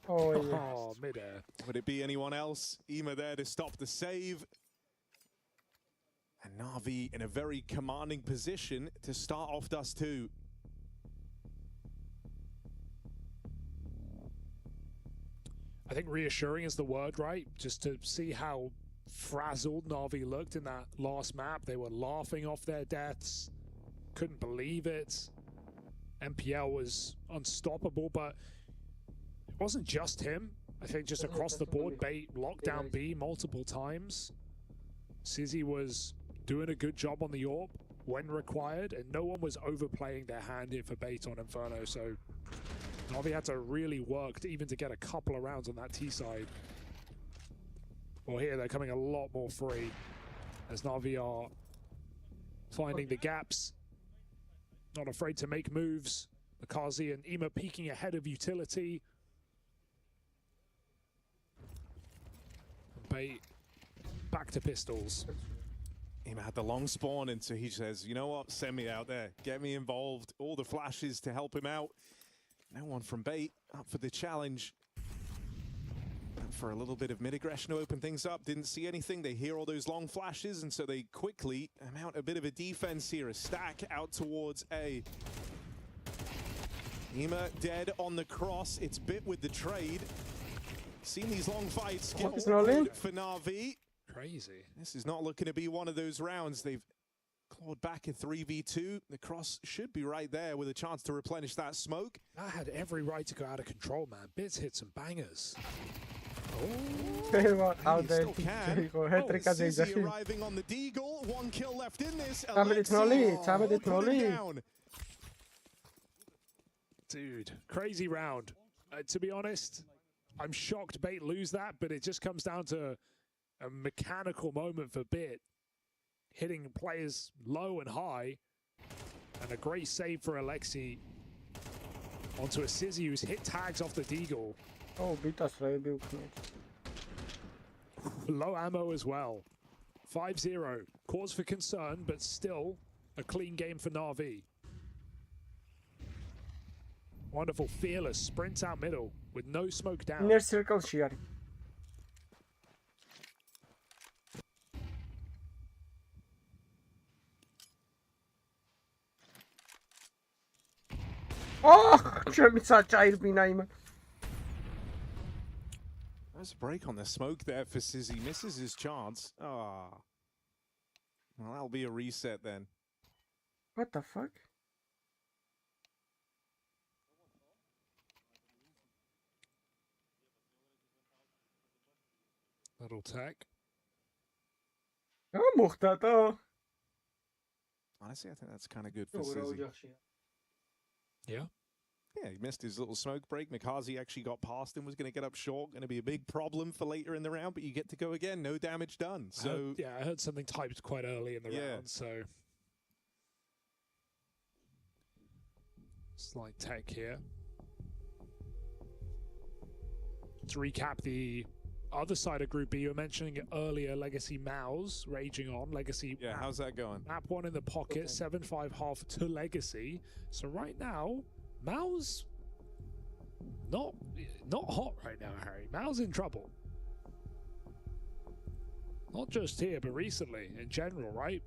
Oh, midair. Would it be anyone else? Ema there to stop the save. And Na'Vi in a very commanding position to start off Dust 2. I think reassuring is the word, right? Just to see how frazzled Na'Vi looked in that last map. They were laughing off their deaths. Couldn't believe it. MPL was unstoppable, but it wasn't just him. I think just across the board, Bait locked down B multiple times. Sizzy was doing a good job on the orb when required, and no one was overplaying their hand here for Bait on Inferno, so Navi had to really work even to get a couple of rounds on that T side. Well, here they're coming a lot more free as Navi are finding the gaps, not afraid to make moves. Makazi and Ema peeking ahead of utility. Bait back to pistols. Ema had the long spawn, and so he says, you know what, send me out there, get me involved. All the flashes to help him out. No one from Bait up for the challenge. And for a little bit of mid-aggression to open things up. Didn't see anything. They hear all those long flashes, and so they quickly mount a bit of a defense here. A stack out towards A. Ema dead on the cross. It's bit with the trade. Seen these long fights get awkward for Na'Vi. Crazy. This is not looking to be one of those rounds. They've clawed back a 3v2. The cross should be right there with a chance to replenish that smoke. That had every right to go out of control, man. Bits hit some bangers. Out there, Sizzy arriving on the Deagle. 1 kill left in this. Dude, crazy round. To be honest, I'm shocked Bait lose that, but it just comes down to a mechanical moment for Bit, hitting players low and high, and a great save for Alexi onto a Sizzy who's hit tags off the Deagle. Oh, Bita's rebuild. Low ammo as well. 5-0. Cause for concern, but still a clean game for Na'Vi. Wonderful, fearless sprints out middle with no smoke down. Inner circle shear. Oh, شو صاير بينا ايمن. There's a break on the smoke there for Sizzy. Misses his chance. Ah. Well, that'll be a reset then. What the fuck? Little tech. Oh, مختطة. Honestly, I think that's kind of good for Sizzy. Yeah. Yeah, he missed his little smoke break. Mikazi actually got past him, was going to get up short. Going to be a big problem for later in the round, but you get to go again. No damage done. So I heard something typed quite early in the round, so slight tech here. To recap the other side of Group B, you were mentioning it earlier, Legacy Mouse raging on. Legacy. Yeah, how's that going? Map 1 in the pocket, 7-5 half to Legacy. So right now, Mao's not hot right now, Harry. Mao's in trouble. Not just here, but recently, in general, right?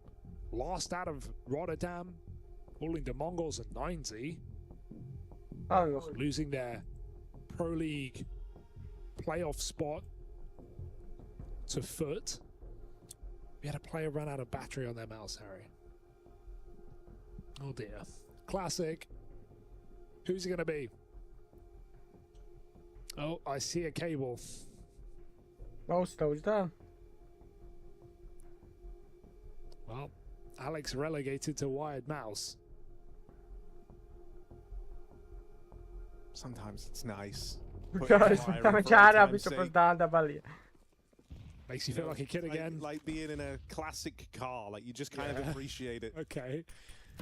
Lost out of Rotterdam, falling to Mongols and 90. Losing their Pro League playoff spot to Foot. We had a player run out of battery on their mouse, Harry. Oh dear. Classic. Who's it going to be? Oh, I see a cable. Mouse goes down. Well, Alex relegated to wired mouse. Sometimes it's nice. Makes you feel like a kid again. Like being in a classic car, like you just kind of appreciate it. Okay.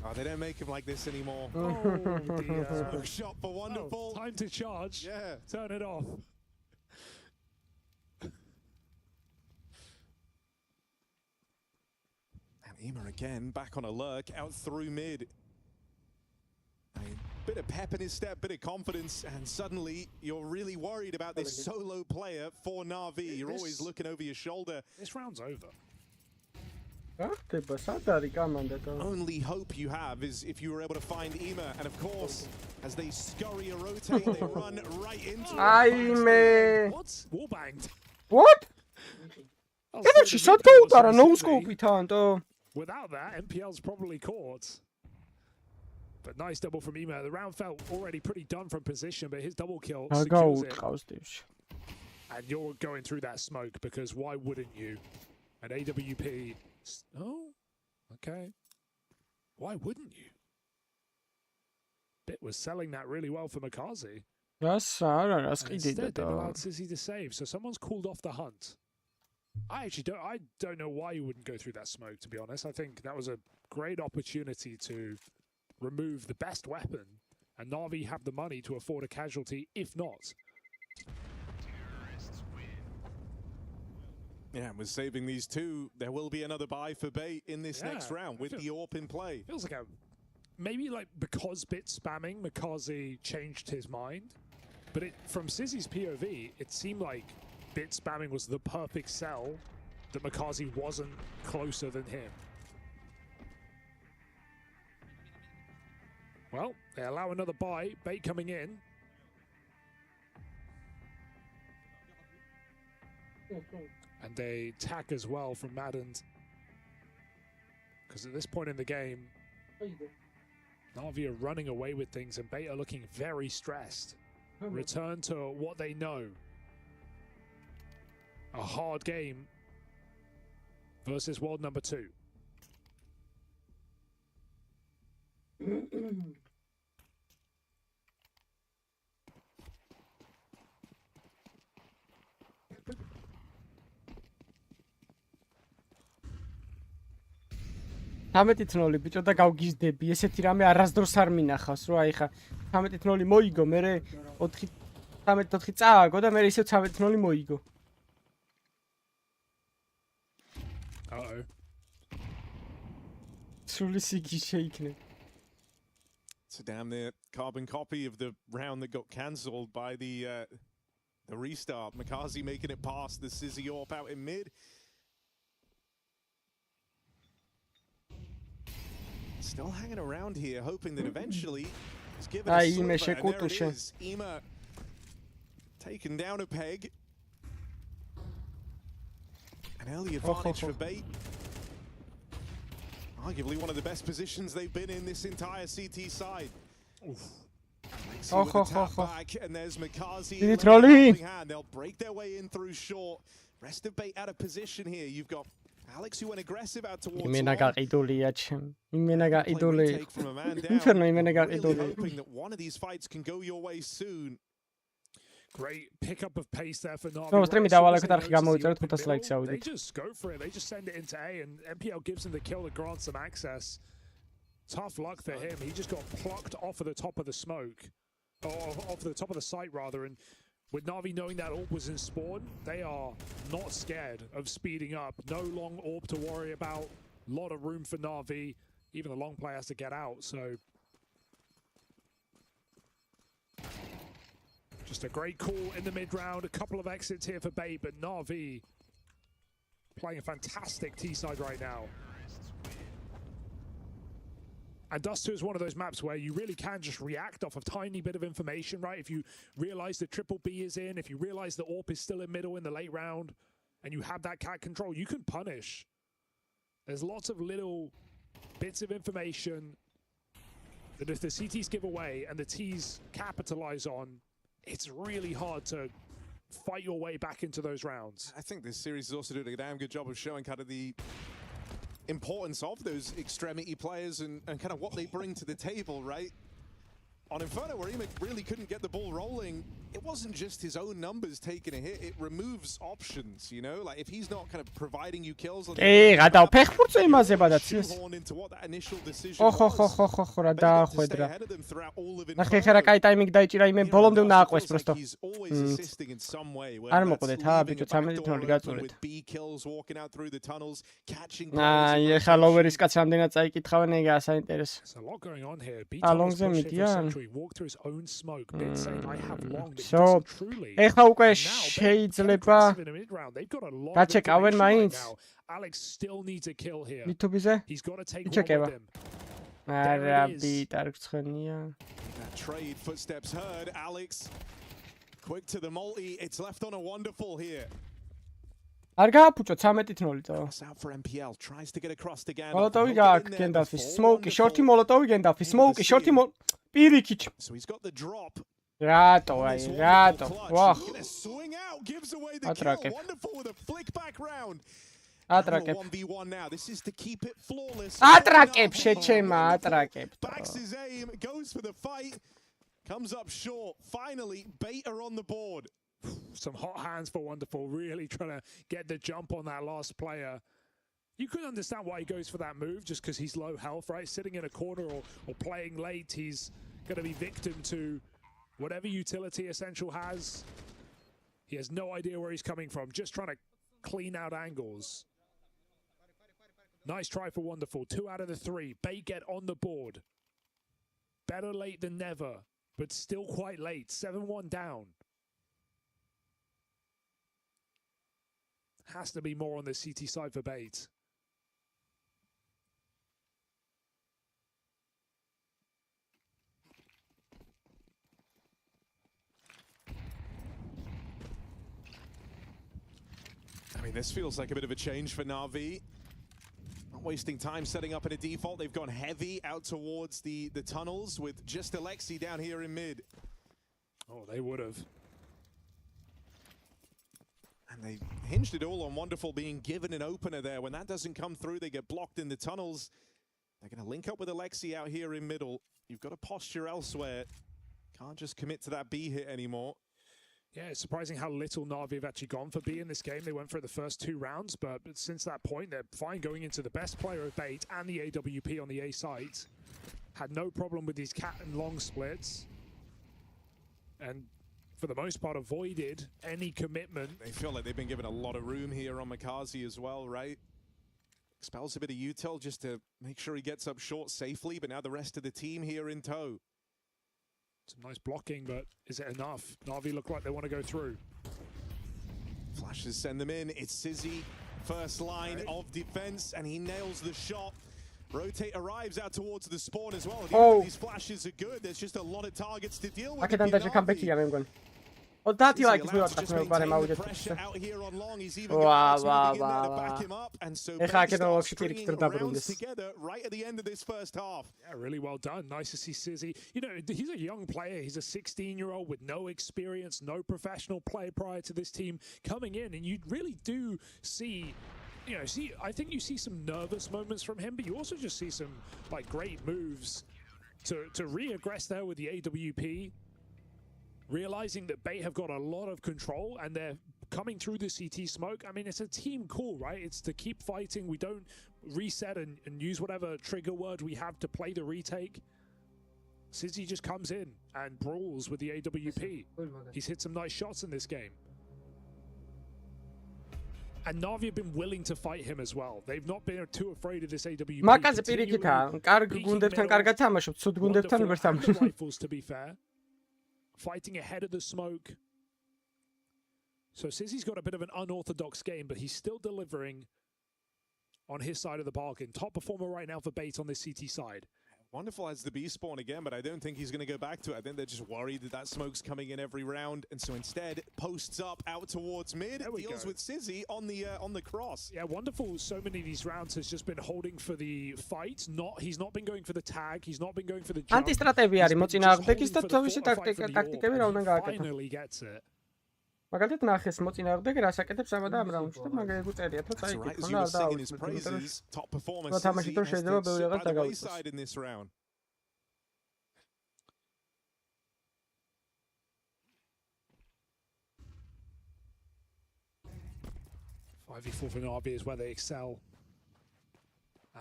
Oh, they don't make them like this anymore. Oh dear. Smoke shot for Wonderful. Time to charge. Yeah. Turn it off. And Ema again, back on a lurk, out through mid. I mean, bit of pep in his step, bit of confidence, and suddenly you're really worried about this solo player for Na'Vi. You're always looking over your shoulder. This round's over. Only hope you have is if you were able to find Ema, and of course, as they scurry and rotate, they run right into Aime. What? Wallbanged. What? Even she said go there and no scope tanto. Without that, MPL's probably caught. But nice double from Ema. The round felt already pretty done from position, but his double kill secures it. And you're going through that smoke because why wouldn't you? An AWP. Oh, okay. Why wouldn't you? Bit was selling that really well for Makazi. Instead, they've allowed Sissy to save, so someone's called off the hunt. I don't know why you wouldn't go through that smoke, to be honest. I think that was a great opportunity to remove the best weapon, and Na'Vi have the money to afford a casualty, if not. Yeah, we're saving these two. There will be another buy for Bait in this next round with the AWP in play. Feels like maybe like because bit spamming, Makazi changed his mind. But from Sissy's POV, it seemed like bit spamming was the perfect sell, that Makazi wasn't closer than him. Well, they allow another buy. Bait coming in. And they tack as well from Madden. Because at this point in the game, Na'Vi are running away with things and Bait are looking very stressed. Return to what they know. A hard game versus world number 2. თამეტი-0 ბიჭო და გავგიზდები. ესეთი რამე არასდროს არ მინახავს, რომ აი ხა 13-0 მოიგო, მერე 13-4 წააგო და მერე ისევ 13-0 მოიგო. სული სიგი შეიქნე. It's a damn near carbon copy of the round that got cancelled by the restart. Makazi making it past the Sizzy AWP out in mid. Still hanging around here, hoping that eventually he's given a sliver, and there it is. Ema taken down a peg. An early advantage for Bait. Arguably one of the best positions they've been in this entire CT side. Back, and there's Makazi. They'll break their way in through short. Rest of Bait out of position here. You've got Alex who went aggressive out towards იმენა გაყიდულია ჩემ. იმენა გაყიდული. Inferno იმენა გაყიდული. Hoping that one of these fights can go your way soon. Great pickup of pace there for Na'Vi. Stream-ი დავალაგეთ არხი გამოვიწერეთ 500 ლაიქს They ავიდეთ. just go for it. They just send it into A, and MPL gives him the kill that grants them access. Tough luck for him. He just got plucked off of the top of the smoke, or off the top of the site rather. And with Na'Vi knowing that AWP was in spawn, they are not scared of speeding up. No long AWP to worry about. A lot of room for Na'Vi. Even the long play has to get out. So just a great call in the mid round. A couple of exits here for Bait, but Na'Vi playing a fantastic T-side right now. And Dust 2 is one of those maps where you really can just react off a tiny bit of information, right? If you realize the triple B is in, if you realize the AWP is still in middle in the late round, and you have that cat control, you can punish. There's lots of little bits of information that if the CTs give away and the Ts capitalize on, it's really hard to fight your way back into those rounds. I think this series is also doing a damn good job of showing kind of the importance of those extremity players and kind of what they bring to the table, right? On Inferno, where Ema really couldn't get the ball rolling, it wasn't just his own numbers taking a hit, it removes options, you know? Like, if he's not kind of providing you kills... გადავა ფეხბურთზე იმაზე ბადაც. ხო, რა დაახვედრა. ნახე ხერა კაი ტაიმინგი დაიჭირა იმენ ბოლომდე უნდა აყვეს პროსტო. არ მოყდეთ, ბიჭო 13-0 გაწურეთ. აი, ხა ლოვერის კაც რამდენად წაიკითხავენ, ეგა საინტერესო. ალონგზე მიდიან. Walk through his own smoke. Bit saying I have long, but So, truly. ეხლა უკვე შეიძლება გაჩეკავენ მაინც. Alex still needs a kill here. YouTube-ზე? He's got to take იჩეკება. one with him. არა, ბიტ არ გცხენია. Trade footsteps heard. Alex quick to the multi. It's left on a wonderful here. არ გააფუჭო 13-0 წავა. Out for MPL tries to get across the game. მოლოტოვი გააქვს გენდალფის. სმოუკი, შორტი მოლოტოვი გენდალფი. სმოუკი, შორტი პირიქით. So he's got the drop. რატო აი, რატო? ვახ. Swing out gives away the kill. Wonderful with a flick back round. Atraqeb. 1v1 now. This is to keep it flawless. Atraqeb შეჩემა, atraqeb. Backs his aim, goes for the fight. Comes up short. Finally, Bait are on the board. Some hot hands for Wonderful, really trying to get the jump on that last player. You could understand why he goes for that move, just because he's low health, right? Sitting in a corner or playing late, he's going to be victim to whatever utility Essential has. He has no idea where he's coming from, just trying to clean out angles. Nice try for Wonderful. 2 out of the 3. Bait get on the board. Better late than never, but still quite late. 7-1 down. Has to be more on the CT side for Bait. I mean, this feels like a bit of a change for Na'Vi. Not wasting time setting up in a default. They've gone heavy out towards the tunnels with just Alexi down here in mid. Oh, they would have. And they hinged it all on Wonderful being given an opener there. When that doesn't come through, they get blocked in the tunnels. They're going to link up with Alexi out here in middle. You've got to posture elsewhere. Can't just commit to that B hit anymore. Yeah, it's surprising how little Na'Vi have actually gone for B in this game. They went for the first 2 rounds, but since that point, they're fine going into the best player of Bait and the AWP on the A site. Had no problem with these cat and long splits. And for the most part, avoided any commitment. They feel like they've been given a lot of room here on Makazi as well, right? Expels a bit of util just to make sure he gets up short safely, but now the rest of the team here in tow. Some nice blocking, but is it enough? Na'Vi look like they want to go through. Flashes send them in. It's Sizzy, first line of defense, and he nails the shot. Rotate arrives out towards the spawn as well. Oh. These flashes are good. There's just a lot of targets to deal with. აქედან დაჭეკამბეკია მე მგონი. 30 ლაიქის მივაკეთე მე ბარემ ავიდეთ. ვა. ეხა აქედან ლოქში პირიქით რა დაბრუნდეს. Right at the end of this first half. Yeah, really well done. Nice to see Sizzy. You know, he's a young player. He's a 16-year-old with no experience, no professional play prior to this team coming in, and you really do see. You know, I think you see some nervous moments from him, but you also just see some like great moves to re-aggress there with the AWP, realizing that Bait have got a lot of control and they're coming through the CT smoke. I mean, it's a team call, right? It's to keep fighting. We don't reset and use whatever trigger word we have to play the retake. Sizzy just comes in and brawls with the AWP. He's hit some nice shots in this game. And Na'Vi have been willing to fight him as well. They've not been too afraid of this AWP. მაკაზე პირიქითაა. კარგ გუნდებთან კარგად თამაშობ, ცუდ გუნდებთან ვერ თამაშობ. Rifles, to be fair. Fighting ahead of the smoke. So Sizzy's got a bit of an unorthodox game, but he's still delivering on his side of the bargain. Top performer right now for Bait on this CT side. Wonderful has the B spawn again, but I don't think he's going to go back to it. I think they're just worried that that smoke's coming in every round, and so instead posts up out towards mid. Deals with Sizzy on the cross. Yeah, Wonderful. So many of these rounds has just been holding for the fight. He's not been going for the tag. He's not been going for the jump. ანტისტრატები არის მოწინააღმდეგის და თავისი ტაქტიკები რა უნდა გააკეთო. Finally gets it. მაგალითად ნახეს მოწინააღმდეგე რას აკეთებს აბა ამ რაუნდში და მაგალითად უწერია თუ წაიკითხო და არ დააუწყოს. Top performance. რა თამაში თუ შეიძლება ბევრი რაღაც დაგავიწყოს. In this round. IV4 for Na'Vi is where they excel.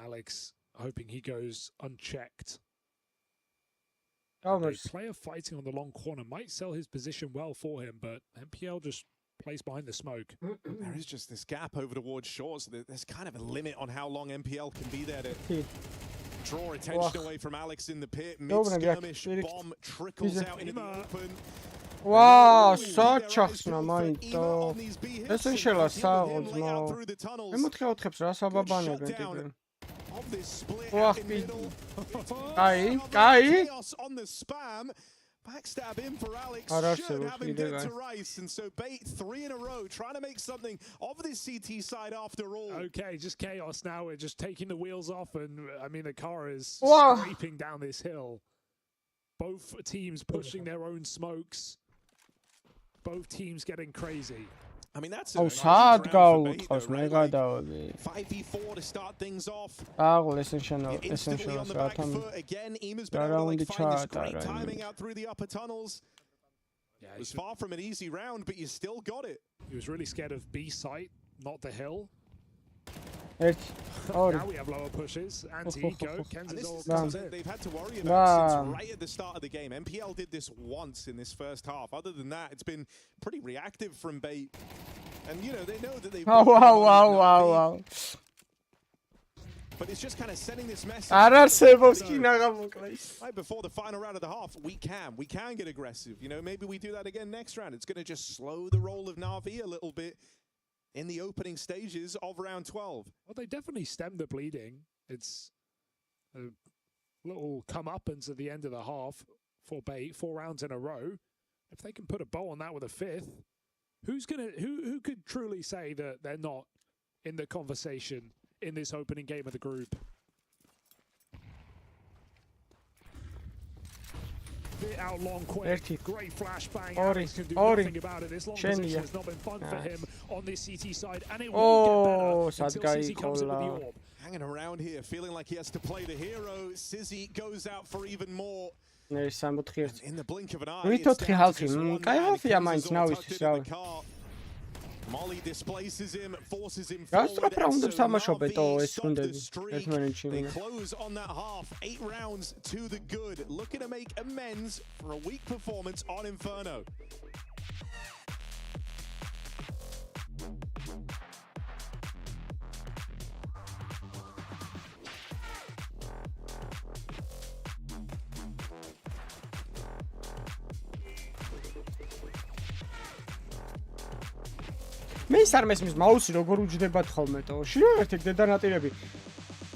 Alex hoping he goes unchecked. A player fighting on the long corner might sell his position well for him, but MPL just plays behind the smoke. There is just this gap over towards short, so there's kind of a limit on how long MPL can be there to draw attention away from Alex in the pit. Mid-skirmish, bomb trickles out into the open. Wow, საჩახსნა მაინტო. ესე შელა საოძმო. მე მოთხეოთხებს რა საბაბანებენ კიდე. Chaos on the spam. Backstab in for Alex. Should have him dead to rice. And so Bait 3 in a row, trying to make something of this CT side after all. Okay, just chaos now. We're just taking the wheels off, and I mean the car is scraping down this hill. Both teams pushing their own smokes. Both teams getting crazy. I mean, that's Oh, sad გაუწყავს მე გადავები. 5v4 to start things off. აღულ essentials რათან. Again, EMA's been able to find this great timing out through the upper tunnels. Yeah, it was far from an easy round, but you still got it. He was really scared of B site, not the hill. Now we have lower pushes. Anti-eco. They've had to worry about since right at the start of the game. MPL did this once in this first half. Other than that, it's been pretty reactive from Bait. And, you know, they know that they've... Wow. But it's just kind of sending this message. Right before the final round of the half, we can get aggressive. You know, maybe we do that again next round. It's going to just slow the roll of Na'Vi a little bit in the opening stages of round 12. Well, they definitely stemmed the bleeding. It's a little come-uppance at the end of the half for Bait, 4 rounds in a row. If they can put a bow on that with a 5th, who could truly say that they're not in the conversation in this opening game of the group? Bit out long quick, great flashbang. Alex can do nothing about it. This long position has not been fun for him on this CT side, and it won't get better until Sizzy comes in with the orb. Hanging around here, feeling like he has to play the hero. Sizzy goes out for even more. In the blink of an eye, Molly displaces him, forces him forward. They close on that half, 8 rounds to the good, looking to make amends for a weak performance on Inferno. მე ის არ მესმის მაუსი როგორ უჯდებათ ხოლმე თო შეერთეთ დედანატირები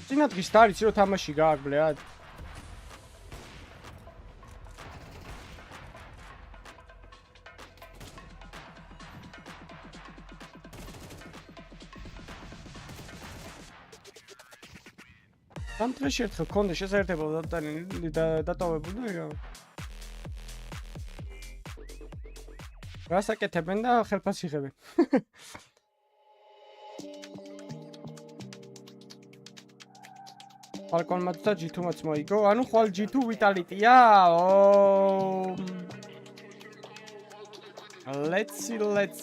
წინა დღის დარიც რომ თამაში გააქვს ბლეად ამ დღეში ერთხელ გქონდა შესაერთება დატოვებული და გასაკეთებენ და ხელფას იღებენ. Falcon-მა და G2-მაც მოიგო. ანუ ხვალ G2 Vitality-ია? Let's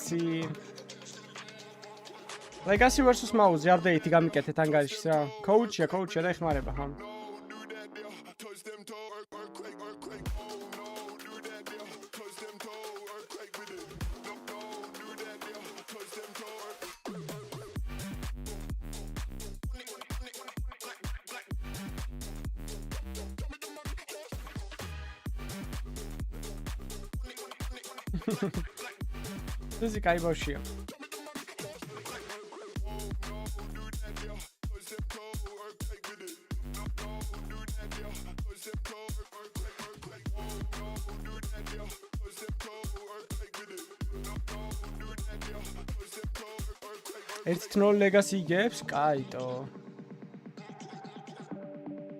see. Legacy versus Mouse update-ი გამიკეთეთ ანგარიშს რა. Coach-ია და ეხმარება, ხა. Sizzy კაი ბავშვია. It's no legacy games, კაი თო.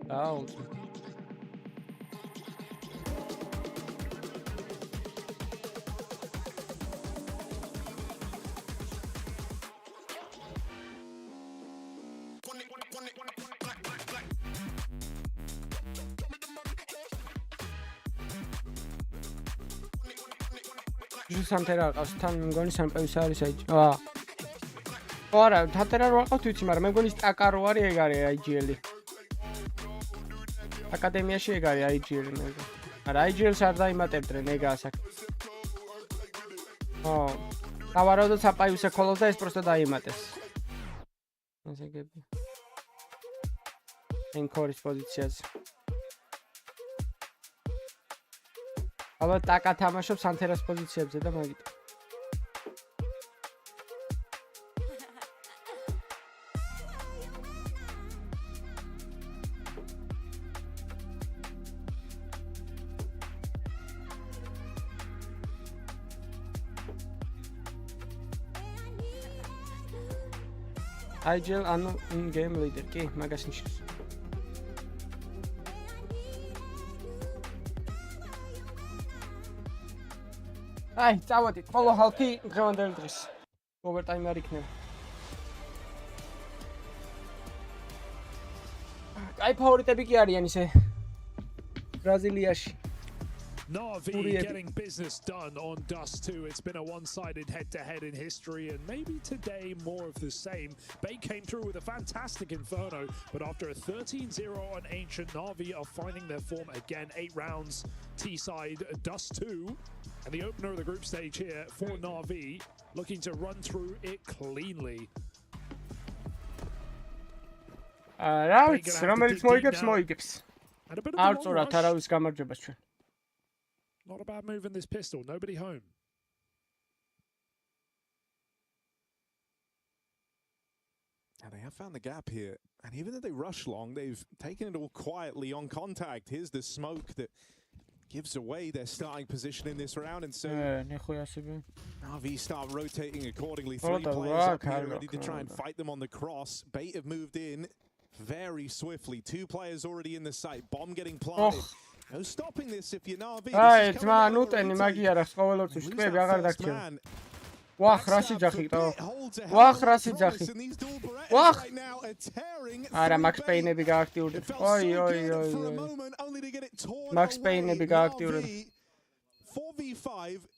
აუ. Santera ყავს თან მგონი სამპევის არის აი. ხო არა, თათერა რო ყავს ვიცი, მაგრამ მე მგონი სტაკა რო არის ეგ არის IGL-ი. აკადემიაში ეგ არის IGL-ი მე. არა, IGL-ს არ დაიმატებდნენ ეგაა საქმე. ხო. დავარაუდოთ საპაიუსე ქოლოს და ეს პროსტა დაიმატეს. ასე გები. ენკორის პოზიციაზე. ალბათ ტაკა თამაშობს სანთერას პოზიციებზე და მაგით. IGL ანუ in game leader კი მაგას ნიშნავს. Ai, წავედით. ხოლო ჰალქი დღევანდელი დღის. overtime არ იქნება. Აი ფავორიტები კი არიან ისე ბრაზილიაში. Navi getting business done on Dust 2. It's been a one-sided head-to-head in history, and maybe today more of the same. Bait came through with a fantastic Inferno, but after a 13-0 on Ancient, Navi are finding their form again. 8 rounds, T-side, Dust 2, and the opener of the group stage here for Navi, looking to run through it cleanly. რა ვიცი, რომელიც მოიგებს. არ წორათ არავის გამარჯვებას ჩვენ. Not a bad move in this pistol. Nobody home. And they have found the gap here. And even though they rush long, they've taken it all quietly on contact. Here's the smoke that gives away their starting position in this round. And so Navi start rotating accordingly. 3 players up here ready to try and fight them on the cross. Bait have moved in very swiftly. 2 players already in the site. Bomb getting planted. No stopping this if you're Navi. Აი, ძმა, ნუტენი მაგია რა, ყოველთვის ტყვები აღარ დაგჭირდა. ვახ, რა სიძახი ყო. ვახ, რა სიძახი. ვახ. არა, Max Payne-ები გააქტიურდეთ. ой. Max Payne-ები გააქტიურდეთ. 4v5.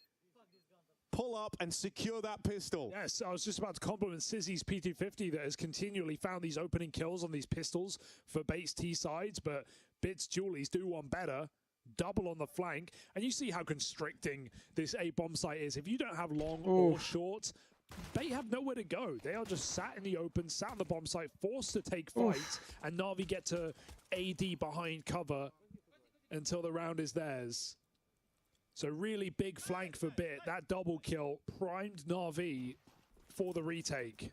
Pull up and secure that pistol. Yes, I was just about to compliment Sizzy's P250 that has continually found these opening kills on these pistols for Bait's T-sides, but Bits Julies do one better. Double on the flank. And you see how constricting this A-bomb site is. If you don't have long or short, Bait have nowhere to go. They are just sat in the open, sat on the bomb site, forced to take fights, and Navi get to AD behind cover until the round is theirs. So really big flank for Bit. That double kill primed Navi for the retake.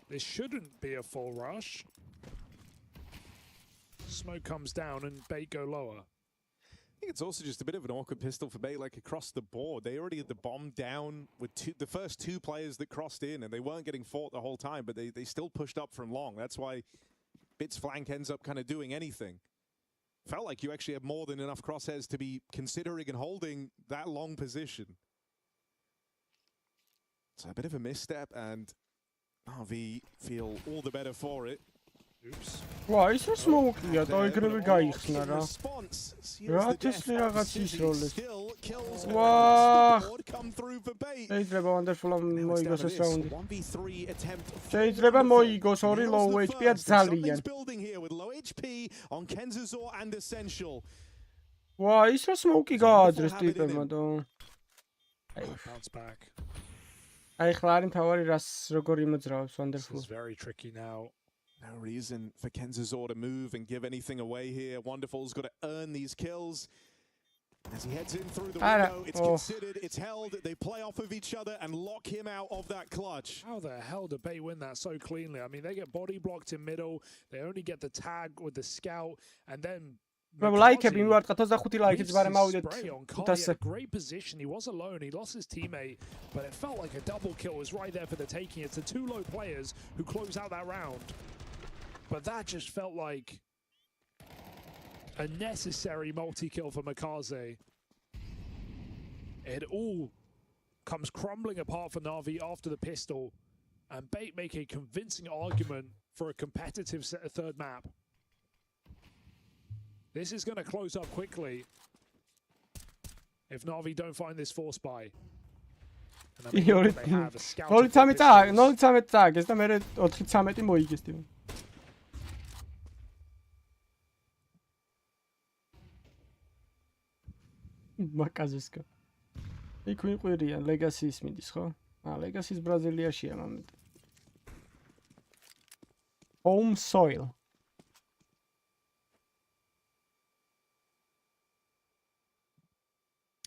This shouldn't be a full rush. Smoke comes down and Bait go lower. I think it's also just a bit of an awkward pistol for Bait, like across the board. They already had the bomb down with the first 2 players that crossed in, and they weren't getting fought the whole time, but they still pushed up from long. That's why Bit's flank ends up kind of doing anything. Felt like you actually had more than enough crosshairs to be considering and holding that long position. So a bit of a misstep, and RV feel all the better for it. Oops. ვა, ის რა სმოუკია, დაიგრევე გაიხსნა რა. რა თესლი რაღაც ის როლეს. ვა! შეიძლება wonderful-ა მოიგოს ეს რაუნდი. შეიძლება მოიგოს, 2 low HP-ა ძალიან. ვა, ის რა სმოუკი გააძრეს ტიპებმა და. აი ხლა არის თავარი რას როგორ იმოძრავებს wonderful. This is very tricky now. No reason for Kenzazor to move and give anything away here. Wonderful's got to earn these kills. As he heads in through the window, it's considered, it's held. They play off of each other and lock him out of that clutch. How the hell did Bait win that so cleanly? I mean, they get body blocked in middle. They only get the tag with the scout, and then ლაიქები მივარტყა 25 ლაიქიც bare მოვიდეთ 500. Great position. He was alone. He lost his teammate, but it felt like a double kill was right there for the taking. It's the 2 low players who close out that round. But that just felt like a necessary multi-kill for Makaze. It all comes crumbling apart for Navi after the pistol, and Bait make a convincing argument for a competitive third map. This is going to close up quickly if Navi don't find this force buy. And I mean, they have a scout. 0-13 წააგეს და მე 4-13 მოიგეს ტიმი. მაკაზესკა. იქ ვიყვირიან ლეგასის მიდის, ხო? ლეგასის ბრაზილიაშია მომენტ. Home soil.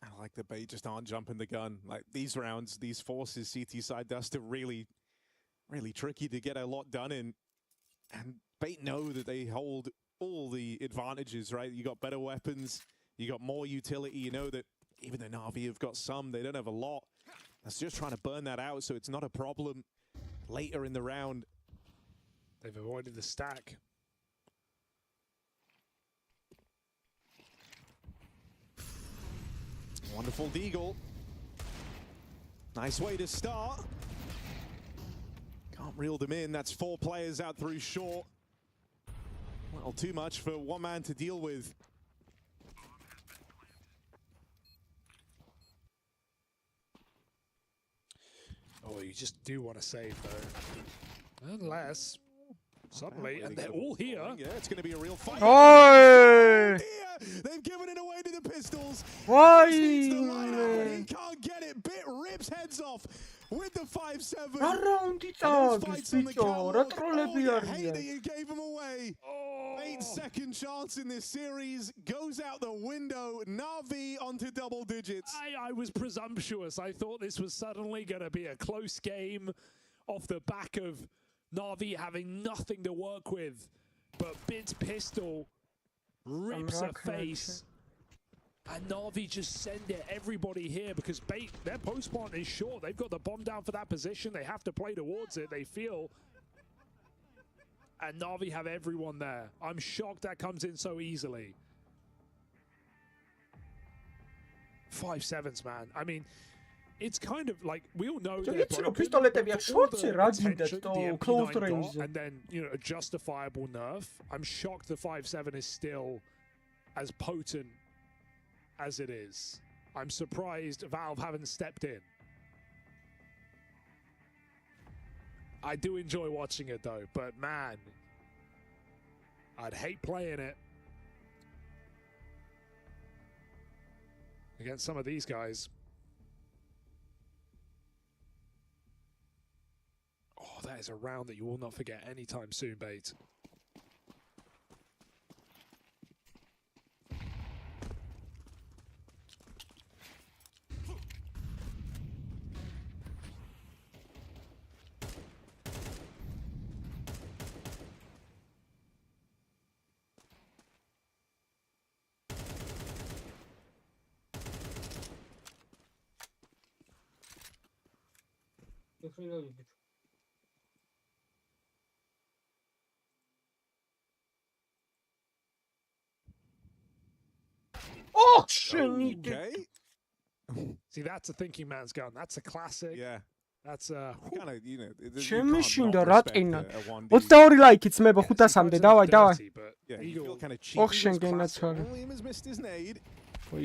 I like the Bait just aren't jumping the gun. Like these rounds, these forces, CT side dust are really tricky to get a lot done in. And Bait know that they hold all the advantages, right? You got better weapons. You got more utility. You know that even though Navi have got some, they don't have a lot. That's just trying to burn that out so it's not a problem later in the round. They've avoided the stack. Wonderful deagle. Nice way to start. Can't reel them in. That's 4 players out through short. A little too much for one man to deal with. Oh, you just do want to save, though. Unless, suddenly, and they're all here. Yeah, it's going to be a real fight. Oh, they've given it away to the Pistols. Why? He can't get it. Bit rips heads off with the 5-7. Hate that you gave him away. 8-second chance in this series goes out the window. Na'Vi onto double digits. I was presumptuous. I thought this was suddenly going to be a close game off the back of Na'Vi having nothing to work with. But Bid's pistol rips a face. And Na'Vi just send it everybody here because Bait, their post plant is short. They've got the bomb down for that position. They have to play towards it. They feel. And Na'Vi have everyone there. I'm shocked that comes in so easily. 5-7s, man. I mean, it's kind of like we all know they're broken, and then, you know, a justifiable nerf. I'm shocked the 5-7 is still as potent as it is. I'm surprised Valve haven't stepped in. I do enjoy watching it though, but man, I'd hate playing it against some of these guys. Oh, that is a round that you will not forget anytime soon, Bait. Oh, shit. Okay. See, that's a thinking man's gun. That's a classic. Yeah. That's a kind of, you know, ჩემი შინდა რა ტკინა 22 ლაიქი ძმება 500-მდე დავაი Yeah, you feel kind of cheap. ოხ შენ გენაცვალე William has missed his nade. აუ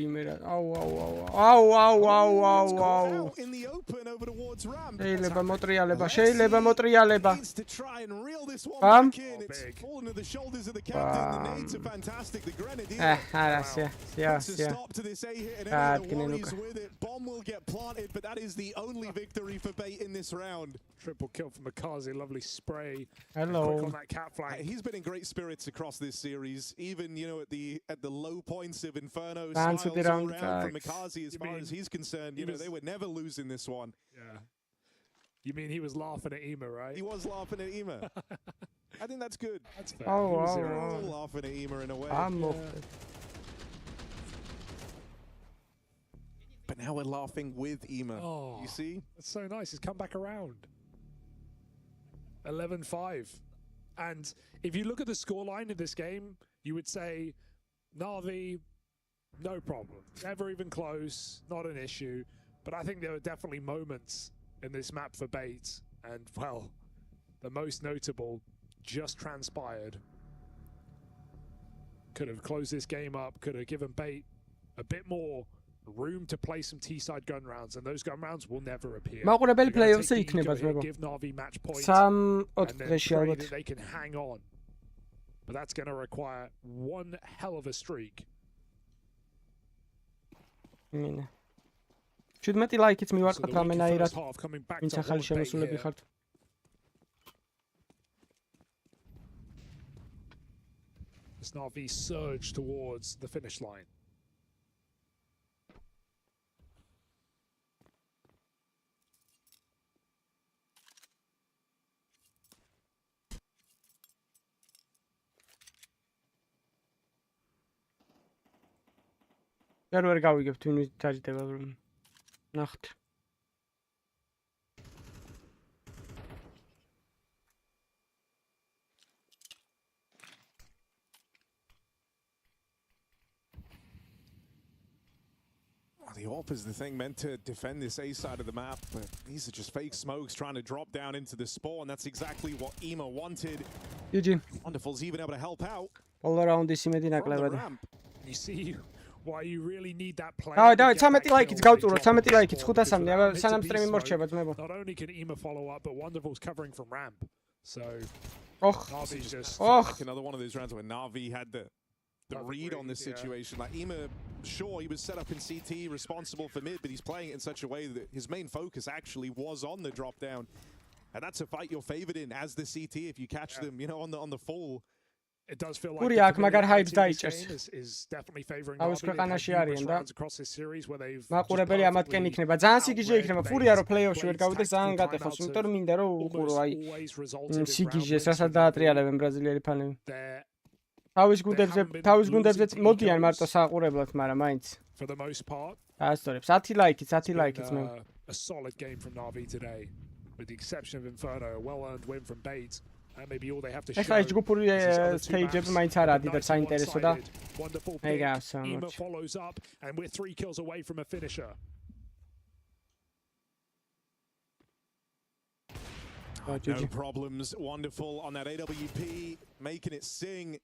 In the open over towards ramp. შეიძლება მოტრიალება Needs to try and reel this one Bam. back in. It's fallen to the shoulders of the captain. The nades are fantastic. The grenadier puts a stop to this A hit and any of the worries with it. Bomb will get planted, but that is the only victory for Bait in this round. Triple kill from Makazi, lovely spray. Hello. Quick on that cat flank. He's been in great spirits across this series, even, you know, at the low points of Inferno. Dance with it Smiles on all around from facts. Makazi as far as he's concerned. You know, they would never lose in this one. Yeah. You mean he was laughing at Ema, right? He was laughing at Ema. I think that's good. That's fair. They're all laughing at Ema in a way. But now we're laughing with Ema. Oh, you see? That's so nice. He's come back around. 11-5. And if you look at the scoreline in this game, you would say Na'Vi, no problem. Never even close. Not an issue. But I think there were definitely moments in this map for Bait. And, well, the most notable just transpired. Could have closed this game up. Could have given Bait a bit more room to play some T-side gun rounds, and those gun rounds will never appear. მაყურებელი პლეიოფზე იქნება here, give Na'Vi match points, 3-4 and then დღეში pray ალბათ that they can hang on. But that's going to require one hell of a streak. მინა 17 ლაიქიც მივარტყათ So the რამენაირად first half coming back ვინც to ახალი haunt Bait შემოსულები here. ხართ This Na'Vi surge towards the finish line. ვერ გავიგებთ ვინ დაჯდება ნახეთ The AWP is the thing meant to defend this A side of the map, but these are just fake smokes trying to drop down into the spawn. That's exactly what EMA wanted. GG. Wonderful's even able to help out. All around this იმედი ნაკლებად. You see why you really need that player. დავით 13 ლაიქით გავწუროთ 13 ლაიქით 500-მდე აბა სანამ სტრიმი მორჩება ძმებო. Not only can EMA follow up, but Wonderful's covering from ramp. So Navi's just like another one of those rounds where Navi had the read on this situation. Like EMA, sure, he was set up in CT, responsible for mid, but he's playing it in such a way that his main focus actually was on the drop down. And that's a fight you're favored in as the CT if you catch them, you know, on the full. It does feel like Puri აქ მაგარ hype დაიჭერს. Is definitely favoring Navi ქვეყანაში არიან და across this series where they've მაყურებელი ამათკენ იქნება. ძალიან სიგიჟე იქნება. ფურია რომ play-off-ში ვერ გავიდეს ძალიან გატეხოს, იმიტომ რომ მინდა რომ უყურო აი სიგიჟეს რასაც დაატრიალებენ ბრაზილიელი ფანები. თავის გუნდებზე მოდიან მარტო საყურებლად, მაგრამ მაინც. For the most part. ასწორებს. 10 ლაიქით მე. A solid game from Navi today, with the exception of Inferno, a well-earned win from Bait. And maybe all they have to show. ეს ჯგუფური stage-ები მაინც არა დიდად საინტერესო და აი გასა. EMA follows up and we're 3 kills away from a finisher. No problems. Wonderful on that AWP, making it sing.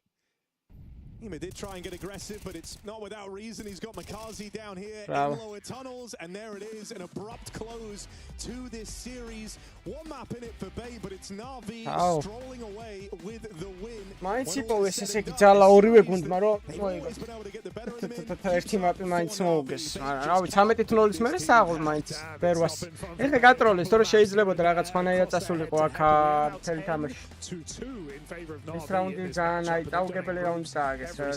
EMA did try and get aggressive, but it's not without reason. He's got Makazi down here in lower tunnels, and there it is, an abrupt close to this series. One map in it for Bay, but it's Navi strolling away with the win. მაინც იპოვეს ესე იგი ძალა ორივე გუნდმა რომ ერთი მაპი მაინც მოუგეს. რავი 13-0-ის მერე სააღოს მაინც ბერვას. ეხლა გატროლეს, თორე შეიძლებოდა რაღაც ხანაირად წასულიყო აქ მთელი თამაში. 2-2 in favor of Navi. ეს რაუნდი ძალიან აი დაუგებელი რაუნდი დააგეს. So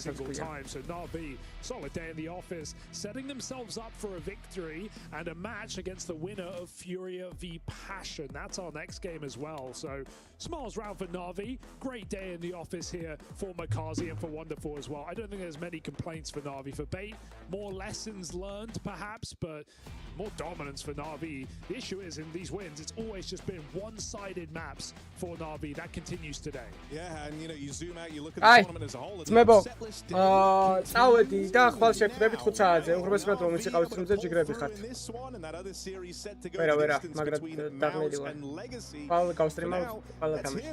Navi, solid day in the office, setting themselves up for a victory and a match against the winner of Furia v Passion. That's our next game as well. So smiles round for Navi. Great day in the office here for Makazi and for Wonderful as well. I don't think there's many complaints for Navi. For Bait, more lessons learned perhaps, but more dominance for Navi. The issue is in these wins, it's always just been one-sided maps for Navi. That continues today. Yeah, and you know, you zoom out, you look at the tournament as a whole. ძმებო, წავედი და ხვალ შეგხვდებით 5 საათზე. უღრმესად რომ იცი ყავს წრიმზე ჯიგრები ხართ. ვერა, მაგრამ დაგმელი ვარ. ხვალ გავსტრიმავ, ხვალ თამაში.